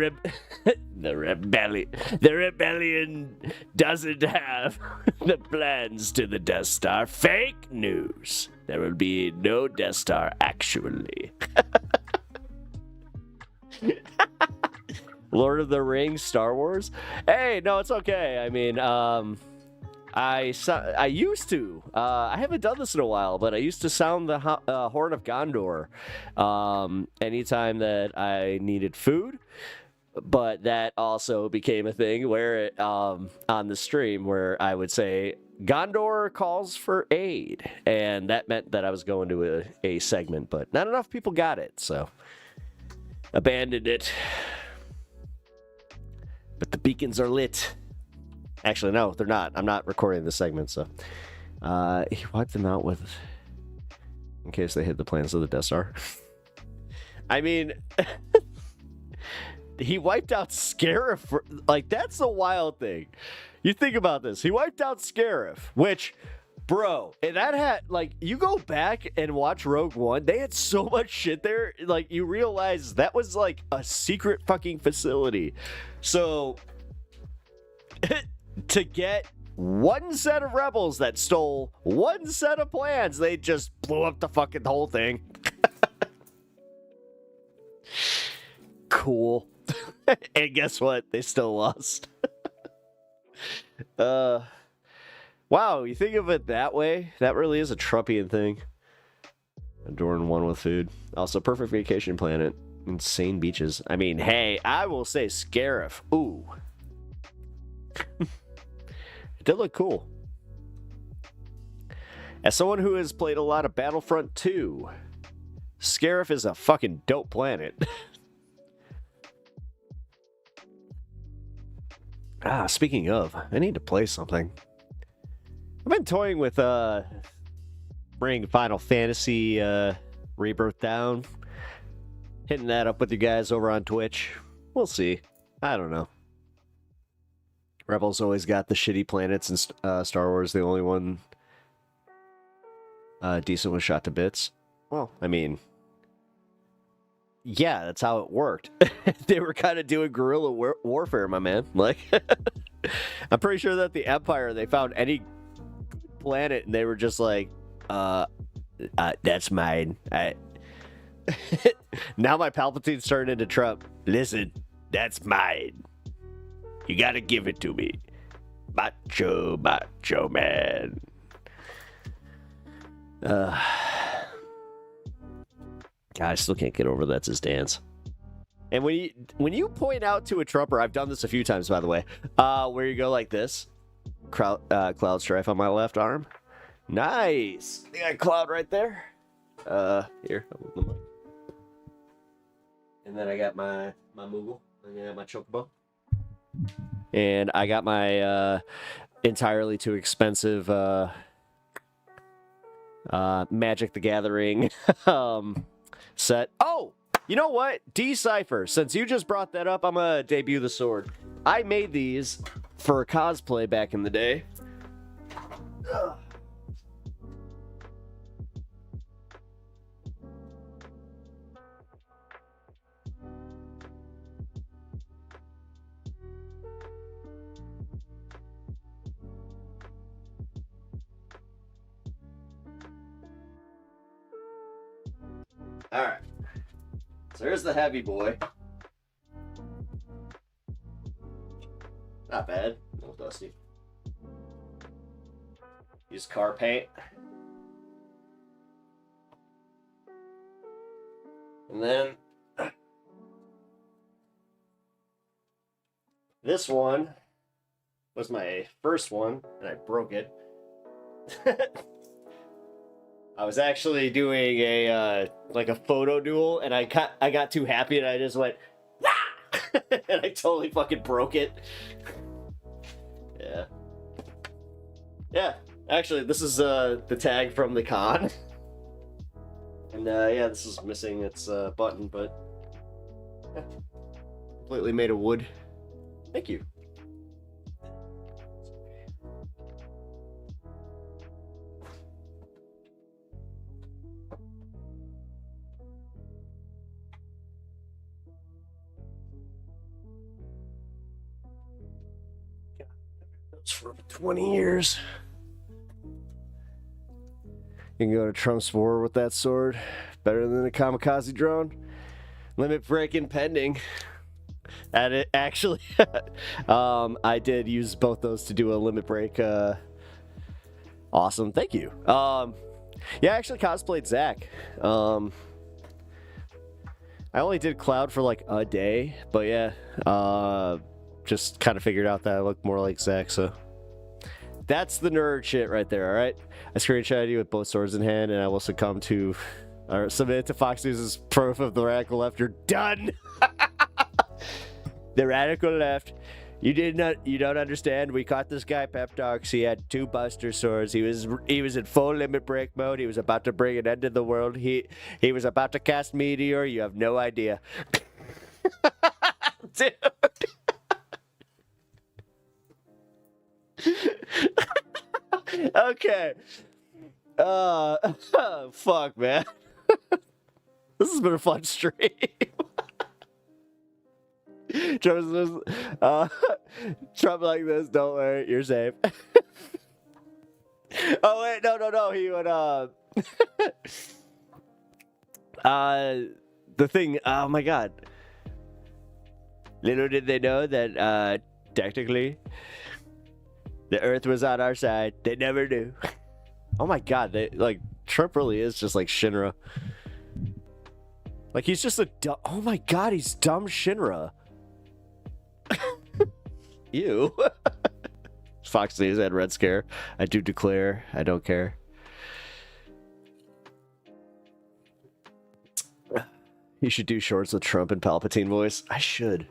rebellion doesn't have the plans to the Death Star. Fake news. There will be no Death Star, actually. Lord of the Rings, Star Wars. Hey, no, it's okay. I mean, I used to. I haven't done this in a while, but I used to sound the Horn of Gondor anytime that I needed food. But that also became a thing where on the stream where I would say Gondor calls for aid, and that meant that I was going to a segment, but not enough people got it, so abandoned it. But the beacons are lit. Actually, no, they're not. I'm not recording this segment, so he wiped them out with, in case they hid the plans of the Death Star. I mean, he wiped out Scarif. Like, that's the wild thing. You think about this. He wiped out Scarif, which Bro, and that had, like, you go back and watch Rogue One, they had so much shit there, like, you realize that was, like, a secret fucking facility. So, to get one set of rebels that stole one set of plans, they just blew up the fucking whole thing. Cool. And guess what? They still lost. Wow, you think of it that way? That really is a Trumpian thing. Adorn one with food. Also, perfect vacation planet. Insane beaches. I mean, hey, I will say Scarif. Ooh. It did look cool. As someone who has played a lot of Battlefront 2, Scarif is a fucking dope planet. Speaking of, I need to play something. I've been toying with bringing Final Fantasy Rebirth down. Hitting that up with you guys over on Twitch. We'll see. I don't know. Rebels always got the shitty planets in Star Wars. The only one decent was shot to bits. Well, I mean, yeah, that's how it worked. They were kind of doing guerrilla warfare, my man. Like, I'm pretty sure that the Empire, they found any planet and they were just like, that's mine. Now my Palpatine's turned into Trump. Listen, that's mine. You gotta give it to me. Macho man. God, I still can't get over that's his dance. And when you point out to a Trumper, I've done this a few times, by the way, where you go like this, Cloud Strife on my left arm. Nice. I got Cloud right there. Here, I'll move the mic. And then I got my Moogle. And I got my Chocobo. And I got my entirely too expensive Magic the Gathering set. Oh, you know what? Decipher. Since you just brought that up, I'm gonna debut the sword. I made these for a cosplay back in the day. Ugh. Alright. So here's the heavy boy. Not bad. A little dusty. Use car paint. And then this one was my first one, and I broke it. I was actually doing a like a photo duel, and I got too happy, and I just went, ah! And I totally fucking broke it. Yeah. Yeah. Actually, this is the tag from the con, and yeah, this is missing its button, but yeah. Completely made of wood. Thank you. For 20 years. You can go to Trump's war with that sword. Better than a kamikaze drone. Limit break impending. At it, actually. I did use both those to do a limit break. Awesome. Thank you. Yeah, I actually cosplayed Zach. I only did Cloud for like a day, but yeah. Just kind of figured out that I look more like Zach, so that's the nerd shit right there. All right, I screenshotted you with both swords in hand, and I will succumb to or submit to Fox News' proof of the radical left. You're done. The radical left. You don't understand. We caught this guy pep talks. He had 2 Buster swords. He was in full limit break mode. He was about to bring an end to the world. He was about to cast Meteor. You have no idea. Dude. Okay. Fuck, man. This has been a fun stream. Trump says, Trump like this, don't worry, you're safe. Oh, wait, no. He would, the thing, oh my god. Little did they know that, technically, the Earth was on our side. They never knew. Oh my god, Trump really is just like Shinra. Like, he's just a dumb, oh my god, he's dumb Shinra. Ew. Fox News had Red Scare. I do declare, I don't care. You should do shorts with Trump and Palpatine voice. I should.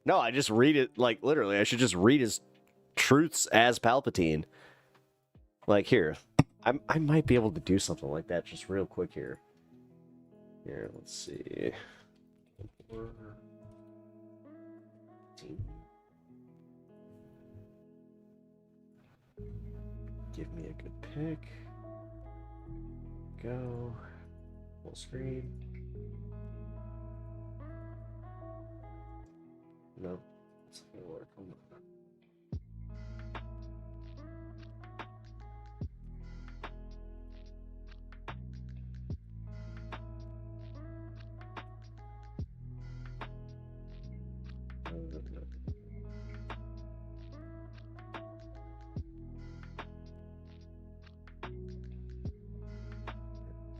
No, I just read it, like, literally. I should just read his truths as Palpatine. Like, here. I might be able to do something like that just real quick here. Here, let's see. Give me a good pick. Go. Full screen. No, it's not gonna work. Hold on.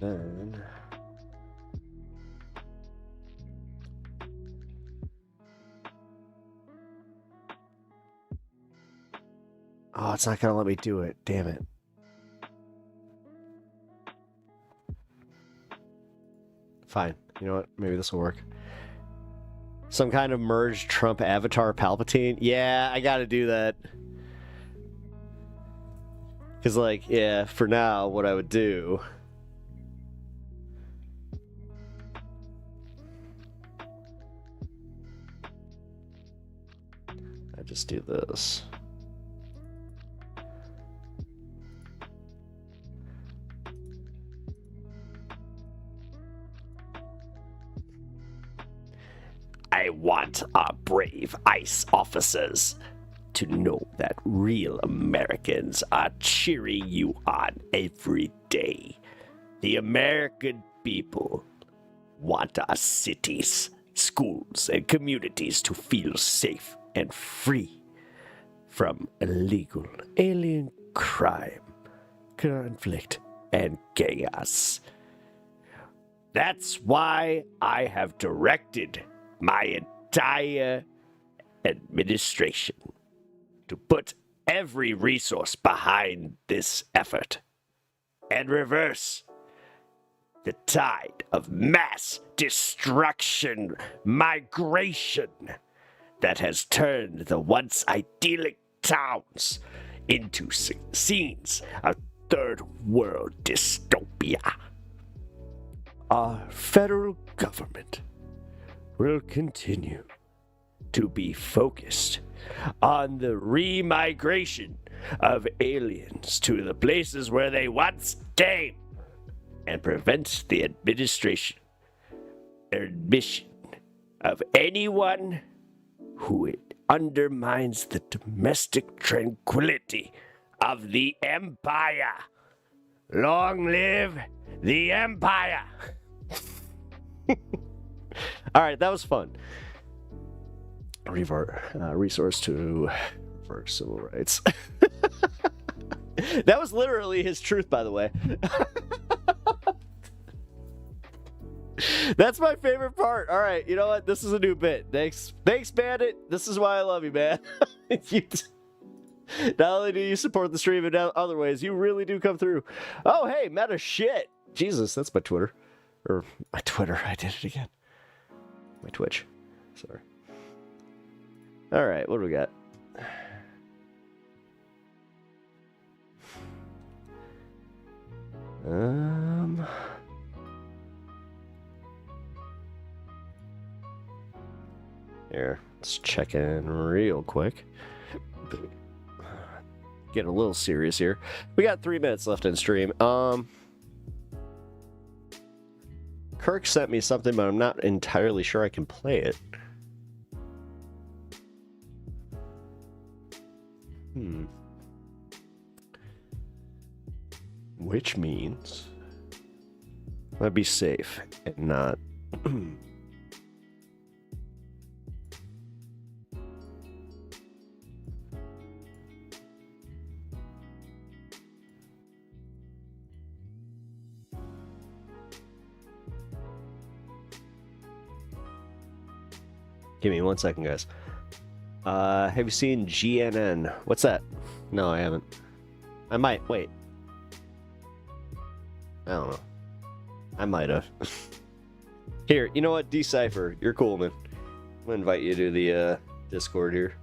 Then oh, it's not gonna let me do it. Damn it. Fine. You know what? Maybe this will work. Some kind of merged Trump avatar Palpatine. Yeah, I gotta do that. Because, like, yeah, for now, what I would do... I just do this. I want our brave ICE officers to know that real Americans are cheering you on every day. The American people want our cities, schools, and communities to feel safe and free from illegal alien crime, conflict, and chaos. That's why I have directed my entire administration to put every resource behind this effort and reverse the tide of mass destruction, migration that has turned the once idyllic towns into scenes of third world dystopia. Our federal government will continue to be focused on the remigration of aliens to the places where they once came and prevent the admission of anyone who undermines the domestic tranquility of the empire. Long live the empire! All right, that was fun. Resource to for civil rights. That was literally his truth, by the way. That's my favorite part. All right, you know what? This is a new bit. Thanks, Bandit. This is why I love you, man. Not only do you support the stream in other ways, you really do come through. Oh, hey, meta shit. Jesus, that's my Twitter. Or my Twitter. I did it again. My Twitch. Sorry. All right, what do we got? Here, let's check in real quick. get a little serious here. We got 3 minutes left in stream. Kirk sent me something, but I'm not entirely sure I can play it. Which means I'd be safe and not. Give me 1 second, guys. Have you seen GNN? What's that? No, I haven't. I might. Wait. I don't know. I might have. Here, you know what? Decipher. You're cool, man. I'm gonna invite you to the Discord here.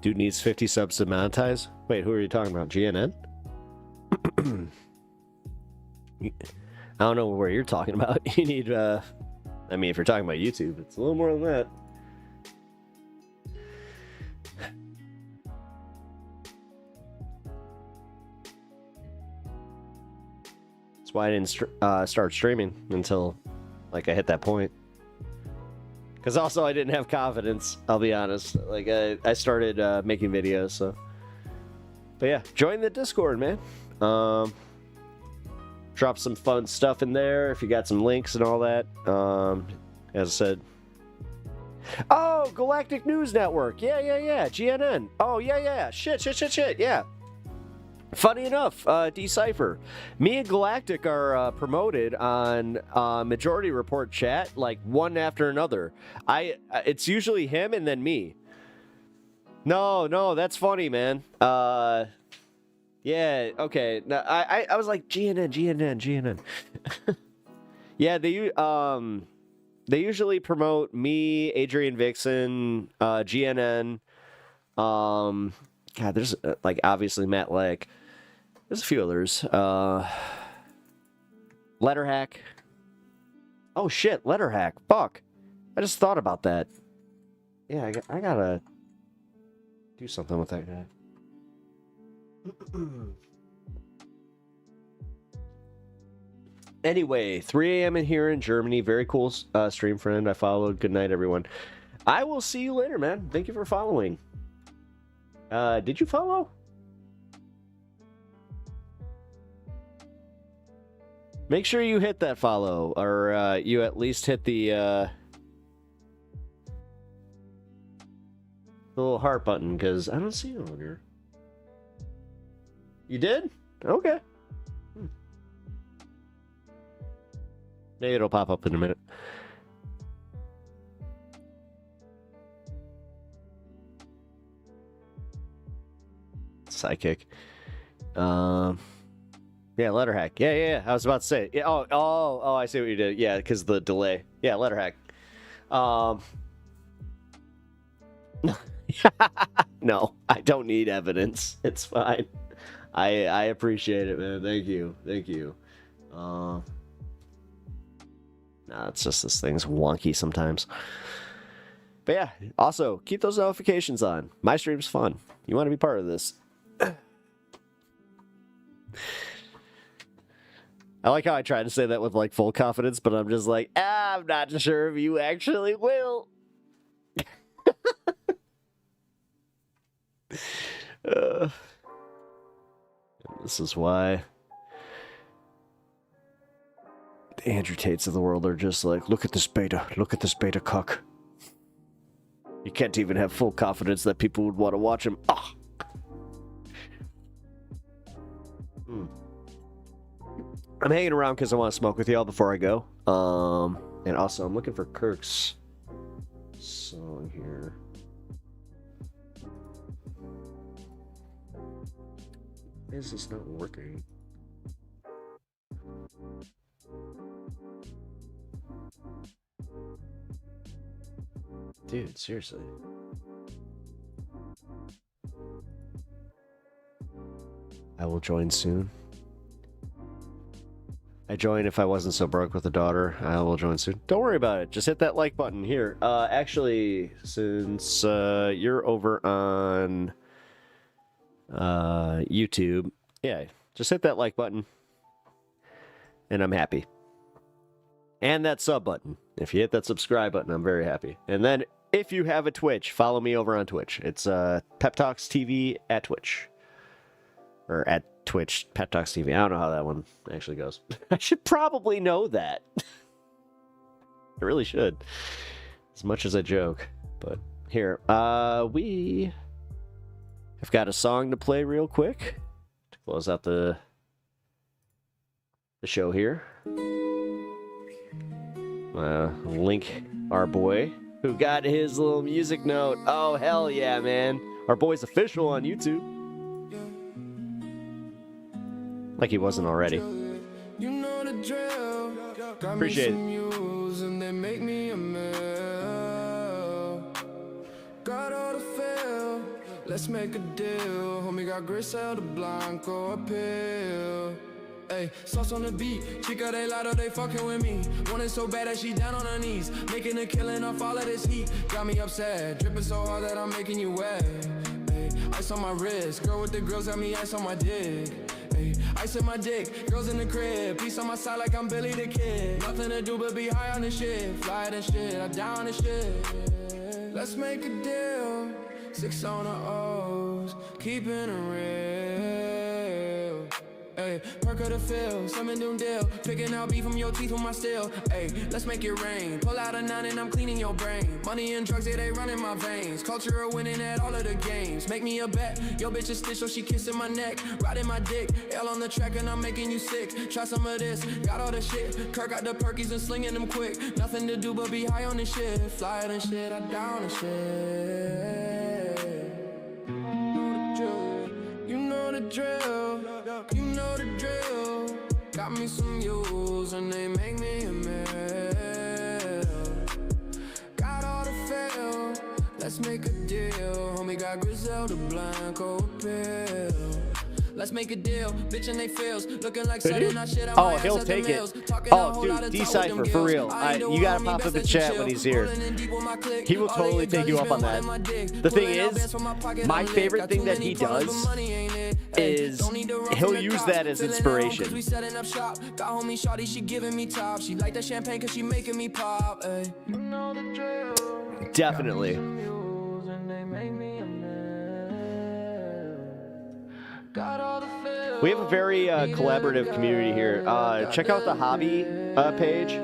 Dude needs 50 subs to monetize? Wait, who are you talking about? GNN? I don't know where you're talking about. You need, I mean, if you're talking about YouTube, it's a little more than that. That's why I didn't start streaming until, like, I hit that point. Because also I didn't have confidence, I'll be honest. Like, I started making videos, so. But yeah, join the Discord, man. Drop some fun stuff in there if you got some links and all that. As I said. Oh, Galactic News Network. Yeah. GNN. Oh, yeah. Shit. Yeah. Funny enough, Decipher. Me and Galactic are promoted on Majority Report chat, like one after another. It's usually him and then me. No, that's funny, man. Yeah, okay. No, I was like GNN. Yeah, they usually promote me, Adrian Vixen, GNN. God, there's like obviously Matt Leck. There's a few others. Letterhack. Oh shit, Letterhack. Fuck. I just thought about that. Yeah, I gotta do something with that guy. Anyway, 3 a.m. in here in Germany. Very cool stream friend I followed. Good night, everyone. I will see you later, man. Thank you for following. Did you follow? Make sure you hit that follow, or you at least hit the little heart button, because I don't see it on here. You did? Okay. Maybe it'll pop up in a minute. Psychic. Yeah, Letterhack. Yeah. I was about to say. Yeah. Oh, I see what you did. Yeah, because the delay. Yeah, Letterhack. No, I don't need evidence. It's fine. I appreciate it, man. Thank you. Nah, it's just this thing's wonky sometimes. But yeah, also keep those notifications on. My stream's fun. You want to be part of this. I like how I try to say that with like full confidence, but I'm just like, I'm not sure if you actually will. This is why the Andrew Tates of the world are just like, look at this beta cuck. You can't even have full confidence that people would want to watch him. Ah. I'm hanging around because I want to smoke with y'all before I go. And also I'm looking for Kirk's song here. Why is this not working? Dude, seriously. I will join soon. I join if I wasn't so broke with a daughter. I will join soon. Don't worry about it. Just hit that like button here. Actually, since you're over on YouTube, yeah, just hit that like button, and I'm happy. And that sub button. If you hit that subscribe button, I'm very happy. And then if you have a Twitch, follow me over on Twitch. It's Pep Talks TV at Twitch. Or at Twitch, Pep Talks TV. I don't know how that one actually goes. I should probably know that. I really should. As much as I joke. But here, we have got a song to play real quick to close out the show here. Link, our boy, who got his little music note. Oh, hell yeah, man. Our boy's official on YouTube. Like he wasn't already. You know the drill. Appreciate it. And they make me a meal. Got all the feel. Let's make a deal. Homie got Griselda Blanco appeal. Hey, sauce on the beat, chica de lado, they fucking with me. Want it so bad that she down on her knees, making a killing off all of this heat. Got me upset, dripping so hard that I'm making you wet. Hey, ice on my wrist, girl with the grills got me ice on my dick. Hey, ice in my dick, girls in the crib, peace on my side like I'm Billy the Kid. Nothing to do but be high on this shit, fly and shit, I down this shit. Let's make a deal, 6 on the O's, keeping it real. Hey, perk of the field, summon doom deal. Picking out beef from your teeth with my steel. Hey, let's make it rain. Pull out a 9 and I'm cleaning your brain. Money and drugs, yeah, they run in my veins. Culture of winning at all of the games. Make me a bet. Yo, bitch is stitch, so she kissing my neck. Riding my dick. L on the track and I'm making you sick. Try some of this. Got all the shit. Kirk got the perkies and slinging them quick. Nothing to do but be high on this shit. Fly and shit, I down and shit. You know the drill. You know the drill. Got me some U's and they make me a meal. Got all the fail. Let's make a deal. Homie got Griselda Blanco appeal. Let's make a deal, bitch and they feels looking like Saturday night shit. Oh, he'll take it. Oh, dude, Decipher, for real. You gotta pop up the chat when he's here. He will totally take you up on that. The thing is, my favorite thing that he does is he'll use that as inspiration. We setting up shop. Got homie shawty, she giving me top. She like that champagne cause she making me pop. Ay. You know the drill. Definitely. We have a very collaborative community here. Check out the hobby page.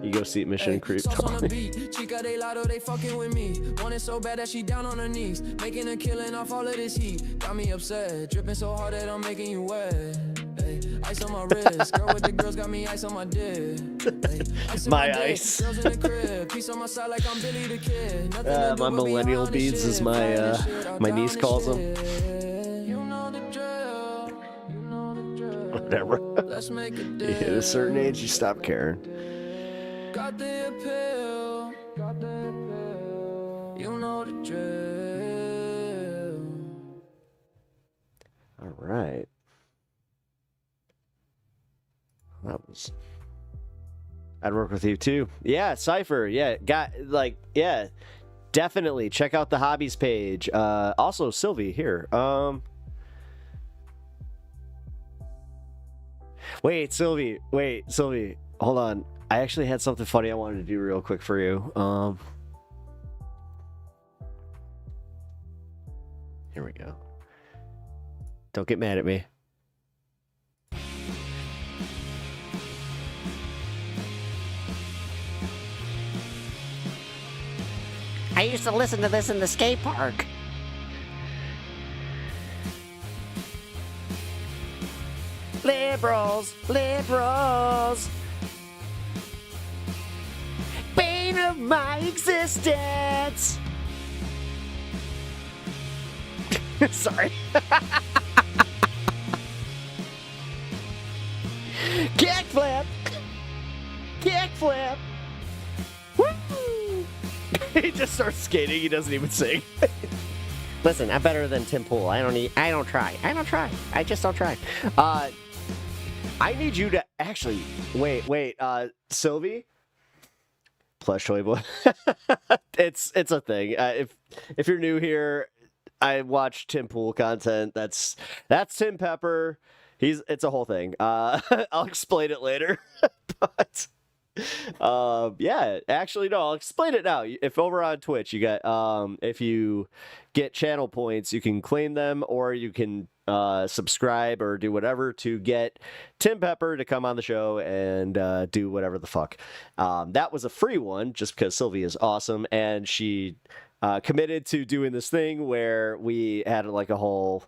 You go see Mission Creep. Chica de lado, they fucking with me. Want it so bad that she down on her knees, making a killing off all of this heat. Got me upset, dripping so hard that I'm making you wet. Hey, ice on my wrist, girl with the girls got me ice on my dick. Hey, ice my ice. Girls in the crib, peace on my side like I'm Billy the Kid. My millennial beads, as my niece calls them. Whatever. You hit a certain age, you stop caring. Got the appeal. You know the drill. All right. I'd work with you too. Yeah, Cypher. Yeah, definitely check out the hobbies page. Also, Sylvie here. Wait, Sylvie. Hold on. I actually had something funny I wanted to do real quick for you. Here we go. Don't get mad at me. I used to listen to this in the skate park. Liberals. Bane of my existence. Kickflip! Kickflip! Woo! He just starts skating. He doesn't even sing. Listen, I'm better than Tim Pool. I don't try. I just don't try. I need you to actually wait. Sylvie, plush toy boy. it's a thing. If you're new here, I watch Tim Pool content. That's Tim Pepper. It's a whole thing. I'll explain it later. But yeah, actually no, I'll explain it now. If over on Twitch you get if you get channel points, you can claim them, or you can subscribe or do whatever to get Tim Pepper to come on the show and do whatever the fuck. That was a free one just because Sylvie is awesome, and she committed to doing this thing where we had like a whole,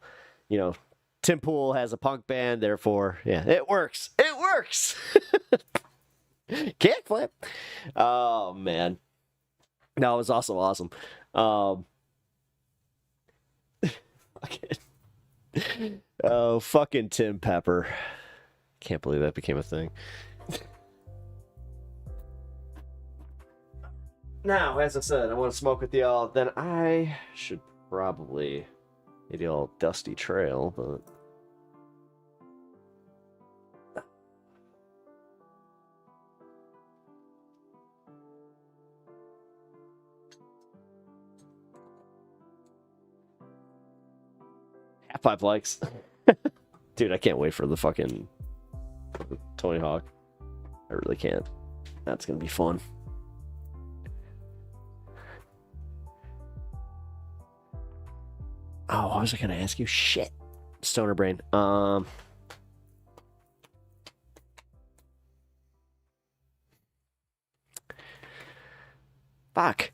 Tim Pool has a punk band, therefore, yeah, it works. It works. Kickflip. Oh man, no, it was also awesome. Oh, fucking Tim Pepper. Can't believe that became a thing. Now, as I said, I want to smoke with y'all. Then I should probably maybe a little dusty trail, but. Half 5 likes. Dude, I can't wait for the fucking Tony Hawk. I really can't. That's gonna be fun. Oh, what was I gonna ask you? Shit. Stoner brain. Fuck.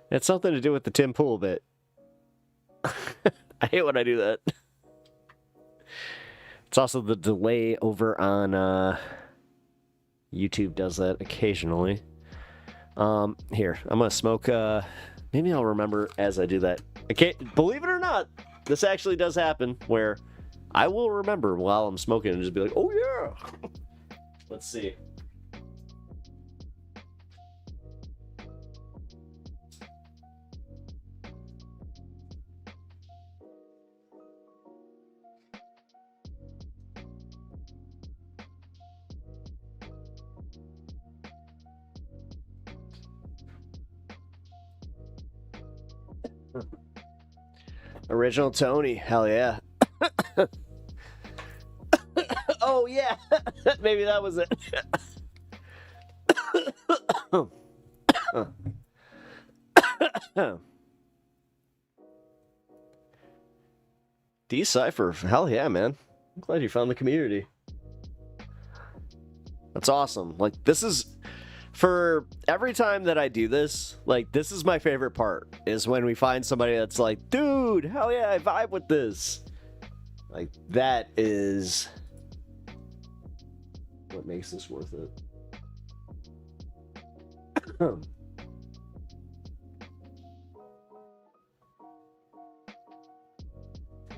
It's something to do with the Tim Pool bit. I hate when I do that. It's also the delay over on YouTube does that occasionally. Here, I'm gonna smoke. Maybe I'll remember as I do that. I can't believe it or not. This actually does happen where I will remember while I'm smoking and just be like, "Oh yeah." Let's see. Original Tony, hell yeah. Oh yeah, maybe that was it. Decipher, hell yeah, man. I'm glad you found the community. That's awesome. Like, this is, for every time that I do this, like, this is my favorite part, is when we find somebody that's like, dude, hell yeah, I vibe with this. Like, that is what makes this worth it.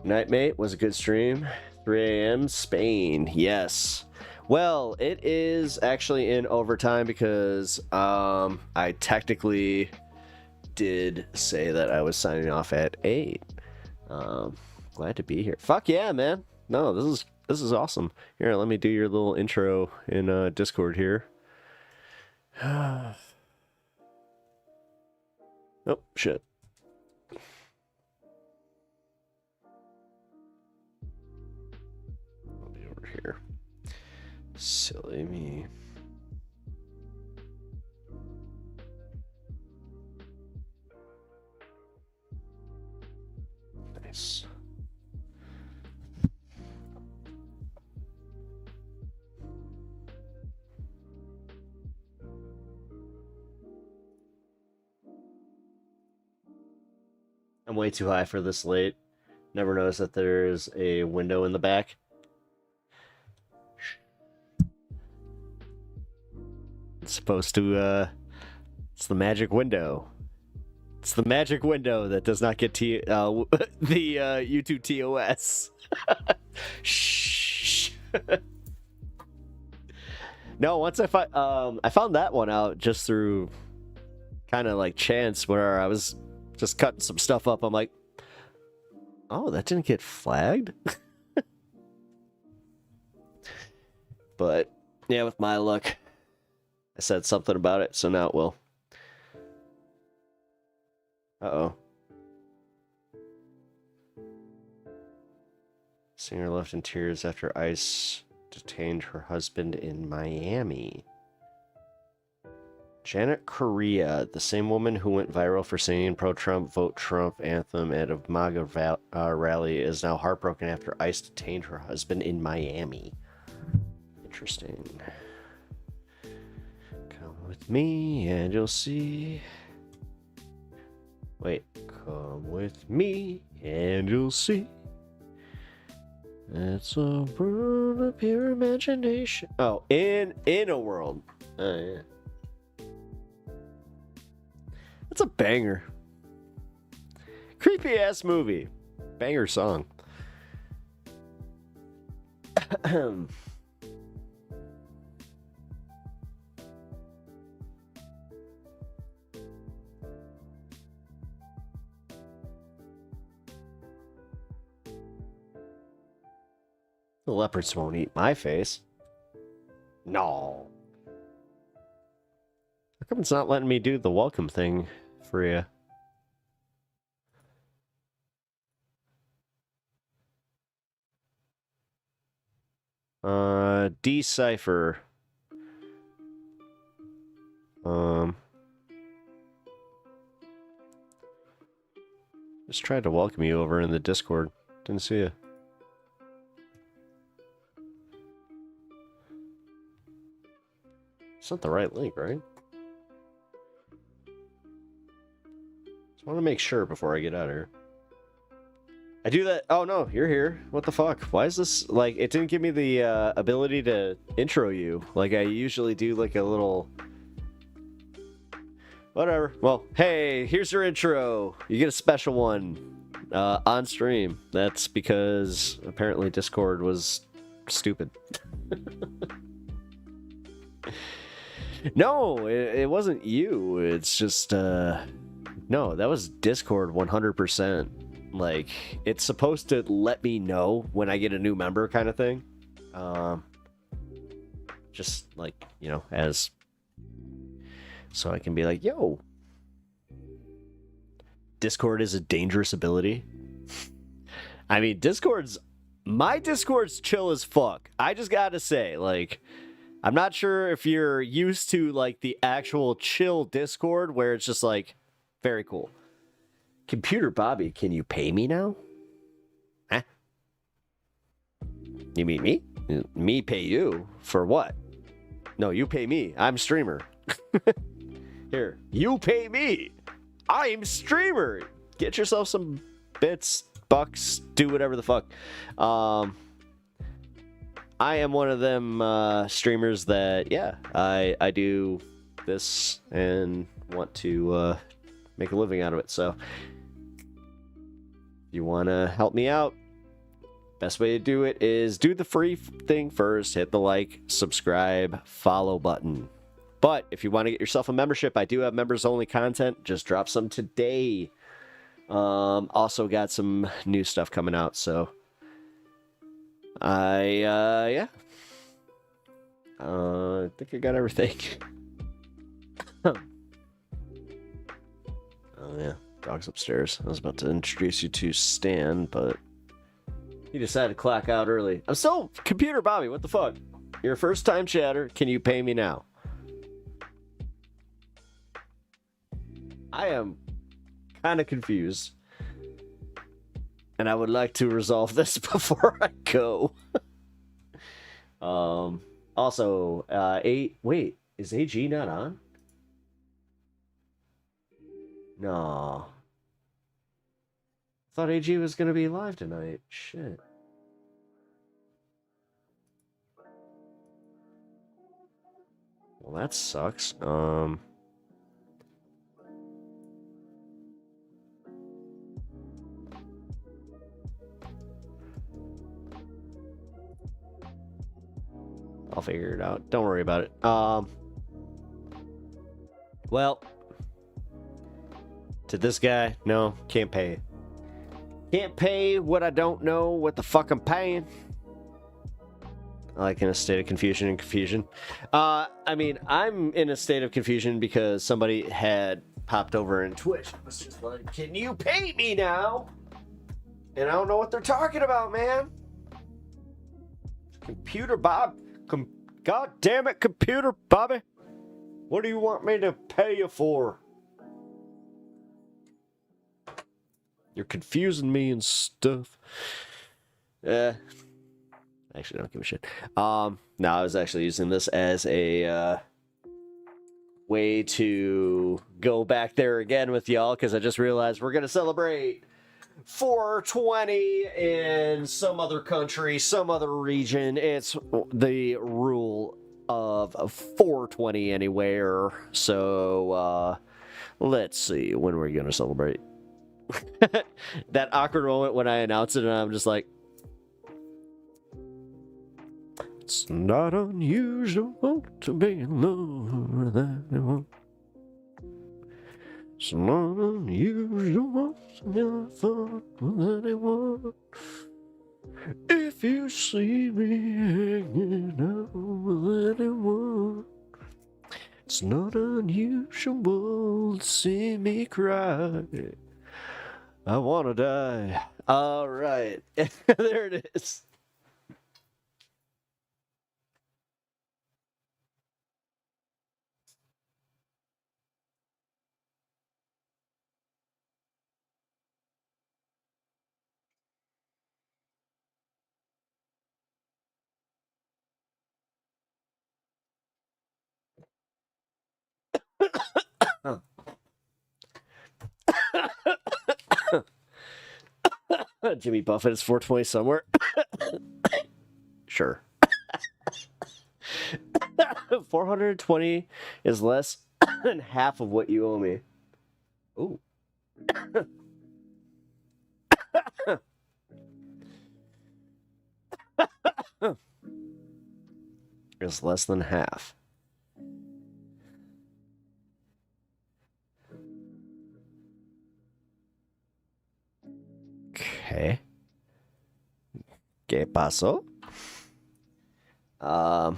Night Mate was a good stream. 3 a.m. Spain. Yes. Well, it is actually in overtime because I technically did say that I was signing off at 8. Glad to be here. Fuck yeah, man. No, this is awesome. Here, let me do your little intro in Discord here. Oh, shit. I'll be over here. Silly me. Nice. I'm way too high for this late. Never noticed that there's a window in the back. It's supposed to, it's the magic window. It's the magic window that does not get the YouTube TOS. Shh. No, once I found that one out just through kind of like chance where I was just cutting some stuff up. I'm like, oh, that didn't get flagged? But yeah, with my luck, I said something about it, so now it will. Uh-oh. Singer left in tears after ICE detained her husband in Miami. Janet Correa, the same woman who went viral for singing pro-Trump, vote Trump anthem at a MAGA rally, is now heartbroken after ICE detained her husband in Miami. Interesting. Come with me and you'll see. Wait. Come with me and you'll see. It's a world of pure imagination. Oh, in a world. Oh, yeah. That's a banger. Creepy ass movie. Banger song. The leopards won't eat my face. No. How come it's not letting me do the welcome thing for you? Decipher. Just tried to welcome you over in the Discord. Didn't see you. It's not the right link, right? Just want to make sure before I get out of here. I do that. Oh no, you're here. What the fuck? Why is this like? It didn't give me the ability to intro you like I usually do. Like a little. Whatever. Well, hey, here's your intro. You get a special one on stream. That's because apparently Discord was stupid. No, it wasn't you. It's just, no, that was Discord 100%. Like, it's supposed to let me know when I get a new member kind of thing. Just like, you know, as, so I can be like, yo, Discord is a dangerous ability. I mean, my Discord's chill as fuck. I just gotta say, like, I'm not sure if you're used to, like, the actual chill Discord where it's just, like, very cool. Computer Bobby, can you pay me now? Huh? You mean me? Me pay you? For what? No, you pay me. I'm streamer. Here, you pay me. I'm streamer. Get yourself some bits, bucks, do whatever the fuck. I am one of them streamers that, yeah, I do this and want to make a living out of it. So, if you want to help me out, best way to do it is do the free thing first. Hit the like, subscribe, follow button. But if you want to get yourself a membership, I do have members-only content. Just drop some today. Also got some new stuff coming out, so... yeah. I think I got everything. Oh, yeah. Dog's upstairs. I was about to introduce you to Stan, but he decided to clock out early. I'm still Computer Bobby. What the fuck? You're a first-time chatter. Can you pay me now? I am kind of confused. And I would like to resolve this before I go. Also, wait, is AG not on? No. I thought AG was going to be live tonight. Shit. Well, that sucks. I'll figure it out. Don't worry about it. Well, to this guy, no, can't pay. Can't pay what I don't know what the fuck I'm paying. Like in a state of confusion and confusion. I mean, I'm in a state of confusion because somebody had popped over in Twitch. It was just like, can you pay me now? And I don't know what they're talking about, man. Computer Bob. God damn it, Computer Bobby. What do you want me to pay you for? You're confusing me and stuff. Actually, I don't give a shit. No, I was actually using this as a way to go back there again with y'all, because I just realized we're going to celebrate 420 in some other country, some other region. It's the rule of 420 anywhere. So, let's see. When are we going to celebrate? That awkward moment when I announced it and I'm just like, it's not unusual to be in love with anyone. It's not unusual to have fun with anyone. If you see me hanging out with anyone, it's not unusual to see me cry. I wanna die. All right, there it is. Jimmy Buffett is 420 somewhere. Sure. 420 is less than half of what you owe me. Ooh. It's less than half. Okay. ¿Qué pasó? I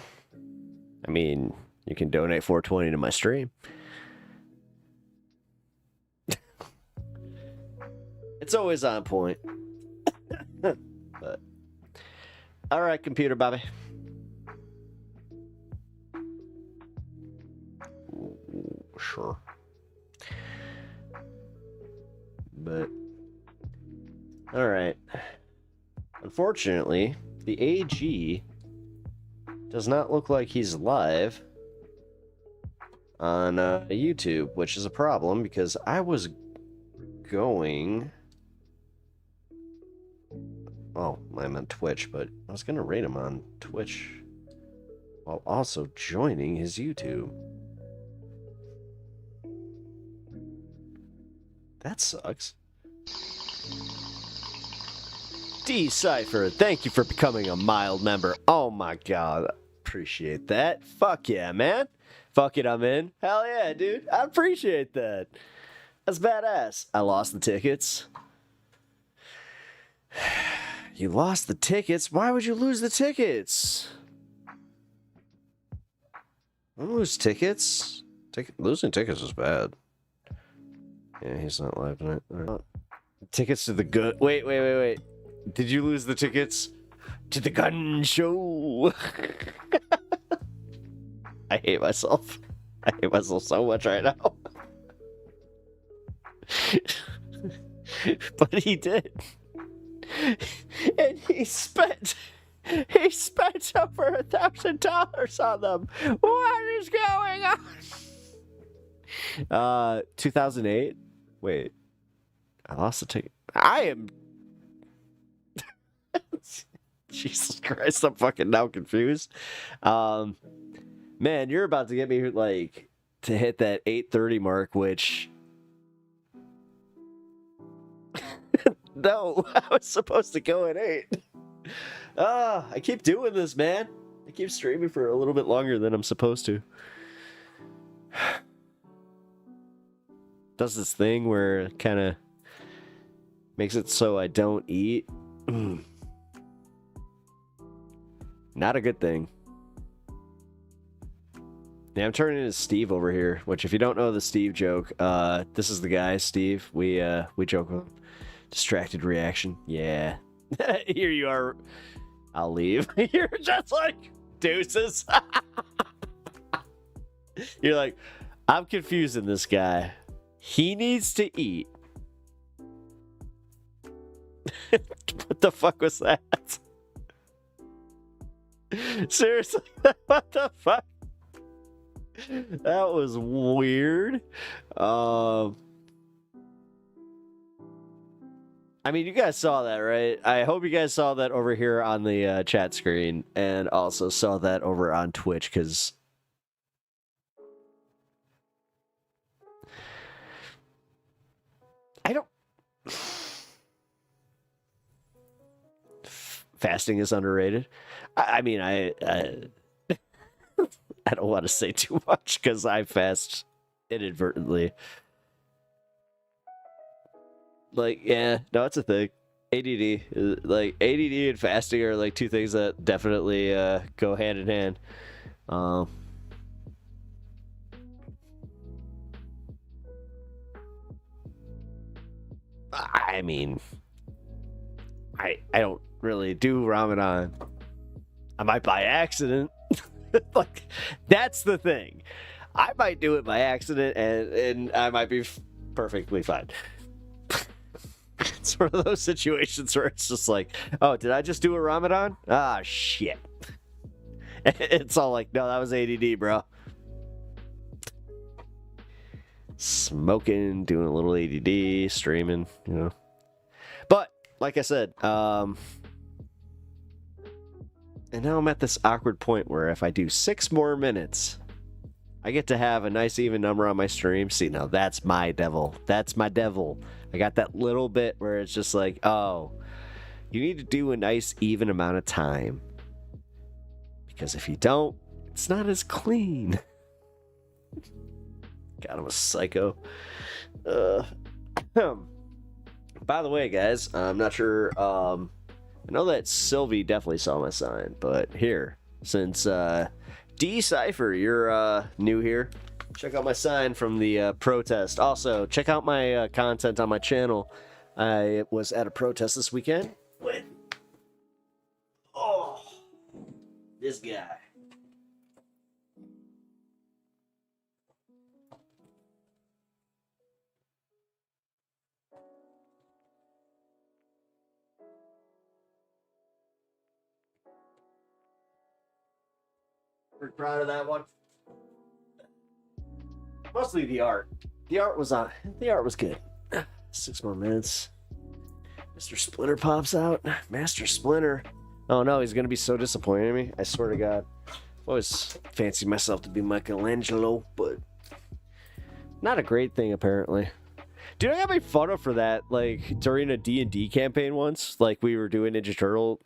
mean, you can donate 420 to my stream. It's always on point. But all right, Computer Bobby. Ooh, sure. But all right. Unfortunately, the AG does not look like he's live on YouTube, which is a problem because I was going... Oh, I meant Twitch, but I was going to rate him on Twitch while also joining his YouTube. That sucks. D-Cypher, thank you for becoming a mild member. Oh my god, appreciate that. Fuck yeah, man. Fuck it, I'm in. Hell yeah, dude. I appreciate that. That's badass. I lost the tickets. You lost the tickets? Why would you lose the tickets? Don't lose tickets. Losing tickets is bad. Yeah, he's not live tonight. Right. Tickets to the gun. Wait. Did you lose the tickets to the gun show? I hate myself. I hate myself so much right now. But he did. And he spent over $1,000 on them. What is going on? 2008? Wait. I lost the ticket. I am... Jesus Christ, I'm fucking now confused. Man, you're about to get me, like, to hit that 8:30 mark, which... No, I was supposed to go at 8. I keep doing this, man. I keep streaming for a little bit longer than I'm supposed to. Does this thing where it kind of makes it so I don't eat. Not a good thing. Yeah, I'm turning into Steve over here, which if you don't know the Steve joke, this is the guy, Steve. We joke with him. Distracted reaction. Yeah. Here you are. I'll leave. You're just like, deuces. You're like, I'm confusing this guy. He needs to eat. What the fuck was that? Seriously? What the fuck? That was weird. I mean, you guys saw that, right? I hope you guys saw that over here on the chat screen and also saw that over on Twitch, because I don't... Fasting is underrated. I mean, I don't want to say too much because I fast inadvertently. Like, yeah, no, it's a thing. ADD, like ADD and fasting are like two things that definitely go hand in hand. I mean, I don't really do Ramadan. I might by accident. Like, that's the thing. I might do it by accident, and I might be perfectly fine. It's one of those situations where it's just like, oh, did I just do a Ramadan? Ah, shit. It's all like, no, that was ADD, bro. Smoking, doing a little ADD, streaming, you know. But, like I said, and now I'm at this awkward point where if I do 6 more minutes, I get to have a nice even number on my stream. See, now that's my devil. That's my devil. I got that little bit where it's just like, oh, you need to do a nice even amount of time. Because if you don't, it's not as clean. God, I'm a psycho. By the way, guys, I'm not sure. I know that Sylvie definitely saw my sign, but here, since D-Cypher, you're new here, check out my sign from the protest. Also, check out my content on my channel. I was at a protest this weekend with, oh, this guy. Pretty proud of that one. Mostly the art. The art was good. 6 more minutes. Mr. Splinter pops out. Master Splinter. Oh no, he's gonna be so disappointed in me. I swear to God. I've always fancied myself to be Michelangelo, but not a great thing apparently. Dude, I got made fun of for that, like during a D&D campaign once. Like we were doing Ninja Turtle.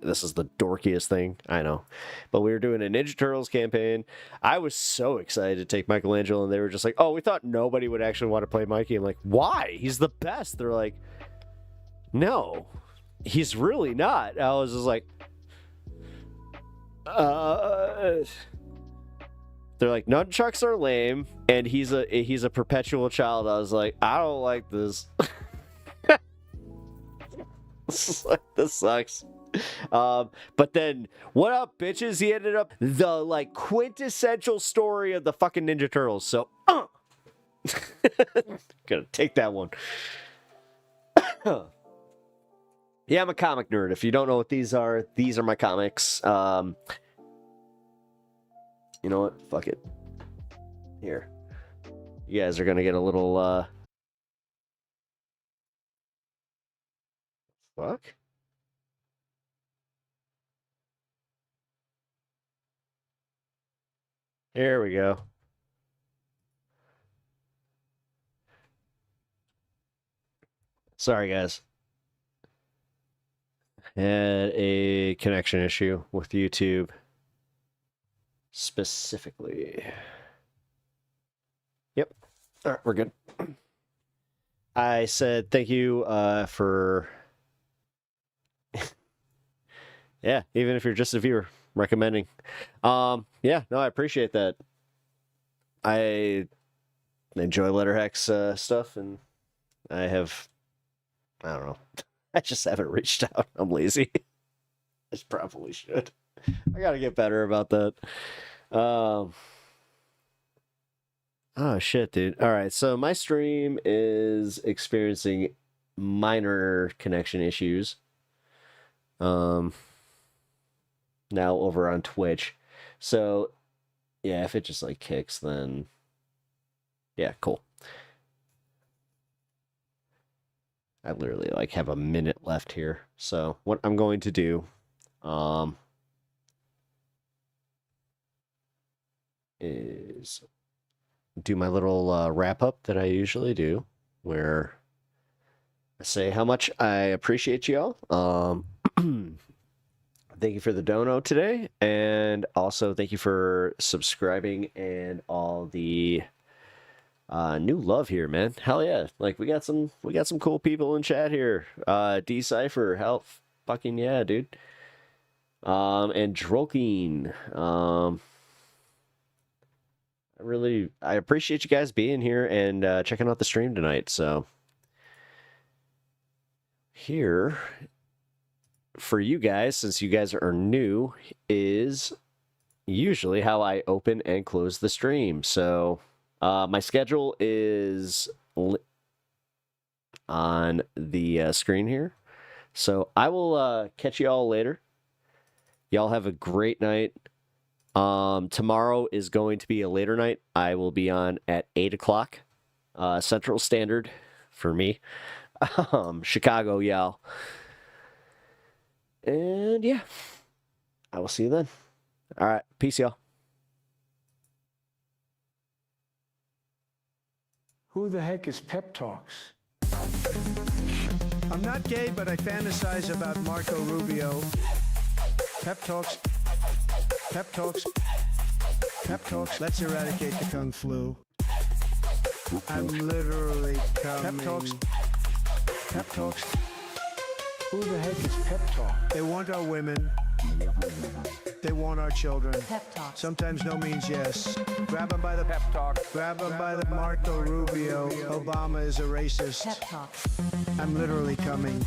This is the dorkiest thing, I know. But we were doing a Ninja Turtles campaign. I was so excited to take Michelangelo, and they were just like, oh, we thought nobody would actually want to play Mikey. I'm like, why? He's the best. They're like, no, he's really not. I was just like, they're like, nunchucks are lame, and he's a perpetual child. I was like, I don't like this. This sucks. But then, what up, bitches? He ended up the like quintessential story of the fucking Ninja Turtles. So, gonna take that one. Yeah, I'm a comic nerd. If you don't know what these are my comics. You know what? Fuck it. Here, you guys are gonna get a little fuck. Here we go. Sorry, guys. Had a connection issue with YouTube. specifically. Yep. All right, we're good. I said thank you for... yeah, even if you're just a viewer, recommending. Yeah, no, I appreciate that. I enjoy Letterhex stuff, and I don't know. I just haven't reached out. I'm lazy. I probably should. I gotta get better about that. Oh shit, dude. All right, so my stream is experiencing minor connection issues. Now over on Twitch. So yeah, if it just like kicks, then yeah, cool. I literally like have a minute left here. So what I'm going to do is do my little wrap up that I usually do, where I say how much I appreciate y'all. Thank you for the dono today, and also thank you for subscribing and all the new love here, man. Hell yeah. Like we got some cool people in chat here. Decipher, hell fucking yeah, dude. And Drolkeen. I appreciate you guys being here and checking out the stream tonight. So here for you guys, since you guys are new, is usually how I open and close the stream. So my schedule is on the screen here. So I will catch you all later. Y'all have a great night. Tomorrow is going to be a later night. I will be on at 8 o'clock Central Standard for me. Chicago, y'all. And yeah, I will see you then. All right, peace, y'all. Who the heck is Pep Talks? I'm not gay, but I fantasize about Marco Rubio. Pep Talks. Pep Talks. Pep Talks. Let's eradicate the Kung Flu. I'm literally coming. Pep Talks. Pep Talks. Who the heck is Pep Talk? They want our women. They want our children. Pep Talk. Sometimes no means yes. Grab them by the Pep Talk. Grab them by the Marco Rubio. Obama is a racist. Pep Talk. I'm literally coming.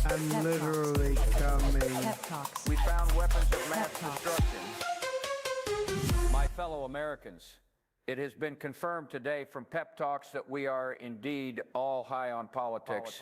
I'm literally coming. Pep Talks. We found weapons of mass destruction. My fellow Americans, it has been confirmed today from Pep Talks that we are indeed all high on politics.